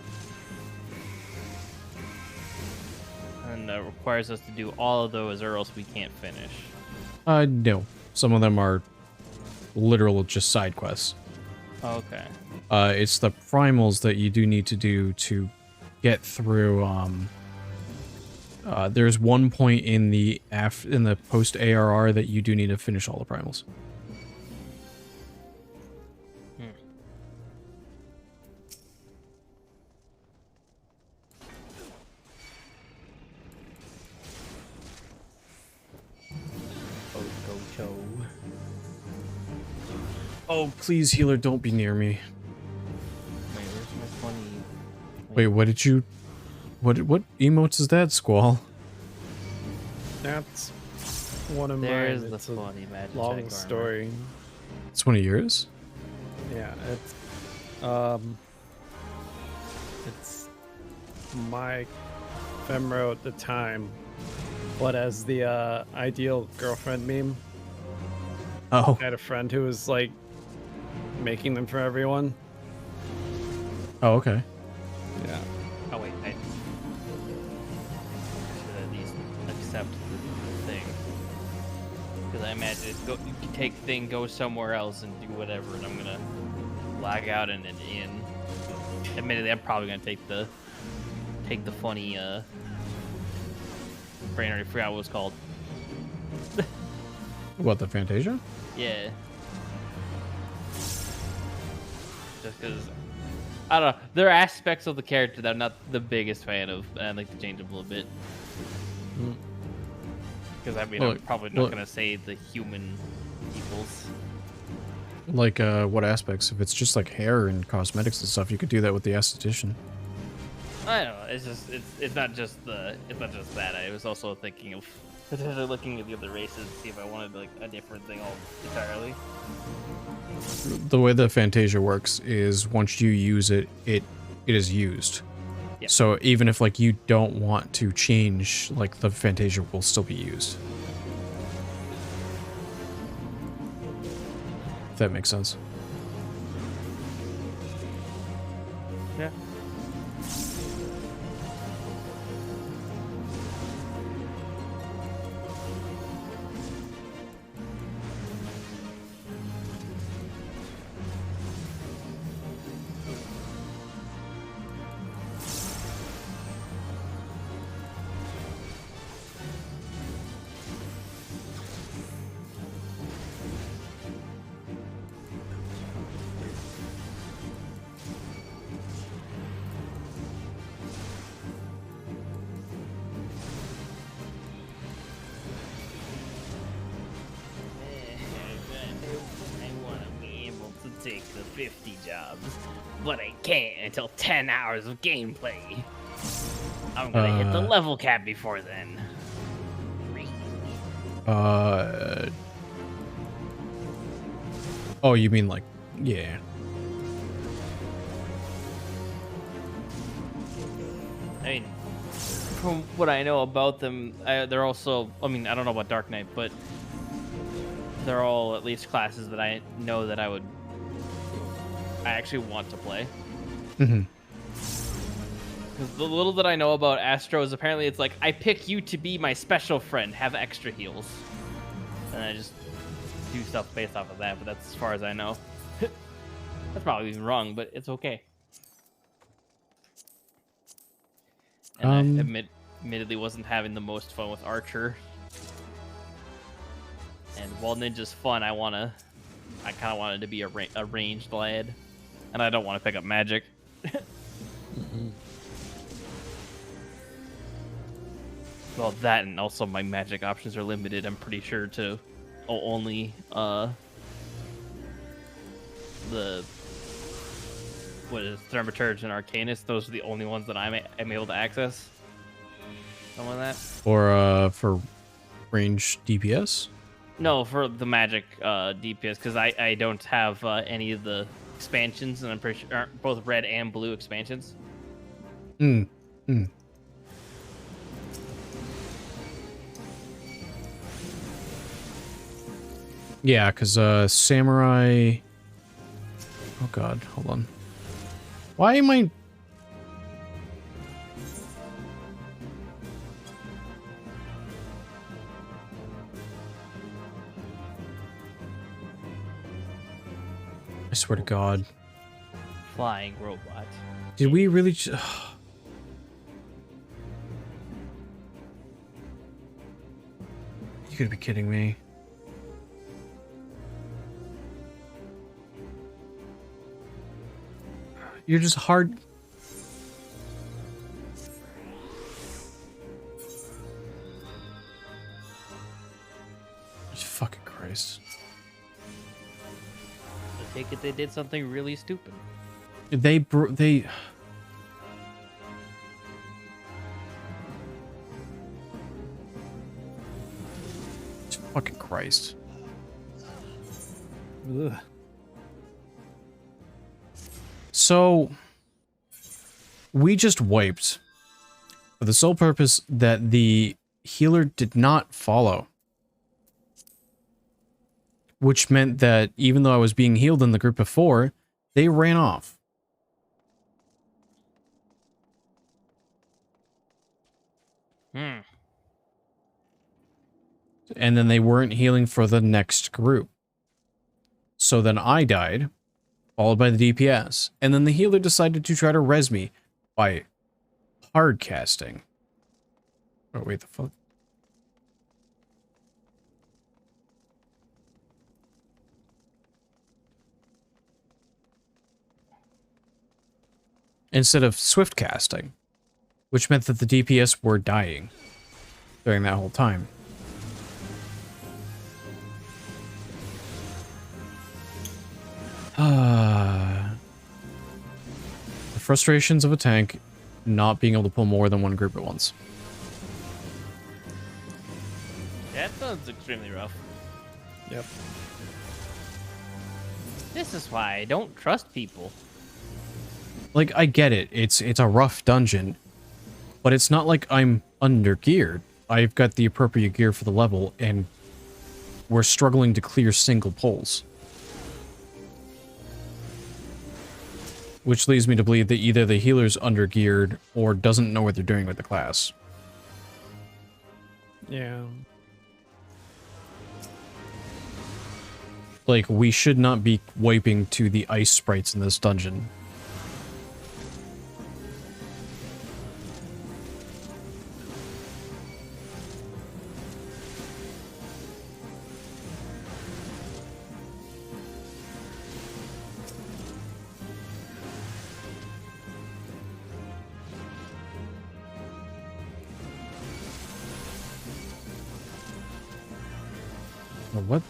And requires us to do all of those or else we can't finish. No. Some of them are literal just side quests. Okay. It's the primals that you do need to do to get through. There's one point in the post ARR that you do need to finish all the primals. Oh, please, healer, don't be near me. Wait, where's my funny? Wait, what did you... What emotes is that, Squall? That's one of mine. There's It's the a funny magic long story. It's one of yours? Yeah, it's my ephemeral at the time, but as the ideal girlfriend meme. Oh. I had a friend who was like making them for everyone. Oh, okay. Yeah. Oh wait, I should at least accept the thing. Because I imagine you can take thing, go somewhere else, and do whatever, and I'm gonna lag out and then in. Admittedly, I'm probably gonna take the funny brain already forgot what it was called. What, the Fantasia? Yeah. Just because, I don't know, there are aspects of the character that I'm not the biggest fan of, and I'd like to change them a little bit. Because I mean, I'm probably not going to say the human equals. Like, what aspects? If it's just like hair and cosmetics and stuff, you could do that with the esthetician. I don't know, it's not just that. I was also thinking of potentially looking at the other races to see if I wanted like a different thing entirely. The way the Fantasia works is once you use it, it is used. Yeah. So even if like you don't want to change, like the Fantasia will still be used. If that makes sense. Yeah. Take the 50 jobs, but I can't until 10 hours of gameplay. I'm gonna hit the level cap before then. Oh, you mean like, yeah. I mean, from what I know about them, they're also, I mean, I don't know about Dark Knight, but they're all at least classes that I know that I actually want to play. Mm-hmm. Because the little that I know about Astro is apparently it's like, I pick you to be my special friend, have extra heals. And I just do stuff based off of that, but that's as far as I know. That's probably even wrong, but it's okay. And I admittedly wasn't having the most fun with Archer. And while ninja's fun, I kind of wanted to be a ranged lad, and I don't want to pick up magic. Well, that and also my magic options are limited. I'm pretty sure to only the Thaumaturge and Arcanist. Those are the only ones that I'm able to access. Something like that. Or for range DPS? No, for the magic DPS, because I don't have any of the expansions, and I'm pretty sure both red and blue expansions. Yeah, because Samurai... Oh god, hold on. Why am I... I swear to god. Flying robot. Did we really You gotta be kidding me. You're just hard... Jesus fucking Christ. I take it they did something really stupid. They... Jesus fucking Christ. Ugh. So, we just wiped for the sole purpose that the healer did not follow. Which meant that even though I was being healed in the group before, they ran off. And then they weren't healing for the next group. So then I died, followed by the DPS, and then the healer decided to try to res me by hard casting. Oh, wait, the fuck? Instead of swift casting, which meant that the DPS were dying during that whole time. The frustrations of a tank not being able to pull more than one group at once. That sounds extremely rough. Yep. This is why I don't trust people. Like, I get it. It's a rough dungeon, but it's not like I'm under-geared. I've got the appropriate gear for the level, and we're struggling to clear single pulls. Which leads me to believe that either the healer's under-geared or doesn't know what they're doing with the class. Yeah. Like, we should not be wiping to the ice sprites in this dungeon. What?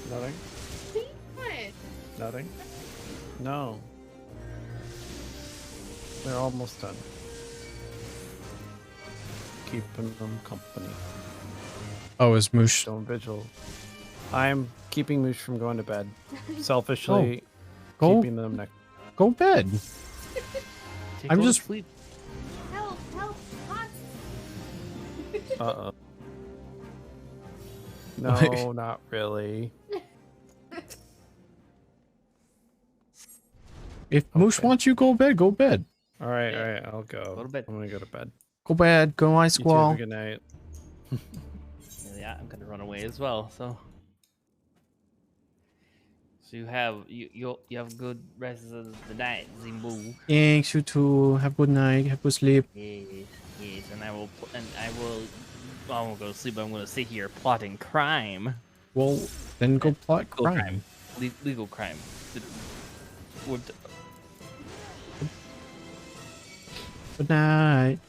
Nothing? Nothing? No. They're almost done. Keeping them company. Oh, is Moosh... Don't vigil. I'm keeping Moosh from going to bed. Selfishly Go- keeping them next. Go bed. I'm Go to just... sleep. Help, help, hot. Uh-oh. No, not really. If Moosh wants you, go bed, go bed. Alright, I'll go. Go to bed. I'm gonna go to bed. Go bad. Go my You two have squall. a good night. Yeah, I'm gonna run away as well. So you have you have good rest of the night, Zimbu. Thanks, you too. Have a good night. Have a good sleep. Yes, yes, and I won't go to sleep. I'm gonna sit here plotting crime. Well, then go plot Legal crime. Legal crime. Good night.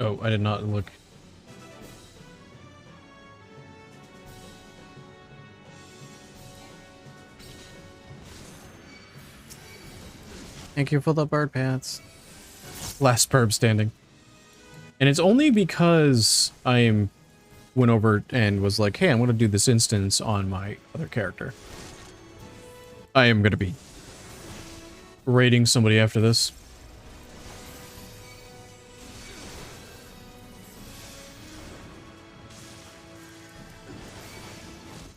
Oh, I did not look. Thank you for the bird pants. Last perp standing. And it's only because I went over and was like, hey, I'm going to do this instance on my other character. I am going to be raiding somebody after this.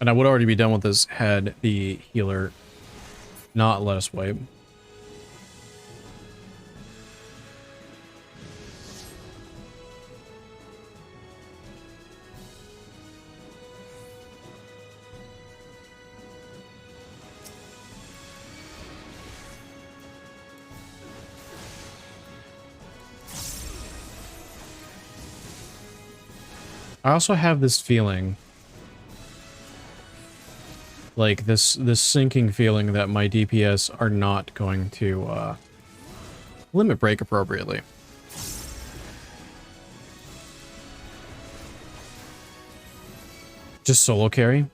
And I would already be done with this had the healer not let us wipe. I also have this feeling, like this sinking feeling that my DPS are not going to limit break appropriately. Just solo carry?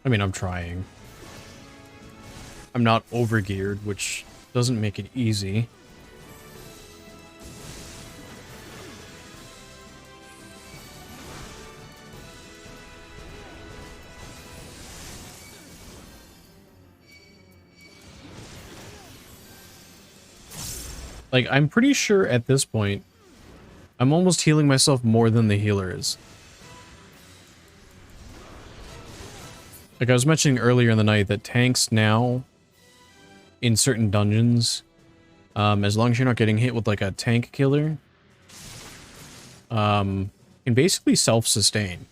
I mean, I'm trying. I'm not overgeared, which doesn't make it easy. Like, I'm pretty sure at this point, I'm almost healing myself more than the healer is. Like I was mentioning earlier in the night that tanks now, in certain dungeons, as long as you're not getting hit with like a tank killer, can basically self-sustain.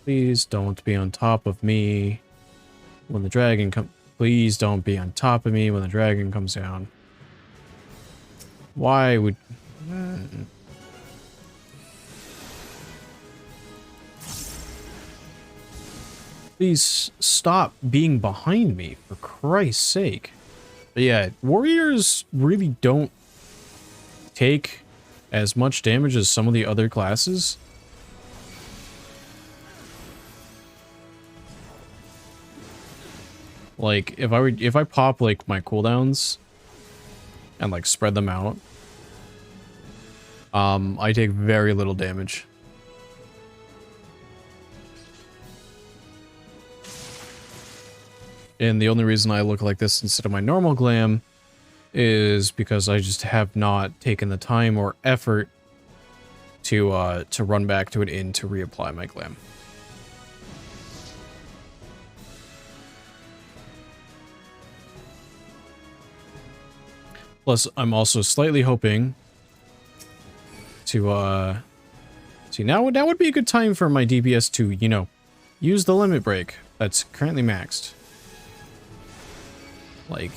Please don't be on top of me when the dragon comes. Please don't be on top of me when the dragon comes down. Why would... Please stop being behind me, for Christ's sake. But yeah, warriors really don't take as much damage as some of the other classes. Like, if I pop, like, my cooldowns and, like, spread them out, I take very little damage. And the only reason I look like this instead of my normal glam is because I just have not taken the time or effort to run back to an inn to reapply my glam. Plus, I'm also slightly hoping to, see, now would be a good time for my DPS to, you know, use the limit break that's currently maxed. Like...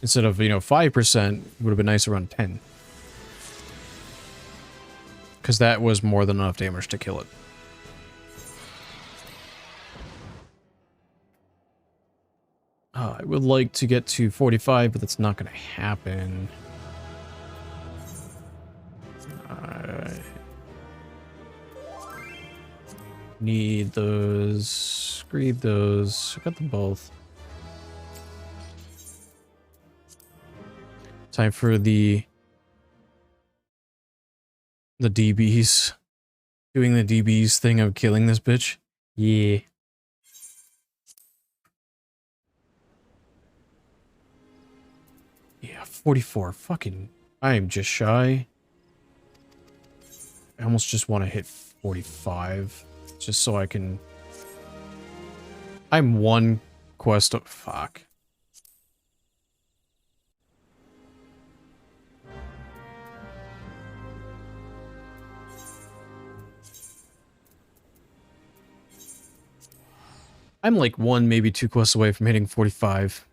Instead of, you know, 5%, it would have been nice around 10. Because that was more than enough damage to kill it. I would like to get to 45, but that's not going to happen. Need those. Greed those. I got them both. Time for the DBs. Doing the DBs thing of killing this bitch. Yeah. Yeah, 44. Fucking... I am just shy. I almost just want to hit 45. Just so I can... I'm one quest... Fuck. I'm like one, maybe two quests away from hitting 45.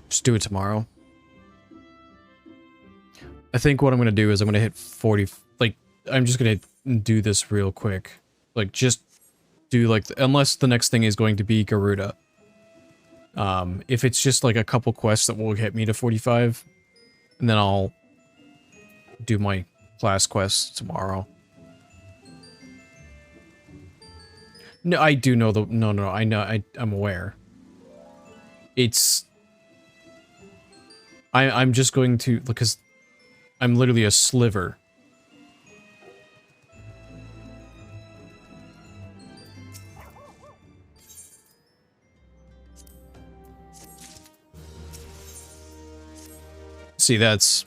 Just do it tomorrow. I think what I'm going to do is I'm going to hit 40... Like, I'm just going to do this real quick. Like, just do, like... Unless the next thing is going to be Garuda. If it's just, like, a couple quests that will get me to 45, and then I'll do my class quests tomorrow. No, I do know the... No, I know... I'm aware. It's... I'm just going to... Because I'm literally a sliver. See, that's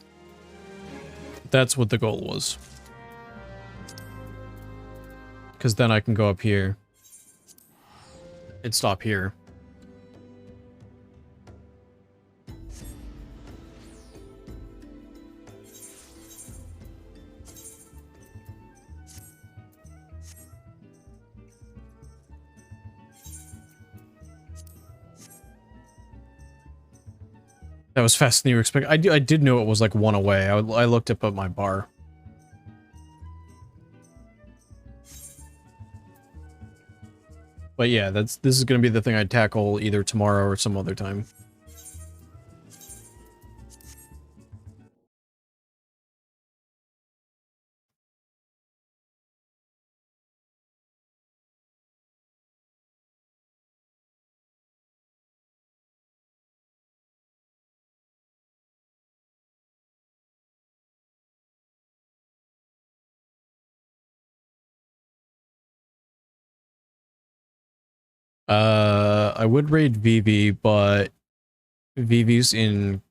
what the goal was. Because then I can go up here and stop here. That was faster than you were expecting. I did know it was like one away. I looked up at my bar. But yeah, this is gonna be the thing I'd tackle either tomorrow or some other time. I would raid Vivi, but Vivi's in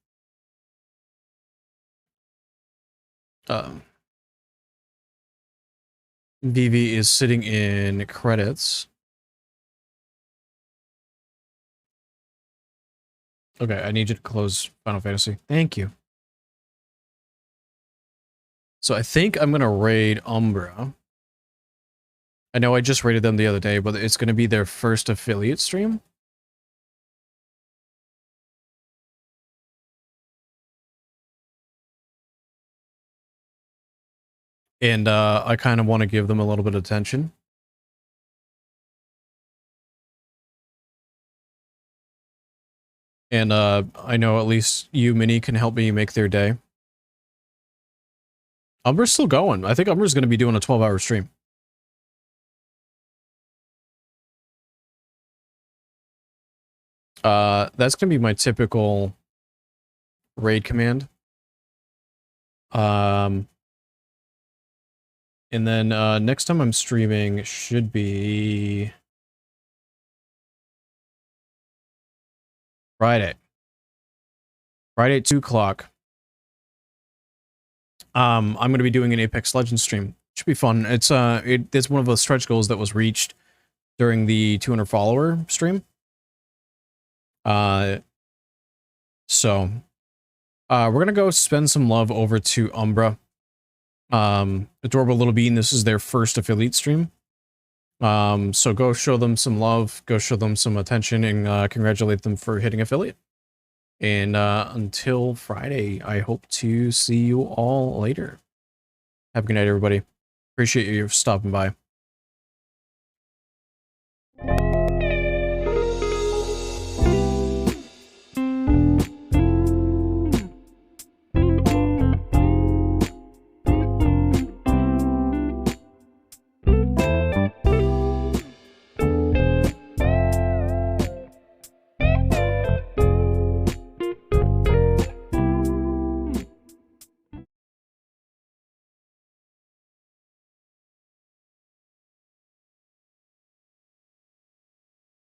Vivi is sitting in credits. Okay, I need you to close Final Fantasy. Thank you. So I think I'm gonna raid Umbra. I know I just rated them the other day, but it's gonna be their first affiliate stream. And I kind of want to give them a little bit of attention. And I know at least you, Minnie, can help me make their day. Umbra's still going. I think Umbra's going to be doing a 12-hour stream. That's going to be my typical raid command. And then next time I'm streaming should be Friday. Friday at 2 o'clock. I'm going to be doing an Apex Legends stream. Should be fun. It's it's one of the stretch goals that was reached during the 200 follower stream. So we're going to go spend some love over to Umbra. Adorable Little Bean, this is their first affiliate stream. So go show them some love, go show them some attention, and congratulate them for hitting affiliate. And until Friday, I hope to see you all later. Have a good night, everybody. Appreciate you stopping by.